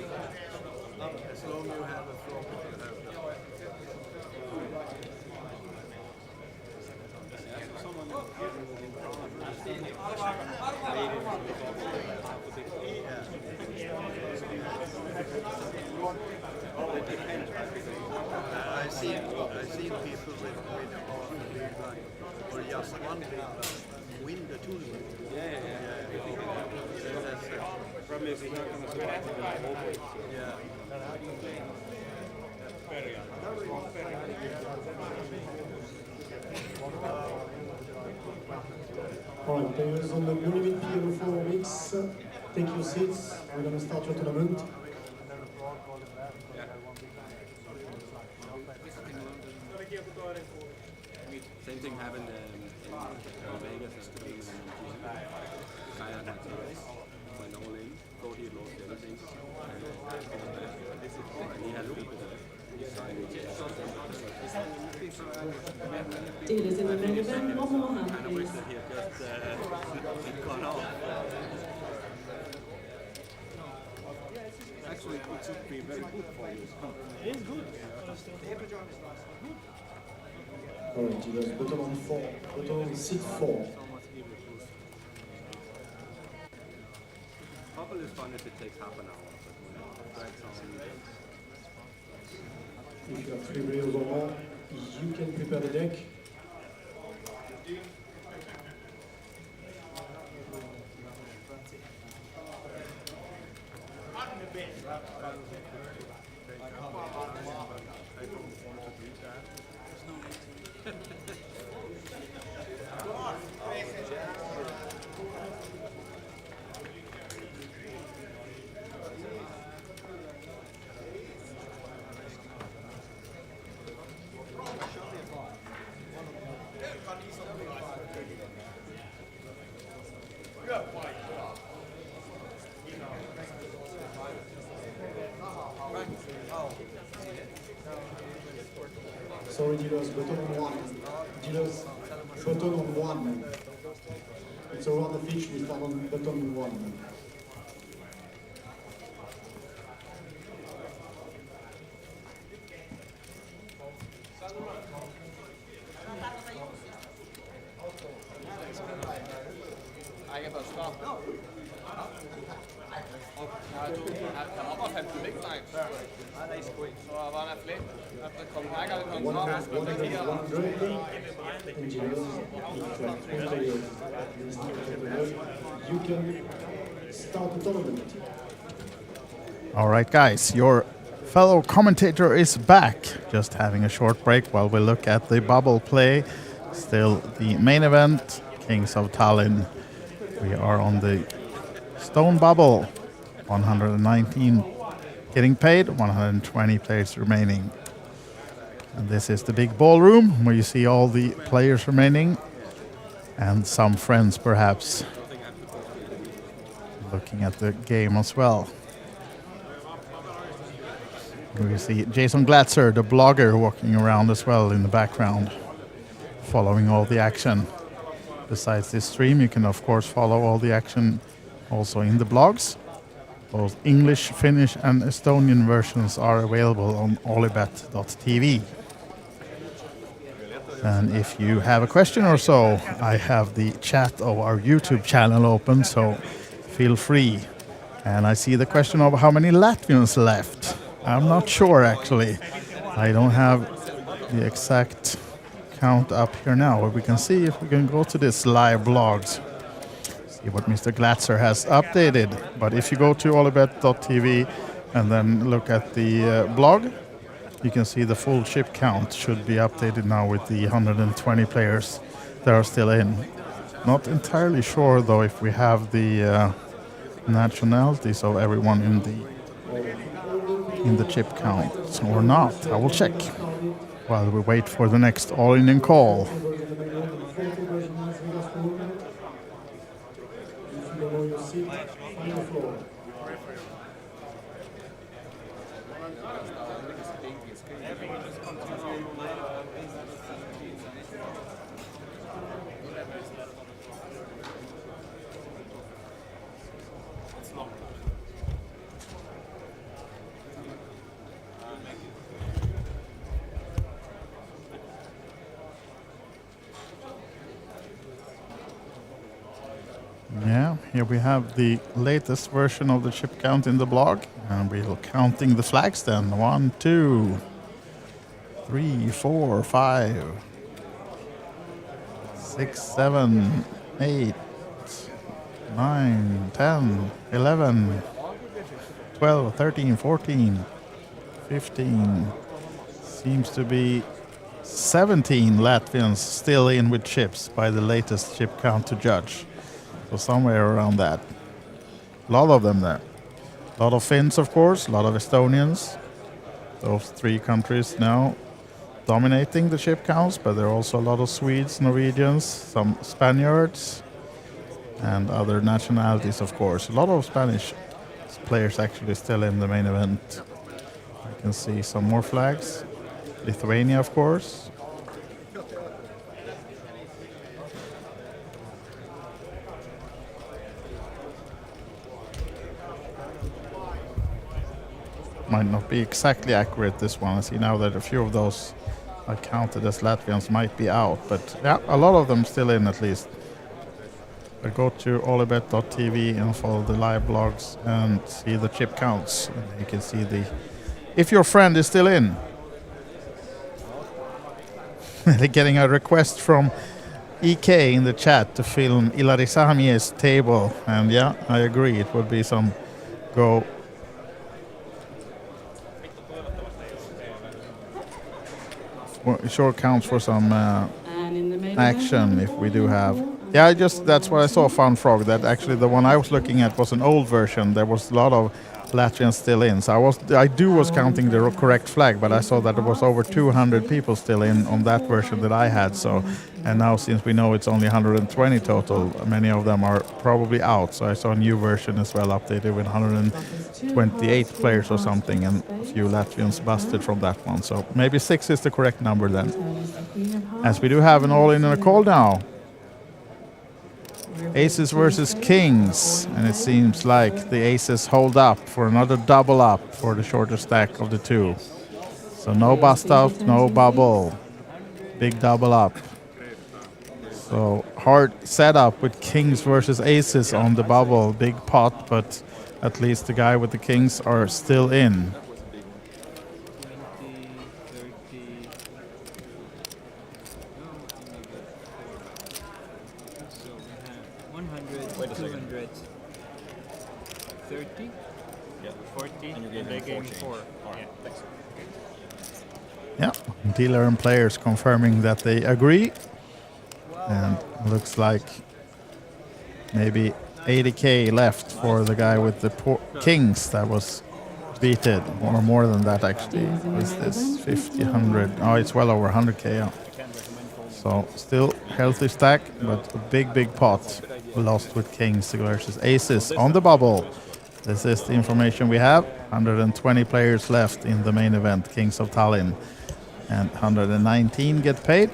S14: As long as you have a flop, you have that. I've seen people with a half a big line, or just one big line, win the tournament.
S21: The problem is he's not going to survive the whole way.
S20: Alright, players on the No Limit PLO4 mix, take your seats. We're going to start your tournament.
S21: Same thing happened in Vegas and in China. Went all in, thought he had lost everything, and he had to beat
S18: It is in the main event, one more hand,
S21: kind of wish
S18: please.
S21: that he had just gone off. Actually, it should be very good for you. It is good.
S20: Alright, you guys, bottom on 4, bottom on seat 4.
S21: Bubble is fun if it takes half an hour, but when it drags on.
S20: If you have 3 reels or more, you can prepare the deck. Sorry, dealers, button on 1. Dealers, button on 1. It's around the fish, we start on button 1. You can start the tournament.
S1: All right, guys, your fellow commentator is back. Just having a short break while we look at the bubble play. Still the main event, Kings of Tallinn. We are on the stone bubble. 119 getting paid, 120 players remaining. And this is the big ballroom where you see all the players remaining and some friends perhaps looking at the game as well. We see Jason Glatzer, the blogger, walking around as well in the background, following all the action. Besides this stream, you can of course follow all the action also in the blogs. Both English, Finnish and Estonian versions are available on olibet.tv. And if you have a question or so, I have the chat of our YouTube channel open, so feel free. And I see the question of how many Latvians left. I'm not sure actually. I don't have the exact count up here now, but we can see if we can go to this live blogs. See what Mr. Glatzer has updated. But if you go to olibet.tv and then look at the blog, you can see the full chip count should be updated now with the 120 players that are still in. Not entirely sure though if we have the nationalities of everyone in the chip count or not. I will check while we wait for the next all-in call. Yeah, here we have the latest version of the chip count in the blog, and we're counting the flags then. 1, 2, 3, 4, 5, 6, 7, 8, 9, 10, 11, 12, 13, 14, 15. Seems to be 17 Latvians still in with chips by the latest chip count to judge. So somewhere around that. A lot of them there. A lot of Finns, of course, a lot of Estonians. Those three countries now dominating the chip counts, but there are also a lot of Swedes, Norwegians, some Spaniards, and other nationalities, of course. A lot of Spanish players actually still in the main event. You can see some more flags. Lithuania, of course. Might not be exactly accurate, this one. I see now that a few of those are counted as Latvians might be out, but yeah, a lot of them still in at least. But go to olibet.tv and follow the live blogs and see the chip counts. And you can see if your friend is still in. They're getting a request from EK in the chat to film Ilari Sahamie's table, and yeah, I agree, it would be some go. It sure counts for some action if we do have. Yeah, that's what I saw, Fun Frog, that actually the one I was looking at was an old version. There was a lot of Latvians still in. So I was counting the correct flag, but I saw that there was over 200 people still in on that version that I had. So, and now since we know it's only 120 total, many of them are probably out. So I saw a new version as well, updated with 128 players or something, and a few Latvians busted from that one. So maybe 6 is the correct number then. As we do have an all-in and a call now. Aces versus Kings, and it seems like the Aces hold up for another double up for the shorter stack of the two. So no bust out, no bubble. Big double up. So hard setup with kings versus aces on the bubble. Big pot, but at least the guy with the kings are still in. Yeah, dealer and players confirming that they agree. And looks like maybe 80k left for the guy with the kings that was beaten, or more than that actually. Is this 50, 100? Oh, it's well over 100k. Yeah. So still healthy stack, but a big pot lost with kings versus aces on the bubble. This is the information we have. 120 players left in the main event, Kings of Tallinn. And 119 get paid.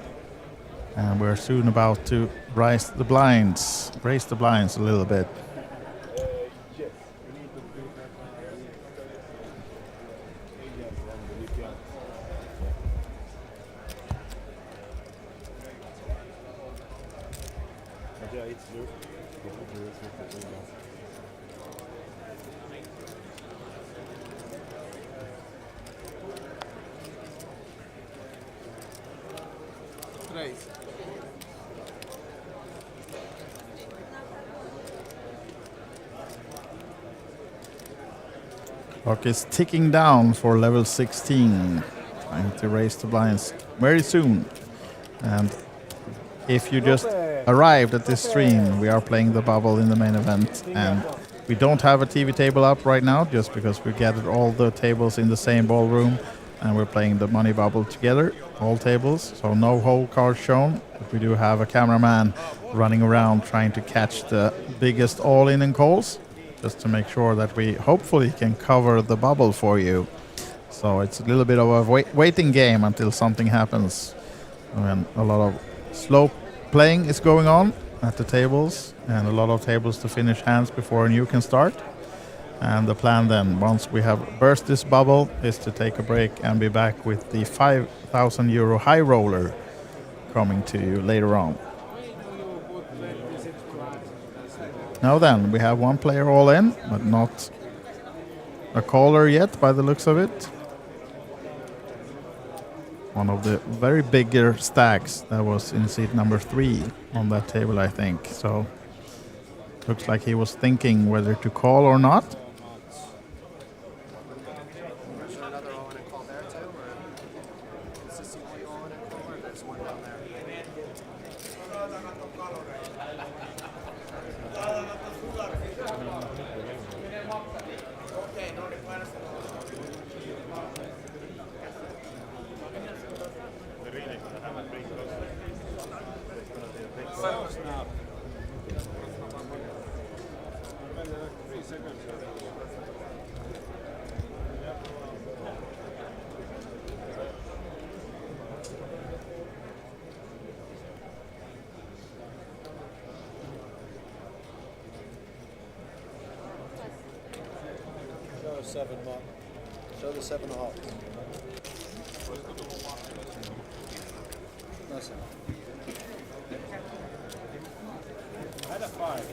S1: And we're soon about to raise the blinds a little bit. Clock is ticking down for level 16. Trying to raise the blinds very soon. And if you just arrived at this stream, we are playing the bubble in the main event. And we don't have a TV table up right now, just because we gathered all the tables in the same ballroom. And we're playing the money bubble together, all tables. So no whole card shown. But we do have a cameraman running around trying to catch the biggest all-in and calls, just to make sure that we hopefully can cover the bubble for you. So it's a little bit of a waiting game until something happens. And a lot of slow playing is going on at the tables, and a lot of tables to finish hands before a new can start. And the plan then, once we have burst this bubble, is to take a break and be back with the 5,000 euro high roller coming to you later on. Now then, we have one player all in, but not a caller yet by the looks of it. One of the very bigger stacks that was in seat number 3 on that table, I think. So looks like he was thinking whether to call or not.
S11: Show the 7.5. No, sir. Add a 5.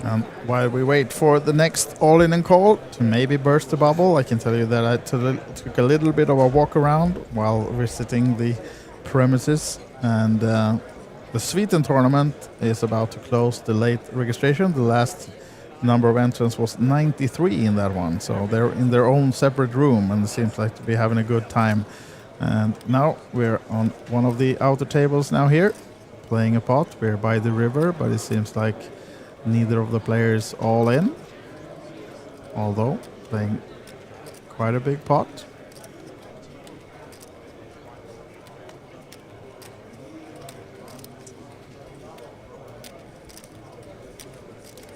S11: And while we wait for the next all-in and call to maybe burst the bubble, I can tell you that I took a little bit of a walk around while visiting the premises. And the Sweden tournament is about to close the late registration. The last number of entrants was 93 in that one. So they're in their own separate room, and it seems like to be having a good time. And now we're on one of the outer tables now here, playing a pot. We're by the river, but it seems like neither of the players all in, although playing quite a big pot.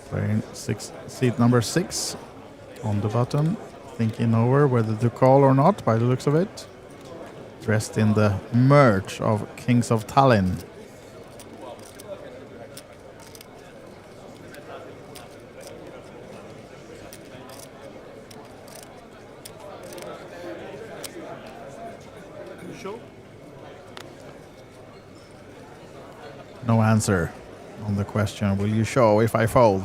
S11: Playing seat number 6 on the button.
S1: thinking over whether to call or not by the looks of it. Dressed in the merch of Kings of Tallinn. No answer on the question, will you show if I fold?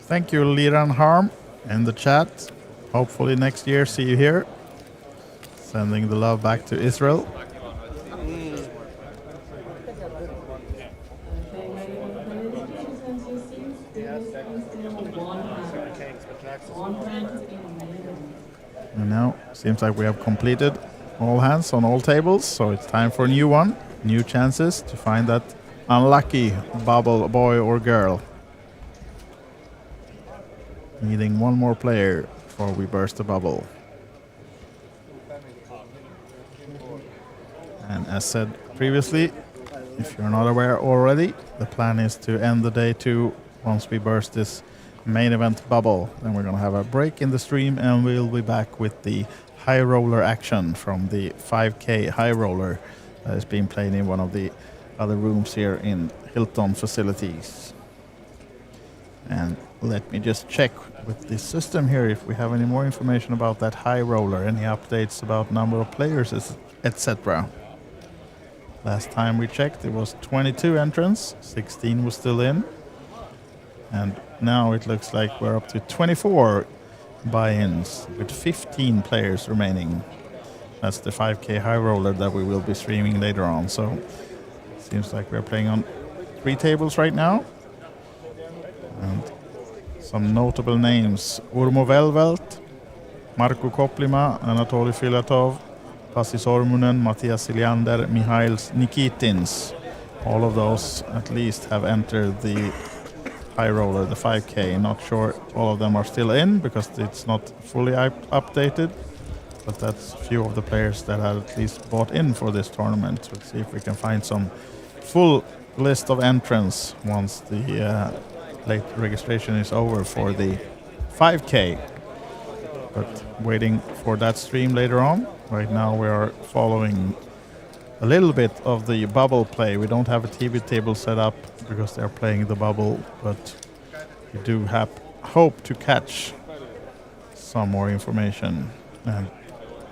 S1: Thank you, Liran Harm, in the chat. Hopefully next year see you here. Sending the love back to Israel. And now, seems like we have completed all hands on all tables, so it's time for a new one. New chances to find that unlucky bubble boy or girl. Needing one more player before we burst the bubble. And as said previously, if you're not aware already, the plan is to end the day 2 once we burst this main event bubble. Then we're going to have a break in the stream and we'll be back with the high roller action from the 5K high roller that is being played in one of the other rooms here in Hilton facilities. And let me just check with the system here if we have any more information about that high roller, any updates about number of players, etc. Last time we checked it was 22 entrants, 16 was still in. And now it looks like we're up to 24 buy-ins with 15 players remaining. That's the 5K high roller that we will be streaming later on. So seems like we're playing on 3 tables right now. And some notable names: Urmo Velvelt, Marko Koplima, Anatoly Filatov, Pasi Sormunen, Mattias Iljander, Mihail Nikitins. All of those at least have entered the high roller, the 5K. Not sure all of them are still in because it's not fully updated, but that's a few of the players that have at least bought in for this tournament. Let's see if we can find some full list of entrants once the late registration is over for the 5K. But waiting for that stream later on. Right now we are following a little bit of the bubble play. We don't have a TV table set up because they're playing the bubble, but we do hope to catch some more information. And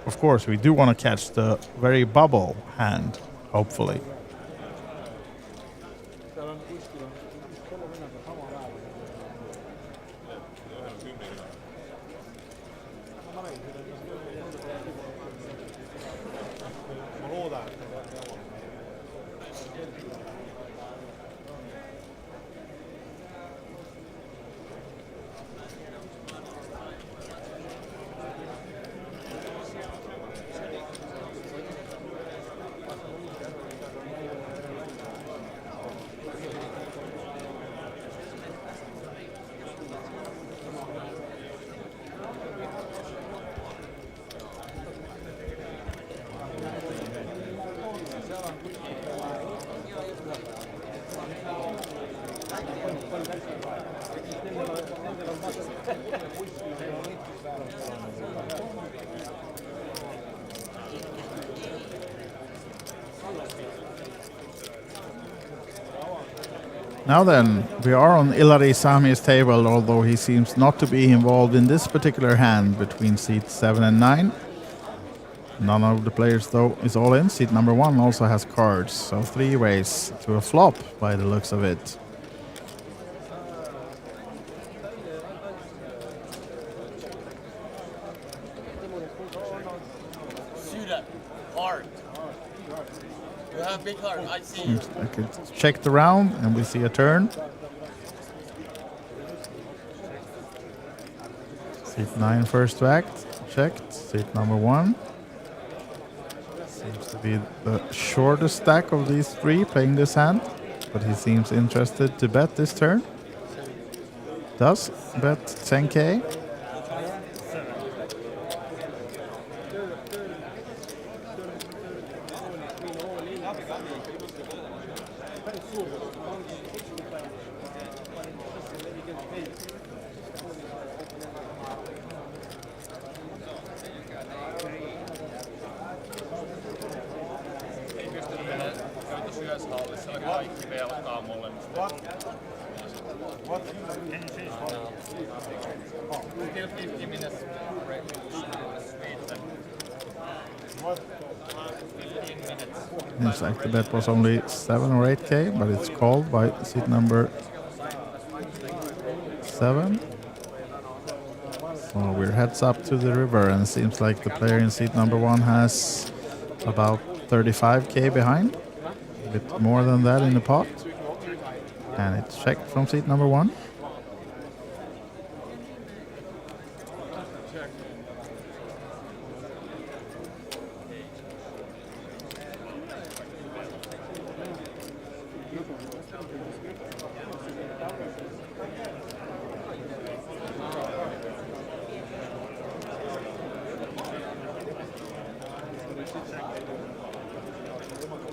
S1: of course we do want to catch the very bubble hand, hopefully. Now then, we are on Ilari Sami's table, although he seems not to be involved in this particular hand between seats 7 and 9. None of the players, though, is all in. Seat number 1 also has cards, so 3 ways to a flop by the looks of it. I could check the round and we see a turn. Seat 9 first to act, checked. Seat number 1. Seems to be the shortest stack of these 3 playing this hand, but he seems interested to bet this turn. Does bet 10K. Looks like the bet was only 7 or 8k, but it's called by seat number 7. So we're heads up to the river, and it seems like the player in seat number 1 has about 35k behind. A bit more than that in the pot. And it's checked from seat number 1.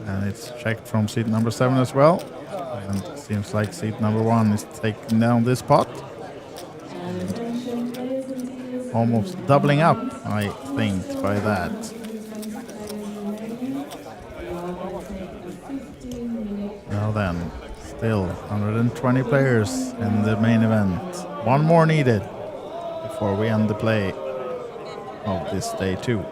S1: And it's checked from seat number 7 as well. And it seems like seat number 1 is taking down this pot. Almost doubling up, I think, by that. Now then, still 120 players in the main event. One more needed before we end the play of this day 2.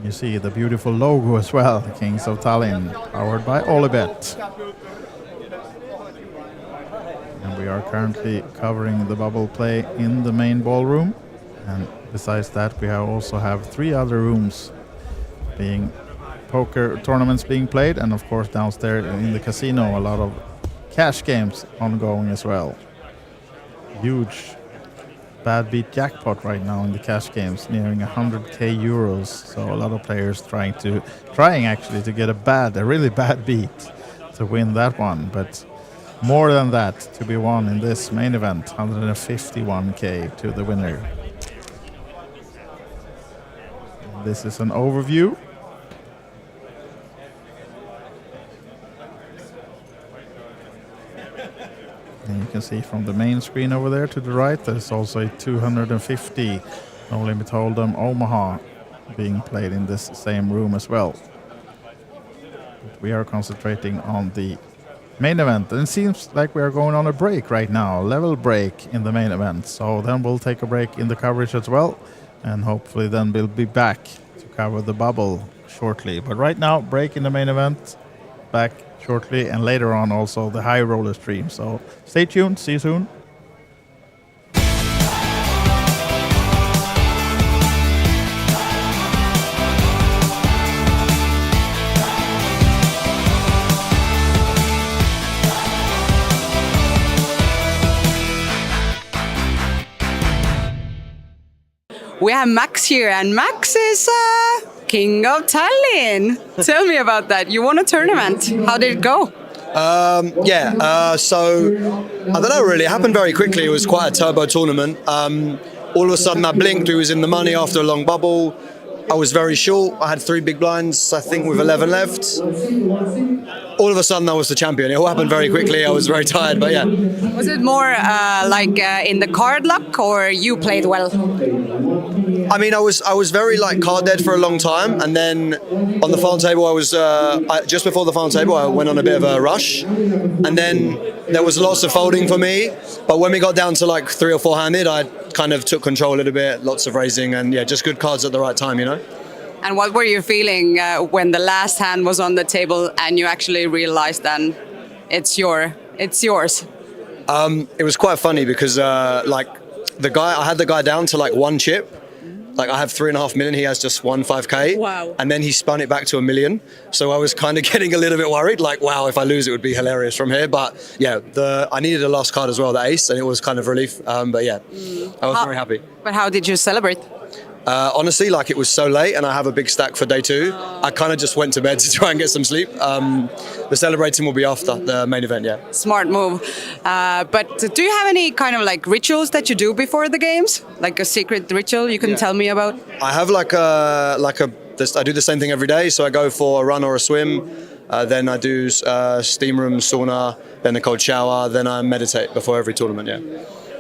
S1: You see the beautiful logo as well, the Kings of Tallinn, powered by Olibet. And we are currently covering the bubble play in the main ballroom. And besides that, we also have 3 other rooms being poker tournaments being played. And of course, downstairs in the casino, a lot of cash games ongoing as well. Huge bad beat jackpot right now in the cash games, nearing 100k euros. So a lot of players trying actually to get a really bad beat to win that one. But more than that to be won in this main event, 151k to the winner. This is an overview. And you can see from the main screen over there to the right, there's also a 250 No Limit Hold'em Omaha being played in this same room as well. But we are concentrating on the main event, and it seems like we are going on a break right now, level break in the main event. So then we'll take a break in the coverage as well, and hopefully then we'll be back to cover the bubble shortly. But right now, break in the main event, back shortly, and later on also the high roller stream. So stay tuned, see you soon.
S2: We have Max here, and Max is King of Tallinn. Tell me about that. You won a tournament. How did it go?
S12: So I don't know, really. It happened very quickly. It was quite a turbo tournament. All of a sudden I blinked. We was in the money after a long bubble. I was very short. I had 3 big blinds, I think, with 11 left. All of a sudden I was the champion. It all happened very quickly. I was very tired, but yeah.
S2: Was it more in the card luck, or you played well?
S12: I mean, I was very card dead for a long time, and then on the final table, just before the final table, I went on a bit of a rush, and then there was lots of folding for me. But when we got down to 3 or 4 handed, I kind of took control a little bit, lots of raising, and yeah, just good cards at the right time, you know.
S2: And what were you feeling when the last hand was on the table and you actually realized then it's yours?
S12: It was quite funny because I had the guy down to 1 chip. I have 3.5 million, he has just 5K.
S2: Wow.
S12: And then he spun it back to 1 million. So I was kind of getting a little bit worried, wow, if I lose, it would be hilarious from here. But yeah, I needed a last card as well, the ace, and it was kind of relief. But yeah, I was very happy.
S2: But how did you celebrate?
S12: Honestly, like it was so late and I have a big stack for day 2, I kind of just went to bed to try and get some sleep. The celebrating will be after the main event, yeah.
S2: Smart move. But do you have any kind of like rituals that you do before the games? Like a secret ritual you can tell me about?
S12: I have I do the same thing every day. So I go for a run or a swim. Then I do steam room, sauna, then a cold shower. Then I meditate before every tournament, yeah.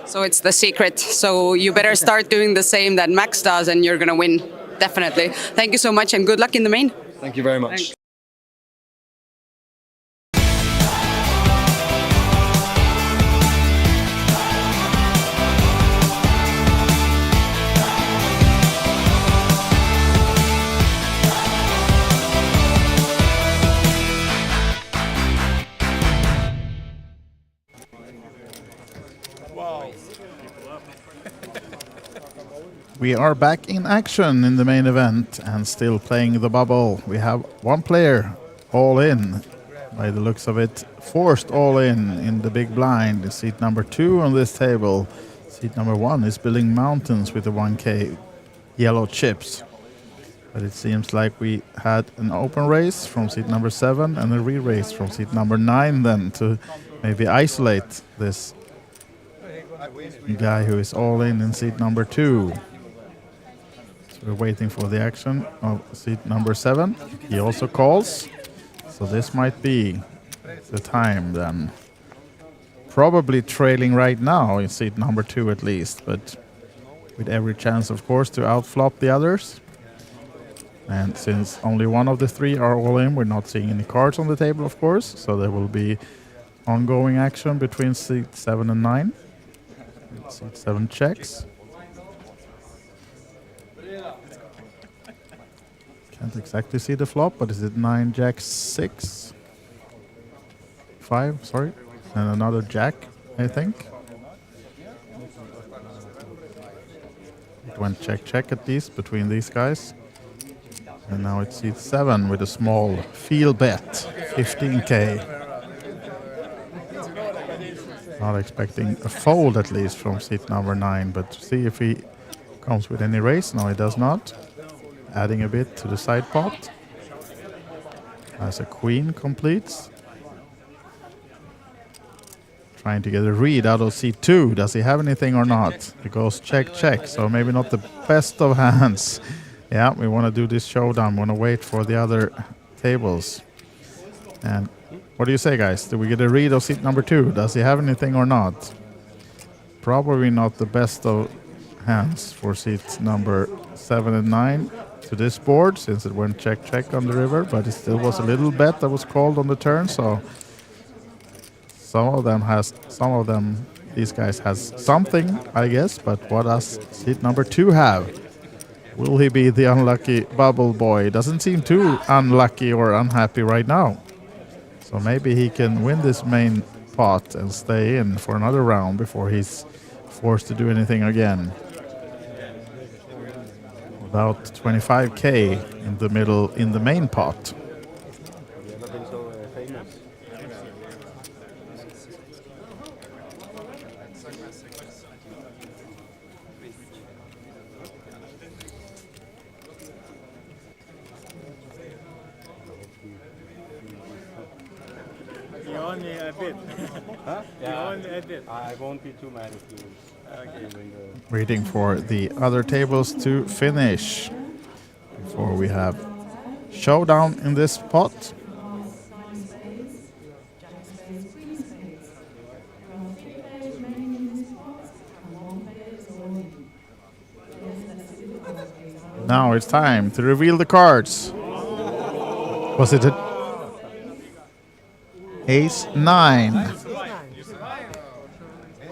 S2: So it's the secret. So you better start doing the same that Max does and you're going to win. Definitely. Thank you so much and good luck in the main.
S12: Thank you very much.
S2: Thanks.
S1: We are back in action in the main event and still playing the bubble. We have one player all in, by the looks of it, forced all in the big blind. Seat number 2 on this table. Seat number 1 is building mountains with the 1K yellow chips. But it seems like we had an open race from seat number 7 and a re-race from seat number 9 then to maybe isolate this guy who is all in seat number 2. We're waiting for the action of seat number 7. He also calls. So this might be the time then. Probably trailing right now in seat number 2 at least, but with every chance, of course, to outflop the others. And since only one of the 3 are all in, we're not seeing any cards on the table, of course. So there will be ongoing action between seat 7 and 9. Seat 7 checks. Can't exactly see the flop, but is it 9 jack 6? 5, sorry. And another jack, I think. It went check check at least between these guys. And now it's seat 7 with a small field bet, 15k. Not expecting a fold at least from seat number 9, but see if he comes with any raise. No, he does not. Adding a bit to the side pot. As a queen completes. Trying to get a read out of C2. Does he have anything or not? It goes check, check. So maybe not the best of hands. Yeah, we want to do this showdown. We want to wait for the other tables. And what do you say, guys? Do we get a read of seat number 2? Does he have anything or not? Probably not the best of hands for seats number 7 and 9 to this board, since it went check check on the river, but it still was a little bet that was called on the turn. So these guys has something, I guess, but what does seat number 2 have? Will he be the unlucky bubble boy? Doesn't seem too unlucky or unhappy right now. So maybe he can win this main pot and stay in for another round before he's forced to do anything again. About 25k in the middle in the main pot.
S21: You only a bit.
S14: Huh?
S21: You only a bit.
S14: I won't be too mad if you win the...
S1: Waiting for the other tables to finish before we have showdown in this pot. Now it's time to reveal the cards. Was it a Ace 9?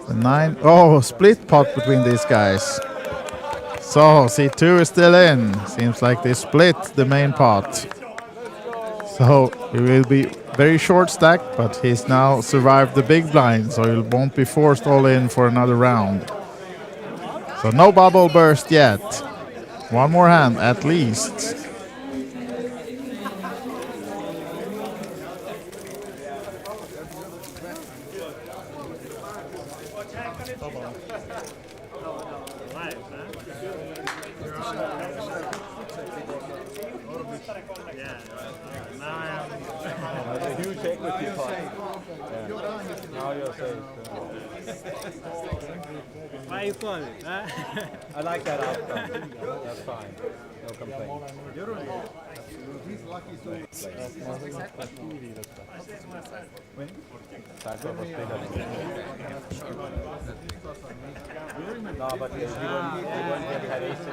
S1: The 9. Oh, split pot between these guys. So C2 is still in. Seems like they split the main pot. So he will be very short stacked, but he's now survived the big blind, so he won't be forced all in for another round. So no bubble burst yet. One more hand at least.
S21: That's a huge equity pot. Now you're safe. Why are you calling? I like that outcome. That's fine. No complaint. No, but he won't get had aces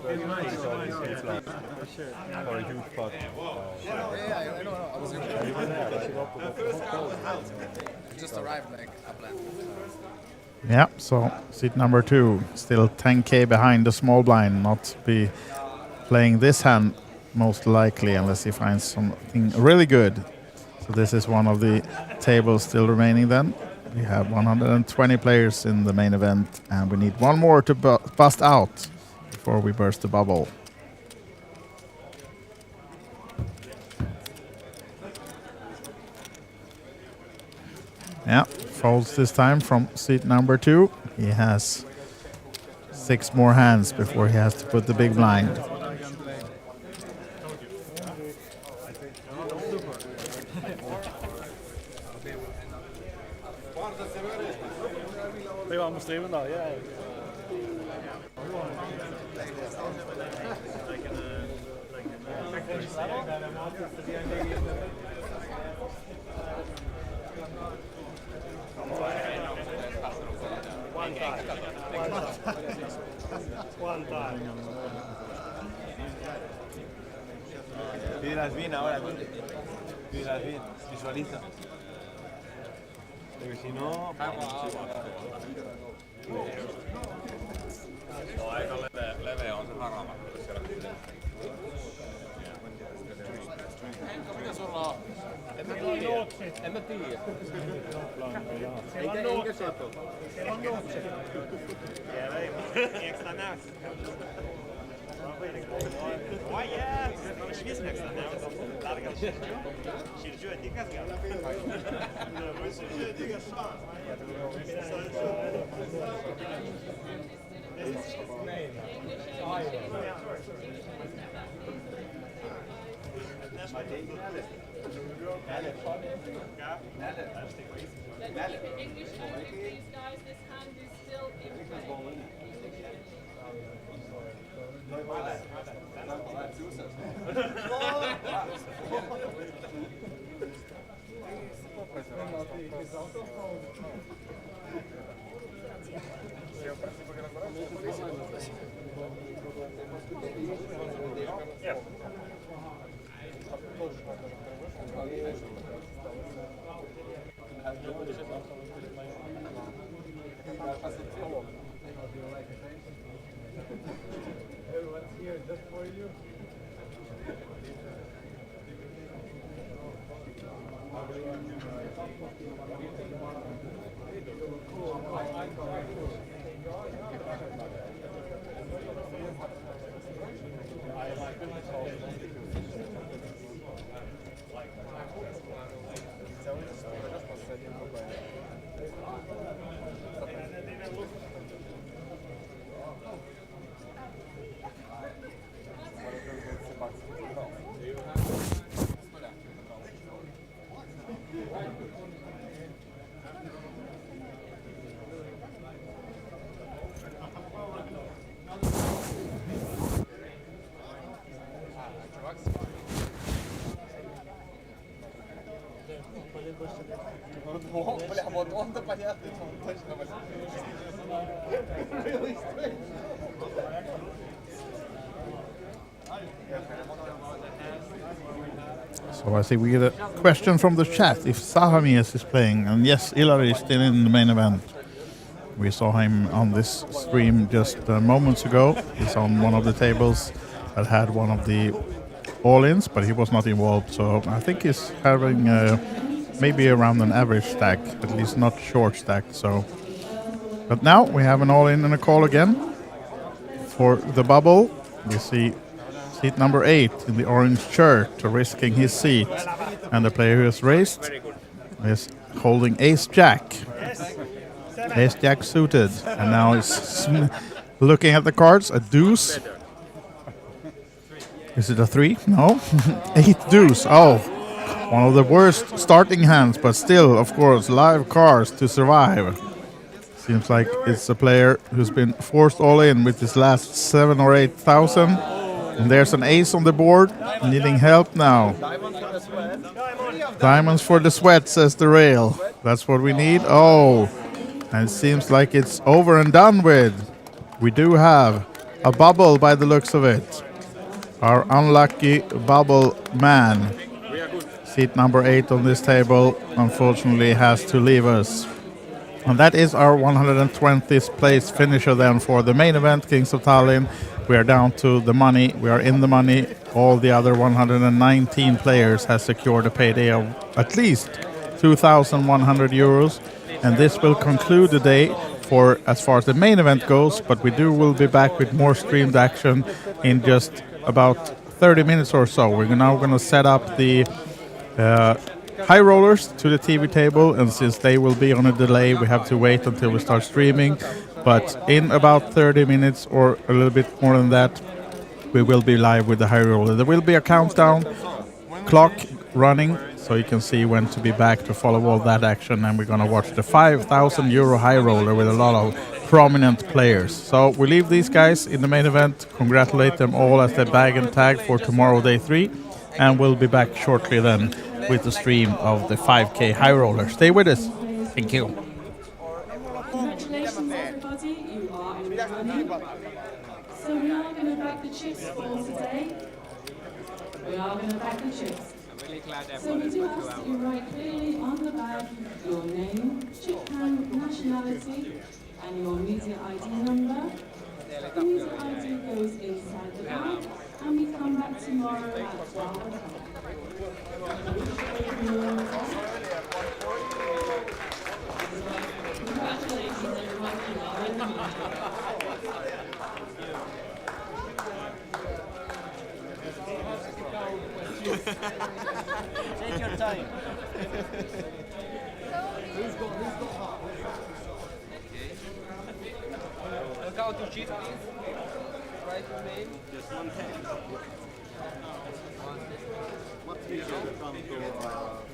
S21: versus kings on his game plan. For a huge pot.
S3: Yeah, I know. I was I just arrived like upland.
S1: Yeah, so seat number 2, still 10k behind the small blind, not be playing this hand most likely unless he finds something really good. So this is one of the tables still remaining then. We have 120 players in the main event and we need one more to bust out before we burst the bubble. Yeah, folds this time from seat number 2. He has 6 more hands before he has to put the big blind.
S21: Pidas bien ahora, pidas bien, visualiza. Porque si no... Aika leveä on se harama. Mitä sulla on? En mä tiedä. Enkä seto. Siellä on nootse. Siellä ei. Eikö sitä näy? Oi jää! Visnäks sitä näy? Tarkalleen. Sillä syöt ikäs käydä. Syöt ikäs saa.
S18: English language, please, guys. This hand is still in play.
S20: Everyone's here just for you.
S21: Бля, вот он-то понятно, что он точно really strange.
S1: So I see we get a question from the chat if Sahamies is playing, and yes, Ilari is still in the main event. We saw him on this stream just moments ago. He's on one of the tables that had one of the all-ins, but he was not involved, so I think he's having maybe around an average stack, at least not short stack. So, but now we have an all-in and a call again for the bubble. We see seat number 8 in the orange shirt risking his seat, and the player who has raised is holding ace-jack. Ace Jack suited, and now he's looking at the cards. A deuce. Is it a 3? No. 8 deuce. Oh, one of the worst starting hands, but still, of course, live cards to survive. Seems like it's a player who's been forced all in with his last 7 or 8,000. And there's an ace on the board, needing help now. Diamonds for the sweat, says the rail. That's what we need. Oh, and it seems like it's over and done with. We do have a bubble by the looks of it. Our unlucky bubble man, seat number 8 on this table, unfortunately has to leave us. And that is our 120th place finisher then for the main event, Kings of Tallinn. We are down to the money. We are in the money. All the other 119 players has secured a payday of at least 2,100 euros. And this will conclude the day for as far as the main event goes. But we will be back with more streamed action in just about 30 minutes or so. We're now going to set up the high rollers to the TV table, and since they will be on a delay, we have to wait until we start streaming. But in about 30 minutes or a little bit more than that, we will be live with the high roller. There will be a countdown clock running, so you can see when to be back to follow all that action. And we're going to watch the 5,000 euro high roller with a lot of prominent players. So we leave these guys in the main event, congratulate them all as they bag and tag for tomorrow, day 3, and we'll be back shortly then with the stream of the 5K high roller. Stay with us. Thank you.
S20: Congratulations, everybody. You are in the running. So we are going to back the chips for today. We are going to back the chips. So we do ask that you write clearly on the bag your name, chip hand, nationality, and your media ID number. The media ID goes inside the bag, and we come back tomorrow at 12 o'clock. Congratulations, everyone. You are in the lead.
S4: Take your time. Look out to chip, please. Write your name. Just one hand. What's easier to come to